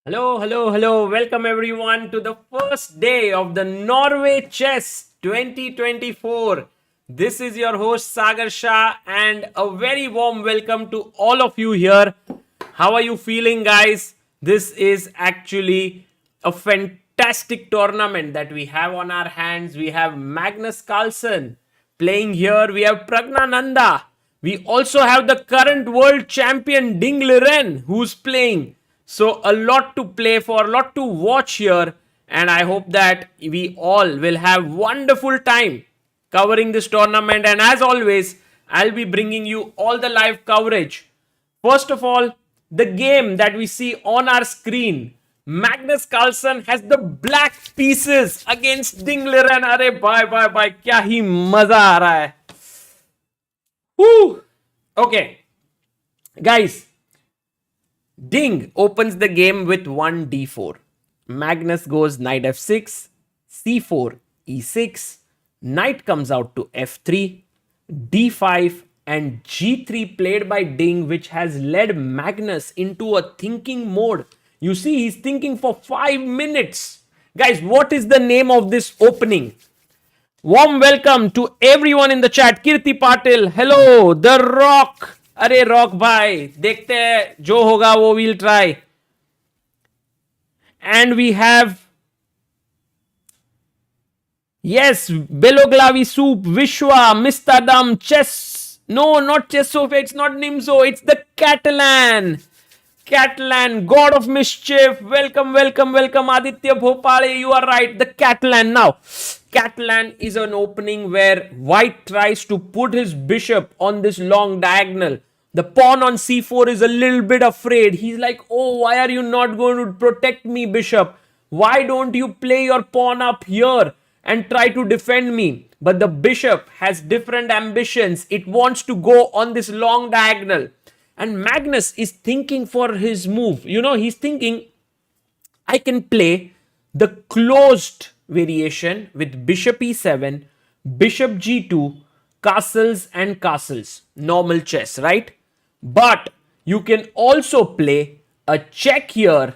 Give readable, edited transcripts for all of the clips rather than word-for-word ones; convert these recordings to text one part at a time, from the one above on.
Hello, hello, hello. Welcome everyone to the first day of the Norway Chess 2024. This is your host Sagar Shah and a very warm welcome to all of you here. How are you feeling, guys? This is actually a fantastic tournament that we have on our hands. We have Magnus Carlsen playing here. We have Praggnanandhaa. We also have the current world champion Ding Liren who's playing. So a lot to play for, a lot to watch here, and I hope that we all will have wonderful time covering this tournament. And as always, I'll be bringing you all the live coverage. First of all, the game that we see on our screen, Magnus Carlsen has the black pieces against Ding Liren. अरे bye, क्या ही मजा आ रहा है. Woo! Okay, guys. Ding opens the game with 1d4. Magnus goes knight f6, c4, e6, knight comes out to f3, d5 and g3 played by Ding, which has led Magnus into a thinking mode. You see, he's thinking for 5 minutes. Guys, what is the name of this opening? Warm welcome to everyone in the chat. Kirti Patil, hello, The Rock. अरे Rock भाई देखते हैं जो होगा वो will try and we have yes Beloglavi soup Vishwa Mistadam chess no not chess Sophia, it's not Nimzo, it's the Catalan god of mischief. Welcome Aditya Bhopale, you are right, the Catalan. Now Catalan is an opening where white tries to put his bishop on this long diagonal. The pawn on c4 is a little bit afraid. He's like, oh, why are you not going to protect me, bishop? Why don't you play your pawn up here and try to defend me? But the bishop has different ambitions. It wants to go on this long diagonal. And Magnus is thinking for his move. You know, he's thinking, I can play the closed variation with bishop e7, bishop g2, castles and castles. Normal chess, right? But you can also play a check here,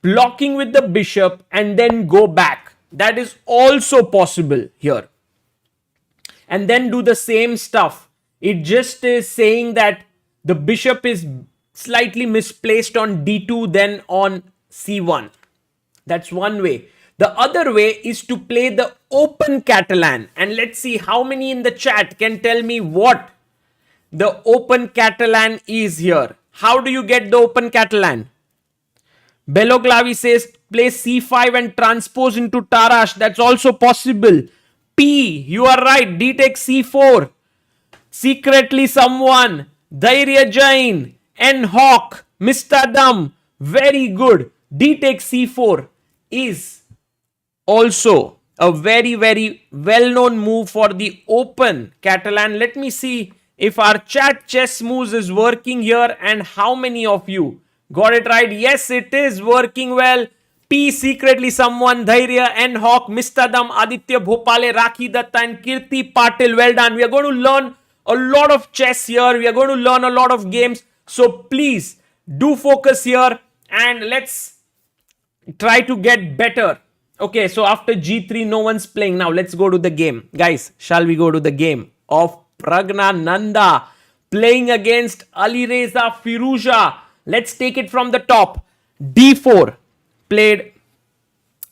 blocking with the bishop and then go back. That is also possible here. And then do the same stuff. It just is saying that the bishop is slightly misplaced on d2 then on c1. That's one way. The other way is to play the open Catalan. And let's see how many in the chat can tell me what the open Catalan is here. How do you get the open Catalan? Beloglavi says play c5 and transpose into Tarash. That's also possible. P, you are right. D takes c4. Secretly someone. Dhairya Jain. N Hawk. Mistadam. Very good. D takes c4 is also a very well-known move for the open Catalan. Let me see if our chat chess moves is working here and how many of you got it right. Yes, it is working well. P, secretly someone, Dhairya, N Hawk, Mistadam, Aditya Bhopale, Rakhi Datta and Kirti Patil. Well done. We are going to learn a lot of chess here. We are going to learn a lot of games. So please do focus here and let's try to get better. Okay, so after g3, no one's playing. Now let's go to the game. Guys, shall we go to the game of Praggnanandhaa playing against Alireza Firouzja? Let's take it from the top. d4 played.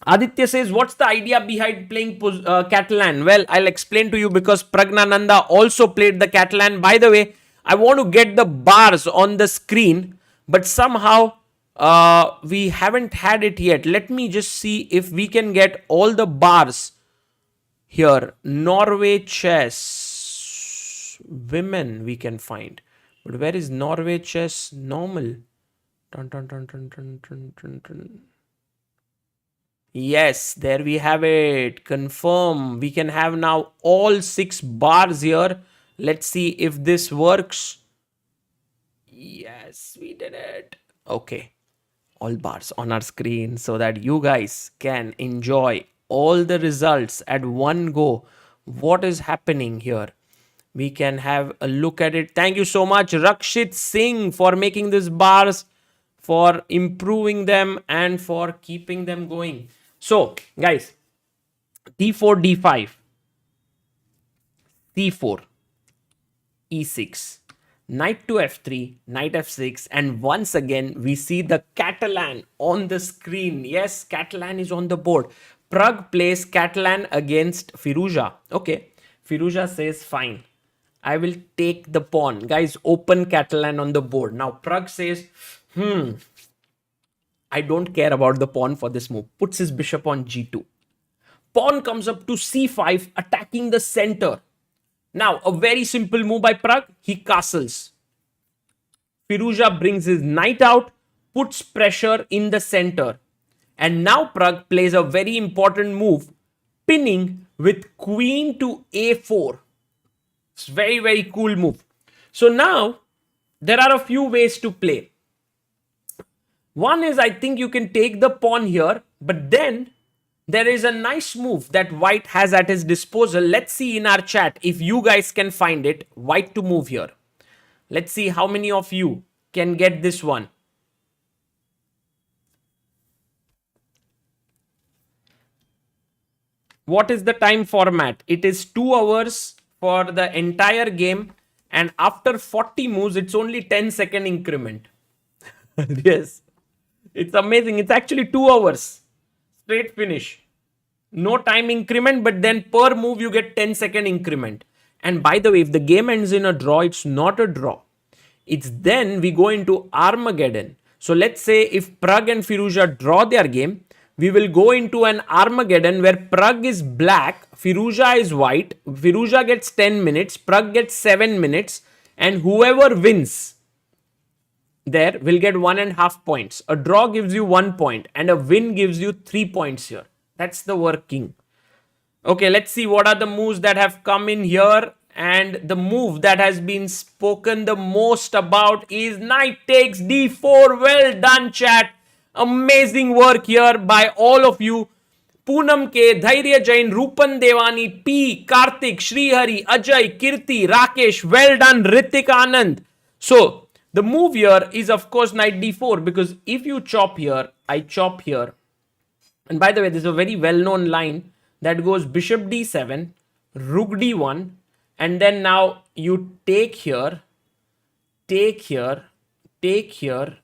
Aditya says, what's the idea behind playing Catalan? Well, I'll explain to you because Praggnanandhaa also played the Catalan. By the way, I want to get the bars on the screen, but somehow we haven't had it yet. Let me just see if we can get all the bars here. Norway Chess women we can find, but where is Norway Chess normal? Dun, dun, dun, dun, dun, dun, dun, dun. Yes, there we have it. Confirm. We can have now all 6 bars here. Let's see if this works. Yes, we did it. Okay, all bars on our screen so that you guys can enjoy all the results at one go. What is happening here? We can have a look at it. Thank you so much, Rakshit Singh, for making this bars for improving them and for keeping them going. So, guys, d4, d5, c4, e6, knight to f3, knight f6, and once again we see the Catalan on the screen. Yes, Catalan is on the board. Pragg plays Catalan against Firouzja. Okay, Firouzja says fine, I will take the pawn. Guys, open Catalan on the board. Now Pragg says, I don't care about the pawn for this move. Puts his bishop on g2. Pawn comes up to c5, attacking the center. Now, a very simple move by Pragg. He castles. Firouzja brings his knight out, puts pressure in the center. And now Pragg plays a very important move, pinning with queen to a4. It's very, very cool move. So now, there are a few ways to play. One is, I think you can take the pawn here, but then there is a nice move that white has at his disposal. Let's see in our chat if you guys can find it. White to move here. Let's see how many of you can get this one. What is the time format? It is 2 hours for the entire game, and after 40 moves, it's only 10-second increment. Yes. It's amazing. It's actually 2 hours. Straight finish. No time increment, but then per move you get 10-second increment. And by the way, if the game ends in a draw, it's not a draw. It's then we go into Armageddon. So let's say if Pragg and Firouzja draw their game, we will go into an Armageddon where Pragg is black, Firouzja is white, Firouzja gets 10 minutes, Pragg gets 7 minutes, and whoever wins there will get 1.5 points. A draw gives you 1 point and a win gives you 3 points here. That's the working. Okay, let's see what are the moves that have come in here. And the move that has been spoken the most about is knight takes d4. Well done, chat. Amazing work here by all of you. Poonam K, Dhairya Jain, Rupan Devani, P, Karthik, Srihari, Ajay, Kirti, Rakesh. Well done, Ritik Anand. So, the move here is of course knight d4, because if you chop here, I chop here. And by the way, there's a very well-known line that goes bishop d7, rook d1, and then now you take here, take here, take here,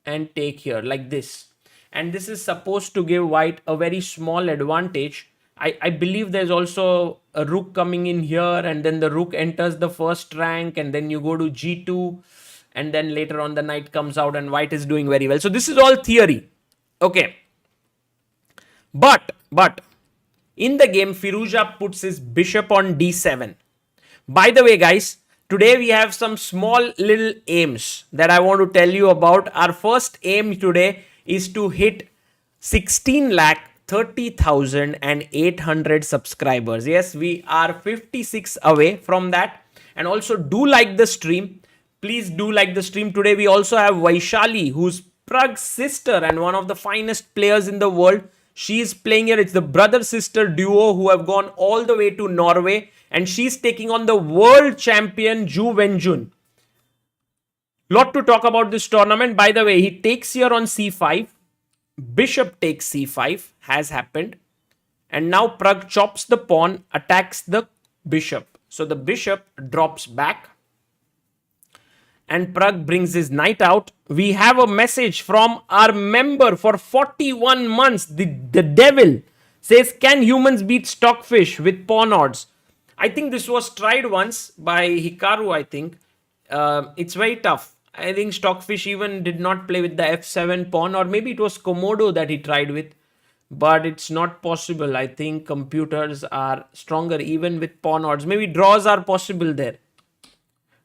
and take here like this. And this is supposed to give white a very small advantage. I believe there's also a rook coming in here, and then the rook enters the first rank, and then you go to g2. And then later on the knight comes out and white is doing very well. So this is all theory. Okay. But in the game, Firouzja puts his bishop on d7. By the way, guys, today we have some small little aims that I want to tell you about. Our first aim today is to hit 16,30,800 subscribers. Yes, we are 56 away from that. And also do like the stream. Please do like the stream. Today we also have Vaishali, who's Pragg's sister and one of the finest players in the world. She is playing here. It's the brother-sister duo who have gone all the way to Norway. And she's taking on the world champion Ju Wenjun. Lot to talk about this tournament. By the way, he takes here on c5. Bishop takes c5. Has happened. And now Pragg chops the pawn, attacks the bishop. So the bishop drops back. And Pragg brings his knight out. We have a message from our member for 41 months. The devil says, can humans beat stockfish with pawn odds? I think this was tried once by Hikaru, I think. It's very tough. I think stockfish even did not play with the f7 pawn, or maybe it was Komodo that he tried with. But it's not possible. I think computers are stronger even with pawn odds. Maybe draws are possible there.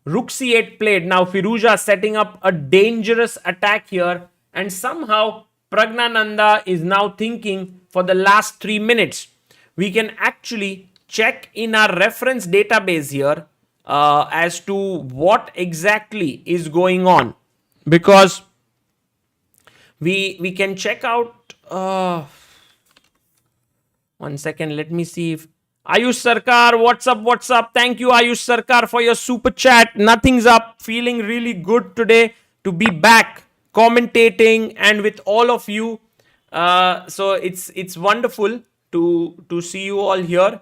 Rook c8 played. Now Firouzja setting up a dangerous attack here. And somehow Praggnanandhaa is now thinking for the last 3 minutes. We can actually check in our reference database here as to what exactly is going on. Because we can check out... 1 second, let me see if... Ayush Sarkar, what's up, what's up? Thank you, Ayush Sarkar, for your super chat. Nothing's up. Feeling really good today to be back. commentating and with all of you. So it's wonderful to see you all here.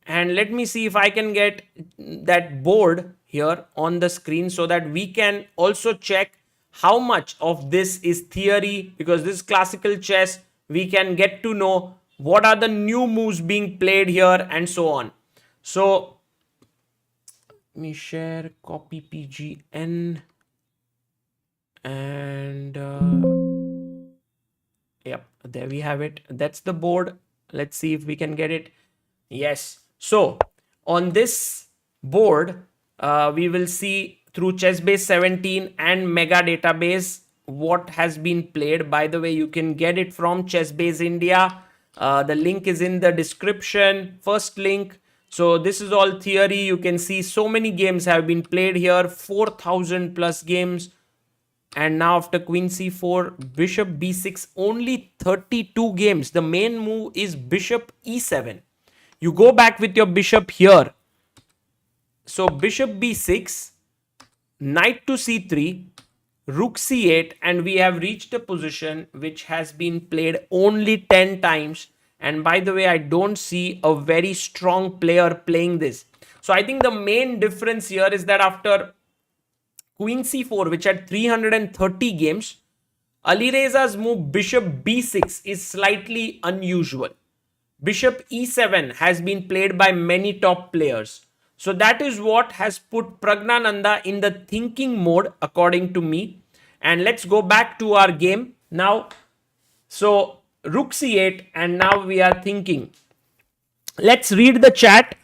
And let me see if I can get that board here on the screen so that we can also check how much of this is theory, because this is classical chess. We can get to know what are the new moves being played here and so on. So let me share, copy PGN, and yep, there we have it. That's the board. Let's see if we can get it. Yes. So on this board, we will see through ChessBase 17 and Mega Database what has been played. By the way, you can get it from ChessBase India. The link is in the description, first link. So this is all theory. You can see so many games have been played here, 4,000 plus games. And now after Queen C4, Bishop B6, only 32 games. The main move is Bishop E7. You go back with your bishop here. So Bishop B6, Knight to C3, Rook C8, and we have reached a position which has been played only 10 times. And by the way, I don't see a very strong player playing this. So I think the main difference here is that after Queen C4, which had 330 games, Alireza's move Bishop B6 is slightly unusual. Bishop E7 has been played by many top players. So that is what has put Praggnanandhaa in the thinking mode, according to me. And let's go back to our game now. So Rook C8, and now we are thinking. Let's read the chat.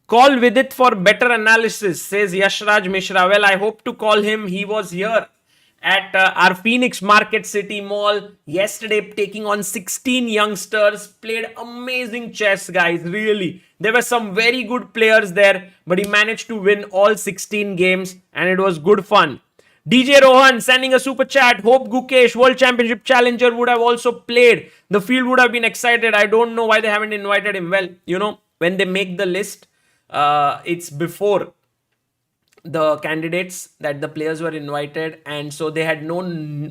Call Vidit for better analysis, says Yashraj Mishra. Well, I hope to call him. He was here at our Phoenix Market City Mall yesterday, taking on 16 youngsters. Played amazing chess, guys, really. There were some very good players there, but he managed to win all 16 games, and it was good fun. DJ Rohan sending a super chat. Hope Gukesh, World Championship Challenger, would have also played. The field would have been excited. I don't know why they haven't invited him. Well, you know, when they make the list, it's before the candidates that the players were invited, and so they had no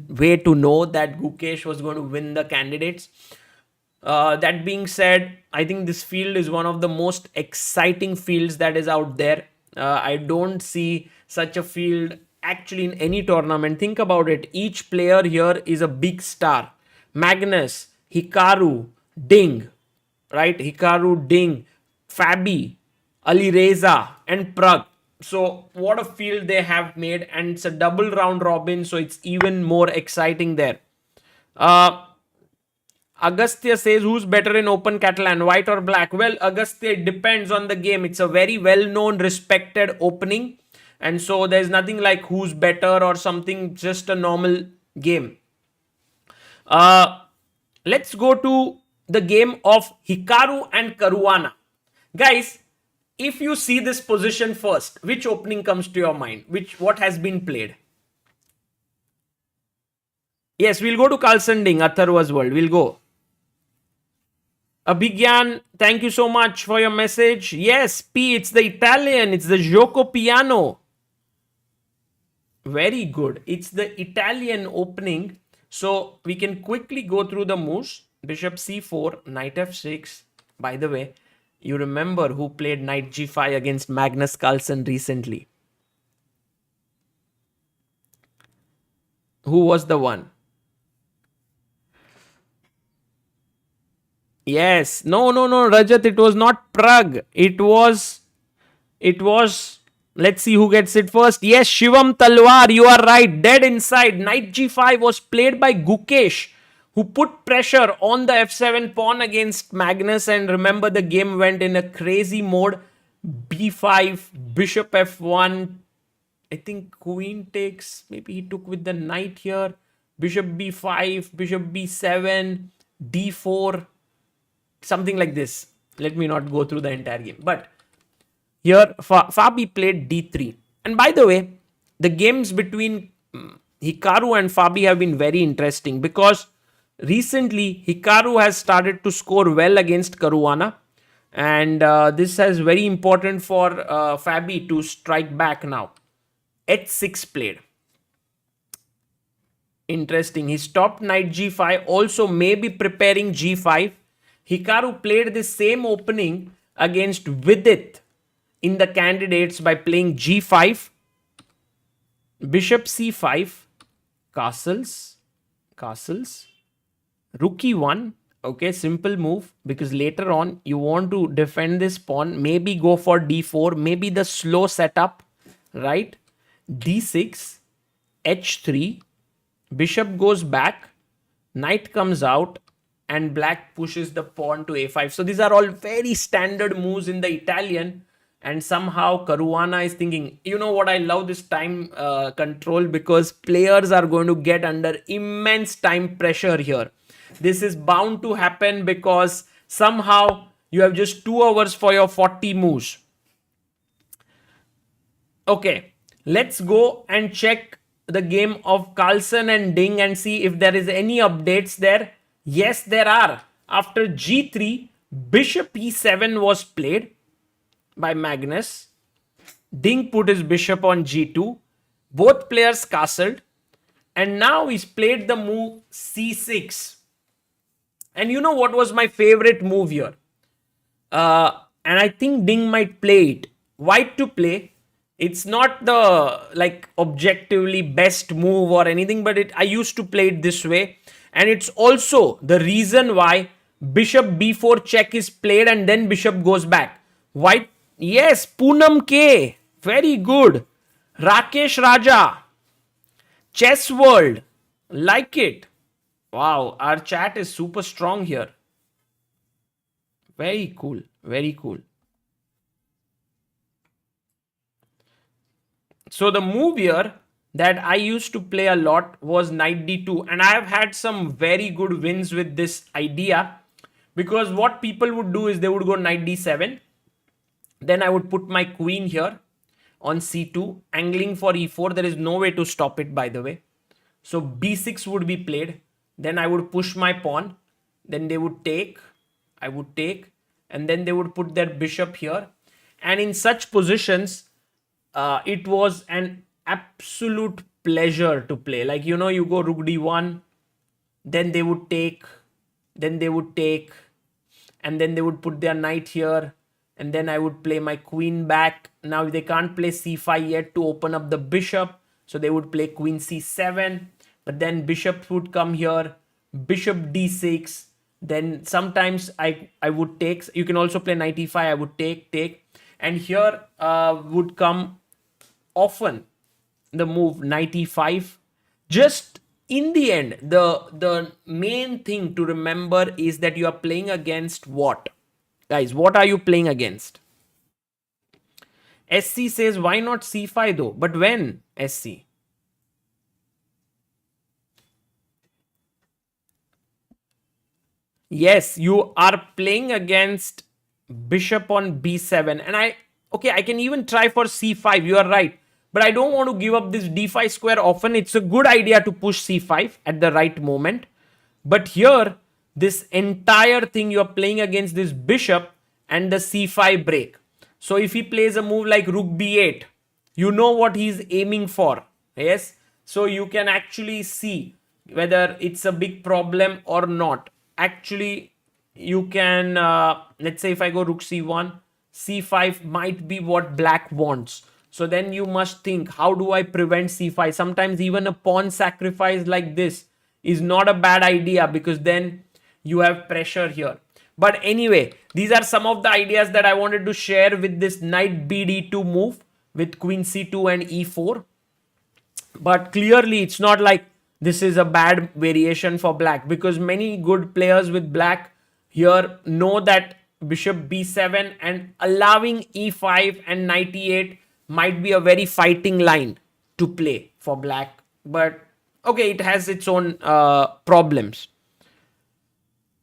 way to know that Gukesh was going to win the candidates. That being said, I think this field is one of the most exciting fields that is out there. I don't see such a field actually in any tournament. Think about it. Each player here is a big star. Magnus, Hikaru, Ding, right? Hikaru, Ding, Fabi, Alireza, and Pragg. So what a field they have made, and it's a double round robin, so it's even more exciting there. Agastya says, who's better in open Catalan, white or black? Well, Agastya, it depends on the game. It's a very well-known, respected opening, and so there's nothing like who's better or something, just a normal game. Let's go to the game of Hikaru and Caruana. Guys, if you see this position first, which opening comes to your mind? What has been played? Yes, we'll go to Carlsen Ding, Atharva's World. We'll go. Abhigyan, thank you so much for your message. Yes, P, it's the Italian. It's the Gioco Piano. Very good. It's the Italian opening. So we can quickly go through the moves. Bishop C4, Knight F6. By the way, you remember who played Knight G5 against Magnus Carlsen recently? Who was the one? Yes. No, Rajat, it was not Pragg. It was, let's see who gets it first. Yes, Shivam Talwar, you are right. Dead inside. Knight G5 was played by Gukesh, who put pressure on the F7 pawn against Magnus, and remember the game went in a crazy mode. B5, Bishop F1, I think Queen takes, maybe he took with the Knight here, Bishop B5, Bishop B7, D4, something like this. Let me not go through the entire game. But here, Fabi played D3. And by the way, the games between Hikaru and Fabi have been very interesting, because recently Hikaru has started to score well against Caruana, and this is very important for Fabi to strike back now. H6 played. Interesting. He stopped knight g5, also maybe preparing g5. Hikaru played the same opening against Vidit in the candidates by playing g5, bishop c5, castles, rook e1. Okay, simple move, because later on you want to defend this pawn, maybe go for d4, maybe the slow setup, right? d6, h3, bishop goes back, knight comes out, and black pushes the pawn to a5. So these are all very standard moves in the Italian, and somehow Caruana is thinking, you know what, I love this time control, because players are going to get under immense time pressure here. This is bound to happen because somehow you have just 2 hours for your 40 moves. Okay, let's go and check the game of Carlsen and Ding and see if there is any updates there. Yes, there are. After g3, bishop e7 was played by Magnus. Ding put his bishop on g2. Both players castled. And now he's played the move c6. And you know what was my favorite move here? And I think Ding might play it. White to play. It's not the like objectively best move or anything, but I used to play it this way. And it's also the reason why bishop b4 check is played and then bishop goes back. White, yes, Poonam K. Very good. Rakesh Raja. Chess World. Like it. Wow, our chat is super strong here. Very cool. Very cool. So the move here that I used to play a lot was knight d2. And I have had some very good wins with this idea. Because what people would do is they would go knight d7. Then I would put my queen here on c2. Angling for e4. There is no way to stop it, by the way. So b6 would be played. Then I would push my pawn. Then they would take. I would take. And then they would put their bishop here. And in such positions, it was an absolute pleasure to play. Like, you know, you go rook d1. Then they would take. Then they would take. And then they would put their knight here. And then I would play my queen back. Now they can't play c5 yet to open up the bishop. So they would play queen c7. But then bishop would come here, bishop d6. Then sometimes I would take. You can also play knight e5. I would take. And here would come often the move knight e5. Just in the end, the main thing to remember is that you are playing against what? Guys, what are you playing against? SC says, why not c5 though? But when, SC? Yes, you are playing against bishop on b7. And I can even try for c5. You are right. But I don't want to give up this d5 square often. It's a good idea to push c5 at the right moment. But here, this entire thing, you are playing against this bishop and the c5 break. So if he plays a move like rook b8, you know what he's aiming for. Yes. So you can actually see whether it's a big problem or not. Actually, you can, let's say if I go rook c1, c5 might be what black wants. So then you must think, how do I prevent c5? Sometimes even a pawn sacrifice like this is not a bad idea, because then you have pressure here. But anyway, these are some of the ideas that I wanted to share with this knight bd2 move with queen c2 and e4. But clearly it's not like this is a bad variation for black, because many good players with black here know that bishop b7 and allowing e5 and knight e8 might be a very fighting line to play for black. But okay, it has its own problems.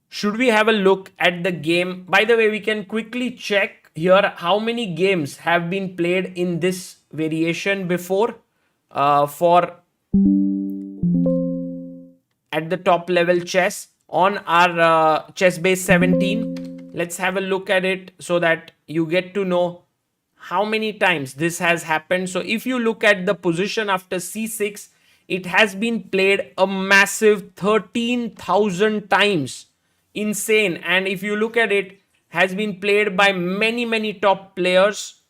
Should we have a look at the game? By the way, we can quickly check here how many games have been played in this variation before for at the top level chess on our chess base 17. Let's have a look at it so that you get to know how many times this has happened. So if you look at the position after c6, it has been played a massive 13,000 times. Insane. And if you look at it, has been played by many top players.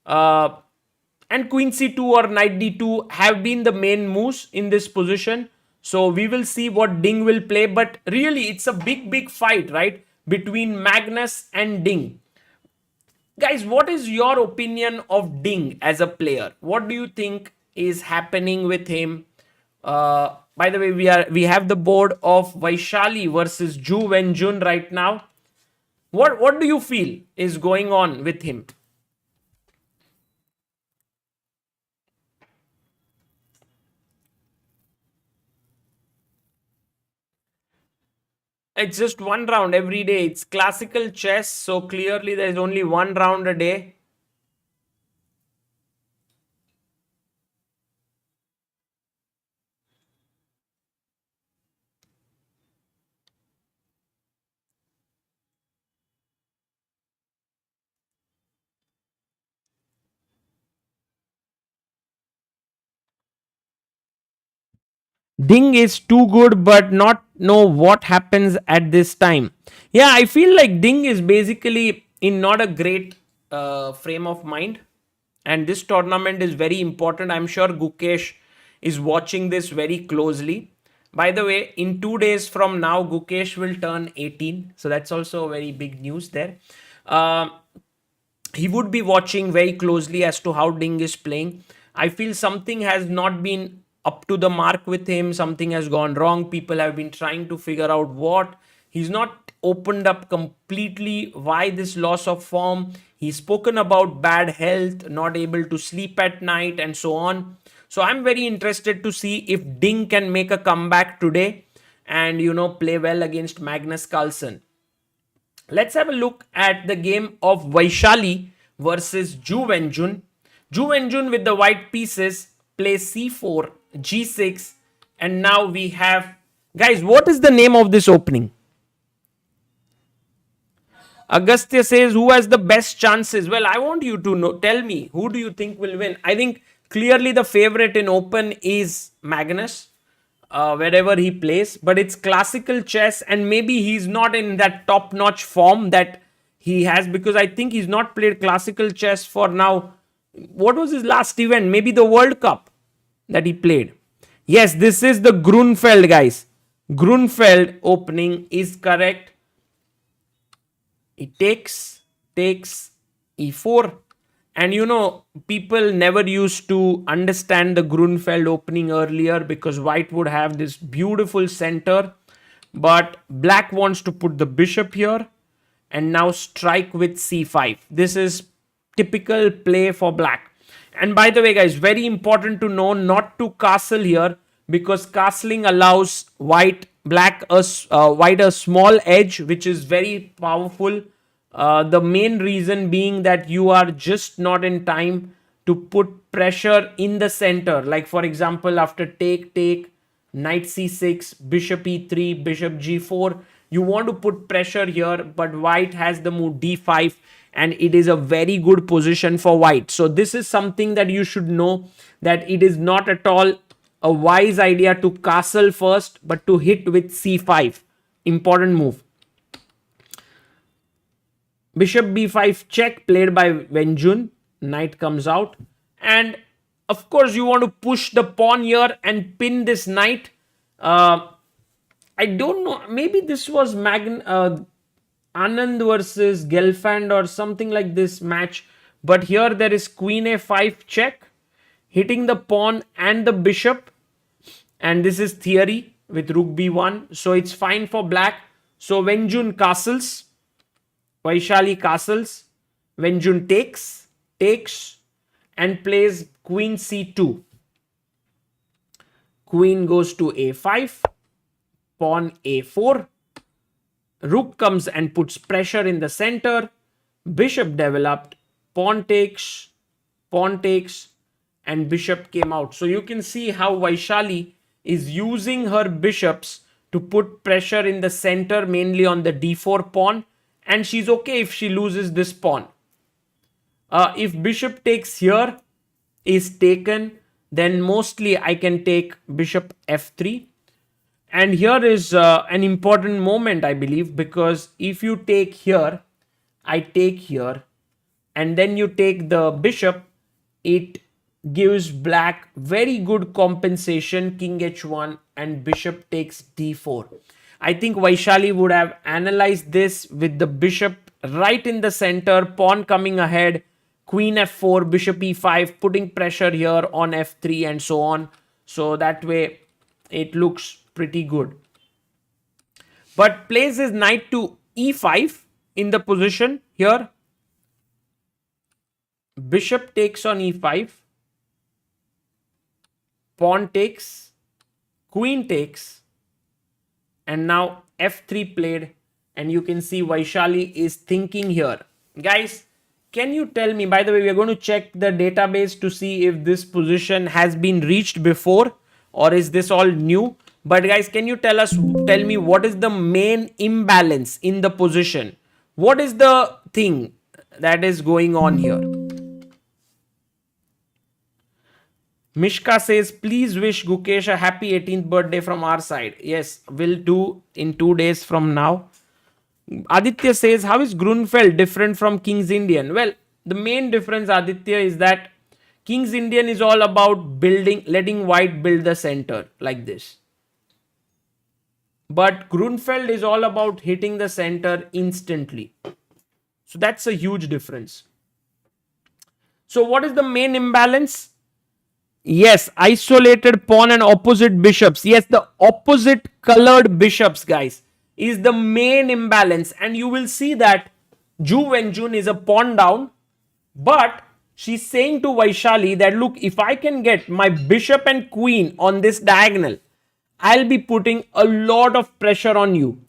And queen c2 or knight d2 have been the main moves in this position. So we will see what Ding will play. But really, it's a big fight, right? Between Magnus and Ding. Guys, what is your opinion of Ding as a player? What do you think is happening with him? By the way, we have the board of Vaishali versus Ju Wenjun right now. What do you feel is going on with him? It's just one round every day. It's classical chess, so clearly there's only one round a day. Ding is too good, but not know what happens at this time. Yeah, I feel like Ding is basically in not a great frame of mind, and this tournament is very important. I'm sure Gukesh is watching this very closely. By the way, in 2 days from now, Gukesh will turn 18, so that's also very big news there. Uh, he would be watching very closely as to how Ding is playing. I feel something has not been up to the mark with him. Something has gone wrong. People have been trying to figure out what. He's not opened up completely why this loss of form. He's spoken about bad health, not able to sleep at night, and so on. So I'm very interested to see if Ding can make a comeback today and, play well against Magnus Carlsen. Let's have a look at the game of Vaishali versus Ju Wenjun. Ju Wenjun with the white pieces plays c4, g6, and now we have... Guys, what is the name of this opening? Agastya says, who has the best chances? Well, I want you to know. Tell me, who do you think will win? I think clearly the favorite in open is Magnus, wherever he plays. But it's classical chess, and maybe he's not in that top-notch form that he has, because I think he's not played classical chess for now. What was his last event? Maybe the World Cup that he played. Yes, this is the Grunfeld, guys. Grunfeld opening is correct. He takes e4, and people never used to understand the Grunfeld opening earlier because white would have this beautiful center, but black wants to put the bishop here and now strike with c5. This is typical play for black. And by the way, guys, very important to know not to castle here, because castling allows white a small edge, which is very powerful. The main reason being that you are just not in time to put pressure in the center. Like, for example, after take, knight c6, bishop e3, bishop g4, you want to put pressure here, but white has the move d5, and it is a very good position for white. So this is something that you should know, that it is not at all a wise idea to castle first, but to hit with c5. Important move. Bishop b5 check played by Wenjun. Knight comes out. And of course, you want to push the pawn here and pin this knight. I don't know. Maybe this was Anand versus Gelfand or something like this match. But here there is queen a5 check, hitting the pawn and the bishop. And this is theory with rook b1. So it's fine for black. So Wenjun castles. Vaishali castles. Wenjun takes, and plays queen c2. Queen goes to a5. Pawn a4. Rook comes and puts pressure in the center. Bishop developed. Pawn takes, and bishop came out. So you can see how Vaishali is using her bishops to put pressure in the center, mainly on the d4 pawn. And she's okay if she loses this pawn. If bishop takes here, is taken, then mostly I can take bishop f3. And here is an important moment, I believe, because if you take here, I take here, and then you take the bishop, it gives black very good compensation, king h1 and bishop takes d4. I think Vaishali would have analyzed this with the bishop right in the center, pawn coming ahead, queen f4, bishop e5, putting pressure here on f3 and so on. So that way it looks pretty good. But plays his knight to e5 in the position here. Bishop takes on e5. Pawn takes. Queen takes. And now f3 played. And you can see Vaishali is thinking here. Guys, can you tell me, by the way, we are going to check the database to see if this position has been reached before or is this all new? But guys, can you tell me what is the main imbalance in the position? What is the thing that is going on here? Mishka says, please wish Gukesh a happy 18th birthday from our side. Yes, we'll do in 2 days from now. Aditya says, how is Grunfeld different from King's Indian? Well, the main difference, Aditya, is that King's Indian is all about building, letting white build the center like this. But Grunfeld is all about hitting the center instantly. So that's a huge difference. So what is the main imbalance? Yes, isolated pawn and opposite bishops. Yes, the opposite colored bishops, guys, is the main imbalance. And you will see that Ju Wenjun is a pawn down, but she's saying to Vaishali that, look, if I can get my bishop and queen on this diagonal, I'll be putting a lot of pressure on you.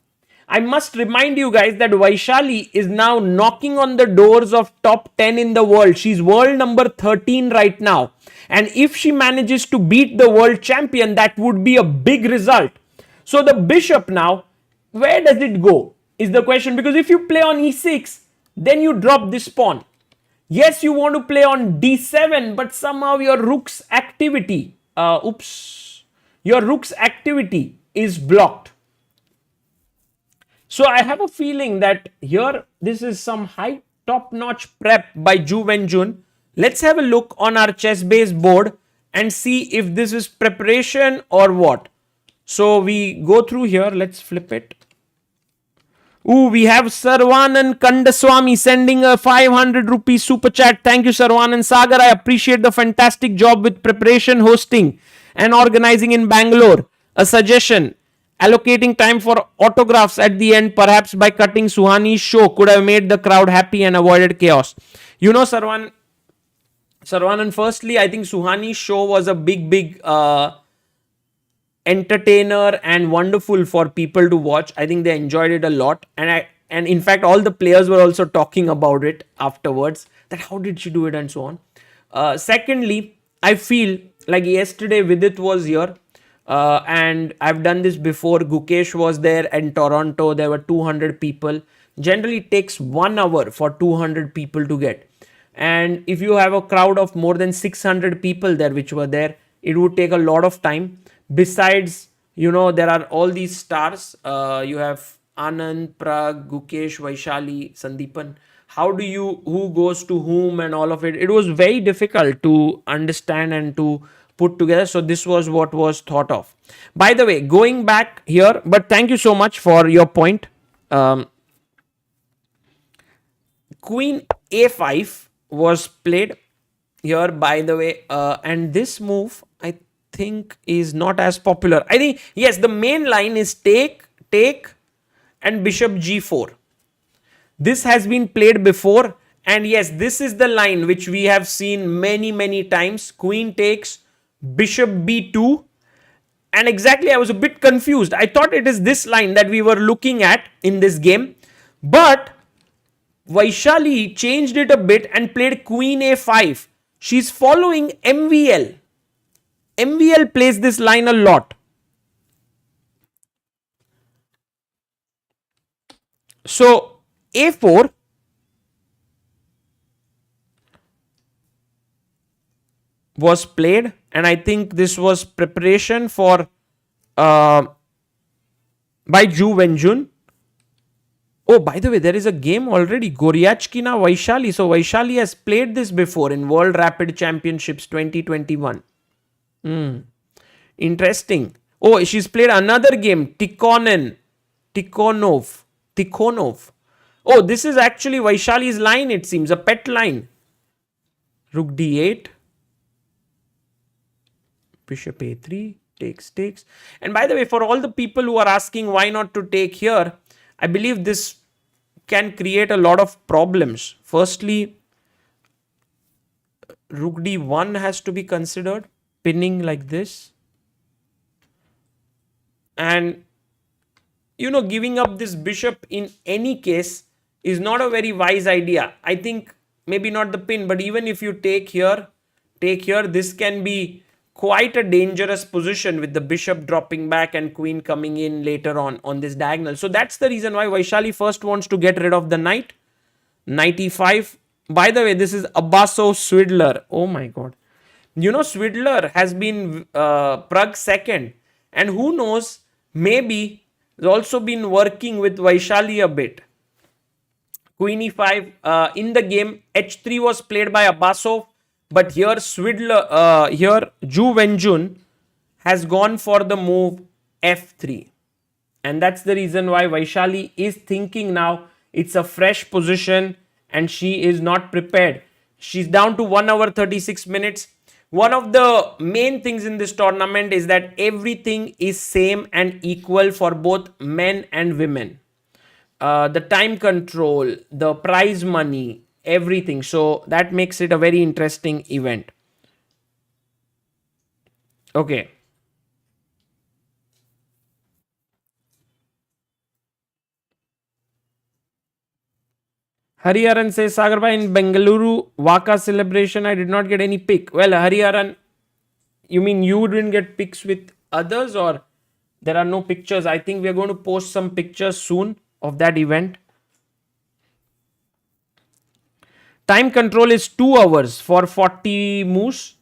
I must remind you guys that Vaishali is now knocking on the doors of top 10 in the world. She's world number 13 right now. And if she manages to beat the world champion, that would be a big result. So the bishop now, where does it go is the question. Because if you play on e6, then you drop this pawn. Yes, you want to play on d7, but somehow your rook's activity, your rook's activity is blocked. So I have a feeling that here, this is some high top-notch prep by Ju Wenjun. Let's have a look on our chess-based board and see if this is preparation or what. So we go through here. Let's flip it. Ooh, we have Sarvanan Kandaswamy sending a 500 rupees super chat. Thank you, Sarvanan. Sagar, I appreciate the fantastic job with preparation, hosting and organizing in Bangalore. A suggestion, allocating time for autographs at the end, perhaps by cutting Suhani's show, could have made the crowd happy and avoided chaos. You know, Sarvanan, firstly, I think Suhani's show was a big entertainer and wonderful for people to watch. I think they enjoyed it a lot. And in fact, all the players were also talking about it afterwards, that how did she do it and so on. Secondly, I feel like yesterday Vidit was here. And I've done this before. Gukesh was there in Toronto. There were 200 people. Generally, it takes 1 hour for 200 people to get. And if you have a crowd of more than 600 people there which were there, it would take a lot of time. Besides, you know, there are all these stars. You have Anand, Pragg, Gukesh, Vaishali, Sandeepan. Who goes to whom and all of it. It was very difficult to understand and to put together. So this was what was thought of. By the way, going back here, but thank you so much for your point. Queen a5 was played here, by the way. And this move, I think, is not as popular. I think, yes, the main line is take, and bishop g4. This has been played before. And yes, this is the line which we have seen many times. Queen takes, bishop b2, and exactly I was a bit confused. I thought it is this line that we were looking at in this game, but Vaishali changed it a bit and played queen a5. She's following MVL. MVL plays this line a lot. So a4 was played. And I think this was preparation for by Ju Wenjun. Oh, by the way, there is a game already. Goryachkina Vaishali. So Vaishali has played this before in World Rapid Championships 2021. Interesting. Oh, she's played another game. Tikhonov. Oh, this is actually Vaishali's line, it seems. A pet line. Rook d8. Bishop a3. Takes. And by the way, for all the people who are asking why not to take here, I believe this can create a lot of problems. Firstly, Rook d1 has to be considered. Pinning like this. And, giving up this bishop in any case is not a very wise idea. I think maybe not the pin, but even if you take here, this can be quite a dangerous position with the bishop dropping back and queen coming in later on this diagonal. So that's the reason why Vaishali first wants to get rid of the knight. Knight e5. By the way, this is Abbaso Swidler. Oh my god. Swidler has been Pragg second. And who knows, maybe has also been working with Vaishali a bit. Queen e5 in the game. h3 was played by Abbasov. But here Ju Wenjun has gone for the move f3. And that's the reason why Vaishali is thinking now it's a fresh position and she is not prepared. She's down to 1 hour 36 minutes. One of the main things in this tournament is that everything is same and equal for both men and women. The time control, the prize money, everything. So that makes it a very interesting event. Okay. Hariharan says, Sagar bhai, in Bengaluru Waka celebration, I did not get any pick. Well, Hariharan, you mean you didn't get picks with others, or there are no pictures? I think we are going to post some pictures soon of that event. Time control is 2 hours for 40 moves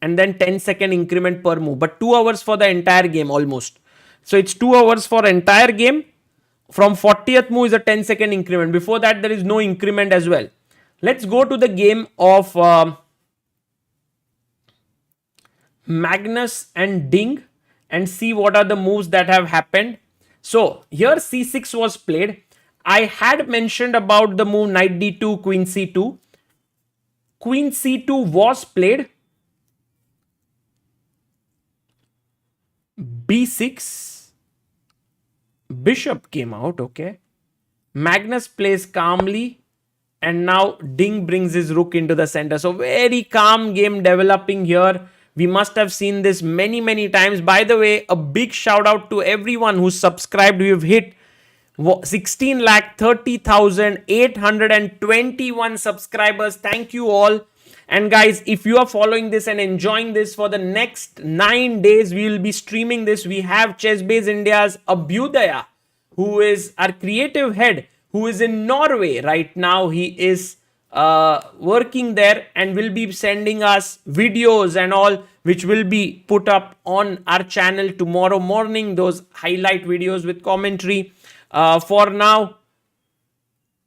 and then 10-second increment per move. But 2 hours for the entire game almost. So it's 2 hours for entire game. From 40th move is a 10-second increment. Before that, there is no increment as well. Let's go to the game of Magnus and Ding and see what are the moves that have happened. So here c6 was played. I had mentioned about the move knight d2, queen c2. Queen c2 was played. b6. Bishop came out, okay. Magnus plays calmly. And now Ding brings his rook into the center. So very calm game developing here. We must have seen this many, many times. By the way, a big shout out to everyone who's subscribed. We've hit 16,30,821 subscribers. Thank you all. And guys, if you are following this and enjoying this, for the next 9 days, we will be streaming this. We have ChessBase India's Abhyudaya, who is our creative head, who is in Norway right now. He is working there and will be sending us videos and all, which will be put up on our channel tomorrow morning. Those highlight videos with commentary. For now,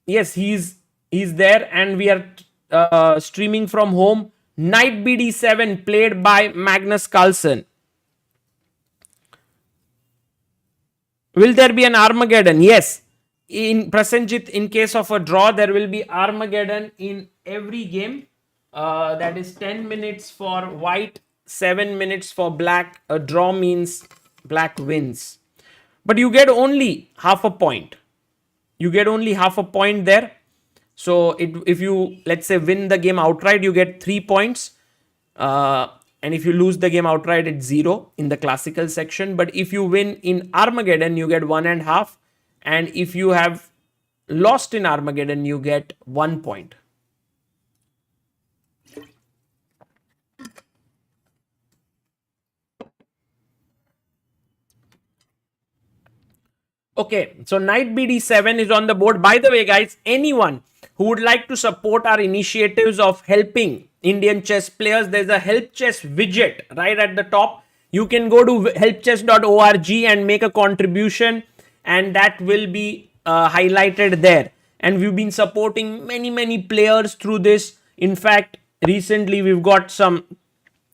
yes, he's there, and we are streaming from home. Knight bd7 played by Magnus Carlsen. Will there be an Armageddon? Yes. In Prasenjit, in case of a draw, there will be Armageddon in every game. That is 10 minutes for white, 7 minutes for black. A draw means black wins. But you get only half a point. You get only half a point there. So if you, let's say, win the game outright, you get 3 points. And if you lose the game outright, it's 0 in the classical section. But if you win in Armageddon, you get 1.5. And if you have lost in Armageddon, you get 1 point. Okay, so knight bd7 is on the board. By the way, guys, anyone who would like to support our initiatives of helping Indian chess players, there's a help chess widget right at the top. You can go to helpchess.org and make a contribution, and that will be highlighted there. And we've been supporting many players through this. In fact, recently we've got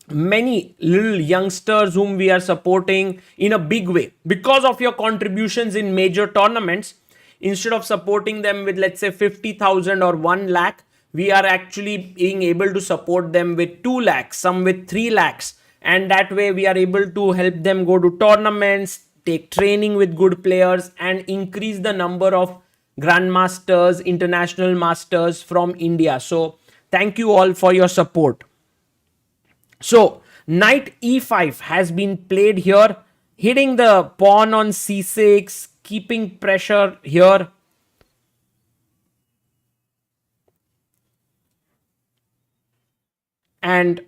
many little youngsters whom we are supporting in a big way because of your contributions in major tournaments. Instead of supporting them with, let's say, 50,000 or 1 lakh, we are actually being able to support them with 2 lakhs, some with 3 lakhs. And that way we are able to help them go to tournaments, take training with good players, and increase the number of grandmasters, international masters from India. So thank you all for your support. So knight e5 has been played here, hitting the pawn on c6, keeping pressure here. And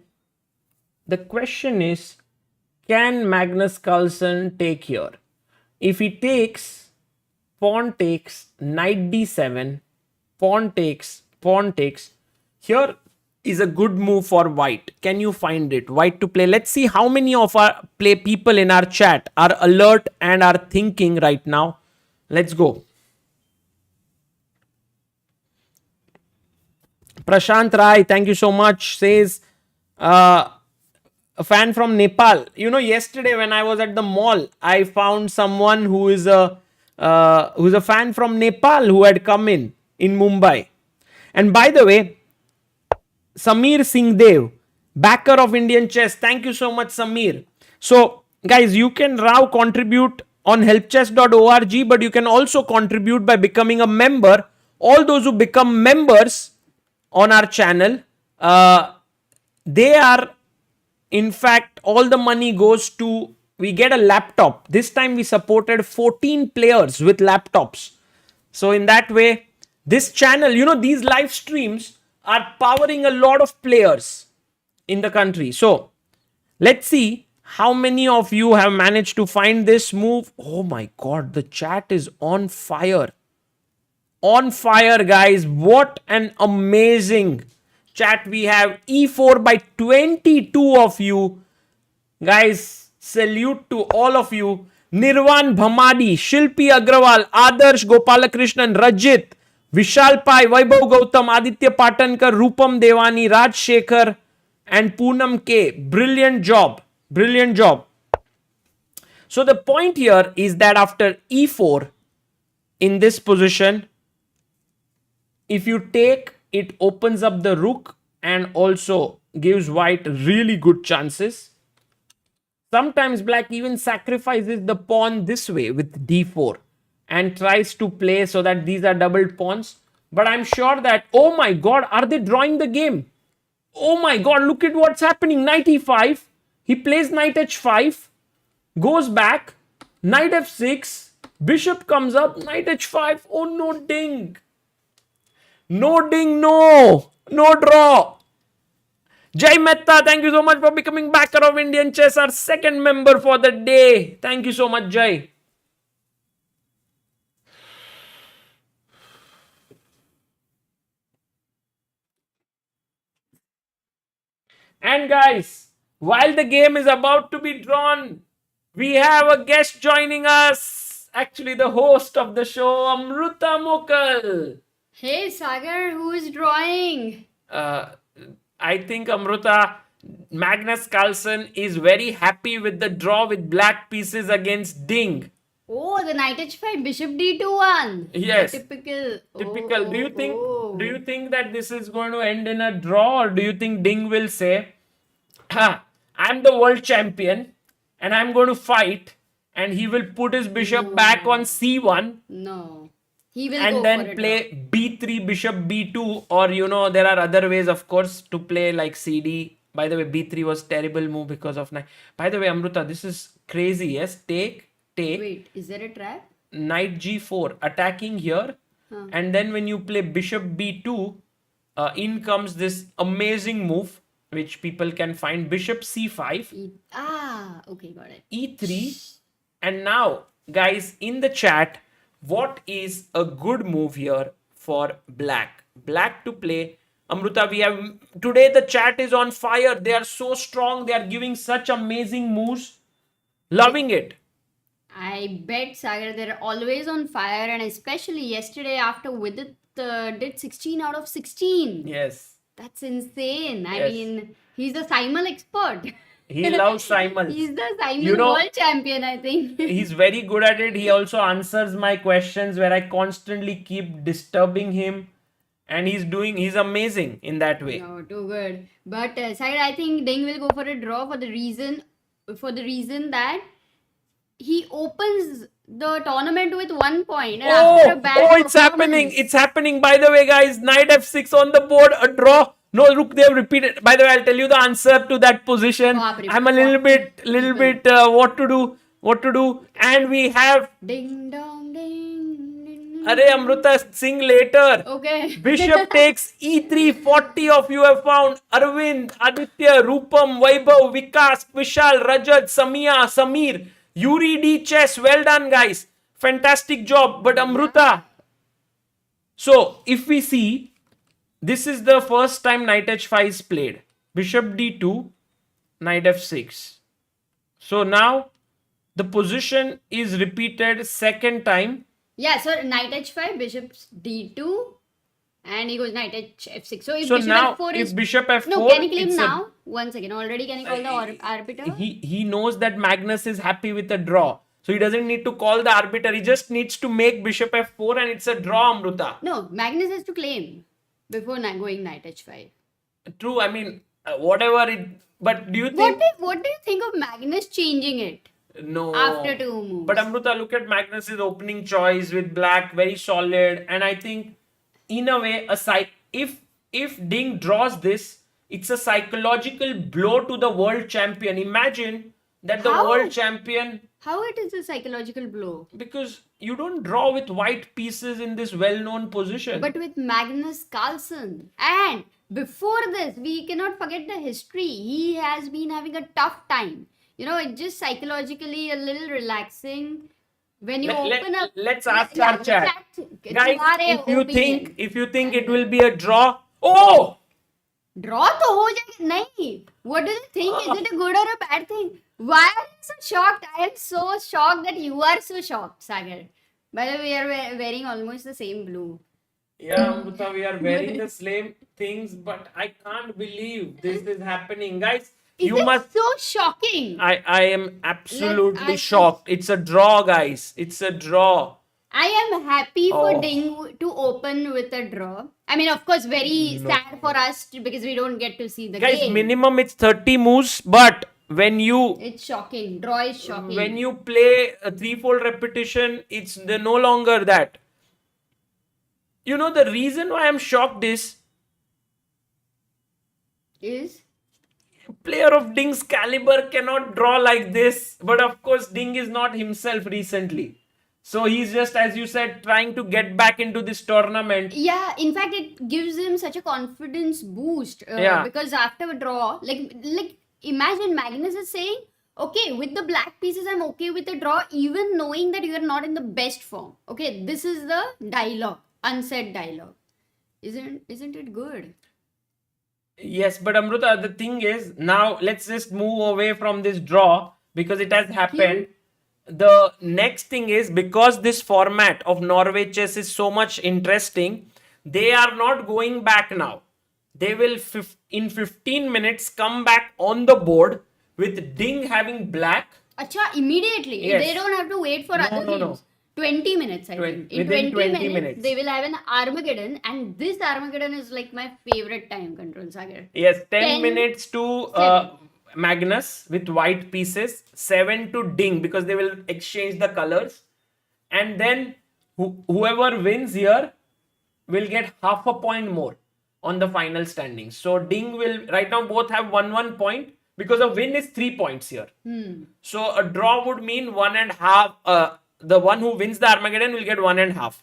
the question is, can Magnus Carlsen take here? If he takes, pawn takes, knight d7, pawn takes, here is a good move for white. Can you find it? White to play. Let's see how many of our people in our chat are alert and are thinking right now. Let's go. Prashant Rai, thank you so much, says a fan from Nepal. You know, yesterday when I was at the mall, I found someone who is a fan from Nepal who had come in Mumbai. And by the way, Samir Singhdev, backer of Indian chess. Thank you so much, Samir. So, guys, you can now contribute on helpchess.org, but you can also contribute by becoming a member. All those who become members on our channel, they are, in fact, all the money goes to, we get a laptop. This time we supported 14 players with laptops. So in that way, this channel, you know, these live streams are powering a lot of players in the country. So let's see how many of you have managed to find this move. Oh my God, the chat is on fire. On fire, guys. What an amazing chat we have. E4 by 22 of you. Guys, salute to all of you. Nirvan Bhamadi, Shilpi Agrawal, Adarsh Gopalakrishnan, Rajit, Vishal Pai, Vaibhav Gautam, Aditya Patankar, Rupam Devani, Raj Shekhar, and Poonam K. Brilliant job. Brilliant job. So the point here is that after E4, in this position, if you take, it opens up the rook and also gives white really good chances. Sometimes black even sacrifices the pawn this way with d4 and tries to play so that these are doubled pawns. But I'm sure that, oh my God, are they drawing the game? Oh my God, look at what's happening. Knight e5. He plays knight h5, goes back, knight f6, bishop comes up, knight h5. Oh no, ding. No ding, no. No draw. Jai Mehta, thank you so much for becoming backer of Indian Chess, our second member for the day. Thank you so much, Jai. And guys, while the game is about to be drawn, we have a guest joining us. Actually, the host of the show, Amruta Mokal. Hey Sagar, who is drawing? I think Amruta, Magnus Carlsen is very happy with the draw with black pieces against Ding. Oh, the knight h5, bishop d2 one. Yes. Typical. Typical. Do you think that this is going to end in a draw, or do you think Ding will say, I'm the world champion and I'm going to fight, and he will put his bishop back on c1? No. He will and go then for it play b3, bishop b2, or you know, there are other ways, of course, to play like cd. By the way, b3 was terrible move because of knight. By the way, Amruta, this is crazy. Yes, take. Wait, is there a trap? Knight g4, attacking here. And then when you play bishop b2, in comes this amazing move, which people can find. Bishop c5. Okay, got it. e3. And now, guys, in the chat, what is a good move here for black? Black to play Amruta, we have today the chat is on fire. They are so strong. They are giving such amazing moves. Loving it. I bet, Sagar, they're always on fire, and especially yesterday after Vidit did 16 out of 16. Yes. That's insane. I Yes. mean, he's the Simul expert. He loves Simon. He's the Simul You know- world champion, I think. He's very good at it. He also answers my questions where I constantly keep disturbing him. And he's amazing in that way. No, too good. But Sagar, I think Ding will go for a draw for the reason that he opens the tournament with 1 point. And after a bad It's happening. performance- It's happening. By the way, guys, knight f6 on the board, a draw. No, look, they've repeated. By the way, I'll tell you the answer to that position. Baap re, I'm a little bit, what to do. And we have, Ding dong ding. ding. Arey Amruta, sing later. Okay. Bishop takes e3, 40 of you have found. Arvind, Aditya, Rupam, Vaibhav, Vikas, Vishal, Rajat, Samia, Samir, Yuri D Chess. Well done, guys. Fantastic job. But Amruta, so if we see, this is the first time knight h5 is played. Bishop d2, knight f6. So now the position is repeated second time. Yeah, so knight h5, bishop d2, and he goes knight f6. So if So bishop now, f4 if is... bishop f4, No, can you claim it's a- now? 1 second. Already can you call the arbiter? he knows that Magnus is happy with a draw. So he doesn't need to call the arbiter. He just needs to make bishop f4 and it's a draw, Amruta. No, Magnus has to claim before going knight h5. True, I mean, whatever it... But do you think... What do you think of Magnus changing it No. after 2 moves? But Amruta, look at Magnus's opening choice with black, very solid. And I think, in a way, if Ding draws this, it's a psychological blow to the world champion. Imagine that the How? world champion... How it is a psychological blow? Because you don't draw with white pieces in this well-known position. But with Magnus Carlsen. And before this, we cannot forget the history. He has been having a tough time. You know, it's just psychologically a little relaxing. When you open up... Let's ask Yeah, our chat. chat. Guys, तुम्हारे if you opinion. think it will be a draw... Oh! Draw तो हो जाएगा नहीं. What do you think? Is it a good or a bad thing? Why are you so shocked? I am so shocked that you are so shocked, Sagar. By the way, we are wearing almost the same blue. Yeah, Amruta, we are wearing the same things, but I can't believe this is happening. Guys, Is you it must... so shocking? I am absolutely I- shocked. It's a draw, guys. It's a draw. I am happy for Oh. Ding to open with a draw. I mean, of course, very sad for us because we don't get to see the Guys, game. minimum it's 30 moves, but when you It's shocking. Draw is shocking. when you play a threefold repetition, it's no longer that. You know, the reason why I'm shocked is Is player of Ding's caliber cannot draw like this. But of course, Ding is not himself recently. So he's just, as you said, trying to get back into this tournament. yeah. In fact, it gives him such a confidence boost. Yeah. Because after a draw, like imagine Magnus is saying, okay, with the black pieces, I'm okay with a draw, even knowing that you are not in the best form. Okay, this is the dialogue, unsaid dialogue. Isn't it good? Yes, but Amruta, the thing is, now let's just move away from this draw because it has happened. The next thing is, because this format of Norway Chess is so much interesting, they are not going back now. They will, in 15 minutes, come back on the board with Ding having black. Acha, immediately. Yes. They don't have to wait for other no. games. 20 minutes, I think. In Within 20 20 minutes, minutes. they will have an Armageddon, and this Armageddon is like my favorite time control, Sagar. Yes, 10 10, minutes to 7. Magnus with white pieces, 7 to Ding because they will exchange the colors. And then whoever wins here will get half a point more on the final standings. So Ding will, right now both have 1 point because a win is 3 points here. So a draw would mean 1.5. The one who wins the Armageddon will get 1.5.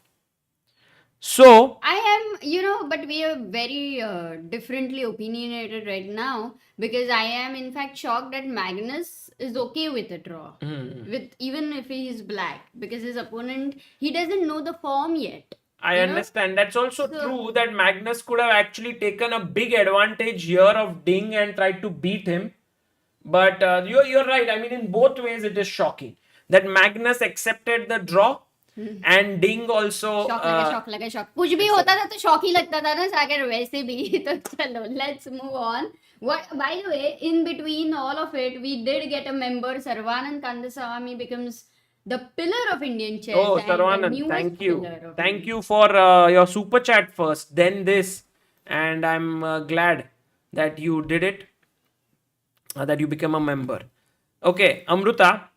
So I am, but we are very differently opinionated right now because I am in fact shocked that Magnus is okay with a draw, with even if he is black, because his opponent, he doesn't know the form yet. I You know? understand. That's also So- true that Magnus could have actually taken a big advantage here of Ding and tried to beat him. But you're right. I mean, in both ways, it is shocking that Magnus accepted the draw and Ding also. Shock कुछ भी होता था तो shock ही लगता था ना सागर वैसे भी तो चलो let's move on what by the way in between all of it we did get a member Sarvanand Kandasamy becomes the pillar of Indian chess Oh, and the Sarvanand, newest thank you. pillar of Thank you for your super chat first, then this. And I'm glad that you did it, that you become a member. Okay, Amruta.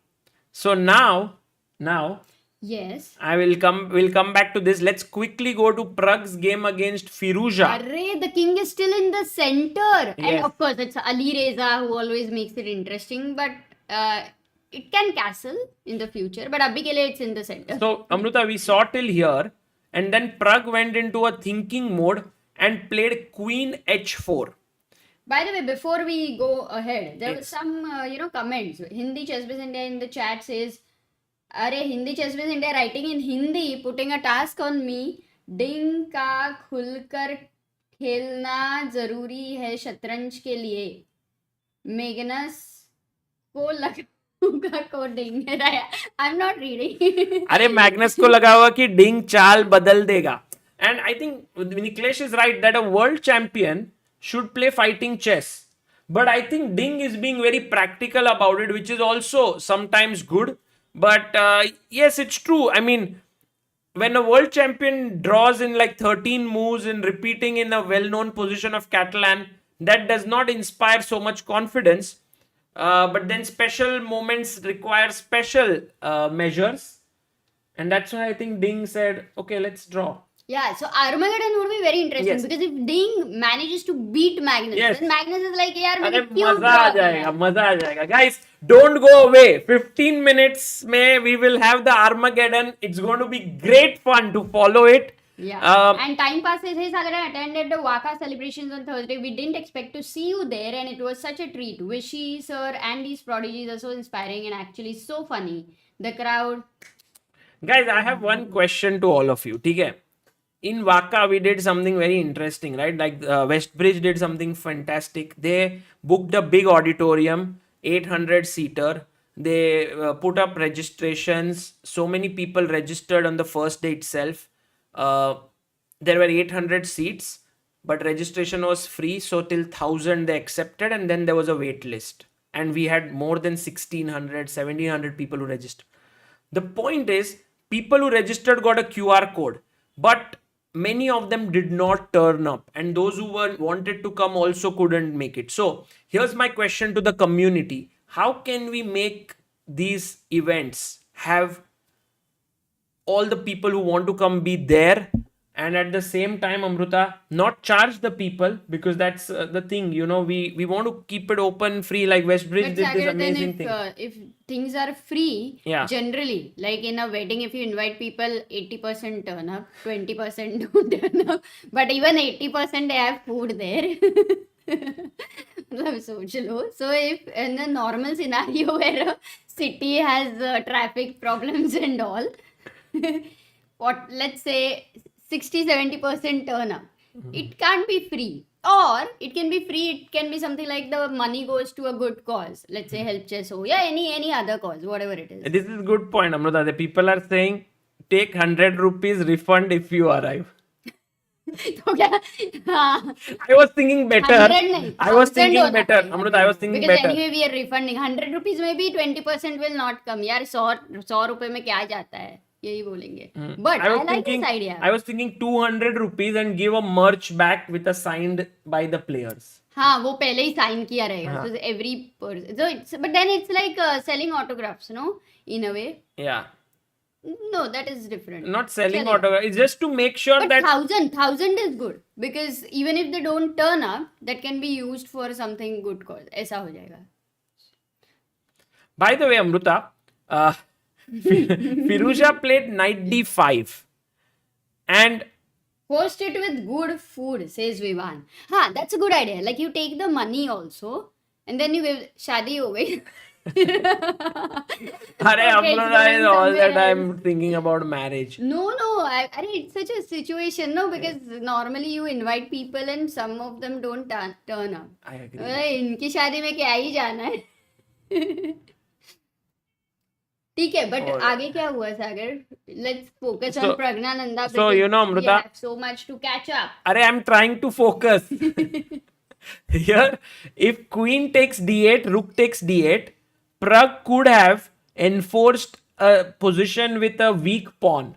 So now, yes we'll come back to this. Let's quickly go to Pragg's game against Firouzja. Array, the king is still in the center. Yes. And of course, it's Alireza who always makes it interesting. But it can castle in the future. But abhi ke liye it's in the center. So, Amruta, we saw till here, and then Pragg went into a thinking mode and played Queen H4. By the way, before we go ahead, there was Yes. some comments. Hindi Chessbiz India in the chat says, Arey, Hindi Chessbiz India writing in Hindi, putting a task on me. Ding का खुलकर खेलना जरूरी है शतरंज के लिए. Magnus को लगाऊंगा कोडिंग. I'm not reading. अरे मैग्नस को लगा हुआ कि डिंग चाल बदल देगा. And I think Niklesh is right that a world champion should play fighting chess. But I think Ding is being very practical about it, which is also sometimes good. But yes, it's true. I mean, when a world champion draws in like 13 moves and repeating in a well-known position of Catalan, that does not inspire so much confidence. But then special moments require special measures. And that's why I think Ding said, okay, let's draw. Yeah, so Armageddon would be very interesting Yes. because if Ding manages to beat Magnus, Yes. then Magnus is like, यार अरे मैंने क्यों मजा आ draw जाएगा किया? मजा आ जाएगा guys don't go away 15 minutes में we will have the Armageddon. It's going to be great fun to follow it. Yeah, and time passes. Hey, Sagar, I attended the Waka celebrations on Thursday. We didn't expect to see you there, and it was such a treat. Wishy, sir, and these prodigies are so inspiring and actually so funny. The crowd. Guys, I have one question to all of you. Okay? In Waka, we did something very interesting, right? Like Westbridge did something fantastic. They booked a big auditorium, 800 seater. They put up registrations. So many people registered on the first day itself. There were 800 seats, but registration was free. So till 1000 they accepted, and then there was a wait list. And we had more than 1600, 1700 people who registered. The point is, people who registered got a QR code, but many of them did not turn up, and those who wanted to come also couldn't make it. So here's my question to the community: how can we make these events have all the people who want to come be there, and at the same time, Amruta, not charge the people, because that's the thing, you know, we want to keep it open, free, like Westbridge But did this Sagar, then amazing thing. if things are free, Yeah. generally, like in a wedding, if you invite people, 80% turn up, 20% don't turn up, but even 80% they have food there. मतलब सोच लो. So if in a normal scenario where a city has traffic problems and all, what, let's say 60-70% turn up, it can't be free. Or it can be free, it can be something like the money goes to a good cause, let's say help chess or yeah, any other cause, whatever it is. This is good point, Amruta. The people are saying take 100 rupees refund if you arrive. तो क्या हाँ, I was thinking better. 100 नहीं, I was 1000 thinking होना better. चाहिए. Amruta, I was thinking Because better. anyway we are refunding 100 rupees में भी 20% will not come. यार 100 रुपए में क्या जाता है, यही बोलेंगे. But I like this idea. I was thinking 200 rupees and give a merch back with a signed by the players. हाँ, वो पहले ही साइन किया रहेगा. So every person. So it's, but then it's like selling autographs, no? In a way. Yeah. No, that is different. Not selling autograph. It's just to make sure But that 1000 is good, because even if they don't turn up, that can be used for something good cause. ऐसा हो जाएगा. By the way, Amruta, Firouzja played knight d5 and Host it with good food, says Vivan. हाँ, that's a good idea. Like you take the money also, and then you give शादी हो गई. Amruta is all the time thinking about marriage. No, it's such a situation, no? Because normally you invite people and some of them don't turn up. I agree. इनकी शादी में क्या ही जाना है? ठीक है, but आगे क्या हुआ सागर? Let's focus on Praggnanandhaa so, because Amruta, we have so much to catch up. I'm trying to focus. Here, if queen takes d8, rook takes d8, Pragg could have enforced a position with a weak pawn.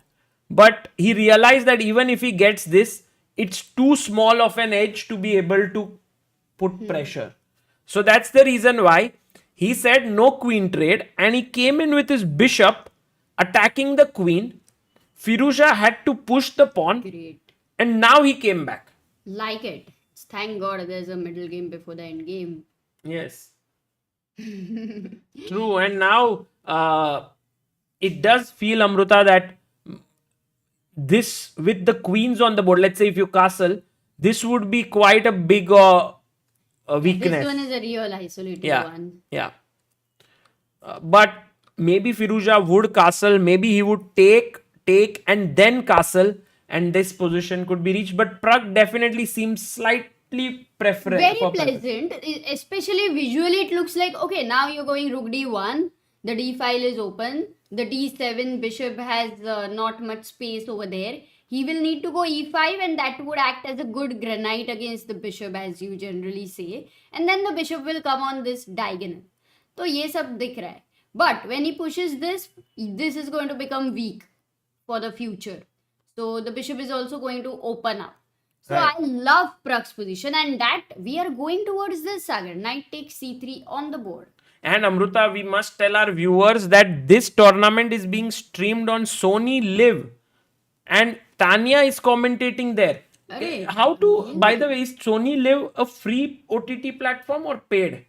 But he realized that even if he gets this, it's too small of an edge to be able to put pressure. So that's the reason why he said no queen trade, and he came in with his bishop attacking the queen. Firouzja had to push the pawn. Great. And now he came back. Like it. Thank God there's a middle game before the end game. Yes. True. And now it does feel, Amruta, that this, with the queens on the board, let's say if you castle, this would be quite a big weakness. This one is a real isolated one. Yeah. But maybe Firouzja would castle, maybe he would take and then castle, and this position could be reached. But Pragg definitely seems slightly preferable. Very pleasant, especially visually. It looks like, okay, now you're going rook d1, the d file is open, the d7 bishop has not much space over there. He will need to go e5, and that would act as a good granite against the bishop, as you generally say. And then the bishop will come on this diagonal. So ये सब दिख रहा है. But when he pushes this is going to become weak for the future. So the bishop is also going to open up. So right. I love Pragg's position, and that we are going towards this, Sagar. Knight takes c3 on the board. And Amruta, we must tell our viewers that this tournament is being streamed on Sony Live. And Tanya is commentating there. How to, by the way, is Sony Live a free OTT platform or paid?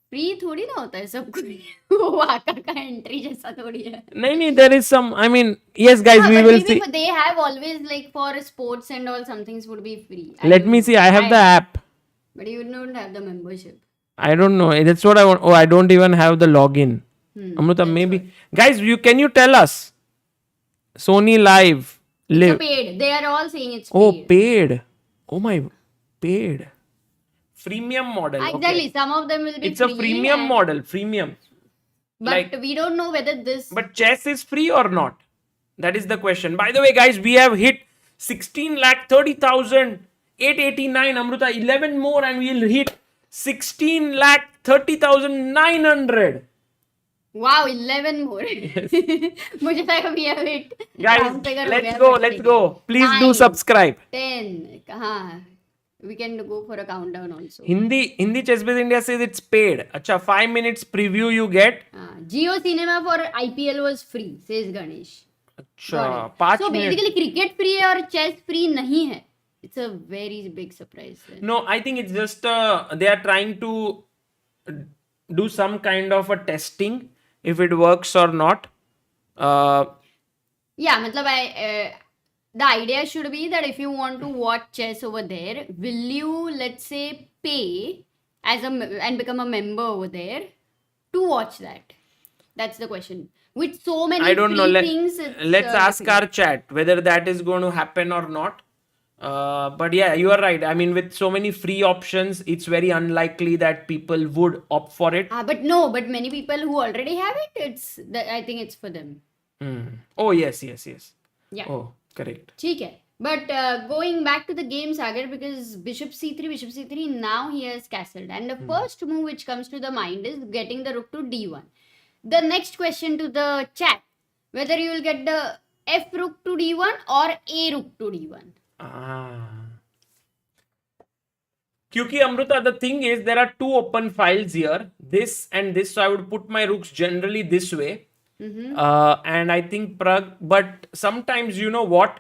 Free थोड़ी ना होता है सब कुछ वो आकर का entry जैसा थोड़ी है नहीं there is some, I mean, yes guys, we will see. They have always, like, for sports and all, some things would be free. Let me see, I have the app, but you don't have the membership. I don't know, that's what I want. I don't even have the login. Amruta, maybe guys, can you tell us Sony Live It's paid. They are all saying it's paid. Paid. Oh my, paid. Freemium model. Exactly. Okay. Some of them will be It's a freemium model. Freemium. But we don't know whether this... But chess is free or not? That is the question. By the way, guys, we have hit 16,30,889. Amruta, 11 more and we'll hit 16,30,900. Wow, 11 more. Yes. मुझे लगा we have hit. Guys, let's go. Please 9, do subscribe. 10. कहाँ? We can go for a countdown also. Hindi Chessbiz India says it's paid. Acha, 5 minutes preview you get. Jio Cinema for IPL was free, says Ganesh. Acha, so basically cricket free or chess free nahi hai. It's a very big surprise. No, I think it's just they are trying to do some kind of a testing if it works or not. Yeah, matlab the idea should be that if you want to watch chess over there, will you, let's say, pay and become a member over there to watch that? That's the question. With so many things, let's ask our chat whether that is going to happen or not. But yeah, you are right. I mean, with so many free options, it's very unlikely that people would opt for it. But many people who already have it, I think it's for them. Oh, yes. Yeah. Oh, correct. ठीक है. But going back to the game, Sagar, because bishop c3, now he has castled. And the first move which comes to the mind is getting the rook to d1. The next question to the chat, whether you will get the f rook to d1 or a rook to d1. Kyunki Amruta, the thing is, there are two open files here, this and this, so I would put my rooks generally this way. And I think Pragg, but sometimes, you know what,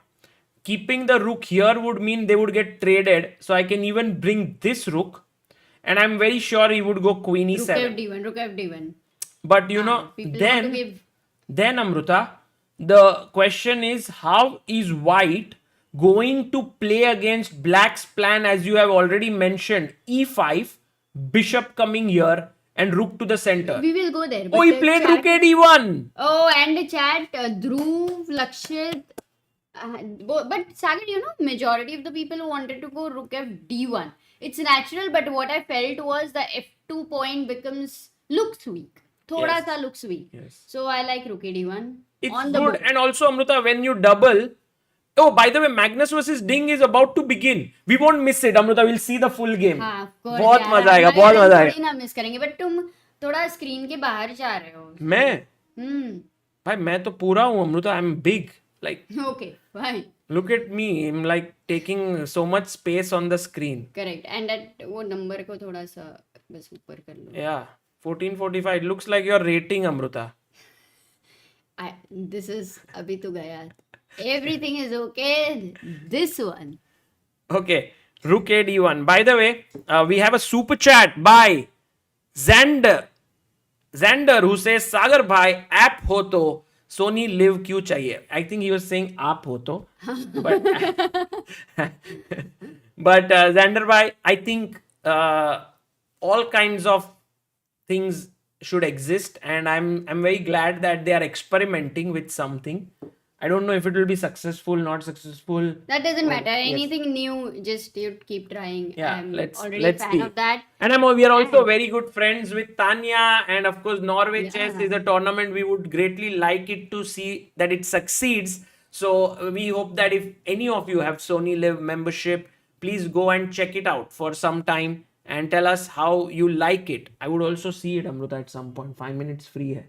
keeping the rook here would mean they would get traded, so I can even bring this rook, and I'm very sure he would go queen e7. Rook f d1. But you know, then Amruta, the question is, how is white going to play against black's plan, as you have already mentioned, e5, bishop coming here, and rook to the center. We will go there. Oh, but he the played chat- rook a1. Oh, and the chat, Dhruv, Lakshit. But Sagar, majority of the people who wanted to go rook f d1. It's natural, but what I felt was the f2 point looks weak. Thoda Yes. sa looks weak. Yes. So I like rook a d1. It's on the good. board. And also, Amruta, when you double. Oh, by the way, Magnus versus Ding is about to begin. We won't miss it, Amruta. We'll see the full game. हाँ, of course, बहुत यार, मजा आएगा, हमारे बहुत friends मजा आएगा. थोड़ी ना मिस करेंगे, but तुम थोड़ा स्क्रीन के बाहर जा रहे हो. मैं भाई मैं तो पूरा हूँ Amrita. I am big. Like, Okay, fine. look at me. I'm like taking so much space on the screen. Correct. And that वो नंबर को थोड़ा सा बस ऊपर कर लो. Yeah, 1445. It looks like you're rating Amruta. This is अभी तो गया. Everything is okay. This one. Okay, rook ad1. By the way, we have a super chat by Xander. Xander, who says, Sagar bhai, app ho to Sony live क्यों चाहिए? I think he was saying आप हो तो. But Xander bhai, I think all kinds of things should exist, and I'm very glad that they are experimenting with something. I don't know if it will be successful, not successful. That doesn't matter. Yes. Anything new, just you keep trying. Yeah, I'm let's already let's a fan see. of that. And we are also very good friends with Tanya, and of course Norway Chess Yeah. is a tournament we would greatly like it to see that it succeeds. So we hope that if any of you have Sony Live membership, please go and check it out for some time and tell us how you like it. I would also see it, Amruta, at some point. 5 minutes free hai.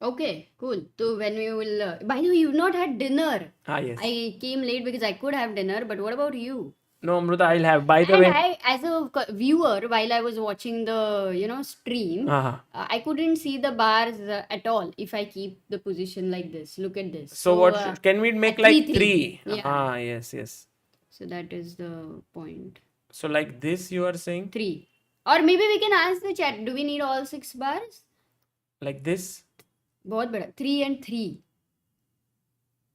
Okay, cool. So when we will, by the way, you've not had dinner. Ah, yes. I came late because I could have dinner, but what about you? No, Amruta, I'll have. By the And way, I, as a viewer, while I was watching the stream, uh-huh. I couldn't see the bars at all if I keep the position like this. Look at this. So what can we make at like 3-3. three? Yeah. Ah, yes, yes. So that is the point. So like this you are saying? 3. Or maybe we can ask the chat, do we need all 6 bars? Like this? बहुत बड़ा. 3 and 3.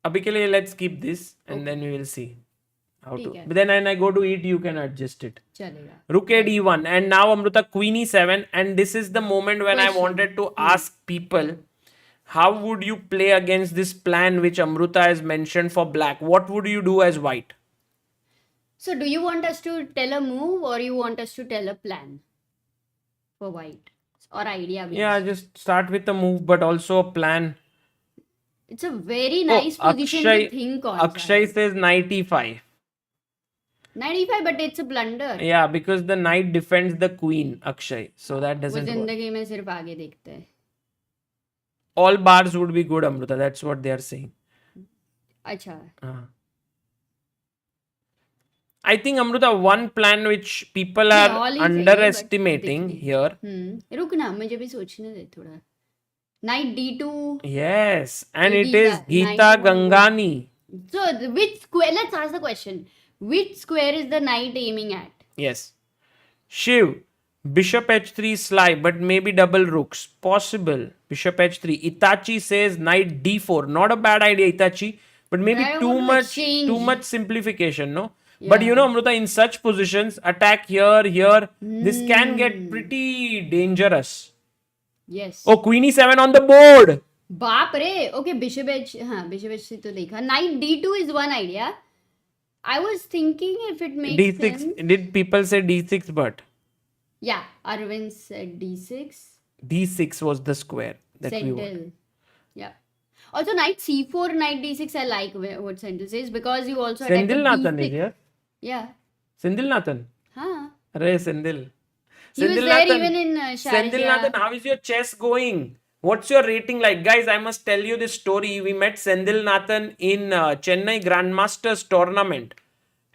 Abhi ke liye let's keep this and then we will see how to. ठीक है. But then when I go to eat, you can adjust it. चलेगा. Rook a d1 and now Amruta queen e7, and this is the moment when I Question. wanted to ask people, how would you play against this plan which Amruta has mentioned for black? What would you do as white? So do you want us to tell a move or you want us to tell a plan for white or idea based? Yeah, just start with a move but also a plan. It's a very nice position to think on. Akshay says knight e5. 95, but it's a blunder. Yeah, because the knight defends the queen, Akshay. So that वो doesn't work. जिंदगी में सिर्फ आगे देखते हैं. All bars would be good, Amruta. That's what they are saying. अच्छा. I think, Amruta, one plan which people all are is underestimating different. here. रुक ना मुझे भी सोचने दे थोड़ा. Knight d2. Yes, and Maybe it is the Geeta knight Gangani. So which square? Let's ask the question. Which square is the knight aiming at? Yes. Shiv, bishop h3 sly, but maybe double rooks. Possible. Bishop h3. Itachi says knight d4. Not a bad idea, Itachi, but maybe I too want to exchange. much simplification, no? But Yeah. Amruta, in such positions, attack here, this can get pretty dangerous. Yes. Oh, queen e7 on the board. बाप रे. Okay, bishop h. हाँ, bishop h3 तो देखा. Knight d2 is one idea. I was thinking if it makes d6. sense. Did people say d6? But Yeah, Arvind said d6. d6 was the square that we wanted. Sentinel. Yeah. Also, knight c4, knight d6. I like what Sentinel says because you also attack Sendil the Nathan d6. is here. Yeah. Sendil Nathan. Huh. Arey, Sendil. He was there even in Sendil Sharjah. Nathan, how is your chess going? What's your rating like? Guys, I must tell you this story. We met Sendil Nathan in Chennai Grandmasters tournament.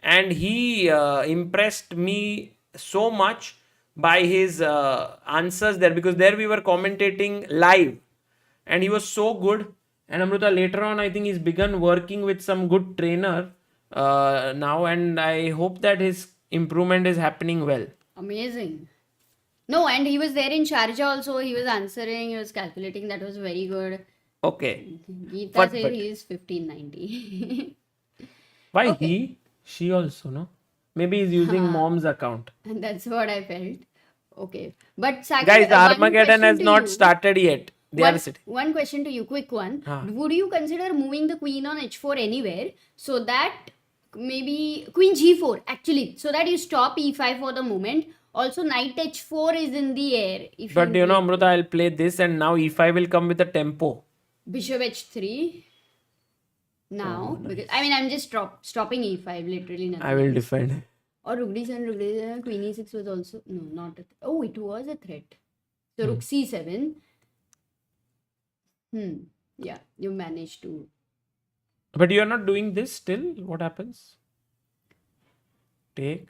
And he impressed me so much by his answers there. Because there we were commentating live. And he was so good. And Amruta, later on, I think he's begun working with some good trainer now. And I hope that his improvement is happening well. Amazing. No, and he was there in Sharjah also. He was answering, he was calculating. That was very good. Okay. Geeta But- said he is 1590. Why Okay. he? She also, no? Maybe he's using mom's account. And that's what I felt. Okay. But Sagar, Guys, one Armageddon question has to not you. started yet. They are sitting. One question to you, quick one. Huh. Would you consider moving the queen on h4 anywhere so that maybe queen g4 actually, so that you stop e5 for the moment? Also, knight h4 is in the air. If But you Amruta, I'll play this and now e5 will come with a tempo. bishop h3 now, because I mean I'm just stopping e5 literally nothing. I will defend. Or rook d7, queen e6 was also no, not a oh, it was a threat. So rook c7. Yeah, you managed to. But you are not doing this still. What happens? Take,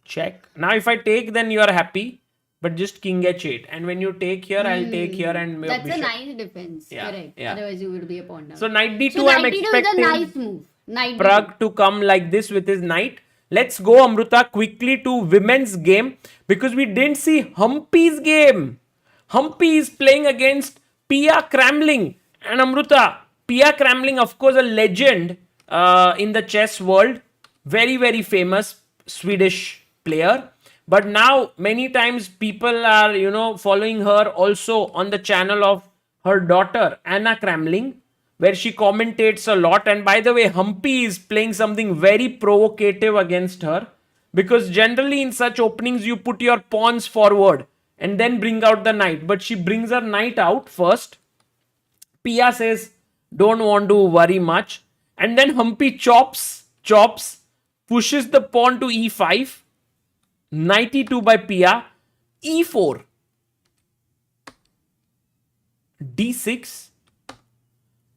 check. Now if I take, then you are happy. But just king h8. And when you take here, I'll take here and That's bishop. a nice defense. Yeah, Correct. yeah. Otherwise, you would be a pawn down. So knight d2, So I'm knight d2 is expecting a nice move. Knight d2. Pragg to come like this with his knight. Let's go, Amruta, quickly to women's game because we didn't see Humpy's game. Humpy is playing against Pia Cramling. And Amruta, Pia Cramling, of course, a legend in the chess world. Very, very famous Swedish player. But now, many times people are, following her also on the channel of her daughter, Anna Cramling, where she commentates a lot. And by the way, Humpy is playing something very provocative against her. Because generally in such openings, you put your pawns forward and then bring out the knight. But she brings her knight out first. Pia says, don't want to worry much. And then Humpy chops, pushes the pawn to e5. Knight e2 by Pia. e4. d6.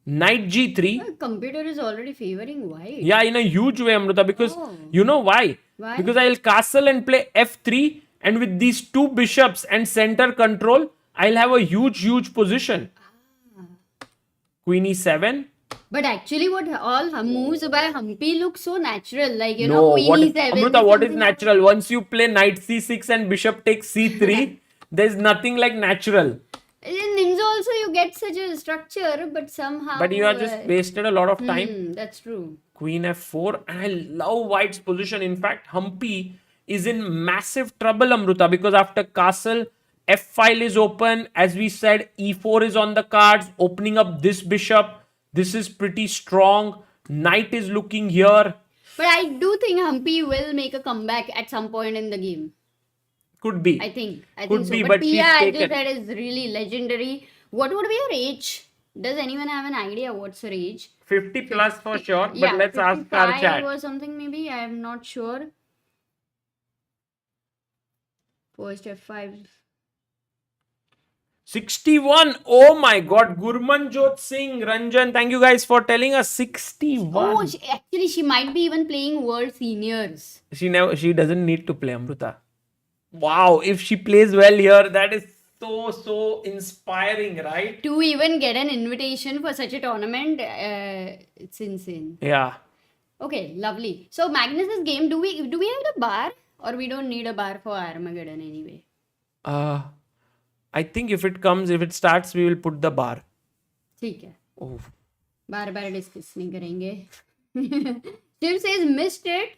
Knight g3. The computer is already favoring white. Yeah, in a huge way, Amruta, because you know why? Why? Because I'll castle and play f3, and with these two bishops and center control, I'll have a huge position. Queen e7. But actually, what all moves by Humpy look so natural. Like, No, queen what e7. Amruta, what is natural? Once you play knight c6 and bishop takes c3, there's nothing like natural. In Ninja also, you get such a structure, but somehow. But you are just wasted a lot of time. That's true. Queen f4, and I love white's position. In fact, Humpy is in massive trouble, Amruta, because after castle, f file is open. As we said, e4 is on the cards, opening up this bishop. This is pretty strong. Knight is looking here. But I do think Humpy will make a comeback at some point in the game. Could be. I think Could so. be, But but Pia, she's as you taken. said, is really legendary. What would be her age? Does anyone have an idea what's her age? 50 plus for sure, but Yeah, let's ask our 55 chat. or something maybe. I am not sure. First F5. 61. Oh my god. Gurmanjot Singh, Ranjan, thank you guys for telling us 61. Oh, she might be even playing World Seniors. She doesn't need to play, Amruta. Wow, if she plays well here, that is so inspiring, right? To even get an invitation for such a tournament, it's insane. Yeah. Okay, lovely. So Magnus's game, do we have the bar, or we don't need a bar for Armageddon anyway? I think if it starts, we will put the bar. ठीक है. Oh. बार discuss नहीं करेंगे. Shiv says missed it,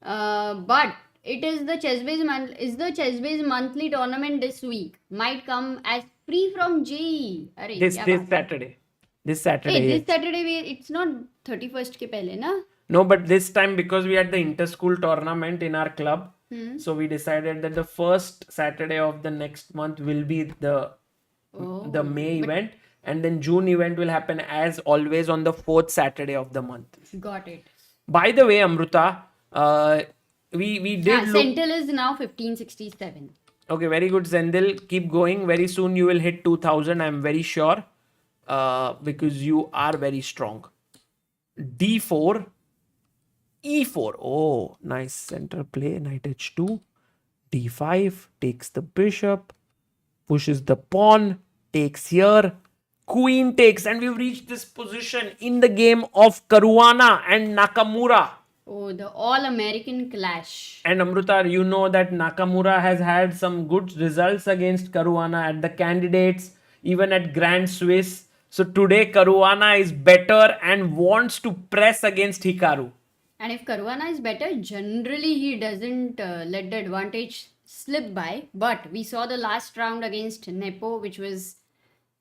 but it is the chess-based monthly tournament this week. Might come as free from JE. अरे This क्या बात है? Saturday. This Saturday. Hey, this Saturday it's not 31st के पहले ना? No, but this time because we had the inter-school tournament in our club, so we decided that the first Saturday of the next month will be the May event, and then June event will happen as always on the fourth Saturday of the month. Got it. By the way, Amruta, we did look. Sentinel is now 1567. Okay, very good, Zendil. Keep going. Very soon you will hit 2000. I'm very sure, because you are very strong. D4. E4. Oh, nice center play. Knight h2. D5. Takes the bishop. Pushes the pawn. Takes here. Queen takes. And we've reached this position in the game of Caruana and Nakamura. Oh, the all-American clash. And Amruta, you know that Nakamura has had some good results against Caruana at the candidates, even at Grand Swiss. So today Caruana is better and wants to press against Hikaru. And if Caruana is better, generally he doesn't let the advantage slipped by, but we saw the last round against Nepo, which was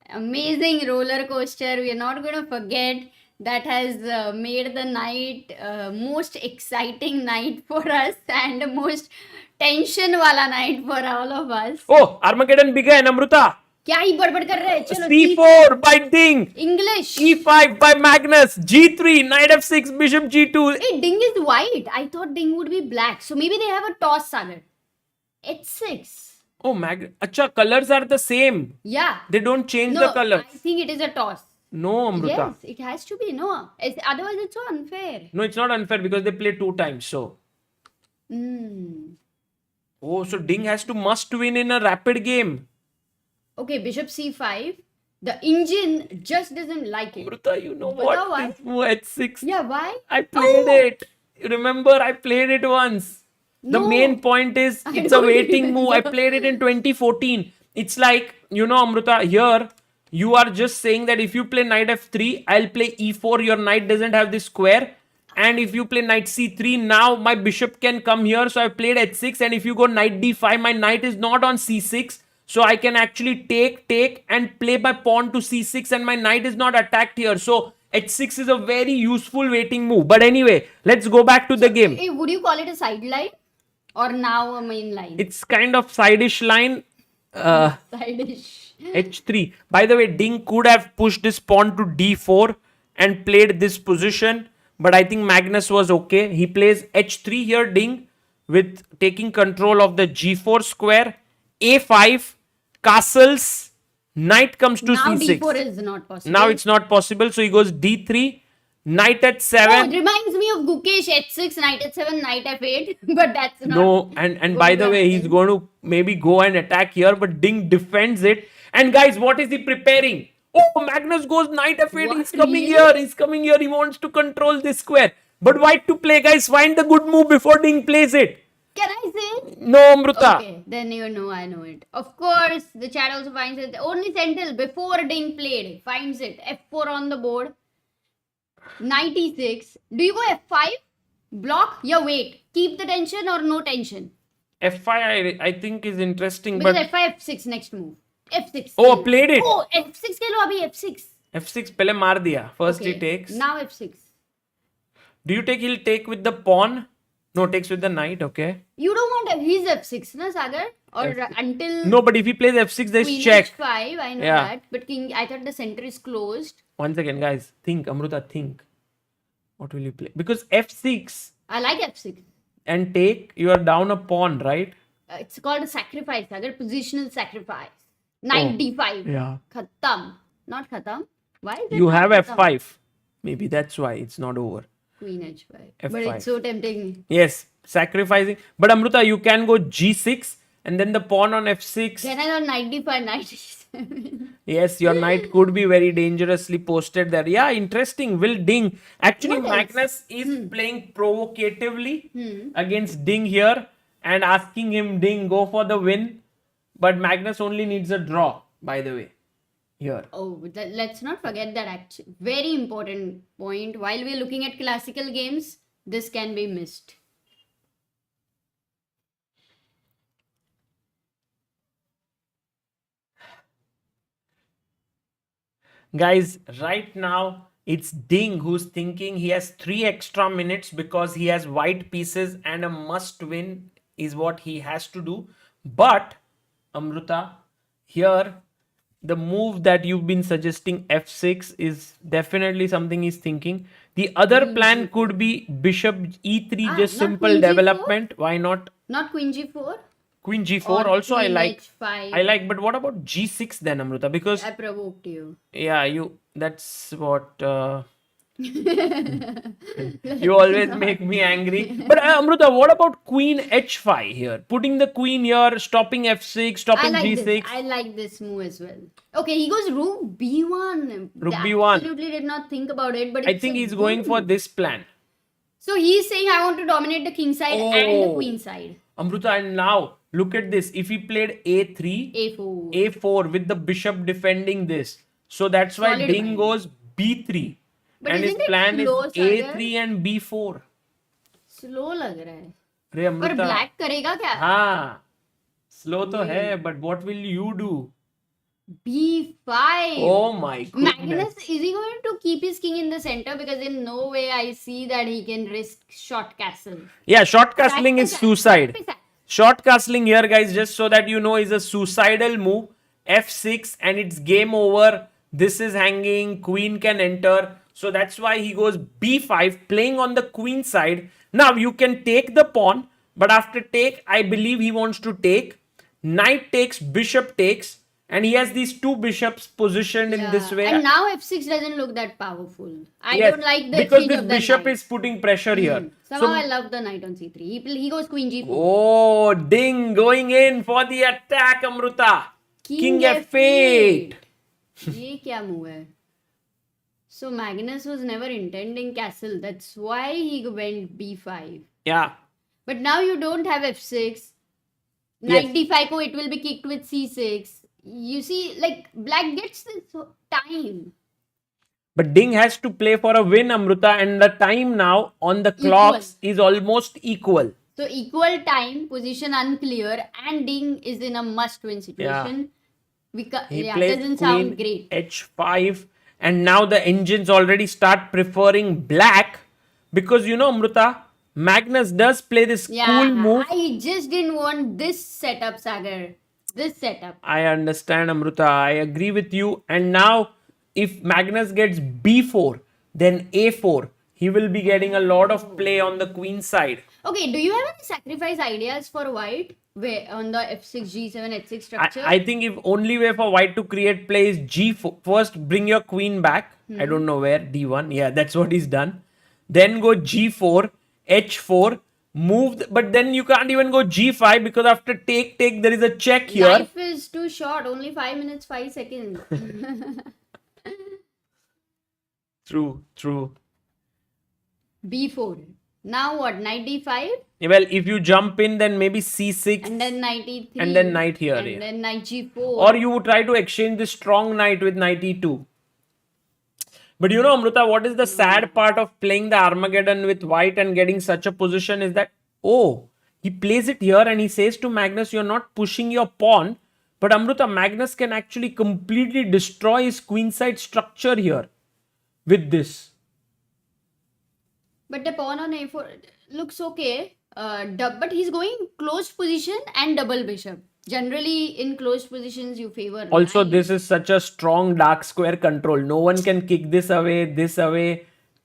amazing roller coaster. We are not going to forget. That has made the night most exciting night for us and the most tension wala night for all of us. Oh, Armageddon began, Amruta. क्या ही बड़बड़ कर रहे हैं? चलो C4 by Ding. English. E5 by Magnus. G3, Knight F6, Bishop G2. Hey, Ding is white. I thought Ding would be black. So maybe they have a toss, Sagar. H6. Oh, Acha, colors are the same. Yeah. They don't change No, the colors. I think it is a toss. No, Amruta. Yes, it has to be. No. Otherwise, it's so unfair. No, it's not unfair because they play 2 times. So. Oh, so Ding has to must win in a rapid game. Okay, Bishop C5. The engine just doesn't like it. Amruta, you know But what? why? This move H6. Yeah, why? I played it. Remember, I played it once. The No. main point is I it's a don't waiting move. I remember. played it in 2014. It's like, Amruta, here you are just saying that if you play knight f3, I'll play e4. Your knight doesn't have this square. And if you play knight c3, now my bishop can come here. So I played h6. And if you go knight d5, my knight is not on c6. So I can actually take and play my pawn to c6 and my knight is not attacked here. So h6 is a very useful waiting move. But anyway, let's go back to the game. Hey, would you call it a sideline? Or now a main line? It's kind of side-ish line. Side-ish. H3. By the way, Ding could have pushed this pawn to d4 and played this position. But I think Magnus was okay. He plays h3 here, Ding, with taking control of the g4 square. a5, castles, knight comes to Now c6. D4 is not possible. Now it's not possible. So he goes d3, knight at Oh, 7. it reminds me of Gukesh H6, knight H7, knight F8. But that's not. No, and by the way, he's going to maybe go and attack here, but Ding defends it. And guys, what is he preparing? Oh, Magnus goes knight f8. What? He's coming Really? here. He's coming here. He wants to control this square. But white to play, guys. Find the good move before Ding plays it. Can I say? No, Amruta. Okay, then you know I know it. Of course, the chat also finds it. Only Sentinel before Ding played finds it. F4 on the board. Knight E6. Do you go F5? Block? Yeah, wait. Keep the tension or no tension? f5 I think is interesting, Because but F5, F6 next move. F6. Oh, played it. Oh, F6 ke lo abhi F6. f6 pehle maar diya. First Okay, he takes. Now F6. Do you take? He'll take with the pawn. No, takes with the knight. Okay. You don't want his F6, na Sagar? Or until No, but if he plays f6, there's Queen check. H5, I know Yeah. that. But King, I thought the center is closed. One second, guys. Think, Amruta, think. What will you play? Because f6 I like F6. and take, you are down a pawn, right? It's called a sacrifice, Sagar. Positional sacrifice. Knight Oh, D5. Yeah. Khatam. Not Khatam. Why is it You not have Khatam? f5. Maybe that's why it's not over. Queen H5. F5. But it's so tempting. Yes, sacrificing. But Amruta, you can go g6 and then the pawn on f6. Then I thought Knight D5, Knight D7. Yes, your knight could be very dangerously posted there. Yeah, interesting. Will Ding. Actually, What else? Magnus is playing provocatively against Ding here and asking him, Ding, go for the win. But Magnus only needs a draw, by the way, here. Oh, let's not forget that actually. Very important point. While we're looking at classical games, this can be missed. Guys, right now, it's Ding who's thinking he has 3 extra minutes because he has white pieces and a must win is what he has to do. But, Amruta, here, the move that you've been suggesting, f6, is definitely something he's thinking. The other plan could be bishop e3, just not simple queen G4? development. Why not? Not Queen G4? Queen g4 Or also I Queen like. H5. I like, but what about g6 then, Amruta? Because I provoked you. yeah, that's what you always make me angry. But Amruta, what about queen h5 here? Putting the queen here, stopping f6, I stopping like g6. this. I like this move as well. Okay, he goes rook b1. Rook I b1. absolutely did not think about it, but I it's think a he's going good for move. this plan. So he's saying I want to dominate the king side and the Oh. queen side. Amruta, and now look at this. If he played a3, A4. a4 with the bishop defending this. So that's why Solid Ding mind. goes b3. But And his isn't it plan is slow, Sagar? a3 and b4. Slow लग रहा है. अरे पर Amrita black करेगा क्या? हाँ Slow to hai, but what will you do? B5. Oh my goodness. Magnus, is he going to keep his king in the center? Because in no way I see that he can risk short castle. Yeah, short castling is suicide. Short castling here, guys, just so that you know, is a suicidal move. F6 and it's game over. This is hanging. Queen can enter. So that's why he goes B5, playing on the queen side. Now you can take the pawn, but after take, I believe he wants to take. Knight takes, bishop takes. And he has these two bishops positioned in this way. And now F6 doesn't look that powerful. I Yes, don't like the because exchange this of the bishop knight. is putting pressure here. Somehow I love the knight on C3. He goes queen G4. Oh, Ding going in for the attack, Amruta. King F8. ये क्या move है? So Magnus was never intending castle. That's why he went B5. Yeah. But now you don't have F6. Knight D5 ko it will be kicked with C6. You see, like, black gets this time. But Ding has to play for a win, Amruta, and the time now on the clocks is almost equal. So equal time, position unclear, and Ding is in a must-win situation. He Doesn't sound great. H5, and now the engines already start preferring black because, you know, Amruta, Magnus does play this cool move. I just didn't want this setup, Sagar. This setup. I understand, Amruta. I agree with you. And now, if Magnus gets B4, then A4, he will be getting a lot of play on the queen side. Okay, do you have any sacrifice ideas for white on the F6, G7, H6 structure? I think if only way for white to create play is G4. First, bring your queen back. I don't know where. D1. Yeah, that's what he's done. Then go G4, H4. But then you can't even go G5 because after take, there is a check here. Life is too short. Only 5 minutes, 5 seconds. True. B4. Now what? Knight D5? Well, if you jump in, then maybe C6. And then Knight E3. And then Knight here. And then Knight G4. Or you try to exchange this strong knight with Knight E2. But you know, Amruta, what is the sad part of playing the Armageddon with white and getting such a position is that, he plays it here and he says to Magnus, you're not pushing your pawn. But Amruta, Magnus can actually completely destroy his queenside structure here with this. But the pawn on A4 looks okay. But he's going closed position and double bishop. Generally, in closed positions, you favor. Also, this is such a strong dark square control. No one can kick this away,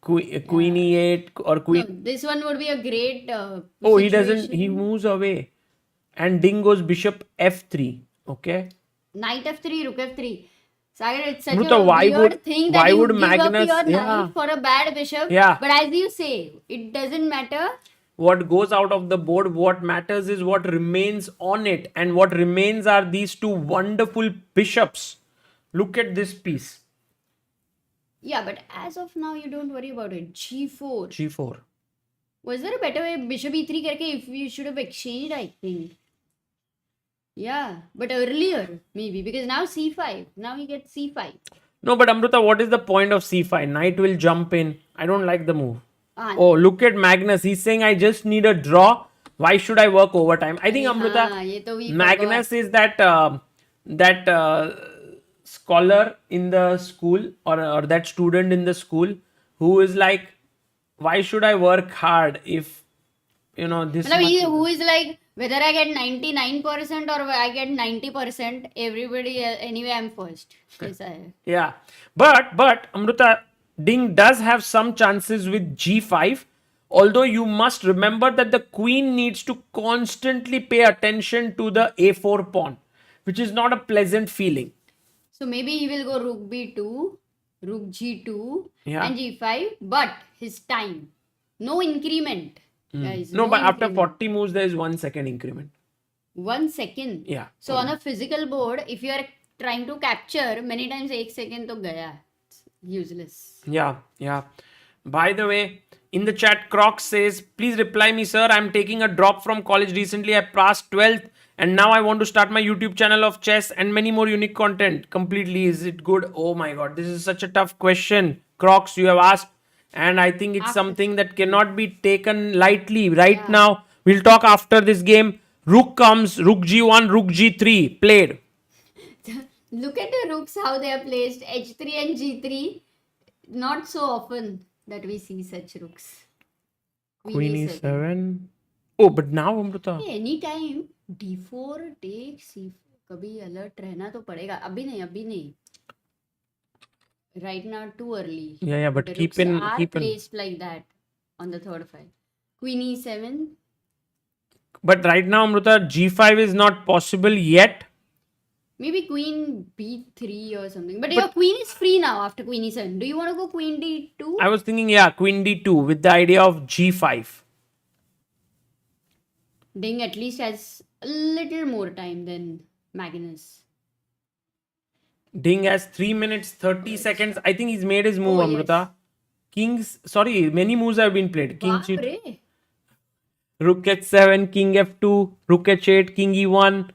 Queen E8 or Queen. No, this one would be a great. He doesn't. He moves away, and Ding goes bishop F3. Okay. Knight F3, Rook F3. Sagar, it's such Amruta, a weird thing that you give Magnus, up your knight for a bad bishop. Yeah. But as you say, it doesn't matter. What goes out of the board, what matters is what remains on it. And what remains are these two wonderful bishops. Look at this piece. Yeah, but as of now, you don't worry about it. G4. G4. Was there a better way? Bishop E3 karke if you should have exchanged, I think. Yeah, but earlier, maybe. Because now C5. Now he gets C5. No, but Amruta, what is the point of C5? Knight will jump in. I don't like the move. Look at Magnus. He's saying, I just need a draw. Why should I work overtime? I think, Amruta, Magnus is that scholar in the school or that student in the school who is like, why should I work hard if, this... Who is like, whether I get 99% or I get 90%, everybody, anyway, I'm first. Yeah. But, Amruta, Ding does have some chances with G5. Although you must remember that the queen needs to constantly pay attention to the A4 pawn, which is not a pleasant feeling. So maybe he will go Rook B2, Rook G2 and G5. But his time. No increment. Guys, no, but after 40 moves, there is 1 second increment. 1 second? Yeah. So on a physical board, if you are trying to capture, many times 1 second to gaya. It's useless. Yeah. By the way, in the chat, Crocs says, please reply me, sir. I'm taking a drop from college recently. I passed 12th and now I want to start my YouTube channel of chess and many more unique content. Completely. Is it good? Oh my God. This is such a tough question. Crocs, you have asked. And I think it's something that cannot be taken lightly right now. We'll talk after this game. Rook comes, rook g1, rook g3, played. Look at the rooks, how they are placed. H3 and G3. Not so often that we see such rooks. Queen e7. Oh, but now Amrita. Any time D4 take C4 कभी alert रहना तो पड़ेगा अभी नहीं right now too early. Yeah, but the keep rooks in are keep in. placed like that on the third file. Queen e7. But right now Amrita, g5 is not possible yet. Maybe queen b3 or something. But your queen is free now after queen e7. Do you want to go queen d2? I was thinking, yeah, queen d2 with the idea of g5. Ding at least has a little more time than Magnus. Ding has 3 minutes 30 seconds. I think he's made his move, Oh, Amrita. Many moves have been played. King cheat, Baapre. rook h7, king f2, rook h8, king e1,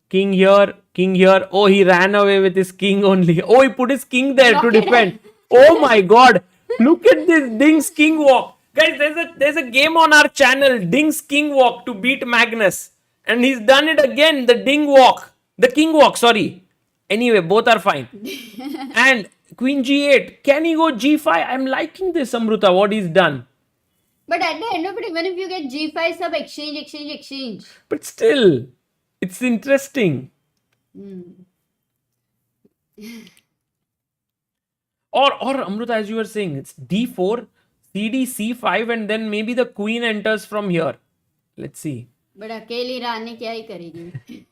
king here. Oh, he ran away with his king only. Oh, he put his king there to Rocket. defend. Oh my god. Look at this Ding's king walk. Guys, there's a game on our channel, Ding's king walk to beat Magnus. And he's done it again, the Ding walk. The king walk, sorry. Anyway, both are fine. And queen g8. Can he go g5? I'm liking this, Amruta, what he's done. But at the end of it, even if you get g5 sub exchange. But still, it's interesting. Or Amruta, as you were saying, it's d4, cd, c5, and then maybe the queen enters from here. Let's see. But अकेली रानी क्या ही करेगी?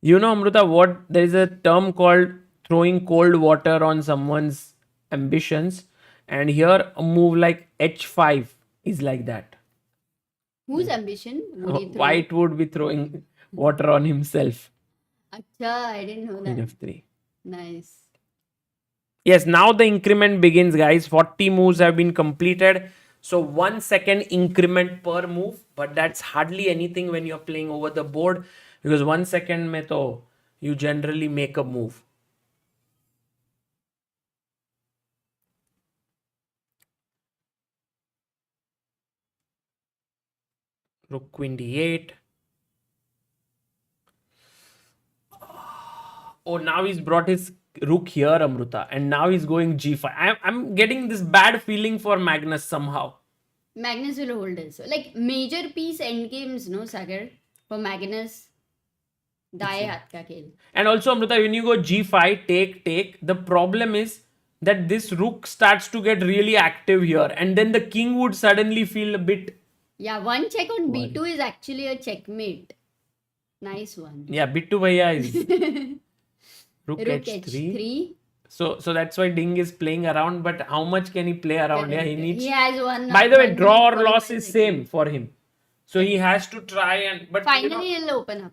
You know, Amruta, there is a term called throwing cold water on someone's ambitions. And here, a move like h5 is like that. Whose ambition would he throw? White would be throwing water on himself. Acha, I didn't know Queen that. f3. Nice. Yes, now the increment begins, guys. 40 moves have been completed. So 1 second increment per move. But that's hardly anything when you're playing over the board. Because 1 second mein to you generally make a move. Rook queen d8. Oh, now he's brought his rook here, Amruta. And now he's going g5. I'm getting this bad feeling for Magnus somehow. Magnus will hold this. Like major piece endgames, no, Sagar? For Magnus. दाएं हाथ का खेल. And also, Amruta, when you go g5, take, the problem is that this rook starts to get really active here. And then the king would suddenly feel a bit... Yeah, one check on b2 is actually a checkmate. Nice one. Yeah, Bittu Bhaiya is... Rook h3. So that's why Ding is playing around. But how much can he play around? Yeah, he needs... He has one. By the way, draw or 45 loss is same for him. So he has to try and... But finally, he'll open up.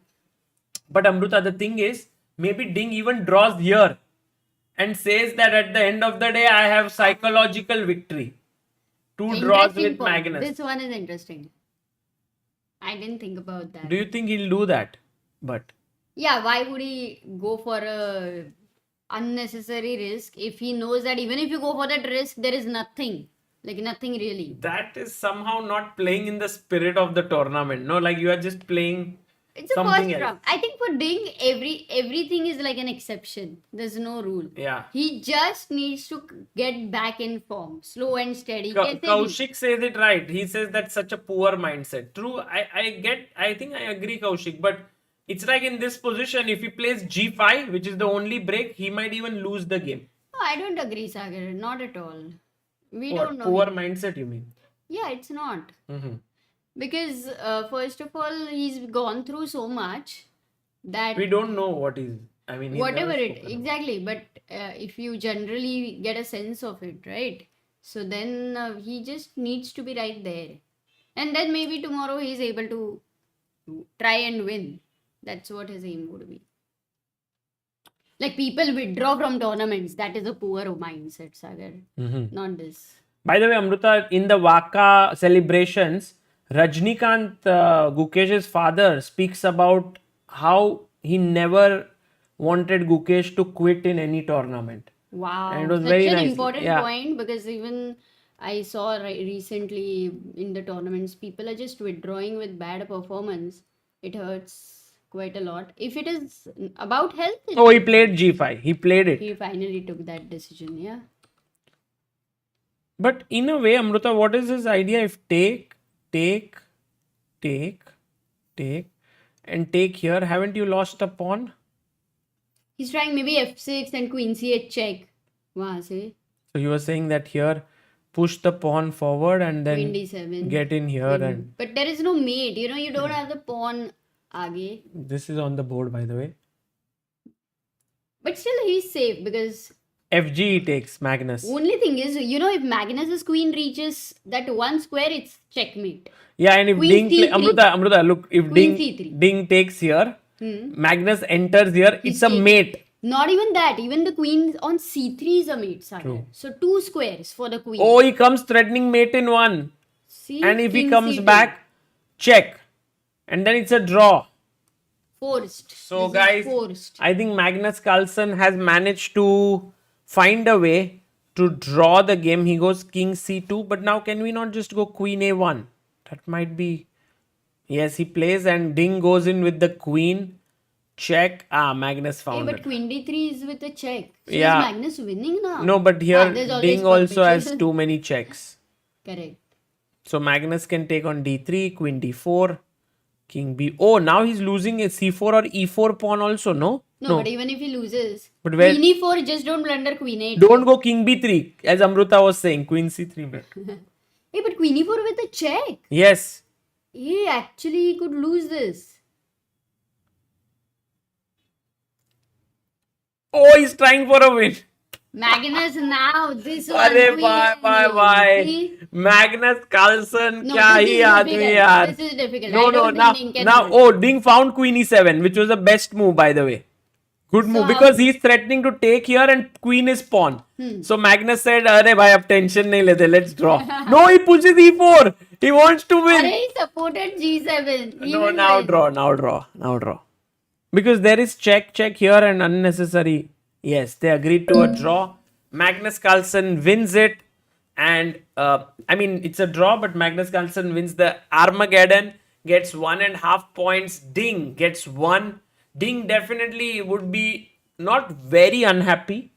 But Amruta, the thing is, maybe Ding even draws here and says that at the end of the day, I have psychological victory. 2 draws with point. Magnus. This one is interesting. I didn't think about that. Do you think he'll do that? But yeah, why would he go for a unnecessary risk if he knows that even if you go for that risk, there is nothing. Like nothing really. that is somehow not playing in the spirit of the tournament. No, like you are just playing... It's a something first else. round. I think for Ding, everything is like an exception. There's no rule. Yeah. He just needs to get back in form, slow and steady. Kaise bhi. Kaushik says it right. He says that's such a poor mindset. True, I think I agree, Kaushik. But it's like in this position, if he plays g5, which is the only break, he might even lose the game. No, I don't agree, Sagar. Not at all. We What, don't know. poor him. mindset, you mean? Yeah, it's not. Mm-hmm. Because first of all, he's gone through so much that We don't know what is. I mean, he's whatever never it spoken about. exactly. But if you generally get a sense of it, right? So then he just needs to be right there, and then maybe tomorrow he's able to try and win. That's what his aim would be. Like people withdraw from tournaments. That is a poor mindset, Sagar. Mhm. Not this. By the way, Amruta, in the Waka celebrations, Rajnikant, Gukesh's father, speaks about how he never wanted Gukesh to quit in any tournament. Wow, And it was such very an nice. important Yeah. point because even I saw recently in the tournaments, people are just withdrawing with bad performance. It hurts quite a lot. If it is about health, Oh, he played g5. He played it. he finally took that decision. Yeah. But in a way, Amruta, what is his idea? If take, and take here, haven't you lost a pawn? He's trying maybe f6 and queen c8 check. वहाँ से So you were saying that here, push the pawn forward and then queen d7. get in here and But there is no mate. You know, you don't have the pawn आगे. this is on the board, by the way. But still, he's safe because FG he takes Magnus. only thing is, you know, if Magnus's queen reaches that one square, it's checkmate. Yeah, and if Queen Ding C3. Amruta, look, if Queen Ding C3. Ding takes here, Magnus enters here, it's a safe. mate. Not even that. Even the queen on c3 is a mate, Sagar. True. So 2 squares for the queen. Oh, he comes threatening mate in one. See? And if he King comes C2. back, check. And then it's a draw. Forced. So This is guys, forced. I think Magnus Carlsen has managed to find a way to draw the game. He goes king c2, but now can we not just go queen a1? That might be... Yes, he plays and Ding goes in with the queen. Check. Magnus Hey, found but it. queen d3 is with a check. So Yeah. is Magnus winning now? No, but here there's always Ding also has competition. too many checks. Correct. So Magnus can take on d3, queen d4, king b. Oh, now he's losing a c4 or e4 pawn also, no? No, but even if he loses, But where- queen e4, just don't blunder queen a8. Don't go king b3, as Amruta was saying, queen c3. Hey, but queen e4 with a check. Yes. Hey, actually, he could lose this. Oh, he's trying for a win. Magnus now, this one. अरे queen bye and bye queen. bye. See? Magnus Carlsen, No, क्या this he is आदमी difficult. यार. This is difficult. No, I no, don't now, think Ding can now, do it. oh, Ding found queen e7, which was the best move, by the way. Good move, So because he's threatening to take here and queen is pawn. So Magnus said, अरे भाई अब tension नहीं लेते, let's draw. No, he pushes e4. He wants to win. Arey, he supported g7. He No, will now win. draw. Because there is check here and unnecessary. Yes, they agreed to a draw. Magnus Carlsen wins it. And, I mean, it's a draw, but Magnus Carlsen wins the Armageddon, gets 1.5 points. Ding gets 1. Ding definitely would be not very unhappy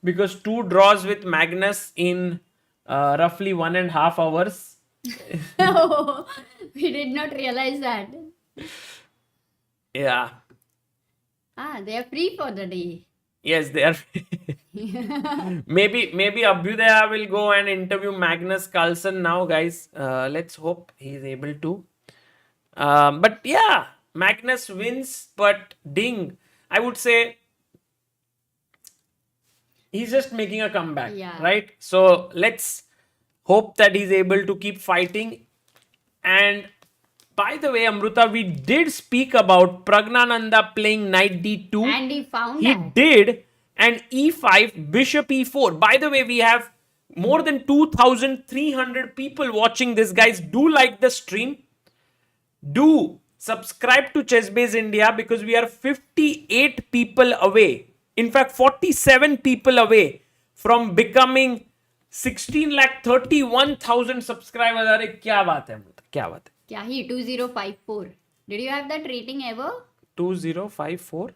because 2 draws with Magnus in roughly 1.5 hours. No, we did not realize that. Yeah. They are free for the day. Yes, they are. maybe Abhyudaya will go and interview Magnus Carlsen now, guys. Let's hope he's able to. But yeah, Magnus wins, but Ding, I would say, he's just making a comeback, Yeah. right? So let's hope that he's able to keep fighting. And by the way, Amruta, we did speak about Praggnanandhaa playing knight d2. And he found He that. did, and e5, bishop e4. By the way, we have more than 2,300 people watching this, guys. Do like the stream. Do subscribe to Chessbase India because we are 58 people away. In fact, 47 people away from becoming 16,31,000 subscribers. अरे क्या बात है अमृता, क्या बात है? Yeah, he 2054. Did you have that rating ever? 2054?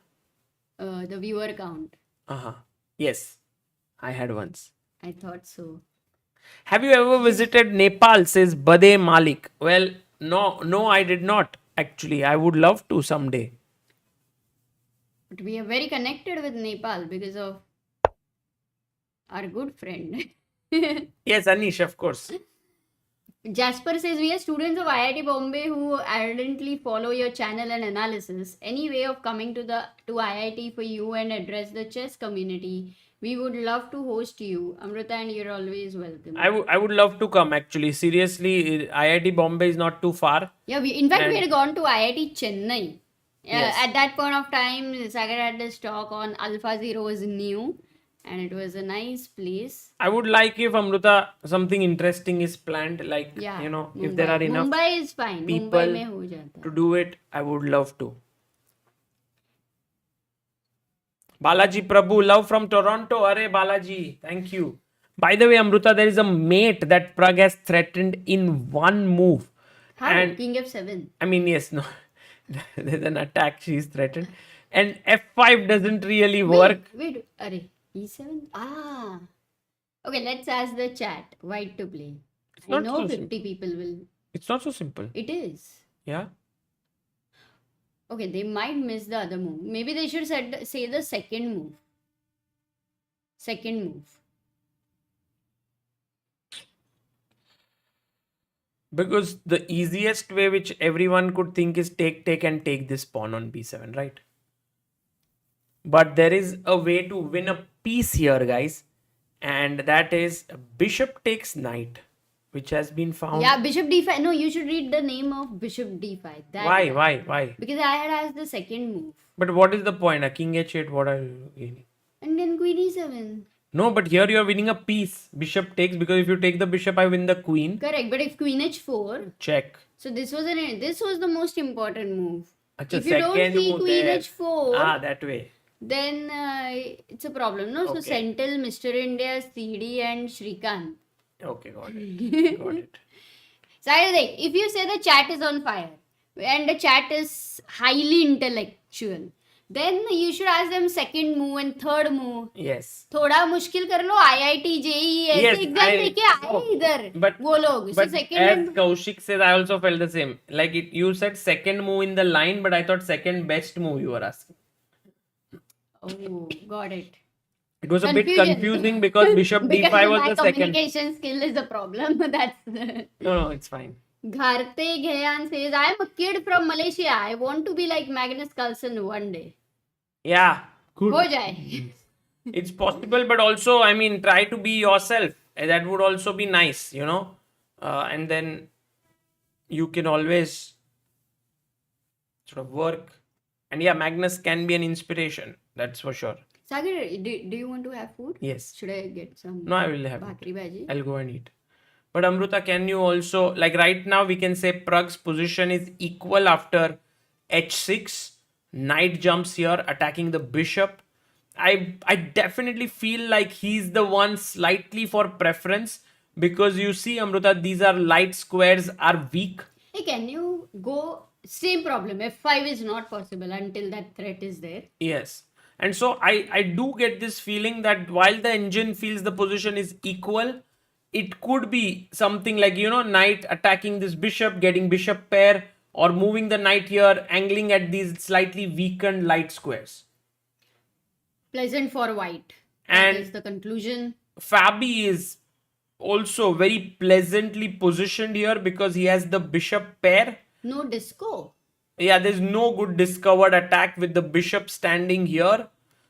The viewer count. Yes, I had once. I thought so. Have you ever visited Nepal? Says Bade Malik. Well, no, I did not. Actually, I would love to someday. But we are very connected with Nepal because of our good friend. Yes, Anish, of course. Jasper says we are students of IIT Bombay who ardently follow your channel and analysis. Any way of coming to IIT for you and address the chess community? We would love to host you, Amrita, and you're always welcome. I would love to come actually. Seriously, IIT Bombay is not too far. Yeah, we had gone to IIT Chennai. Yes. At that point of time, Sagar had this talk on Alpha Zero was new, and it was a nice place. I would like if Amrita something interesting is planned, like Yeah, if there are enough Mumbai is fine. people Mumbai mein ho jata. to do it, I would love to. Balaji Prabhu, love from Toronto. Arey Balaji, thank you. By the way, Amruta, there is a mate that Pragg has threatened in one move. How? And King F7. I mean, yes, no. There's an attack, she's threatened. And F5 doesn't really work. Wait. Arey, E7? Ah. Okay, let's ask the chat. White to play. It's I not know so 50 simple. people will. It's not so simple. It is. Yeah. Okay, they might miss the other move. Maybe they should say the second move. Second move. Because the easiest way which everyone could think is take and take this pawn on b7, right? But there is a way to win a piece here, guys. And that is bishop takes knight, which has been found. Yeah, bishop d5. No, you should read the name of bishop d5. That Why? Because I had asked the second move. But what is the point? A king h8, what are you gaining? And then queen e7. No, but here you are winning a piece. Bishop takes, because if you take the bishop, I win the queen. Correct, but if queen h4, Check. so this was the most important move. Achha, If you don't second see move queen there. h4, That way. then it's a problem, no? So Okay. Senthil, Mr. India, CD, and Shrikant. Okay, got it. Got it. So I think if you say the chat is on fire and the chat is highly intellectual, then you should ask them second move and third move. Yes. थोड़ा मुश्किल कर लो IIT JEE ऐसे Yes, exam लेके आए इधर But वो लोग. So But second as and Kaushik says, I also felt the same. Like you said second move in the line, but I thought second best move you were asking. oh, got it. It was a bit Confusion. confusing because bishop Because d5 was my the second. communication skill is the problem. That's No, it's fine. Gharte Ghayan says, I am a kid from Malaysia. I want to be like Magnus Carlsen one day. Yeah, good. हो जाए. It's possible, but also, I mean, try to be yourself. That would also be nice, you know. And then you can always sort of work. And yeah, Magnus can be an inspiration. That's for sure. Sagar, do you want to have food? Yes. Should I get some No, I will have it. bhakri bhaji? I'll go and eat. But Amruta, can you also, like right now, we can say Pragg's position is equal after h6. Knight jumps here, attacking the bishop. I definitely feel like he's the one slightly for preference because you see, Amruta, these are light squares are weak. Hey, can you go? Same problem. F5 is not possible until that threat is there. Yes. And so I do get this feeling that while the engine feels the position is equal, it could be something like, you know, knight attacking this bishop, getting bishop pair, or moving the knight here, angling at these slightly weakened light squares. Pleasant for white. And that is the conclusion. Fabi is also very pleasantly positioned here because he has the bishop pair. No disco. Yeah, there's no good discovered attack with the bishop standing here.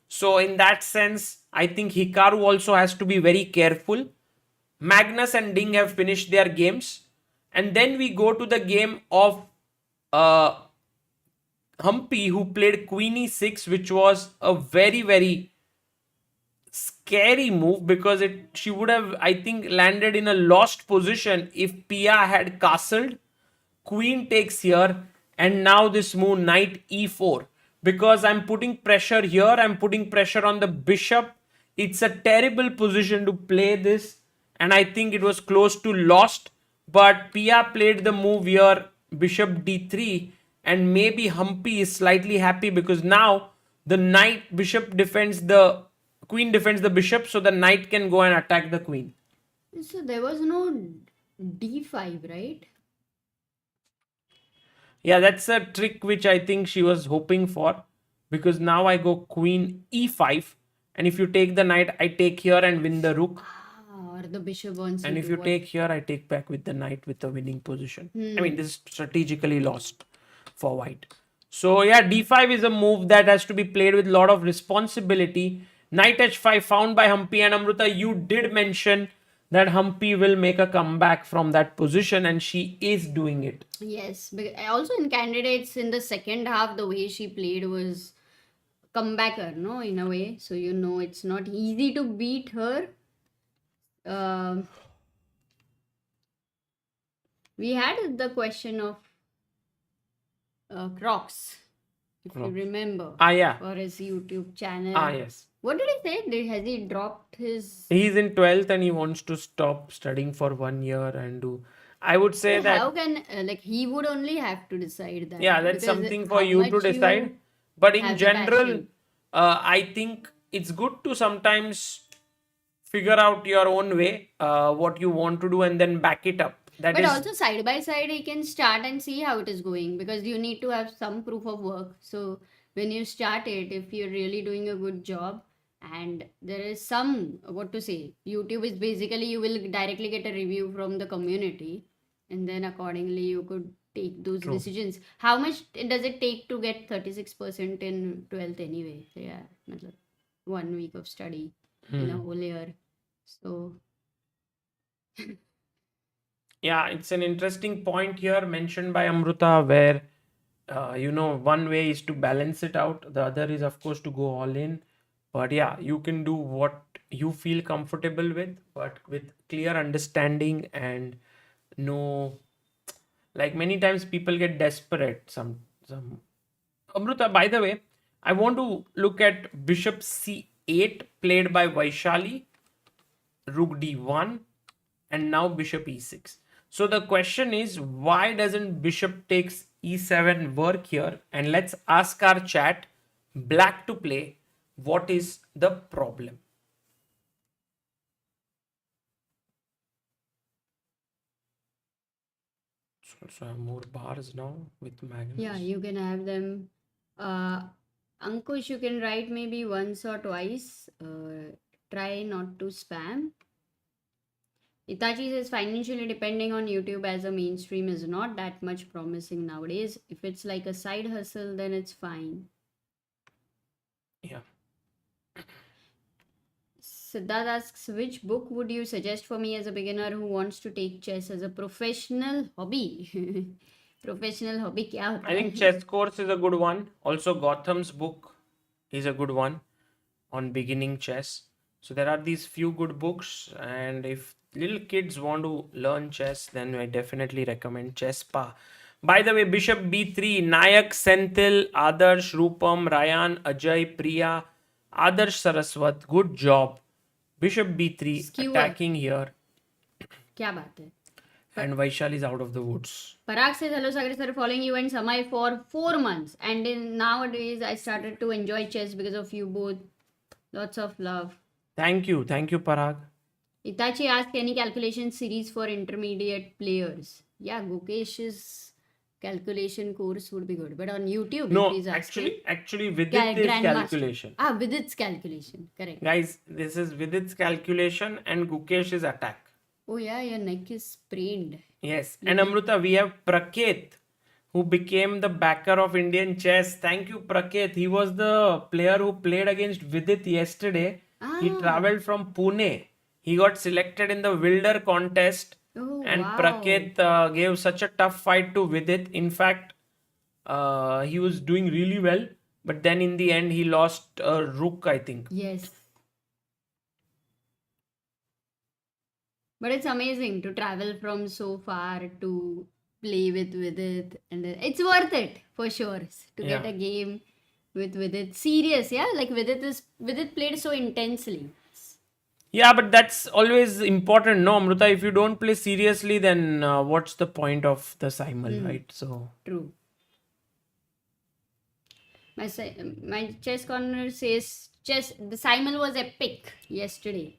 So in that sense, I think Hikaru also has to be very careful. Magnus and Ding have finished their games. And then we go to the game of Humpy, who played Queen e6, which was a very, very scary move because she would have, I think, landed in a lost position if Pia had castled. Queen takes here, and now this move knight e4. Because I'm putting pressure here, I'm putting pressure on the bishop. It's a terrible position to play this, and I think it was close to lost. But Pia played the move here, bishop d3, and maybe Humpy is slightly happy because now the knight bishop defends the queen defends the bishop, so the knight can go and attack the queen. So there was no d5, right? Yeah, that's a trick which I think she was hoping for, because now I go queen e5, and if you take the knight, I take here and win the rook. Or the bishop wants And to if do you what? take here, I take back with the knight with the winning position. I mean, this is strategically lost for white. So yeah, d5 is a move that has to be played with a lot of responsibility. Knight h5 found by Humpy, and Amruta, you did mention that Humpy will make a comeback from that position, and she is doing it. Yes, but also in candidates in the second half, the way she played was comebacker, no, in a way. So you know it's not easy to beat her. We had the question of Crocs. if you remember, Yeah. for his YouTube channel. Yes. What did he say? Has he dropped his? He's in 12th and he wants to stop studying for 1 year and do. I would say So that, how can like he would only have to decide that? yeah, that's Because something for how you to much decide. you But in have the general, passion. I think it's good to sometimes figure out your own way, what you want to do, and then back it up. That But is, also side by side, he can start and see how it is going because you need to have some proof of work. So when you start it, if you're really doing a good job and there is some, what to say, YouTube is basically you will directly get a review from the community and then accordingly you could take those true. decisions. How much does it take to get 36% in 12th anyway? So yeah, matlab, 1 week of study in a whole year. So Yeah, it's an interesting point here mentioned by Amruta where, one way is to balance it out. The other is, of course, to go all in. But yeah, you can do what you feel comfortable with, but with clear understanding and no, like many times people get desperate. Some Amruta, by the way, I want to look at Bishop C8 played by Vaishali, Rook D1, and now Bishop E6. So the question is, why doesn't Bishop takes E7 work here? And let's ask our chat, black to play, what is the problem? So I have more bars now with Magnus. yeah, you can have them. Ankush, you can write maybe once or twice. Try not to spam. Itachi says financially depending on YouTube as a mainstream is not that much promising nowadays. If it's like a side hustle, then it's fine. Yeah. Siddharth asks, which book would you suggest for me as a beginner who wants to take chess as a professional hobby? Professional hobby क्या होता I think है? Chess Course is a good one. Also, Gotham's book is a good one on beginning chess. So there are these few good books, and if little kids want to learn chess, then I definitely recommend Chess Pa. By the way, Bishop B3, Nayak, Senthil, Adarsh, Rupam, Ryan, Ajay, Priya, Adarsh Saraswat. Good job. Bishop B3 Skewer. attacking here, क्या बात है? and Vaishali is out of the woods. Parag says, hello Sagar, started following you and Samay for 4 months. And nowadays, I started to enjoy chess because of you both. Lots of love. Thank you, Parag. Itachi asked, any calculation series for intermediate players? Yeah, Gokesh's calculation course would be good. But on YouTube, No, if he's asking, actually, Vidit is Grandmaster. calculation. With its calculation. Correct. Guys, this is Vidit's calculation and Gukesh is attack. Oh yeah, your neck is sprained. Yes. And Amruta, we have Praket, who became the backer of Indian chess. Thank you, Praket. He was the player who played against Vidit yesterday. He traveled from Pune. He got selected in the Wilder contest. Oh, And wow. Praket gave such a tough fight to Vidit. In fact, he was doing really well. But then in the end, he lost a rook, I think. Yes. But it's amazing to travel from so far to play with it, and it's worth it for sure to get Yeah. a game with it. Serious, yeah. Like with it played so intensely. Yeah, but that's always important, no, Amruta? If you don't play seriously, then what's the point of the simul, right? So True. My chess corner says the simul was epic yesterday.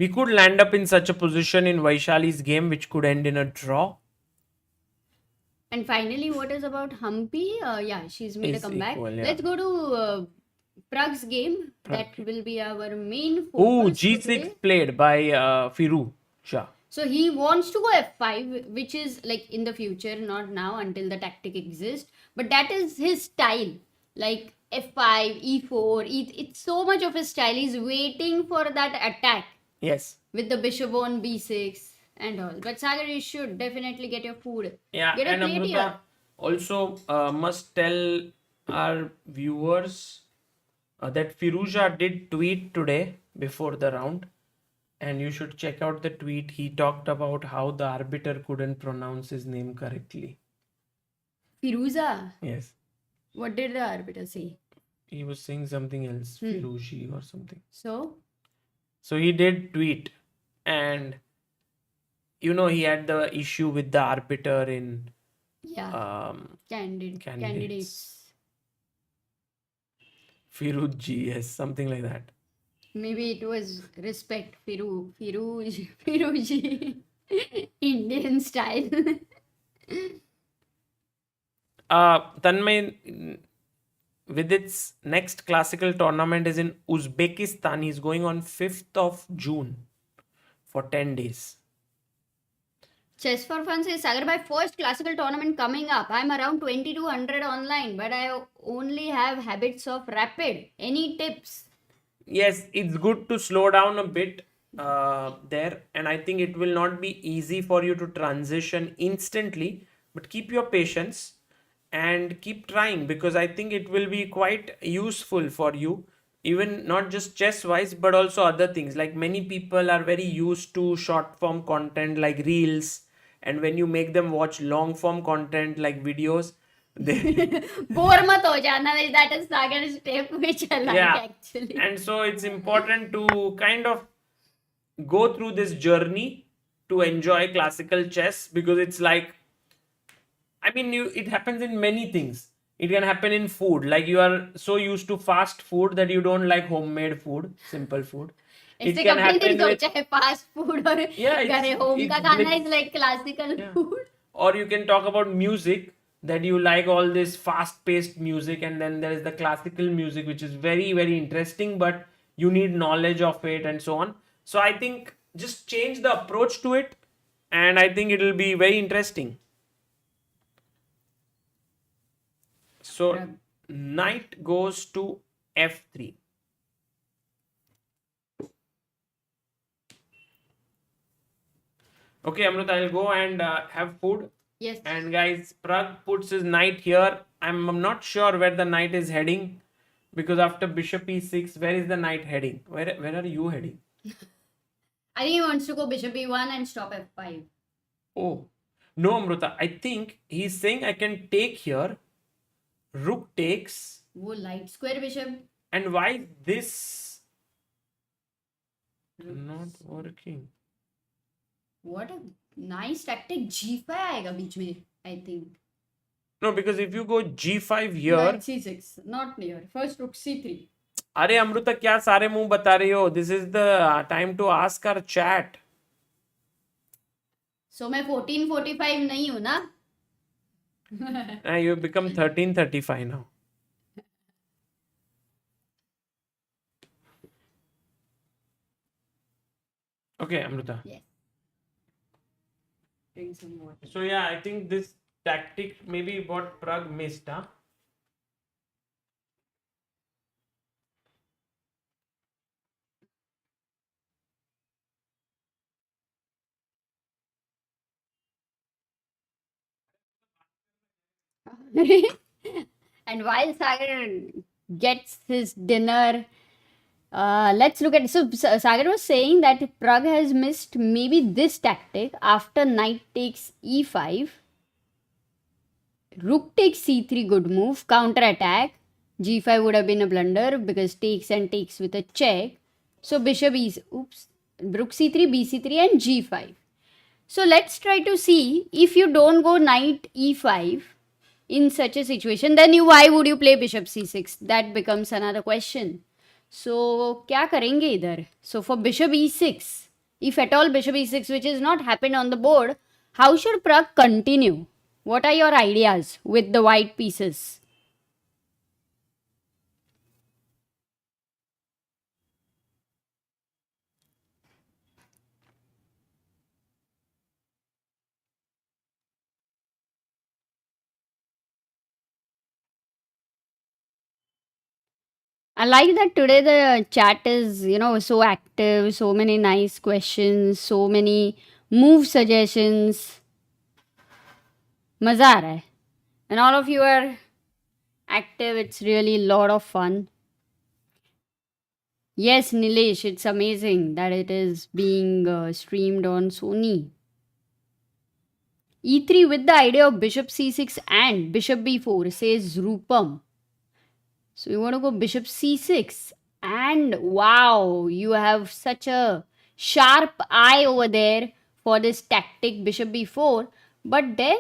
we could land up in such a position in Vaishali's game, which could end in a draw. And finally, what is about Humpy? Yeah, she's made a Is comeback. equal, yeah. Let's go to Pragg's game. That will be our main Oh, focus G6 today. played by Firouzja. So he wants to go f5, which is like in the future, not now until the tactic exists. But that is his style. Like f5, e4, it's so much of his style. He's waiting for that attack Yes. with the bishop on b6 and all. But Sagar, you should definitely get your food. Yeah, Get a and plate Amruta here. also must tell our viewers that Firouzja did tweet today before the round, and you should check out the tweet. He talked about how the arbiter couldn't pronounce his name correctly. Firouzja. Yes. What did the arbiter say? He was saying something else, Firouzi or something. So? So he did tweet, and he had the issue with the arbiter in Yeah. candidates. Candidates. Firouzi, yes, something like that. Maybe it was respect. Firouzi. Indian style. Tanmay, with its next classical tournament is in Uzbekistan. He's going on 5th of June for 10 days. Chess for Fun says, Sagar, my first classical tournament coming up. I'm around 2200 online, but I only have habits of rapid. Any tips? Yes, it's good to slow down a bit there, and I think it will not be easy for you to transition instantly, but keep your patience and keep trying, because I think it will be quite useful for you, even not just chess wise but also other things. Like, many people are very used to short form content like reels, and when you make them watch long form content like videos, they Bore mat ho jana. That is Sagar's step which I like actually. And so it's important to kind of go through this journey to enjoy classical chess, because it's like, I mean, it happens in many things. It can happen in food, like you are so used to fast food that you don't like homemade food, simple food. It इससे can कभी नहीं happen with, सोचा है fast food और घरे home का खाना is like classical food. or you can talk about music, that you like all this fast paced music, and then there is the classical music which is very very interesting, but you need knowledge of it and so on. So I think just change the approach to it, and I think it will be very interesting. So knight goes to f3. Okay, Amrita, I'll go and have food. Yes. And guys, Pragg puts his knight here. I'm not sure where the knight is heading, because after bishop e6, where is the knight heading? Where are you heading? I think he wants to go bishop e1 and stop f5. Oh, no, Amrita. I think he's saying I can take here. Rook takes. वो light square bishop. And why this not working? What a nice tactic. g5 आएगा बीच में, I think. No, because if you go g5 here. Knight c6, not near. First rook c3. अरे अमृता, क्या सारे मुंह बता रही हो? This is the time to ask our chat. So मैं 1445 नहीं हूँ ना? You become 1335 now. Okay, Amrita. Yes. Drink some water. So yeah, I think this tactic maybe what Pragg missed, huh? And while Sagar gets his dinner, let's look at. So Sagar was saying that Pragg has missed maybe this tactic after knight takes e5. Rook takes c3, good move. Counter attack. g5 would have been a blunder because takes and takes with a check. So bishop rook c3, bc3 and g5. So let's try to see, if you don't go knight e5 in such a situation, then why would you play bishop c6? That becomes another question. So क्या करेंगे इधर? So for bishop e6, if at all bishop e6, which is not happened on the board, how should Pragg continue? What are your ideas with the white pieces? I like that today the chat is, so active, so many nice questions, so many move suggestions. मजा आ रहा है. And all of you are active. It's really a lot of fun. Yes, Nilesh, it's amazing that it is being streamed on Sony. e3 with the idea of bishop c6 and bishop b4, says Rupam. So you want to go bishop c6, and wow, you have such a sharp eye over there for this tactic bishop b4. But then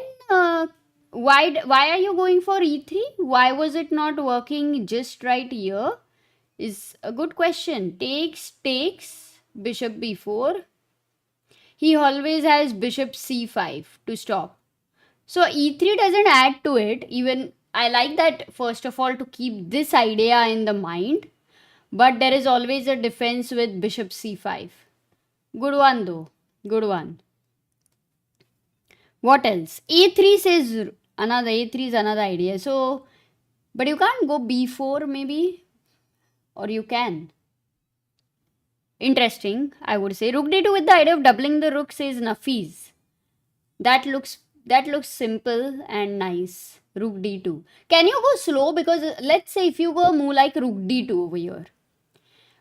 why are you going for e3? Why was it not working just right here? Is a good question. Takes, bishop b4. He always has bishop c5 to stop. So e3 doesn't add to it. Even I like that, first of all, to keep this idea in the mind. But there is always a defense with bishop c5. Good one though. Good one. What else? a3 says another, a3 is another idea. So, but you can't go b4 maybe. Or you can. Interesting, I would say. Rook d2 with the idea of doubling the rook, says Nafis. That looks simple and nice. Rook d2. Can you go slow? Because let's say if you go a move like rook d2 over here,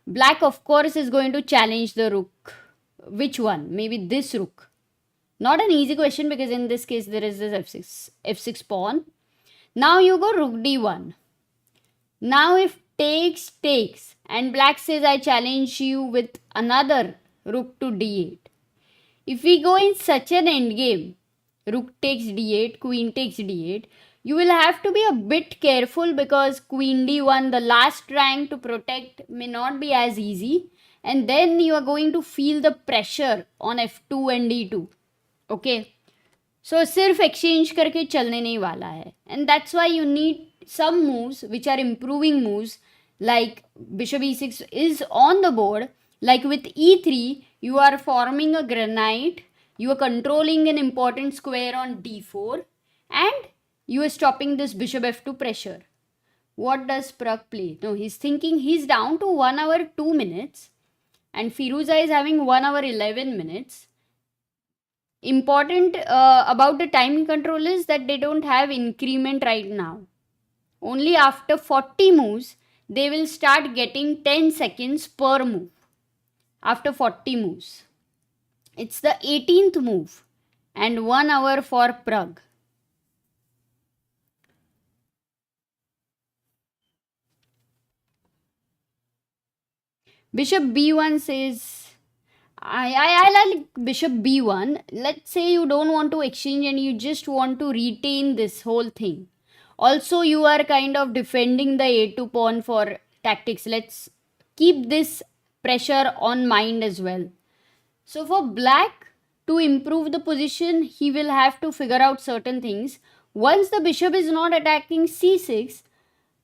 black of course is going to challenge the rook. Which one? Maybe this rook. Not an easy question, because in this case there is this f6 pawn. Now you go rook d1. Now if takes, and black says I challenge you with another rook to d8. If we go in such an endgame, rook takes d8, queen takes d8, you will have to be a bit careful, because queen d1, the last rank to protect, may not be as easy, and then you are going to feel the pressure on f2 and d2. Okay, so सिर्फ exchange करके चलने नहीं वाला है, and that's why you need some moves which are improving moves, like bishop e6 is on the board. Like with e3, you are forming a granite, you are controlling an important square on d4, and you are stopping this bishop f2 pressure. What does Pragg play? No, he's thinking he's down to 1 hour 2 minutes, and Firouzja is having 1 hour 11 minutes. Important about the time control is that they don't have increment right now. Only after 40 moves, they will start getting 10 seconds per move. After 40 moves. It's the 18th move, and 1 hour for Pragg. Bishop b1 says, I like bishop b1. Let's say you don't want to exchange and you just want to retain this whole thing. Also, you are kind of defending the a2 pawn for tactics. Let's keep this pressure on mind as well. So for black, to improve the position, he will have to figure out certain things. Once the bishop is not attacking c6,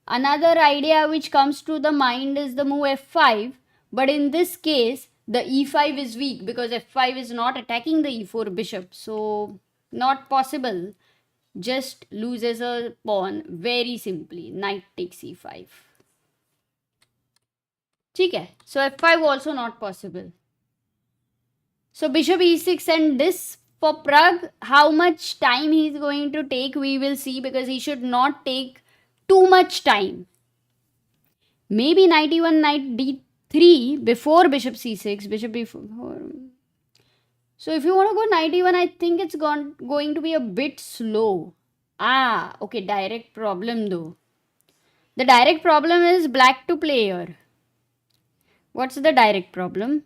another idea which comes to the mind is the move f5. But in this case, the e5 is weak, because f5 is not attacking the e4 bishop. So not possible. Just loses a pawn very simply. Knight takes e5. Okay, so f5 also not possible. So bishop e6, and this for Pragg, how much time he is going to take, we will see, because he should not take too much time. Maybe knight e1, knight d3 before bishop c6, bishop b4. So if you want to go knight e1, I think it's going to be a bit slow. Okay, direct problem though. The direct problem is black to play here. What's the direct problem?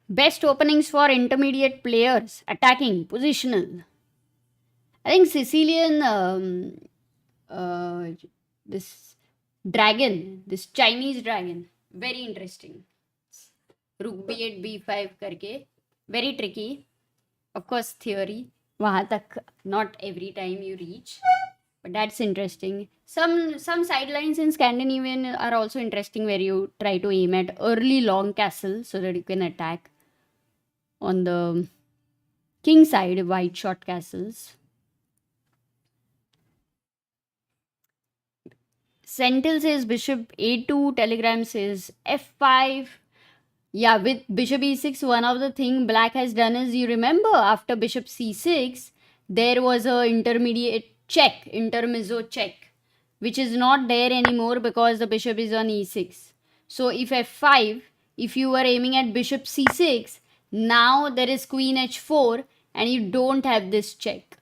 Best openings for intermediate players. Attacking, positional. I think Sicilian, this dragon, this Chinese dragon, very interesting. Rook b8, b5 करके, very tricky. Of course, theory. वहाँ तक not every time you reach, but that's interesting. Some sidelines in Scandinavian are also interesting, where you try to aim at early long castle so that you can attack on the king side, white short castles. Sentinel says bishop a2, Telegram says f5. Yeah, with bishop e6, one of the thing black has done is, you remember after bishop c6, there was a intermediate check, intermezzo check, which is not there anymore because the bishop is on e6. So if f5, if you were aiming at bishop c6, now there is queen h4 and you don't have this check.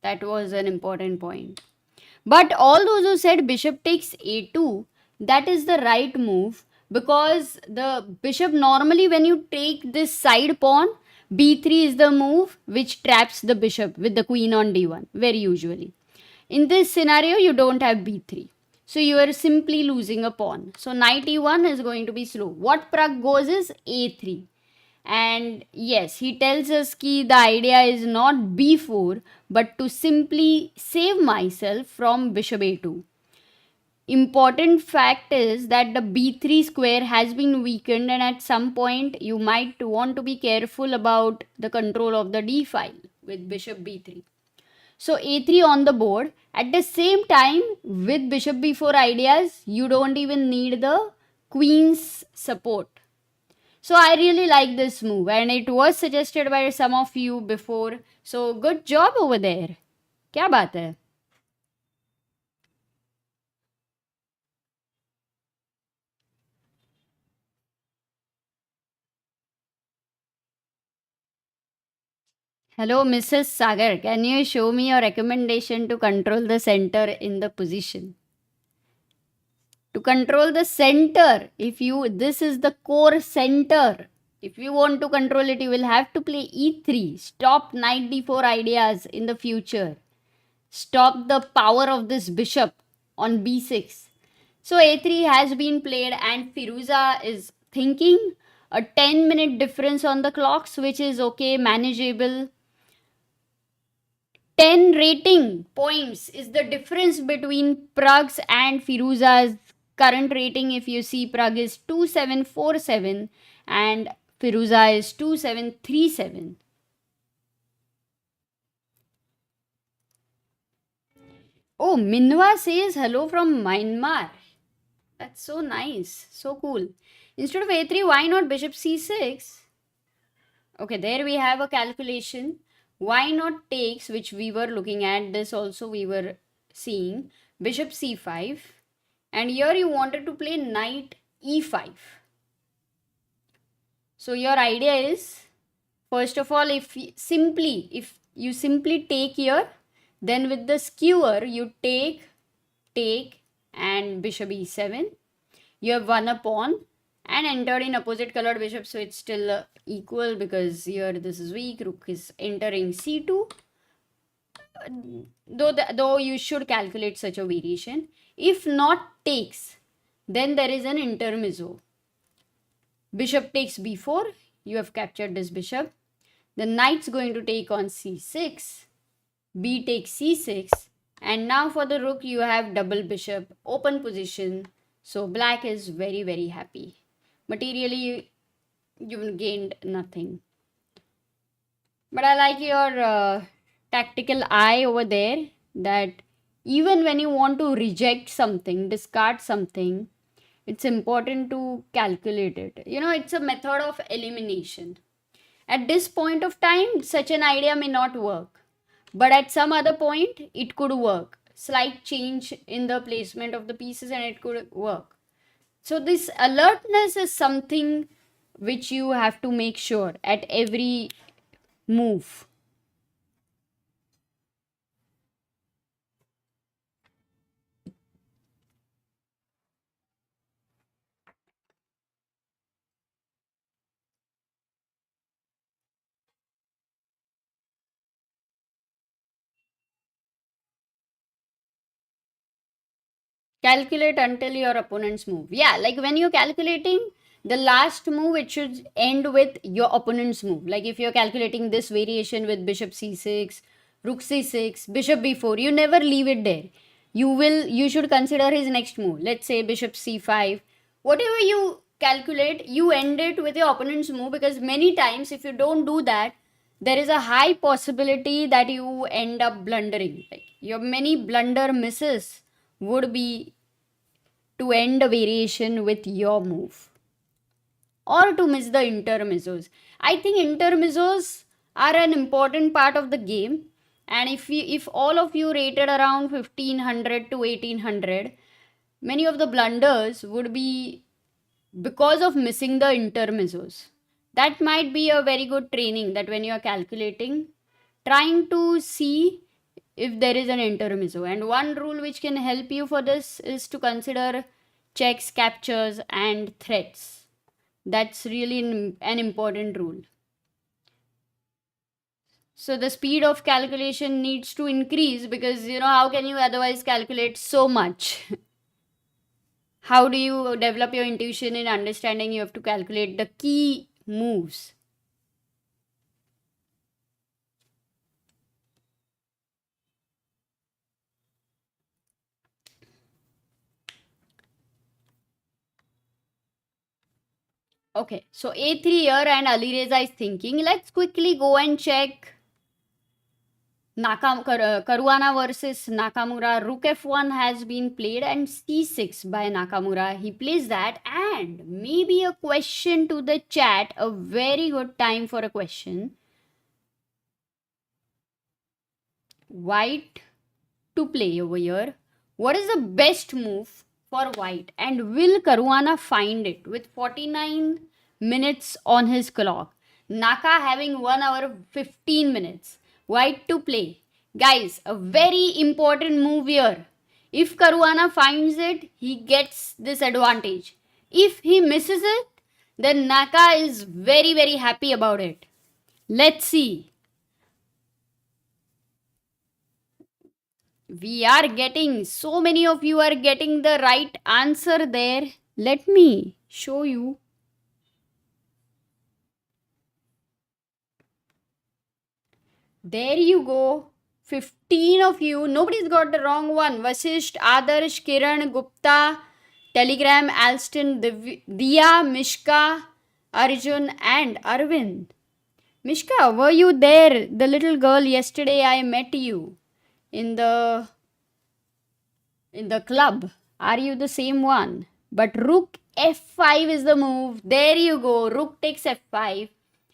That was an important point. But all those who said bishop takes a2, that is the right move, because the bishop, normally when you take this side pawn, b3 is the move which traps the bishop with the queen on d1, very usually. In this scenario, you don't have b3. So you are simply losing a pawn. So knight e1 is going to be slow. What Pragg goes is a3. And yes, he tells us that the idea is not b4, but to simply save myself from bishop a2. Important fact is that the b3 square has been weakened, and at some point you might want to be careful about the control of the d file with bishop b3. So a3 on the board. At the same time, with bishop b4 ideas, you don't even need the queen's support. So I really like this move, and it was suggested by some of you before. So good job over there. क्या बात है? Hello, Mrs. Sagar. Can you show me your recommendation to control the center in the position? To control the center, this is the core center. If you want to control it, you will have to play e3. Stop knight d4 ideas in the future. Stop the power of this bishop on b6. So a3 has been played, and Firouzja is thinking a 10-minute difference on the clocks, which is okay, manageable. 10 rating points is the difference between Pragg's and Firouzja's current rating. If you see, Pragg is 2747 and Firouzja is 2737. Oh, Minwa says hello from Myanmar. That's so nice. So cool. Instead of a3, why not bishop c6? Okay, there we have a calculation. Why not takes, which we were looking at. This also we were seeing. Bishop c5. And here you wanted to play knight e5. So your idea is, first of all, if you simply take here, then with the skewer you take, and bishop e7. You have won a pawn and entered in opposite colored bishop, so it's still equal because here this is weak. Rook is entering c2. Though you should calculate such a variation. If not takes, then there is an intermezzo. Bishop takes b4. You have captured this bishop. The knight's going to take on c6. B takes c6. And now for the rook, you have double bishop, open position. So black is very, very happy. Materially, you've gained nothing. But I like your tactical eye over there, that even when you want to reject something, discard something, it's important to calculate it. It's a method of elimination. At this point of time, such an idea may not work. But at some other point, it could work. Slight change in the placement of the pieces and it could work. So this alertness is something which you have to make sure at every move. Calculate until your opponent's move. Yeah, like when you're calculating the last move, it should end with your opponent's move. Like if you're calculating this variation with bishop c6, rook c6, bishop b4, you never leave it there. You should consider his next move. Let's say bishop c5. Whatever you calculate, you end it with your opponent's move, because many times if you don't do that, there is a high possibility that you end up blundering. Like your many blunder misses would be to end a variation with your move, or to miss the intermezzos. I think intermezzos are an important part of the game, and if all of you rated around 1500 to 1800, many of the blunders would be because of missing the intermezzos. That might be a very good training, that when you are calculating, trying to see if there is an intermezzo. And one rule which can help you for this is to consider checks, captures, and threats. That's really an important rule. So the speed of calculation needs to increase, because how can you otherwise calculate so much? How do you develop your intuition in understanding? You have to calculate the key moves. Okay, so a3 here, and Alireza is thinking. Let's quickly go and check Caruana versus Nakamura. Rook f1 has been played, and c6 by Nakamura. He plays that, and maybe a question to the chat. A very good time for a question. White to play over here. What is the best move for white, and will Caruana find it with 49 minutes on his clock? Naka having 1 hour 15 minutes. White to play. Guys, a very important move here. If Caruana finds it, he gets this advantage. If he misses it, then Naka is very, very happy about it. Let's see. We are getting, so many of you are getting the right answer there. Let me show you. There you go. 15 of you. Nobody's got the wrong one. Vasisht, Adarsh, Kiran, Gupta, Telegram, Alston, Diya, Mishka, Arjun, and Arvind. Mishka, were you there? The little girl yesterday I met you in the club. Are you the same one? But rook f5 is the move. There you go. Rook takes f5.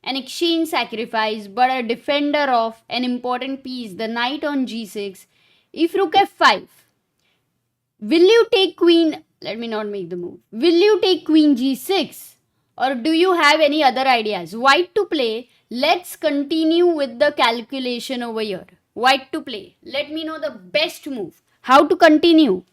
An exchange sacrifice, but a defender of an important piece, the knight on g6. If rook f5, will you take queen? Let me not make the move. Will you take queen g6? Or do you have any other ideas? White to play. Let's continue with the calculation over here. White to play. Let me know the best move. How to continue?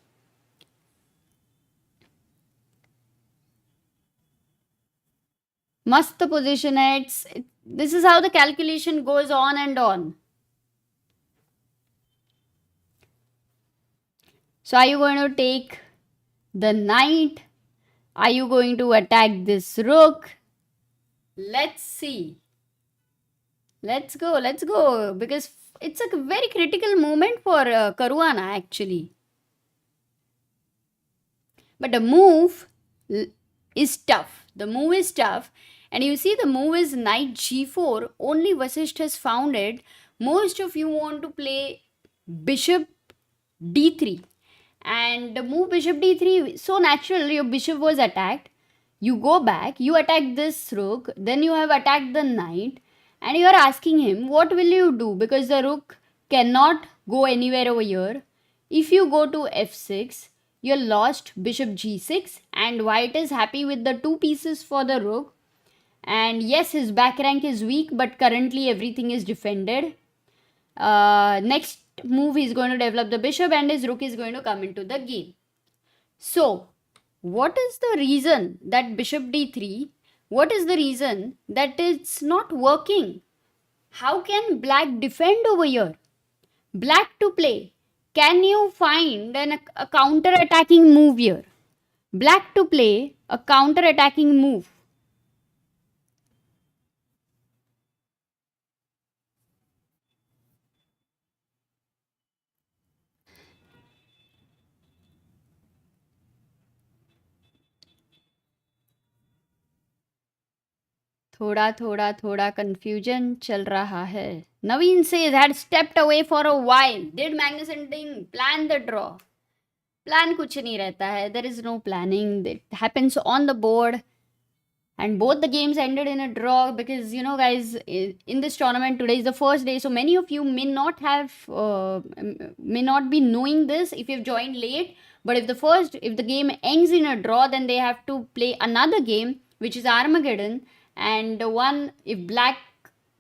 Must the position it's. This is how the calculation goes on and on. So are you going to take the knight? Are you going to attack this rook? Let's see. Let's go. Because it's a very critical moment for Caruana actually. But the move is tough. And you see the move is knight g4. Only Vasisht has found it. Most of you want to play bishop d3. And the move bishop d3, so natural, your bishop was attacked. You go back, you attack this rook, then you have attacked the knight. And you are asking him, what will you do? Because the rook cannot go anywhere over here. If you go to f6, you lost bishop g6, and white is happy with the 2 pieces for the rook. And yes, his back rank is weak, but currently everything is defended. Next move, he's going to develop the bishop, and his rook is going to come into the game. So, what is the reason that bishop d3? What is the reason that it's not working? How can black defend over here? Black to play. Can you find a counter-attacking move here? Black to play a counter-attacking move. थोड़ा confusion चल रहा है. Naveen says had stepped away for a while. Did Magnus and Ding plan the draw? Plan कुछ नहीं रहता है. There is no planning. It happens on the board. And both the games ended in a draw because, you know, guys, in this tournament, today is the first day. So many of you may not have, may not be knowing this if you've joined late. But if the game ends in a draw, then they have to play another game, which is Armageddon. And if black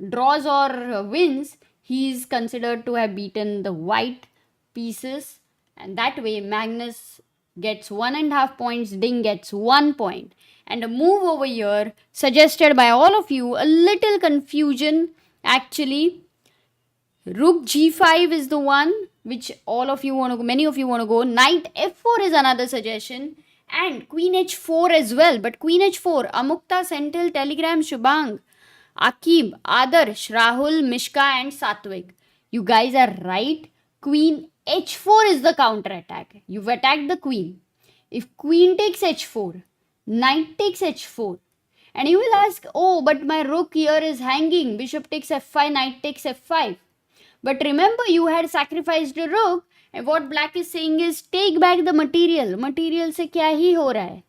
draws or wins, he is considered to have beaten the white pieces. And that way, Magnus gets 1.5 points, Ding gets 1 point. And a move over here suggested by all of you, a little confusion actually. Rook g5 is the one which many of you want to go. Knight f4 is another suggestion. And queen h4 as well. But queen h4, Amukta, Senthil, Telegram, Shubhang, Akib, Adarsh, Rahul, Mishka and Satvik. You guys are right. Queen h4 is the counter attack. You've attacked the queen. If queen takes h4, knight takes h4. And you will ask, oh, but my rook here is hanging. Bishop takes f5, knight takes f5. But remember, you had sacrificed a rook. And what black is saying is, take back the material. Material se kya hi ho raha hai?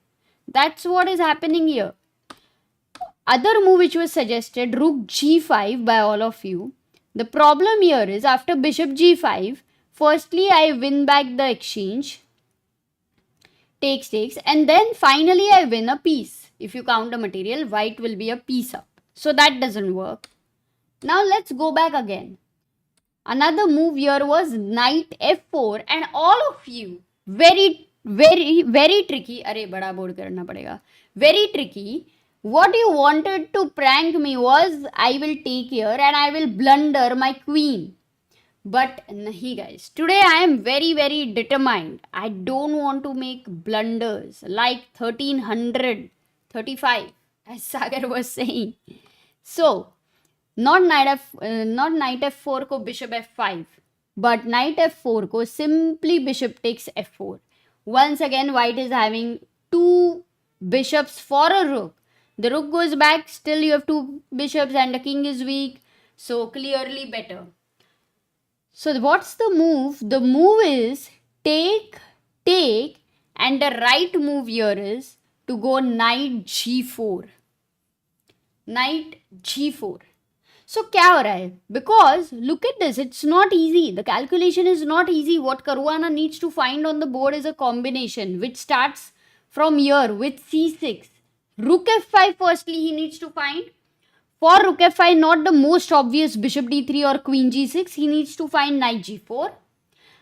That's what is happening here. Other move which was suggested, rook g5 by all of you. The problem here is, after bishop g5, firstly I win back the exchange. Takes, and then finally I win a piece. If you count the material, white will be a piece up. So that doesn't work. Now let's go back again. Another move here was knight f4, and all of you, very tricky. Arey, bada board karna padega. Very tricky. What you wanted to prank me was, I will take here and I will blunder my queen. But nahi guys, today I am very determined. I don't want to make blunders like 1335, as Sagar was saying. So, not knight f4 ko bishop f5, but knight f4 ko simply bishop takes f4. Once again, white is having two bishops for a rook. The rook goes back, still you have two bishops and the king is weak. So clearly better. So what's the move? The move is take, and the right move here is to go knight g4. Knight g4. So क्या हो रहा है? Because look at this, it's not easy. The calculation is not easy. What Caruana needs to find on the board is a combination which starts from here with c6. Rook f5 firstly he needs to find. For rook f5, not the most obvious bishop d3 or queen g6, he needs to find knight g4.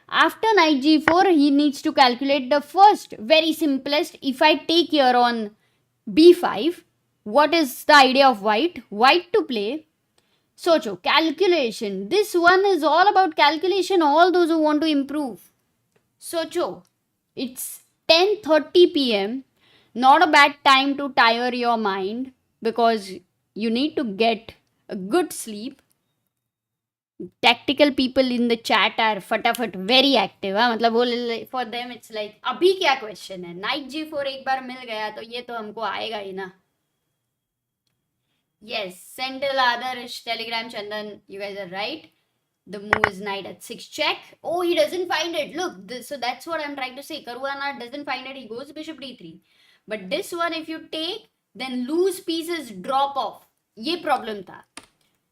After knight g4, he needs to calculate the first, very simplest. If I take here on b5, what is the idea of white? White to play. Socho, calculation. This one is all about calculation, all those who want to improve. Socho, it's 10:30 p.m. Not a bad time to tire your mind because you need to get a good sleep. Tactical people in the chat are fatafat very active. मतलब for them it's like अभी क्या question है? Knight g4 एक बार मिल गया तो ये तो हमको आएगा ही ना. Yes, Senthil, Adarsh, Telegram, Chandan, you guys are right. The move is knight at 6 check. Oh, he doesn't find it. Look, so that's what I'm trying to say. Caruana doesn't find it. He goes bishop d3. But this one, if you take, then loose pieces drop off. Ye problem tha.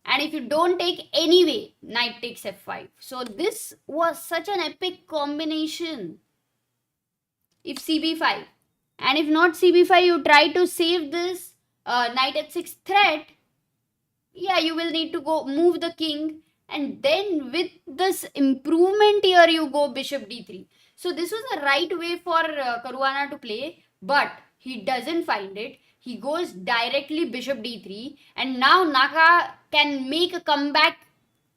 And if you don't take anyway, knight takes f5. So this was such an epic combination. If cb5. And if not cb5, you try to save this knight at 6 threat. Yeah, you will need to go move the king. And then with this improvement here, you go bishop d3. So this was the right way for Caruana to play. But he doesn't find it. He goes directly bishop d3. And now Naka can make a comeback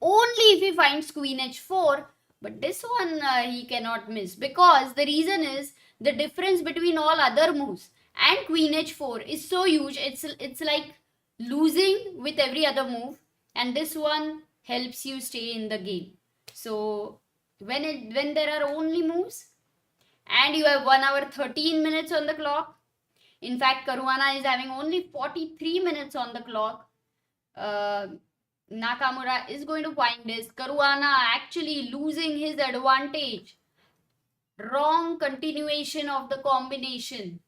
only if he finds queen h4. But this one he cannot miss. Because the reason is the difference between all other moves and queen h4 is so huge. It's like losing with every other move. And this one helps you stay in the game. So when there are only moves and you have 1 hour 13 minutes on the clock, in fact Caruana is having only 43 minutes on the clock, Nakamura is going to find this. Caruana actually losing his advantage. Wrong continuation of the combination.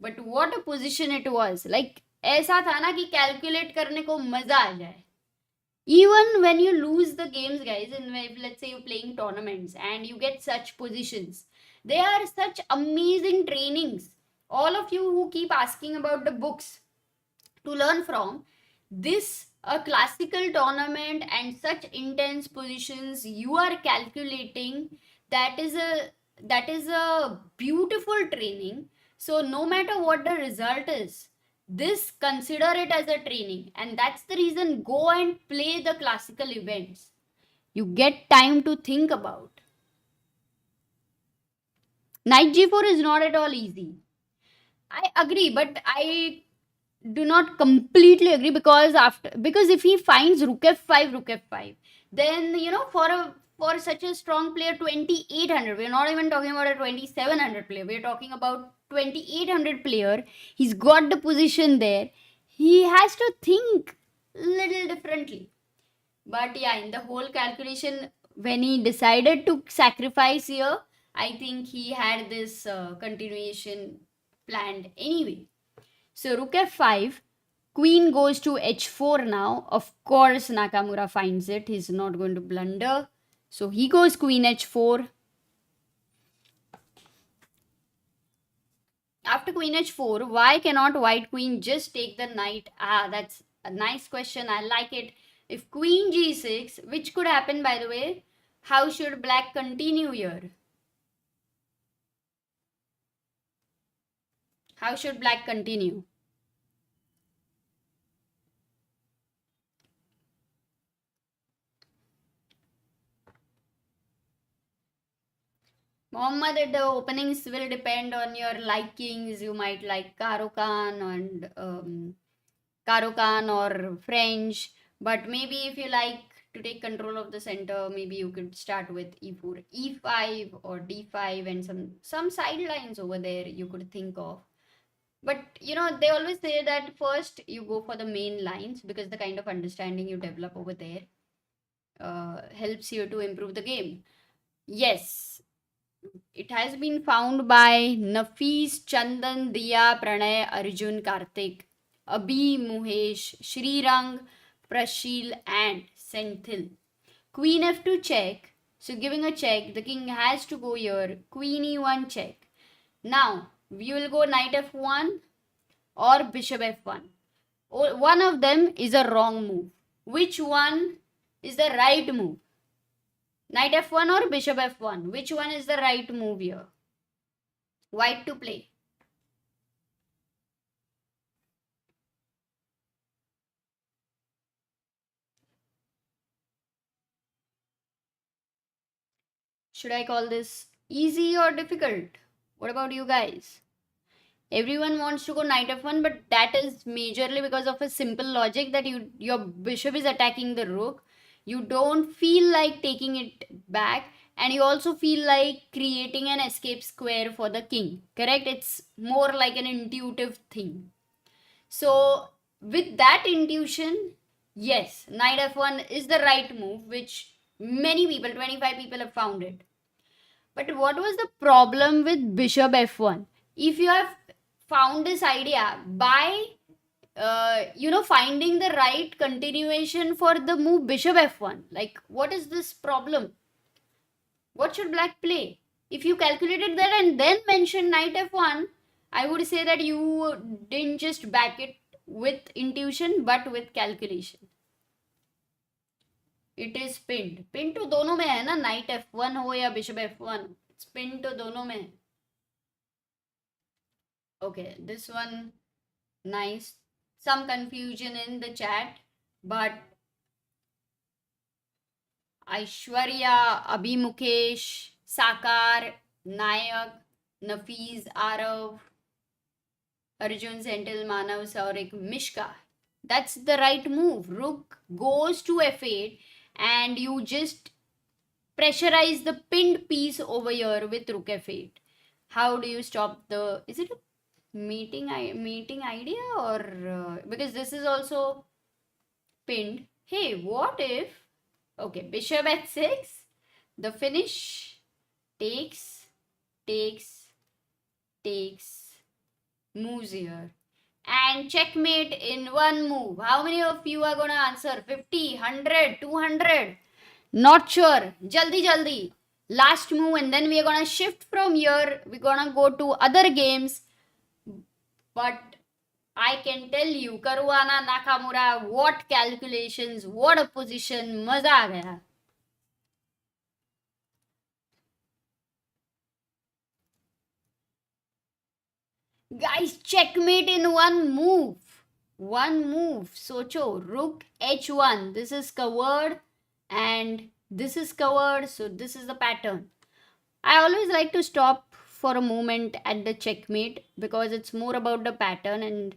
But what a position it was. Like ऐसा था ना कि calculate करने को मजा आ जाए. Even when you lose the games, guys, and let's say you're playing tournaments and you get such positions, they are such amazing trainings. All of you who keep asking about the books to learn from, this a classical tournament and such intense positions you are calculating, that is a beautiful training. So no matter what the result is, this consider it as a training, and that's the reason go and play the classical events. You get time to think about. Knight g4 is not at all easy. I agree, but I do not completely agree, because if he finds rook f5, then for such a strong player, 2800, we're not even talking about a 2700 player, we're talking about 2800 player. He's got the position there, he has to think little differently. But yeah, in the whole calculation, when he decided to sacrifice here, I think he had this continuation planned anyway. So rook f5, queen goes to h4 now. Of course, Nakamura finds it. He's not going to blunder. So he goes queen h4. After queen h4, why cannot white queen just take the knight? That's a nice question. I like it. If queen g6, which could happen by the way, how should black continue here? How should black continue? Mohammed, the openings will depend on your likings. You might like Karo Khan and Karo Khan or French. But maybe if you like to take control of the center, maybe you could start with e4, e5 or d5, and some sidelines over there you could think of. But they always say that first you go for the main lines, because the kind of understanding you develop over there helps you to improve the game. Yes, it has been found by Nafis, Chandan, Diya, Pranay, Arjun, Karthik, Abhi, Muhesh, Srirang, Prashil, and Senthil. Queen f2 check. So giving a check, the king has to go here. Queen e1 check. Now we will go knight f1 or bishop f1. One of them is a wrong move. Which one is the right move? Knight f1 or bishop f1? Which one is the right move here? White to play. Should I call this easy or difficult? What about you guys? Everyone wants to go knight f1, but that is majorly because of a simple logic that your bishop is attacking the rook. You don't feel like taking it back, and you also feel like creating an escape square for the king. Correct? It's more like an intuitive thing. So with that intuition, yes, knight f1 is the right move, which many people, 25 people, have found it. But what was the problem with bishop f1? If you have found this idea by finding the right continuation for the move bishop f1, like what is this problem? What should black play? If you calculated that and then mentioned knight f1, I would say that you didn't just back it with intuition but with calculation. It is pinned. Pinned to दोनों में है ना, knight f1 हो या bishop f1. It's pinned to दोनों में. Okay, this one nice. Some confusion in the chat, but Aishwarya, Abhi Mukesh, Sakar, Nayak, Nafiz, Arav, Arjun, Sentil, Manav, Saurik, Mishka. That's the right move. Rook goes to f8 and you just pressurize the pinned piece over here with rook f8. How do you stop the... Is it a meeting idea or... because this is also pinned. Hey, what if... Okay, bishop h6. The finish takes, moves here. and checkmate in one move. How many of you are gonna answer? 50, 100, 200? Not sure. Jaldi, jaldi. Last move, and then we are gonna shift from here. We're gonna go to other games. But I can tell you, Caruana Nakamura, what calculations, what a position, maza aa gaya. Guys, checkmate in one move. One move. Socho, rook h1. This is covered and this is covered. So this is the pattern. I always like to stop for a moment at the checkmate because it's more about the pattern, and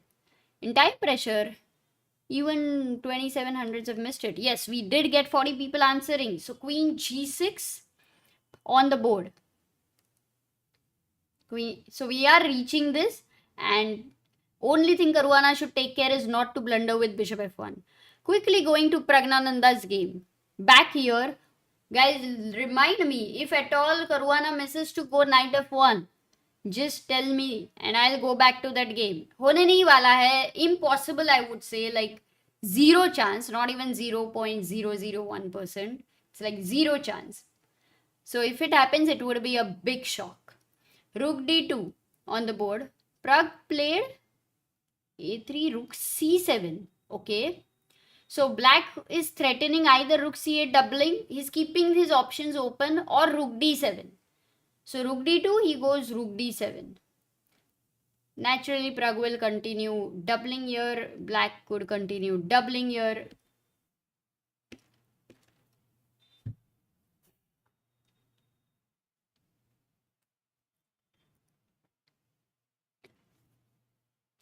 in time pressure, even 2700s have missed it. Yes, we did get 40 people answering. So queen g6 on the board. So we are reaching this, and only thing Caruana should take care is not to blunder with bishop f1. Quickly going to Praggnanandhaa's game. Back here, guys, remind me if at all Caruana misses to go knight f1. Just tell me and I'll go back to that game. होने नहीं वाला है. Impossible, I would say, like zero chance, not even 0.001%. It's like zero chance. So if it happens, it would be a big shock. Rook d2 on the board. Pragg played a3, rook c7. Okay. So black is threatening either rook c8 doubling. He's keeping his options open, or rook d7. So rook d2, he goes rook d7. Naturally, Pragg will continue doubling here. Black could continue doubling here.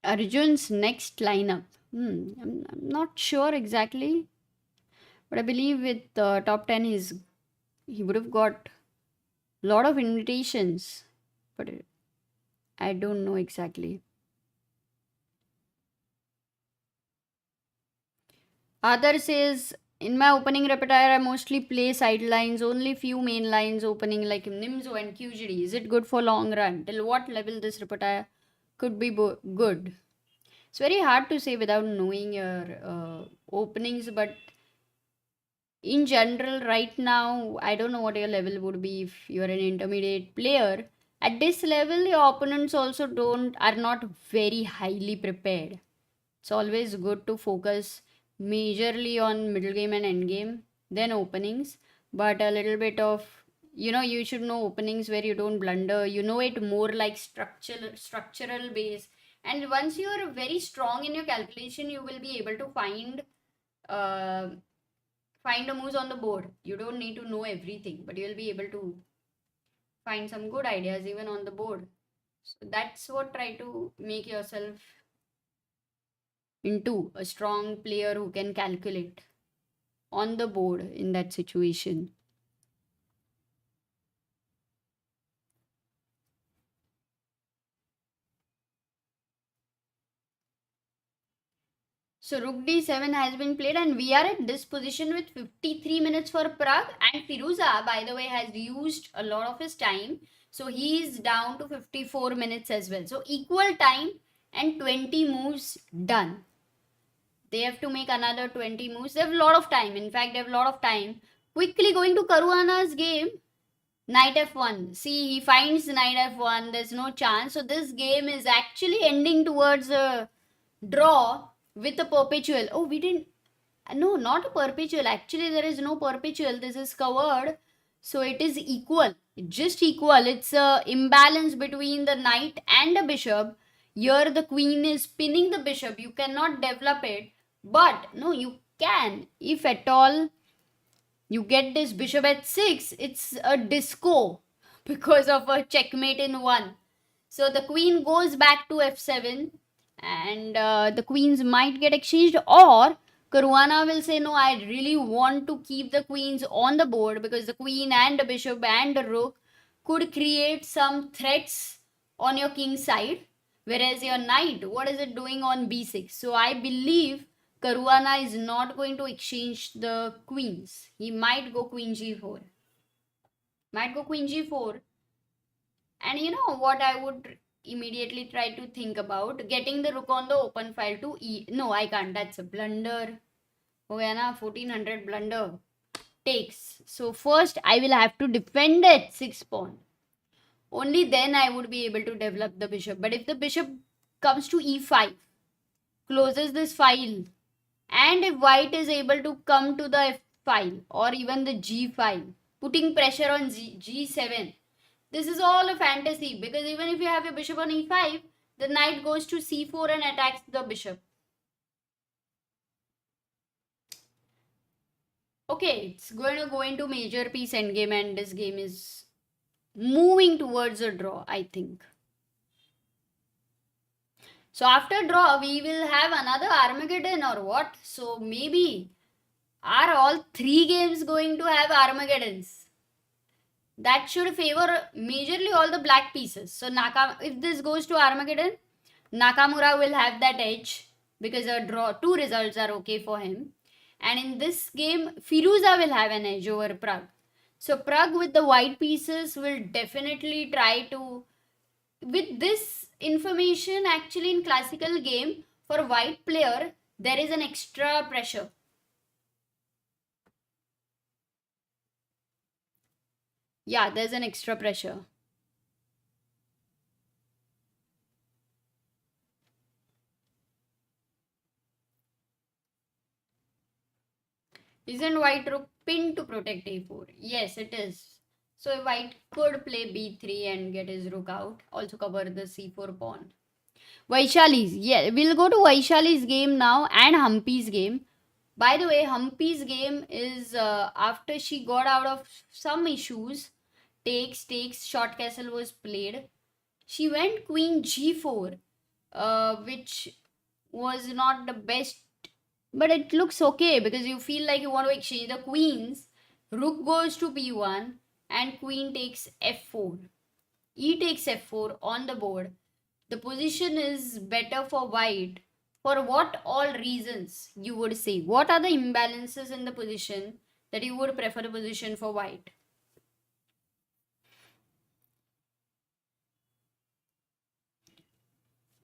Arjun's next lineup. I'm not sure exactly, but I believe with top 10, he would have got a lot of invitations, but I don't know exactly. Other says, in my opening repertoire, I mostly play sidelines, only few main lines opening like Nimzo and QGD. Is it good for long run? Till what level this repertoire could be good? It's very hard to say without knowing your openings, but in general, right now, I don't know what your level would be if you're an intermediate player. At this level, your opponents also are not very highly prepared. It's always good to focus majorly on middle game and end game, then openings, but a little bit of, you should know openings where you don't blunder. You know it more like structural base, and once you are very strong in your calculation, you will be able to uh, find the moves on the board. You don't need to know everything, but you'll be able to find some good ideas even on the board. So that's what, try to make yourself into a strong player who can calculate on the board in that situation. So rook d7 has been played, and we are at this position with 53 minutes for Pragg, and Firouzja, by the way, has used a lot of his time. So he is down to 54 minutes as well. So equal time and 20 moves done. They have to make another 20 moves. They have a lot of time. In fact, they have a lot of time. Quickly going to Caruana's game. Knight f1. See, he finds knight f1. There's no chance. So this game is actually ending towards a draw with a perpetual. Oh, we didn't. No, not a perpetual. Actually, there is no perpetual. This is covered. So it is equal. Just equal. It's a imbalance between the knight and the bishop. Here the queen is pinning the bishop. You cannot develop it. But no, you can. If at all you get this bishop at 6, it's a disco because of a checkmate in 1. So the queen goes back to f7, and the queens might get exchanged, or Caruana will say, no, I really want to keep the queens on the board because the queen and the bishop and the rook could create some threats on your king side, whereas your knight, what is it doing on b6? So I believe Caruana is not going to exchange the queens. He might go queen g4. Might go queen g4. And you know what I would immediately try to think about getting the rook on the open file to e. No, I can't. That's a blunder. Oh, yeah, na 1400 blunder takes. So first I will have to defend the h6 pawn. Only then I would be able to develop the bishop. But if the bishop comes to e5, closes this file, and if white is able to come to the f file or even the g file, putting pressure on g7, this is all a fantasy, because even if you have your bishop on e5, the knight goes to c4 and attacks the bishop. Okay, it's going to go into major piece endgame, and this game is moving towards a draw, I think. So after draw, we will have another Armageddon or what? So maybe are all 3 games going to have Armageddons? That should favor majorly all the black pieces. So if this goes to Armageddon, Nakamura will have that edge because a draw, 2 results are okay for him. And in this game, Firouzja will have an edge over Pragg. So Pragg with the white pieces will definitely try to, with this information actually in classical game, for white player, there is an extra pressure. Yeah, there's an extra pressure. Isn't white rook pinned to protect a4? Yes, it is. So white could play b3 and get his rook out. Also cover the c4 pawn. Vaishali's. Yeah, we'll go to Vaishali's game now and Humpy's game. By the way, Humpy's game is after she got out of some issues. Takes, short castle was played. She went queen g4, which was not the best, but it looks okay because you feel like you want to exchange the queens. Rook goes to b1 and queen takes f4. E takes f4 on the board. The position is better for white. For what all reasons you would say? What are the imbalances in the position that you would prefer the position for white?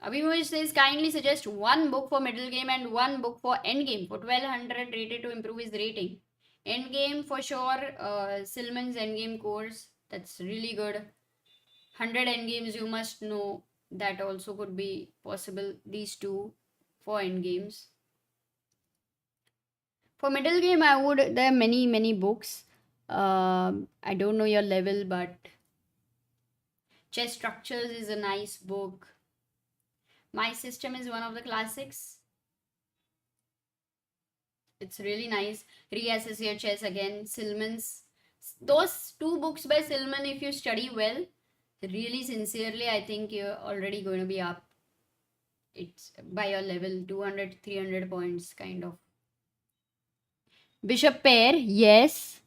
Abhimovish says kindly suggest one book for middle game and one book for end game for 1200 rated to improve his rating. End game for sure, Silman's end game course, that's really good. 100 end games you must know, that also could be possible. These two for end games. For middle game, there are many books. I don't know your level, but Chess Structures is a nice book. My System is one of the classics. It's really nice. Reassess Your Chess again. Silman's. Those 2 books by Silman, if you study well, really sincerely, I think you're already going to be up. It's by your level, 200, 300 points kind of. Bishop pair, yes.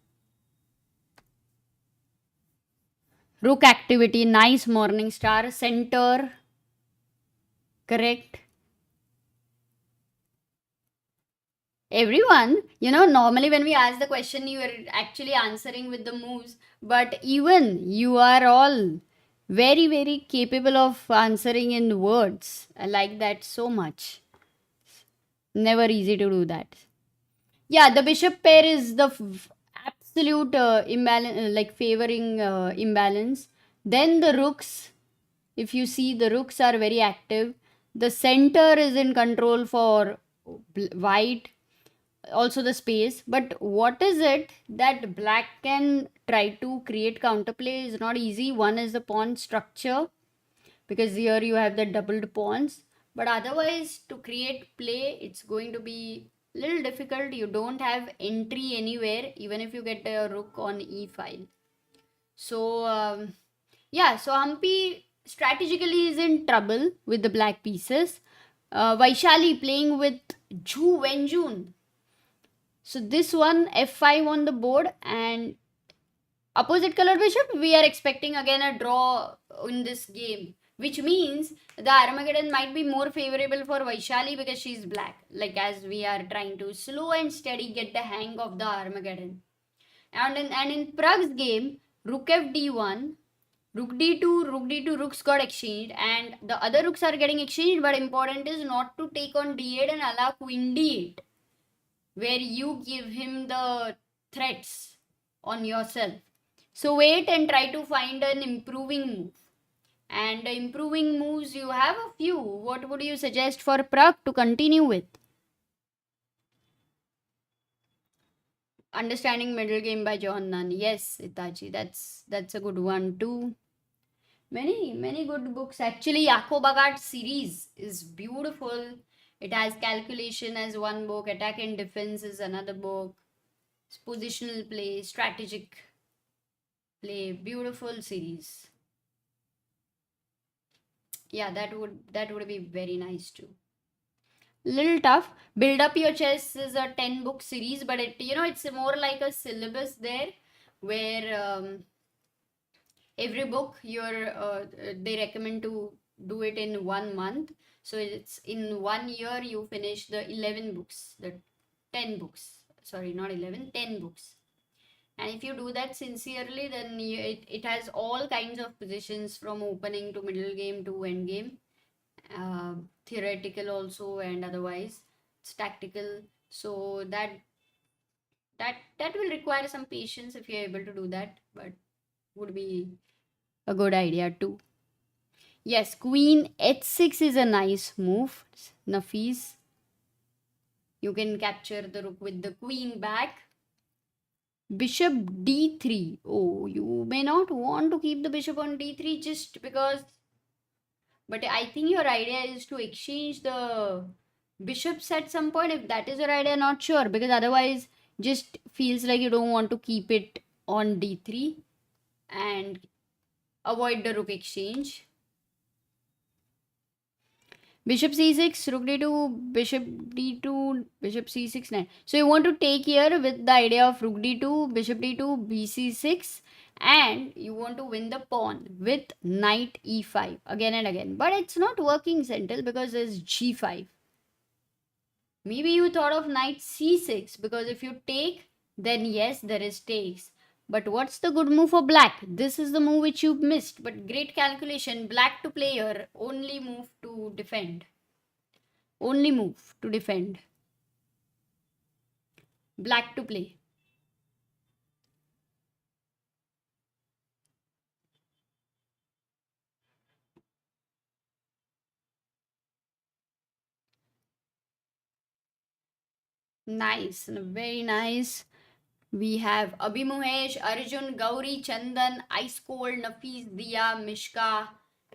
Rook activity, nice morning star. Center, correct. Everyone, normally when we ask the question, you are actually answering with the moves, but even you are all very capable of answering in words. I like that so much. Never easy to do that. Yeah, the bishop pair is the absolute imbalance, like favoring imbalance. Then the rooks, if you see, the rooks are very active. The center is in control for white, also the space. But what is it that black can try to create counterplay is not easy. One is the pawn structure, because here you have the doubled pawns. But otherwise, to create play, it's going to be little difficult. You don't have entry anywhere, even if you get a rook on e file. So yeah, so Humpy strategically is in trouble with the black pieces. Vaishali playing with Ju Wenjun. So this one f5 on the board, and opposite colored bishop, we are expecting again a draw in this game, which means the Armageddon might be more favorable for Vaishali because she's black. Like, as we are trying to slow and steady get the hang of the Armageddon. And in Pragg's game, rook f d1, Rook d2, rooks got exchanged, and the other rooks are getting exchanged, but important is not to take on d8 and allow queen d8, where you give him the threats on yourself. So wait and try to find an improving move. And improving moves, you have a few. What would you suggest for Pragg to continue with? Understanding Middle Game by John Nunn. Yes, Itachi, that's a good one too. Many good books. Actually, Yako Bagat series is beautiful. It has calculation as one book, attack and defense is another book, positional play, strategic play. Beautiful series. Yeah, that would be very nice too. Little tough. Build Up Your Chess is a 10-book series, but it's more like a syllabus there, where every book they recommend to do it in 1 month. So it's in 1 year you finish the 11 books, the 10 books. Sorry, not 11, 10 books. And if you do that sincerely, then it has all kinds of positions from opening to middle game to end game. Theoretical also and otherwise. It's tactical. So that will require some patience if you're able to do that, but would be a good idea too. Yes, queen h6 is a nice move. Nafis. You can capture the rook with the queen back. Bishop d3. Oh, you may not want to keep the bishop on d3 just because. But I think your idea is to exchange the bishops at some point. If that is your idea, not sure. Because otherwise, just feels like you don't want to keep it on d3 and avoid the rook exchange. Bishop c6, rook d2, bishop d2, bishop c6, 9. So you want to take here with the idea of rook d2, bishop d2, bc6, and you want to win the pawn with knight e5 again and again. But it's not working, Sentinel, because there's g5. Maybe you thought of knight c6, because if you take, then yes, there is takes. But what's the good move for black? This is the move which you missed. But great calculation. Black to play here. Only move to defend. Only move to defend. Black to play. Nice. Very nice. We have Abhimuhesh, Arjun, Gauri, Chandan, Ice Cold, Nafis, Diya, Mishka,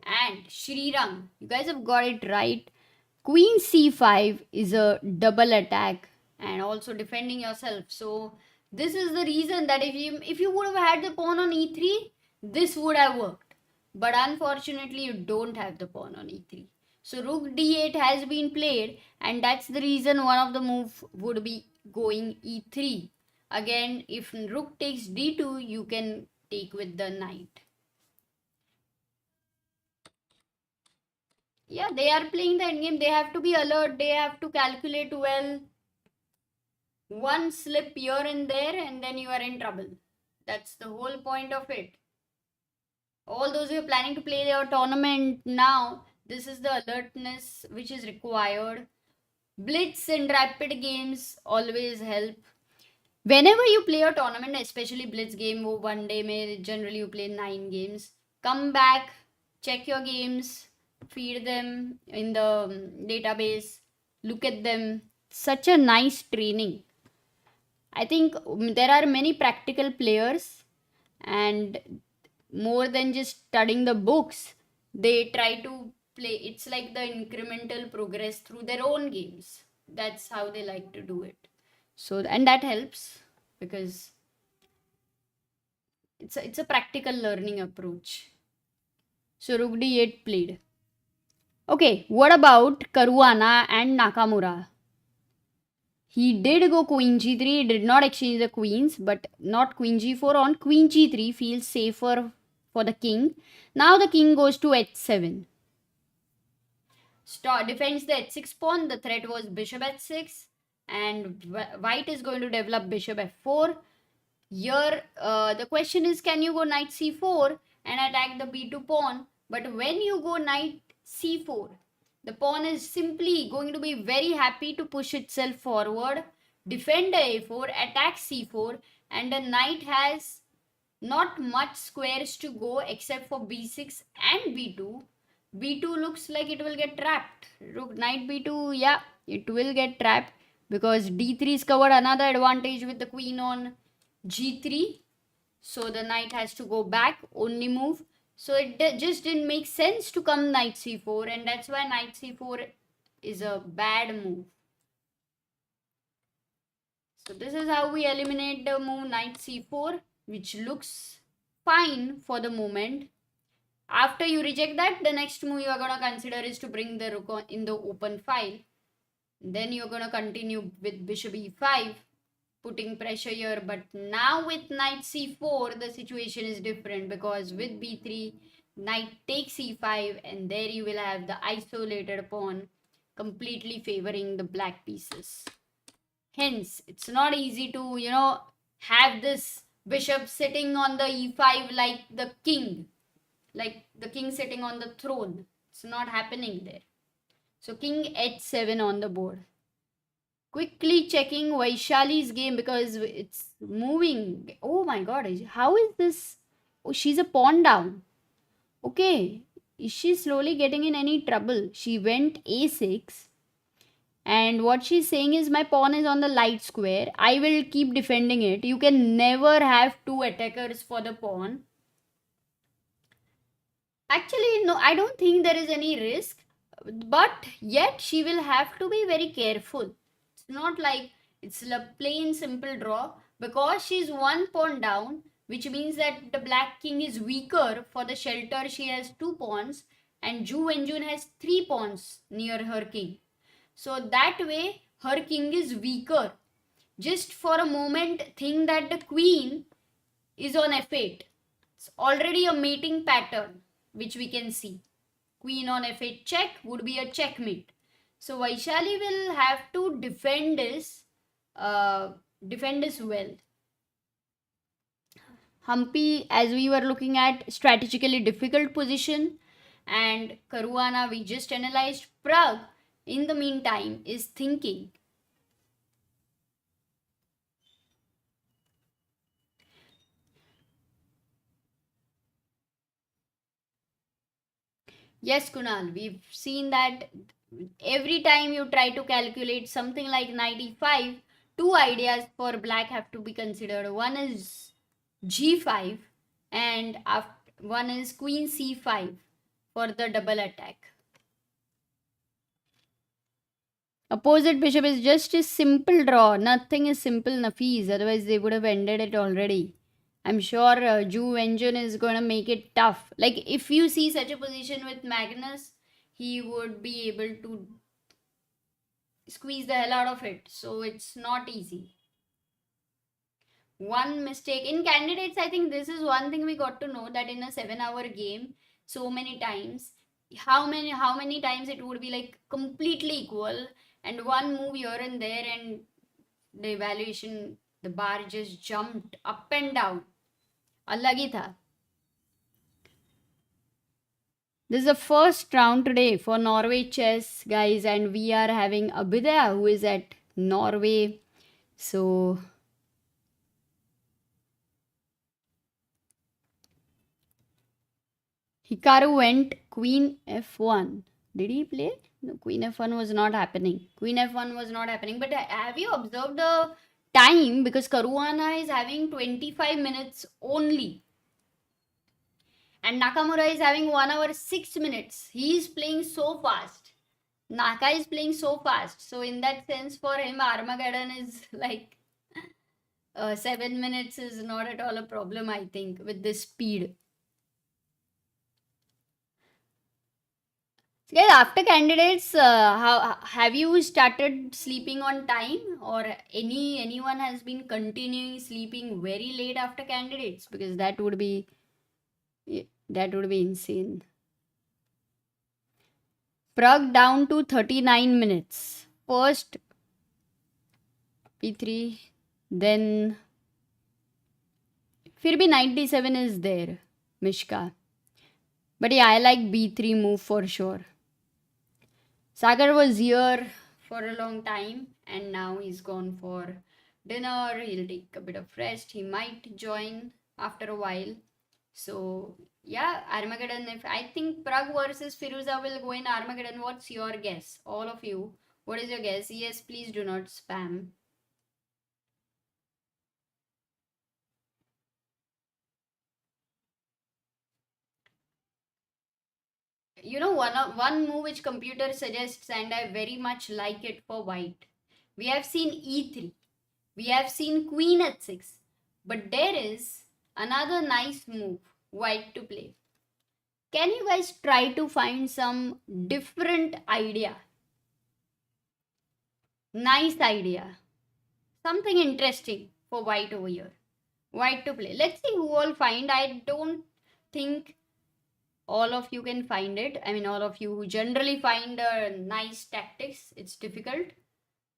and Shriram. You guys have got it right. Queen c5 is a double attack and also defending yourself. So this is the reason that if you would have had the pawn on e3, this would have worked. But unfortunately, you don't have the pawn on e3. So rook d8 has been played, and that's the reason one of the move would be going e3. Again, if rook takes d2, you can take with the knight. Yeah, they are playing the endgame. They have to be alert. They have to calculate well. One slip here and there, and then you are in trouble. That's the whole point of it. All those who are planning to play their tournament now, this is the alertness which is required. Blitz and rapid games always help. Whenever you play a tournament, especially blitz game, wo one day may generally you play 9 games. Come back, check your games, feed them in the database, look at them. Such a nice training. I think there are many practical players, and more than just studying the books, they try to play. It's like the incremental progress through their own games. That's how they like to do it. So, and that helps because it's a practical learning approach. So rook d8 played. Okay, what about Caruana and Nakamura? He did go queen g3, he did not exchange the queens, but not queen g4 on. Queen g3 feels safer for the king. Now the king goes to h7. Defends the h6 pawn. The threat was bishop h6, and white is going to develop bishop f4. Here, the question is, can you go knight c4 and attack the b2 pawn. But when you go knight c4, the pawn is simply going to be very happy to push itself forward, defend a4, attack c4, and the knight has not much squares to go except for b6 and b2. b2 looks like it will get trapped. Rook knight b2, yeah, it will get trapped because d3 is covered another advantage with the queen on g3. So the knight has to go back, only move. So it just didn't make sense to come knight c4, and that's why knight c4 is a bad move. So this is how we eliminate the move knight c4, which looks fine for the moment. After you reject that, the next move you are going to consider is to bring the rook in the open file. Then you're going to continue with bishop e5, putting pressure here. But now with knight c4, the situation is different because with b3, knight takes e5, and there you will have the isolated pawn completely favoring the black pieces. Hence, it's not easy to, have this bishop sitting on the e5 like the king sitting on the throne. It's not happening there. So king h7 on the board. Quickly checking Vaishali's game because it's moving. Oh my god, how is this? Oh, she's a pawn down. Okay, is she slowly getting in any trouble? She went a6. And what she's saying is, my pawn is on the light square. I will keep defending it. You can never have two attackers for the pawn. Actually, no, I don't think there is any risk. But yet, she will have to be very careful. It's not like it's a plain simple draw. Because she's one pawn down, which means that the black king is weaker. For the shelter, she has two pawns. And Ju Wenjun has three pawns near her king. So that way, her king is weaker. Just for a moment, think that the queen is on f8. It's already a mating pattern, which we can see. Queen on f8 check would be a checkmate. So Vaishali will have to defend this well. Humpy, as we were looking at, strategically difficult position. And Caruana, we just analyzed. Pragg, in the meantime, is thinking. Yes, Kunal, we've seen that every time you try to calculate something like 95, two ideas for black have to be considered. One is g5 and one is queen c5 for the double attack. Opposite bishop is just a simple draw. Nothing is simple, Nafis. Otherwise, they would have ended it already. I'm sure Ju Wenjun is going to make it tough. Like, if you see such a position with Magnus, he would be able to squeeze the hell out of it. So, it's not easy. One mistake. In candidates, I think this is one thing we got to know, that in a 7-hour game, so many times, how many times it would be like completely equal, and one move here and there, and the evaluation, the bar just jumped up and down. Alag hi tha. This is the first round today for Norway Chess, guys, and we are having Abhidaya, who is at Norway. So Hikaru went queen f1. Did he play? No, queen f1 was not happening. Queen f1 was not happening. But have you observed the time? Because Caruana is having 25 minutes only. And Nakamura is having 1 hour 6 minutes. He is playing so fast. Naka is playing so fast. So in that sense, for him, Armageddon is like 7 minutes is not at all a problem, I think, with this speed. So guys, after candidates, how have you started sleeping on time, or anyone has been continuing sleeping very late after candidates? Because that would be insane. Pragg down to 39 minutes. First p3, then फिर भी 97 is there. Mishka. But yeah, I like b3 move for sure. Sagar was here for a long time and now he's gone for dinner. He'll take a bit of rest. He might join after a while. So yeah, Armageddon. If I think Pragg versus Firouzja will go in Armageddon, what's your guess? All of you, what is your guess? Yes, please do not spam. You know, one move which computer suggests, and I very much like it for white. We have seen e3, we have seen queen at 6, but there is another nice move white to play. Can you guys try to find some different idea? Nice idea. Something interesting for white over here. White to play. Let's see who all find. I don't think all of you can find it. I mean, all of you who generally find nice tactics. It's difficult.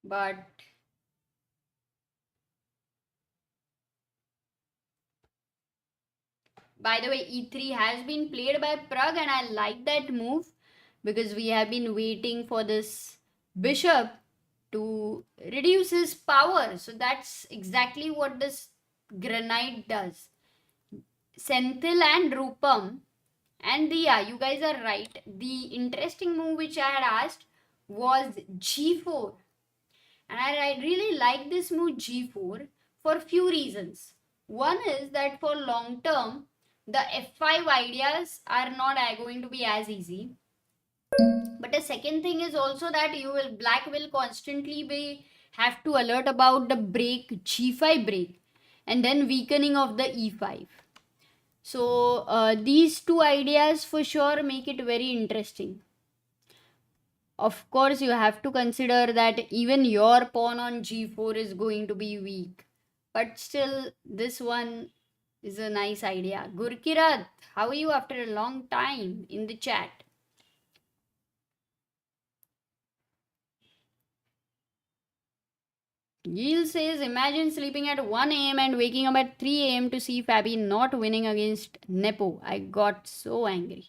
But by the way, e3 has been played by Pragg, and I like that move because we have been waiting for this bishop to reduce his power. So that's exactly what this granite does. Senthil and Rupam and Diya, you guys are right. The interesting move which I had asked was g4. And I really like this move g4 for few reasons. One is that for long term, the f5 ideas are not going to be as easy. But the second thing is also that black will constantly be have to alert about the break, g5 break, and then weakening of the e5. So these two ideas for sure make it very interesting. Of course, you have to consider that even your pawn on g4 is going to be weak. But still, this one is a nice idea. Gurkirat, how are you after a long time in the chat? Gil says, imagine sleeping at 1 a.m. and waking up at 3 a.m. to see Fabi not winning against Nepo. I got so angry.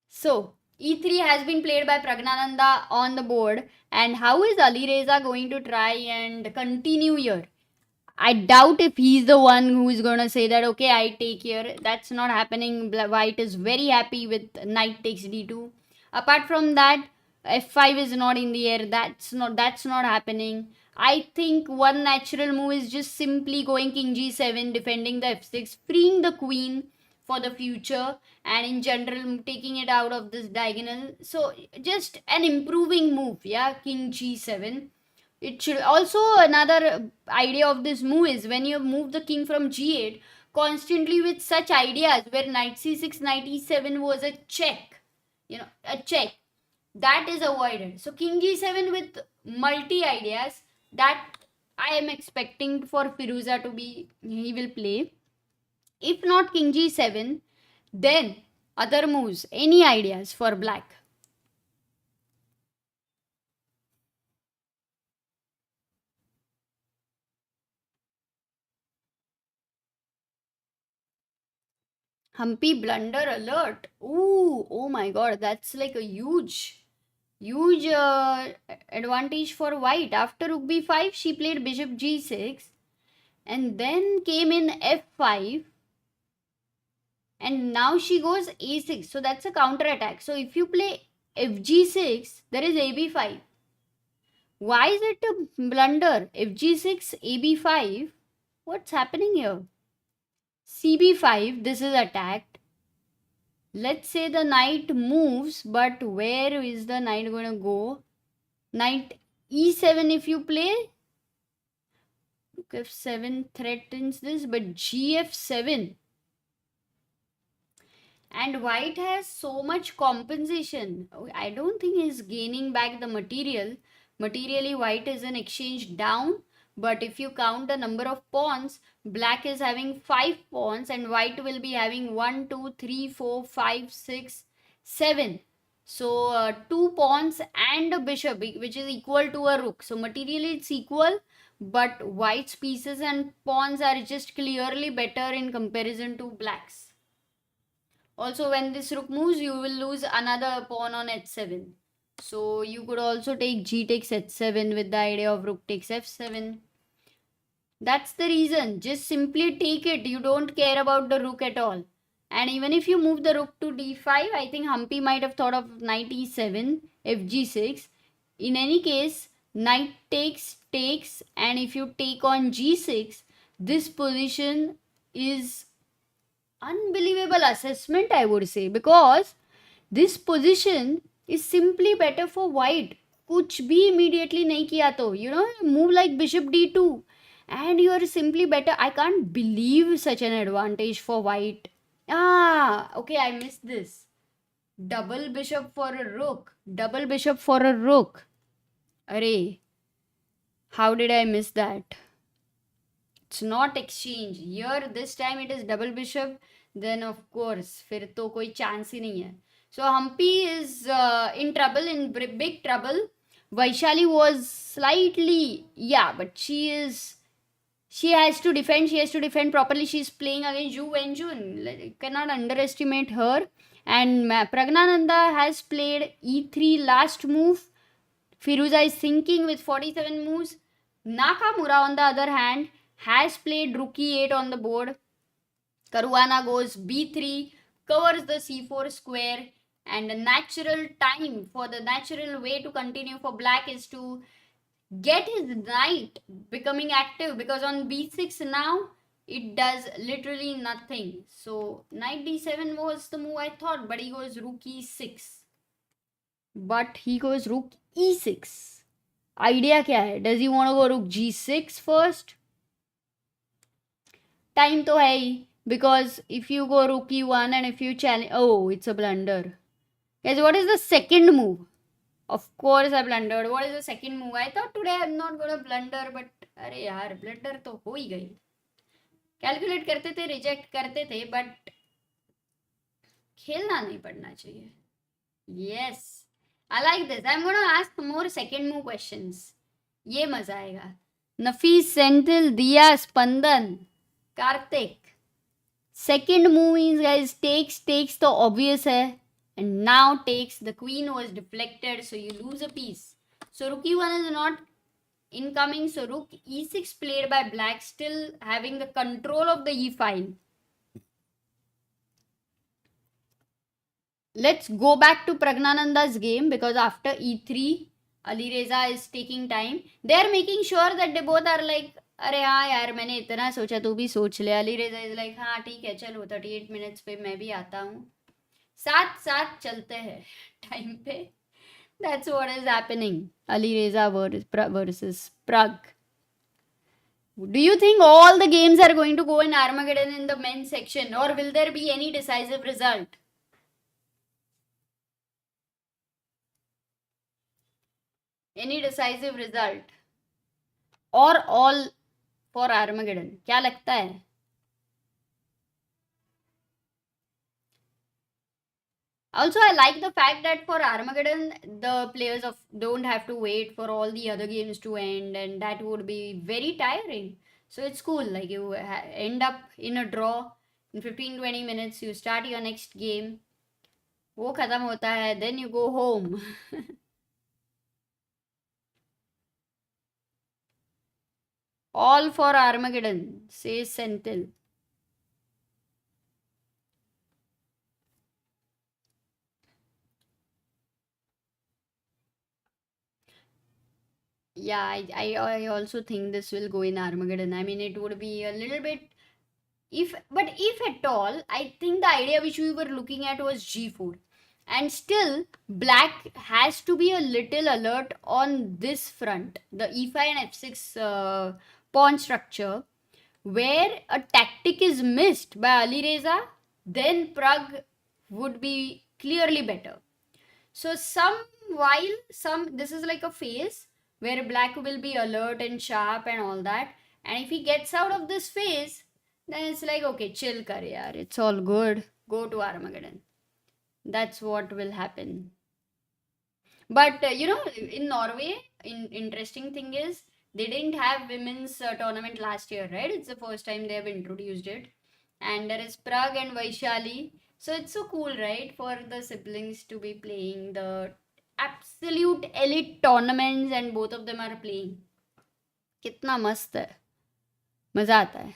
So, e3 has been played by Praggnanandhaa on the board. And how is Alireza going to try and continue here? I doubt if he's the one who is going to say that, okay, I take here. That's not happening. White is very happy with knight takes d2. Apart from that, f5 is not in the air. That's not happening. I think one natural move is just simply going king g7, defending the f6, freeing the queen for the future, and in general taking it out of this diagonal. So just an improving move, yeah, king g7. It should also, another idea of this move is when you move the king from g8 constantly with such ideas where knight c6, knight e7 was a check, a check that is avoided. So king g7 with multi ideas, that I am expecting for Firouzja to be, he will play. If not king g7, then other moves. Any ideas for black? Humpy blunder alert. Ooh, oh my god, that's like a huge advantage for white. After rook b5, she played bishop g6 and then came in f5 and now she goes a6. So that's a counter attack. So if you play fg6, there is ab5. Why is it a blunder? fg6, ab5. What's happening here? cb5, this is attacked. Let's say the knight moves, but where is the knight going to go? Knight e7 if you play. Rook f7 threatens this, but gf7. And white has so much compensation. I don't think he's gaining back the material. Materially, white is an exchange down. But if you count the number of pawns, black is having 5 pawns and white will be having 1, 2, 3, 4, 5, 6, 7. So 2 pawns and a bishop, which is equal to a rook. So materially it's equal, but white's pieces and pawns are just clearly better in comparison to black's. Also, when this rook moves, you will lose another pawn on h7. So you could also take g takes h7 with the idea of rook takes f7. That's the reason. Just simply take it. You don't care about the rook at all. And even if you move the rook to d5, I think Humpy might have thought of knight e7, fg6. In any case, knight takes, and if you take on g6, this position is unbelievable assessment, I would say, because this position is simply better for white. कुछ भी immediately नहीं किया तो, move like bishop d2 and you are simply better. I can't believe such an advantage for white. Okay, I missed this. Double bishop for a rook. Double bishop for a rook. Array, how did I miss that? It's not exchange. Here, this time it is double bishop. Then of course, फिर तो कोई chance ही नहीं है. So Humpy is in trouble, in big trouble. Vaishali was slightly, but she has to defend. She has to defend properly. She's playing against Ju Wenjun. You cannot underestimate her. And Praggnanandhaa has played e3 last move. Firouzja is thinking with 47 moves. Nakamura, on the other hand, has played rook e8 on the board. Caruana goes b3, covers the c4 square, and the natural time for the natural way to continue for black is to get his knight becoming active, because on b6 now it does literally nothing. So knight d7 was the move I thought, but he goes rook e6. But he goes rook e6. Idea क्या है? Does he want to go rook g6 first? Time तो है ही, because if you go rook e1 and if you challenge, it's a blunder. Guys, what is the second move? Of course I blundered. What is the second move? I thought today I'm not gonna blunder, but अरे यार blunder तो हो ही गई. Calculate करते थे, reject करते थे, but खेलना नहीं पड़ना चाहिए. Yes, I like this. I'm gonna ask more second move questions. ये मजा आएगा. Nafis, Senthil, Diya, Spandan, Karthik. Second move means, guys, takes the obvious hai. And now takes, the queen was deflected, so you lose a piece. So rook e1 is not incoming, so rook e6 played by black, still having the control of the e file. Let's go back to Praggnanandhaa's game, because after e3, Alireza is taking time. They are making sure that they both are like, अरे हाँ यार मैंने इतना सोचा, तू भी सोच ले. अलीरेजा इज लाइक, हाँ ठीक है चलो 38 मिनट्स पे मैं भी आता हूँ, साथ साथ चलते हैं टाइम पे. That's what is happening. Alireza versus Pragg. Do you think all the games are going to go in Armageddon in the men's section, or will there be any decisive result? Any decisive result? Or all for Armageddon? क्या लगता है? Also, I like the fact that for Armageddon, the players don't have to wait for all the other games to end, and that would be very tiring. So it's cool. Like you end up in a draw in 15-20 minutes. You start your next game. वो खत्म होता है. Then you go home. All for Armageddon, says Senthil. Yeah, I also think this will go in Armageddon. I mean, it would be a little bit, if at all, I think the idea which we were looking at was g4. And still, black has to be a little alert on this front, the e5 and f6 pawn structure, where a tactic is missed by Alireza, then Pragg would be clearly better. So this is like a phase where black will be alert and sharp and all that. And if he gets out of this phase, then it's like, okay, chill kar yaar, it's all good, go to Armageddon. That's what will happen. But in Norway, interesting thing is they didn't have women's tournament last year, right? It's the first time they have introduced it. And there is Pragg and Vaishali. So it's so cool, right? For the siblings to be playing the absolute elite tournaments and both of them are playing. कितना मस्त है, मजा आता है.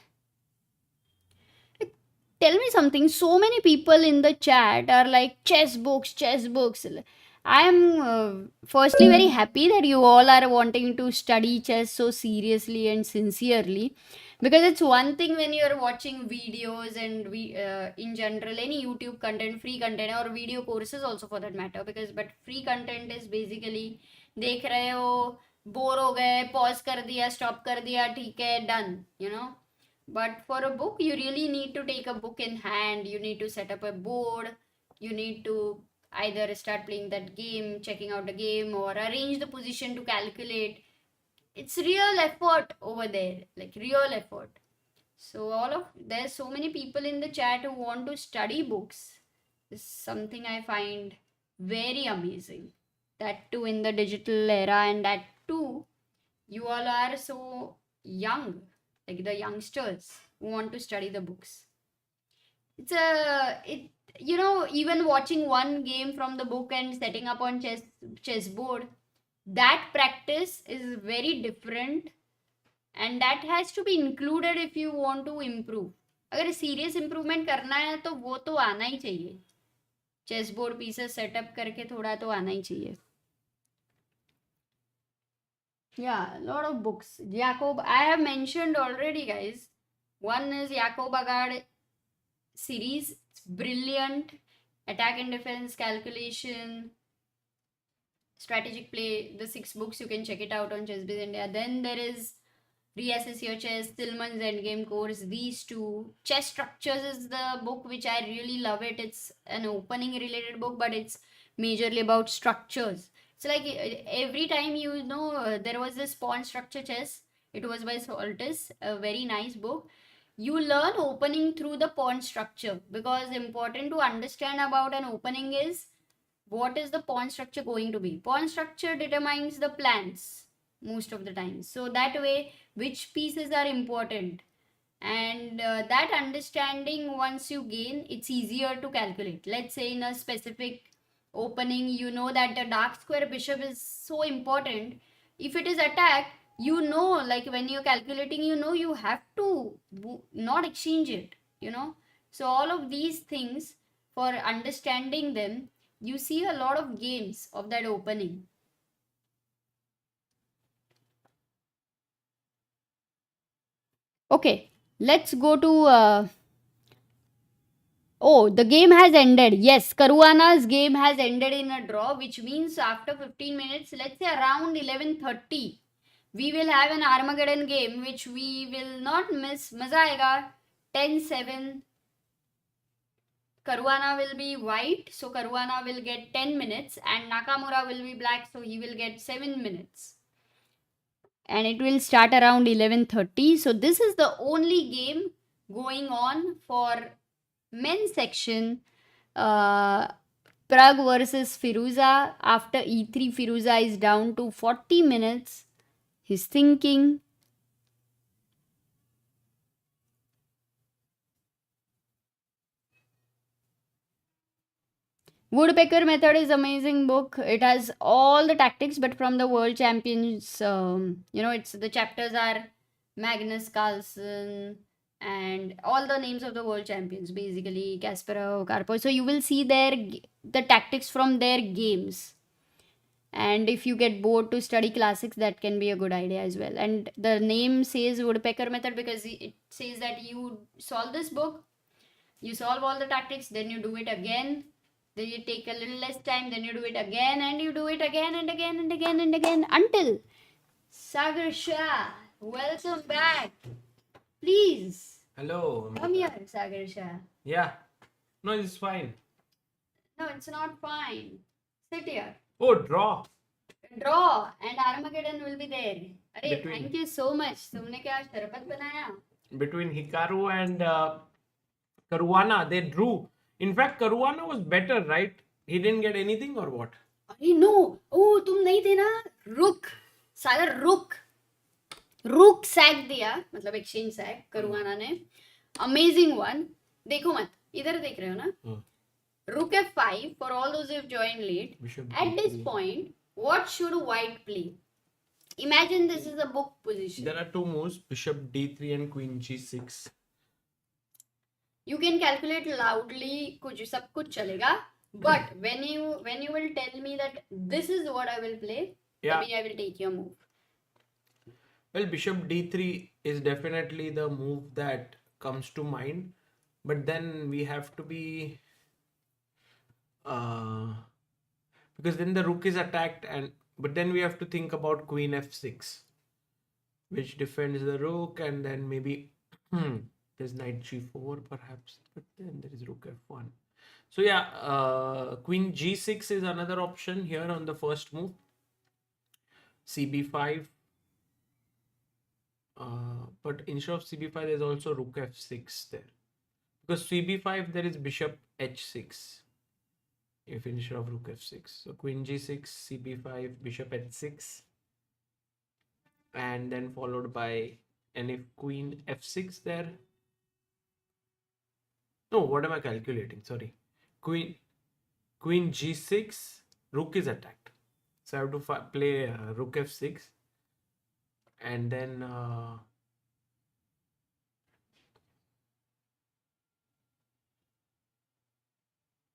Tell me something. So many people in the chat are like chess books, chess books. I am firstly very happy that you all are wanting to study chess so seriously and sincerely, because it's one thing when you're watching videos and we in general any YouTube content, free content or video courses also for that matter, because but free content is basically देख रहे हो, bore हो गए, pause कर दिया, stop कर दिया, ठीक है, done. But for a book, you really need to take a book in hand. You need to set up a board. You need to either start playing that game, checking out the game, or arrange the position to calculate. It's real effort over there, like real effort. So there's so many people in the chat who want to study books. This is something I find very amazing. That too in the digital era, and that too, you all are so young, like the youngsters who want to study the books. Even watching one game from the book and setting up on chessboard, that practice is very different, and that has to be included if you want to improve. अगर serious improvement करना है तो वो तो आना ही चाहिए. Chessboard pieces setup करके थोड़ा तो आना ही चाहिए. Yeah, a lot of books. Jacob, I have mentioned already, guys. One is Jacob Agard series. It's brilliant. Attack and defense, calculation, strategic play. The 6 books, you can check it out on ChessBase India. Then there is Reassess Your Chess, Tillman's Endgame course. These two. Chess Structures is the book which I really love it. It's an opening related book, but it's majorly about structures. So like every time there was this pawn structure chess. It was by Soltis, a very nice book. You learn opening through the pawn structure, because important to understand about an opening is what is the pawn structure going to be. Pawn structure determines the plans most of the time. So that way, which pieces are important, and that understanding once you gain, it's easier to calculate. Let's say in a specific opening, you know that the dark square bishop is so important. If it is attacked, like when you're calculating, you have to not exchange it. So all of these things, for understanding them, you see a lot of games of that opening. Okay, let's go to oh, the game has ended. Yes, Caruana's game has ended in a draw, which means after 15 minutes, let's say around 11:30, we will have an Armageddon game, which we will not miss. Maza aega. 10-7. Caruana will be white, so Caruana will get 10 minutes, and Nakamura will be black, so he will get 7 minutes. And it will start around 11:30. So this is the only game going on for men's section. Pragg versus Firouzja. After e3, Firouzja is down to 40 minutes. He's thinking. Woodpecker Method is amazing book. It has all the tactics, but from the World Champions. It's the chapters are Magnus Carlsen and all the names of the World Champions, basically Kasparov, Karpov. So you will see the tactics from their games. And if you get bored to study classics, that can be a good idea as well. And the name says Woodpecker Method because it says that you solve this book, you solve all the tactics, then you do it again. Then you take a little less time, then you do it again, and you do it again and again and again and again until. Sagar Shah, welcome back. Please. Hello. Come here, Sagar Shah. Yeah. No, it's fine. No, it's not fine. Sit here. Oh, draw. Draw and Armageddon will be there. Arey, thank you so much. तुमने क्या शरबत बनाया? Between Hikaru and Caruana, they drew. In fact, Caruana was better, right? He didn't get anything or what? अरे no, ओ तुम नहीं थे ना, रुक, साला रुक सैक दिया, मतलब एक्सचेंज सैक करुआना ने, अमेजिंग वन. देखो मत, इधर देख रहे हो ना, rook f5 for all those who have joined late. At this point, what should white play? Imagine this is a book position. There are two moves, bishop d3 and queen g6. You can calculate loudly, कुछ सब कुछ चलेगा. But when you will tell me that this is what I will play, maybe I will take your move. Well, bishop d3 is definitely the move that comes to mind, but then we have to be because then the rook is attacked, but then we have to think about queen f6, which defends the rook, and then maybe there's knight g4 perhaps, but then there is rook f1. So yeah, queen g6 is another option here on the first move. cb5, but instead of cb5 there's also rook f6 there, because cb5 there is bishop h6 if instead of rook f6. So queen g6, cb5, bishop h6, and then followed by, and if queen f6 there, no, what am I calculating, sorry, queen g6, rook is attacked, so I have to play rook f6, and then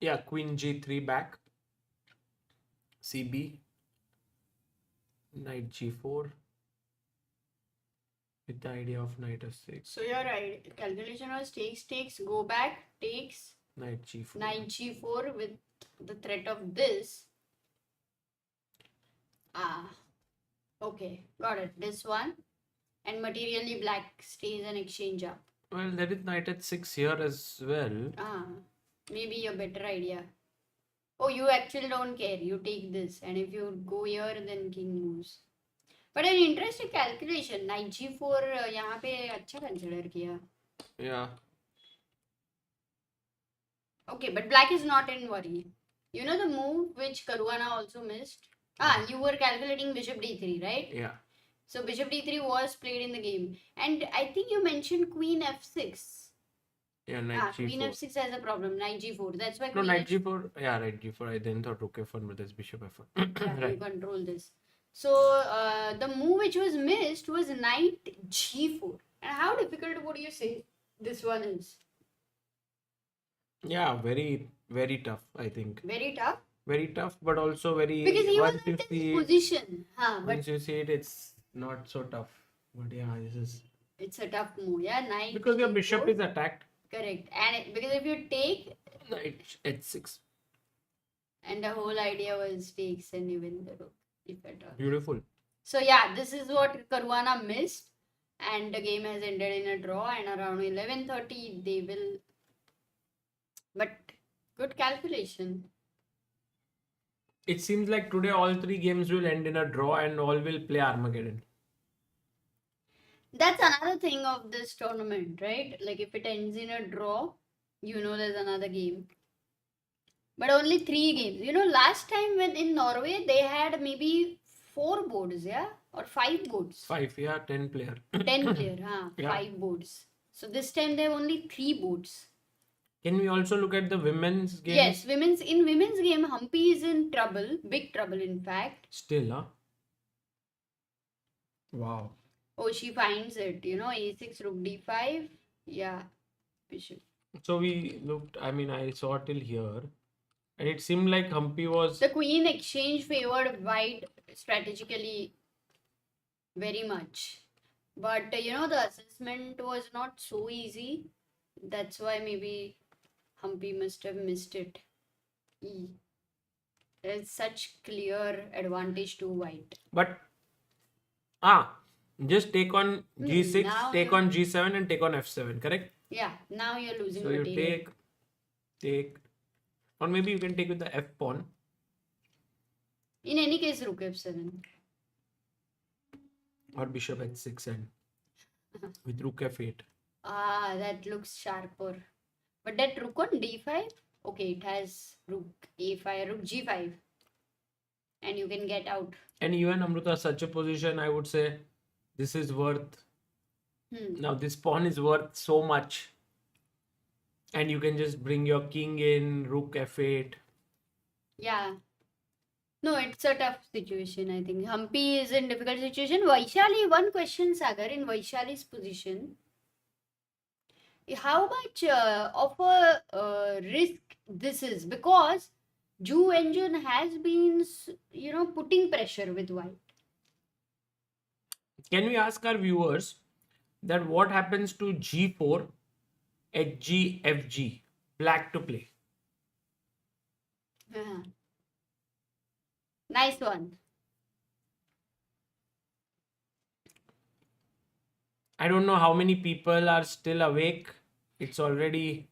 yeah, queen g3 back, cb, knight g4 with the idea of knight f6. So you're right. Calculation was takes, go back, takes, knight g4. Knight g4 with the threat of this. Okay, got it. This one. And materially black stays and exchange up. Well, there is knight h6 here as well. Maybe a better idea. Oh, you actually don't care. You take this. And if you go here, then king moves. But an interesting calculation. Knight g4 यहाँ पे अच्छा consider किया. Yeah. Okay, but black is not in worry. You know the move which Caruana also missed? You were calculating bishop d3, right? Yeah. So bishop d3 was played in the game. And I think you mentioned queen f6. Yeah, knight g4. Queen f6 has a problem. Knight g4. That's why no, knight g4. Yeah, knight g4. I then thought rook f1, but that's bishop f1. Yeah, right. You control this. So the move which was missed was knight g4. And how difficult would you say this one is? Yeah, very, very tough, I think. Very tough? Very tough, but also very... Because he was in this position. Once you see it, it's not so tough. But yeah, this is... It's a tough move, yeah. Knight because your bishop is attacked. Correct. And because if you take... Knight h6. And the whole idea was takes and even the rook, if at all. Beautiful. So yeah, this is what Caruana missed. And the game has ended in a draw. And around 11:30, they will... But good calculation. It seems like today all three games will end in a draw and all will play Armageddon. That's another thing of this tournament, right? Like if it ends in a draw, you know there's another game. But only 3 games. You know, last time when in Norway, they had maybe 4 boards, yeah? Or 5 boards. 5, yeah, 10 player. 10 player, Yeah. 5 boards. So this time they have only 3 boards. Can we also look at the women's game? Yes, women's game, Humpy is in trouble. Big trouble, in fact. Still, huh? Wow. Oh, she finds it. You know, a6, rook d5. Yeah, bishop. So we looked, I mean, I saw till here. And it seemed like Humpy was... The queen exchange favored white strategically very much. But, you know, the assessment was not so easy. That's why maybe Humpy must have missed it. There's such clear advantage to white. But, just take on g6, take on g7 and take on f7, correct? Yeah, now you're losing so material. You take, or maybe you can take with the f pawn. In any case, rook f7. Or bishop h6 and with rook f8. That looks sharper. But that rook on d5? Okay, it has rook a5, rook g5. and you can get out. And even Amruta, such a position, I would say this is worth. Now this pawn is worth so much. And you can just bring your king in, rook f8. Yeah. No, it's a tough situation, I think. Humpy is in difficult situation. Vaishali, one question, Sagar, in Vaishali's position. How much of a risk this is? Because Ju Wenjun has been, putting pressure with white. Can we ask our viewers that what happens to g4, hg, fg, black to play? Nice one. I don't know how many people are still awake. It's already...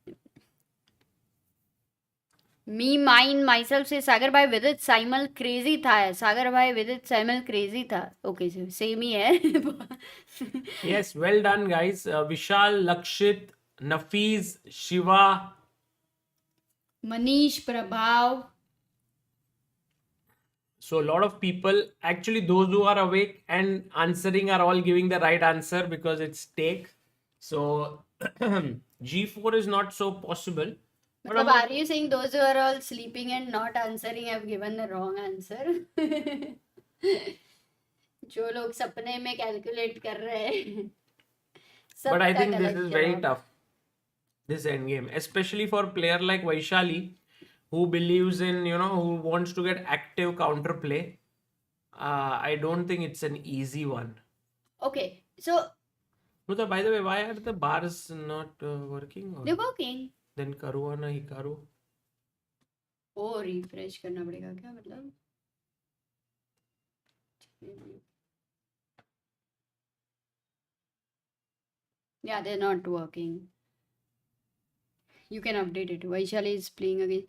Myself say सागर भाई विदित साइमल crazy था. सागर भाई विदित साइमल crazy था. Okay, so same ही है. Yes, well done, guys. Vishal, Lakshit, Nafiz, Shiva, Manish, Prabhav. So a lot of people, actually those who are awake and answering are all giving the right answer because it's take. So G4 is not so possible. मतलब are you saying those who are all sleeping and not answering have given the wrong answer? जो लोग सपने में calculate कर रहे हैं. But I think this is very tough, this endgame, especially for a player like Vaishali, who believes in, who wants to get active counterplay. I don't think it's an easy one. Okay, so... But by the way, why are the bars not working? They're working. Then Caruana, Hikaru. Oh, refresh करना पड़ेगा क्या मतलब? Yeah, they're not working. You can update it. Vaishali is playing against...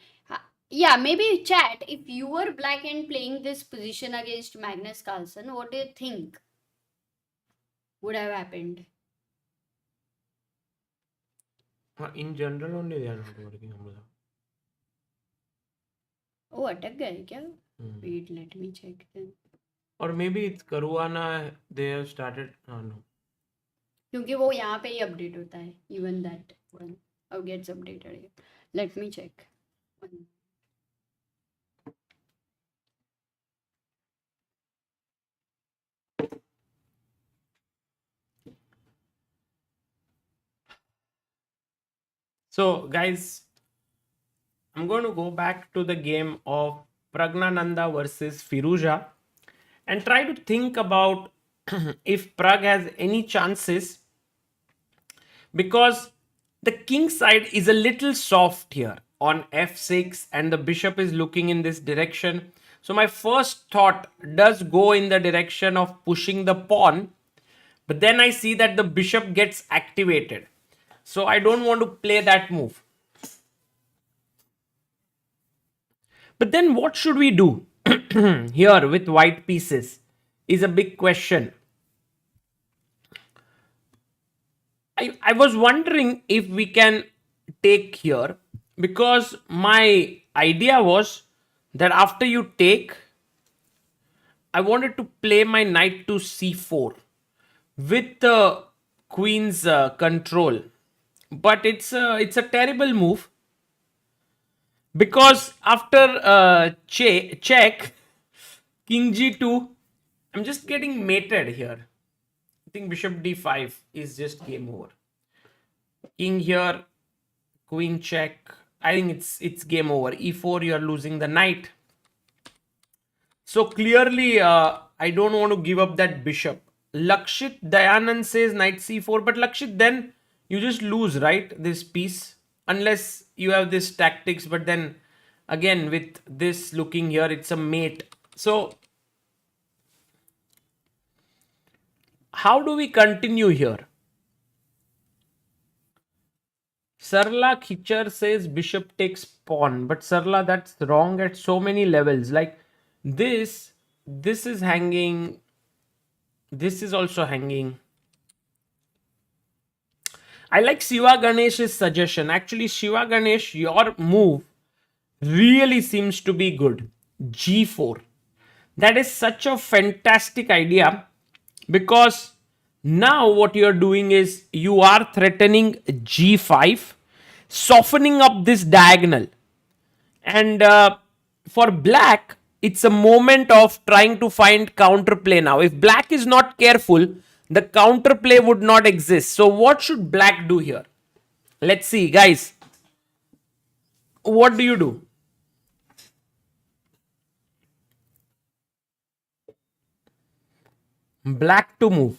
Yeah, maybe chat. If you were black and playing this position against Magnus Carlsen, what do you think would have happened? In general only they are not working. Oh, अटक गए क्या? Wait, let me check then. Or maybe it's Caruana, they have started. No. क्योंकि वो यहाँ पे ही update होता है. Even that one gets updated. Let me check. So guys, I'm going to go back to the game of Praggnanandhaa versus Firouzja and try to think about if Pragg has any chances, because the king side is a little soft here on f6 and the bishop is looking in this direction. So my first thought does go in the direction of pushing the pawn, but then I see that the bishop gets activated. So I don't want to play that move. But then what should we do here with white pieces is a big question. I was wondering if we can take here, because my idea was that after you take, I wanted to play my knight to c4 with the queen's control. But it's a terrible move, because after check, king g2, I'm just getting mated here. I think bishop d5 is just game over. King here, queen check. I think it's game over. e4, you're losing the knight. So clearly, I don't want to give up that bishop. Lakshit Dayanand says knight c4, but Lakshit, then you just lose, right, this piece, unless you have this tactics. But then again, with this looking here, it's a mate. So how do we continue here? Sarla Khichar says bishop takes pawn, but Sarla, that's wrong at so many levels. Like this is hanging, this is also hanging. I like Shiva Ganesh's suggestion. Actually, Shiva Ganesh, your move really seems to be good. G4. That is such a fantastic idea, because now what you are doing is you are threatening g5, softening up this diagonal. And for black, it's a moment of trying to find counterplay now. If black is not careful, the counterplay would not exist. So what should black do here? Let's see, guys. What do you do? Black to move.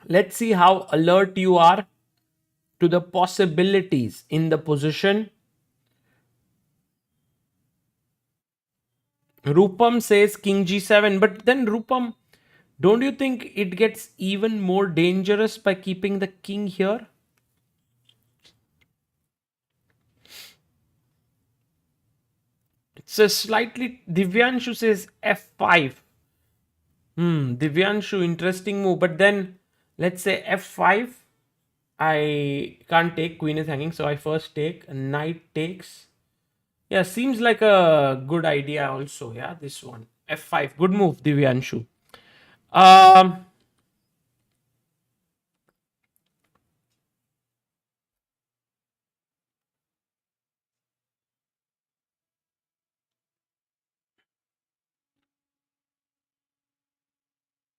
Let's see how alert you are to the possibilities in the position. Rupam says king g7, but then Rupam, don't you think it gets even more dangerous by keeping the king here? It's a slightly. Divyanshu says f5. Divyanshu, interesting move. But then let's say f5. I can't take, queen is hanging, so I first take. Knight takes. Yeah, seems like a good idea also. Yeah, this one. f5. Good move, Divyanshu. Um,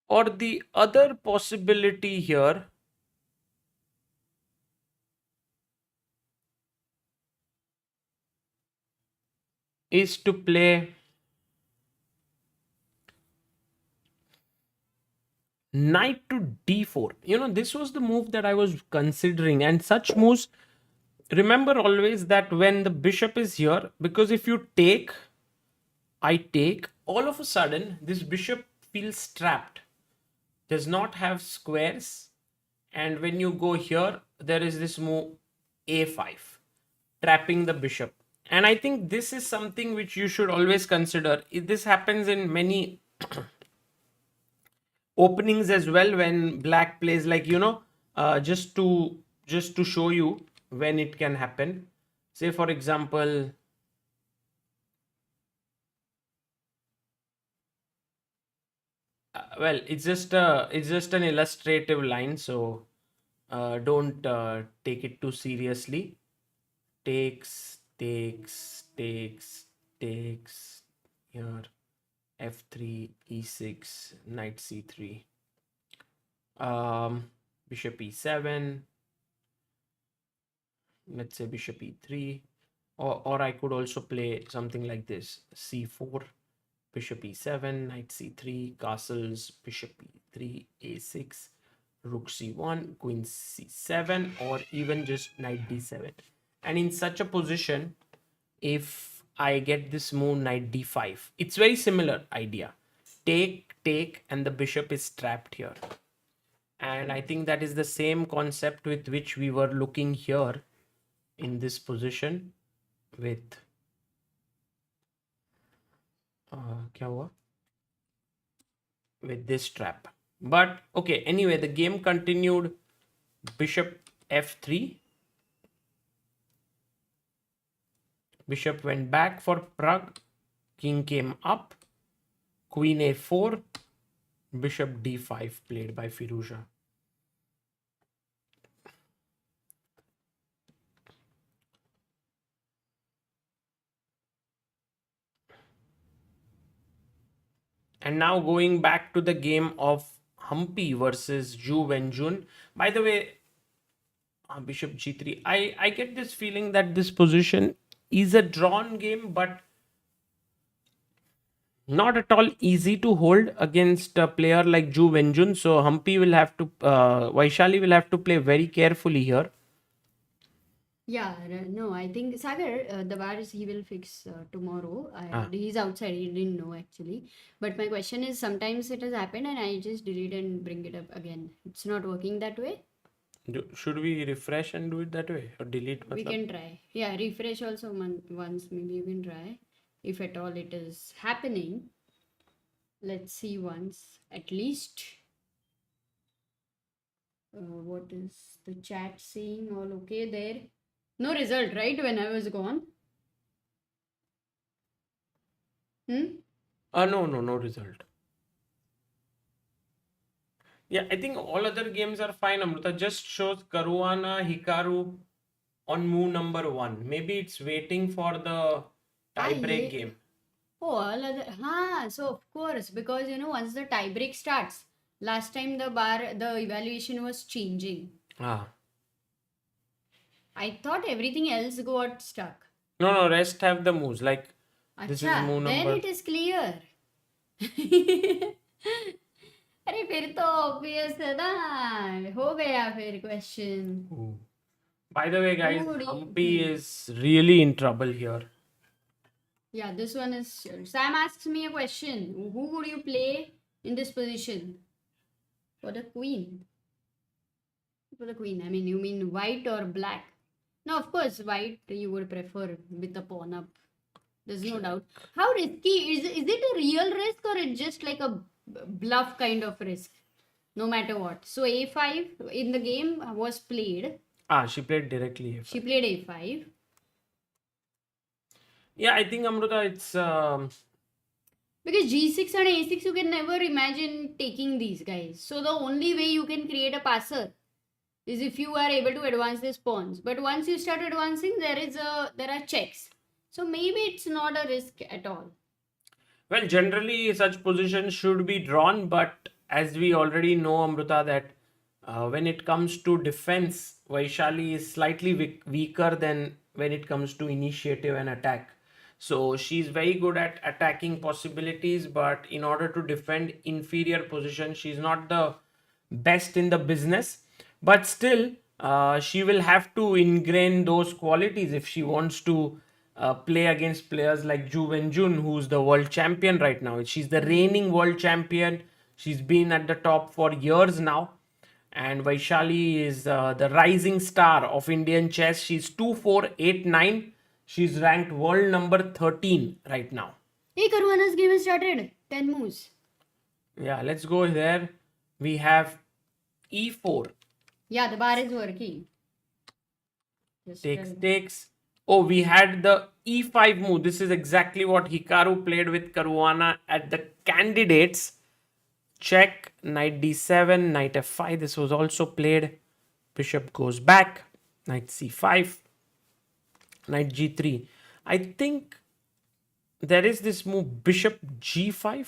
or the other possibility here is to play knight to d4. You know, this was the move that I was considering, and such moves, remember always that when the bishop is here, because if you take, I take, all of a sudden this bishop feels trapped, does not have squares, and when you go here, there is this move a5, trapping the bishop. And I think this is something which you should always consider. This happens in many openings as well, when black plays, like, just to show you when it can happen. Say for example, well, it's just an illustrative line, so don't take it too seriously. Takes here, f3, e6, knight c3, bishop e7, let's say bishop e3, or I could also play something like this: c4, bishop e7, knight c3, castles, bishop e3, a6, rook c1, queen c7, or even just knight d7. And in such a position, if I get this move knight d5, it's very similar idea. Take, and the bishop is trapped here. And I think that is the same concept with which we were looking here in this position with क्या हुआ? With this trap. But okay, anyway, the game continued. Bishop f3. Bishop went back for Pragg. King came up. Queen a4. Bishop d5 played by Firouzja. And now going back to the game of Humpy versus Ju Wenjun. By the way, bishop g3. I get this feeling that this position is a drawn game, but not at all easy to hold against a player like Ju Wenjun. So Humpy will have to, Vaishali will have to play very carefully here. Yeah, no, I think Sagar, the bars he will fix tomorrow. Ah. He's outside, he didn't know actually. But my question is, sometimes it has happened and I just delete and bring it up again. It's not working that way. Should we refresh and do it that way, or delete? We can try. Yeah, refresh also once, maybe you can try. If at all it is happening, let's see once at least. What is the chat saying? All okay there? No result, right? When I was gone. Hmm? No result. Yeah, I think all other games are fine, Amrita. Just shows Caruana, Hikaru on move number 1. Maybe it's waiting for the tie-break Yeah. game. Oh, all other. So of course, because once the tie break starts, last time the evaluation was changing. Ah. I thought everything else got stuck. No, rest have the moves. Like, this is अच्छा, move then number. it is clear. अरे फिर तो obvious है ना, हो गया फिर question. Ooh. By the way, guys, Who do Humpy is really in trouble here. Yeah, this one is. Sam asks me a question. Who would you play in this position? For the queen. For the queen. I mean, you mean white or black? No, of course, white you would prefer with the pawn up. There's no doubt. How risky is it a real risk or it's just like a bluff kind of risk? No matter what. So a5 in the game was played. She played directly. She played a5. Yeah, I think Amrita, it's Because g6 and a6 you can never imagine taking these guys. So the only way you can create a passer is if you are able to advance these pawns. But once you start advancing, there are checks. So maybe it's not a risk at all. well, generally such positions should be drawn, but as we already know, Amrita, that when it comes to defense, Vaishali is slightly weaker than when it comes to initiative and attack. So she's very good at attacking possibilities, but in order to defend inferior position, she's not the best in the business. But still, she will have to ingrain those qualities if she wants to play against players like Ju Wenjun, who's the world champion right now. She's the reigning world champion. She's been at the top for years now. And Vaishali is the rising star of Indian chess. She's 2489. She's ranked world number 13 right now. Hey, Caruana's game has started. 10 moves. Yeah, let's go there. We have e4. Yeah, the bar is working. Takes. Oh, we had the e5 move. This is exactly what Hikaru played with Caruana at the candidates. Check, knight d7, knight f5. This was also played. Bishop goes back. Knight c5. Knight g3. I think there is this move bishop g5,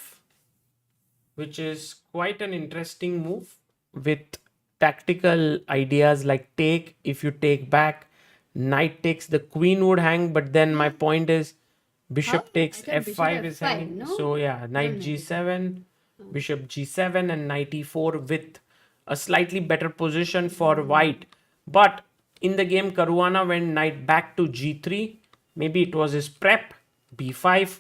which is quite an interesting move with tactical ideas like take. If you take back, knight takes, the queen would hang, but then my point is bishop takes f5 is hanging. No? So yeah, knight g7, bishop g7 and knight e4 with a slightly better position for white. But in the game, Caruana went knight back to g3. Maybe it was his prep. b5.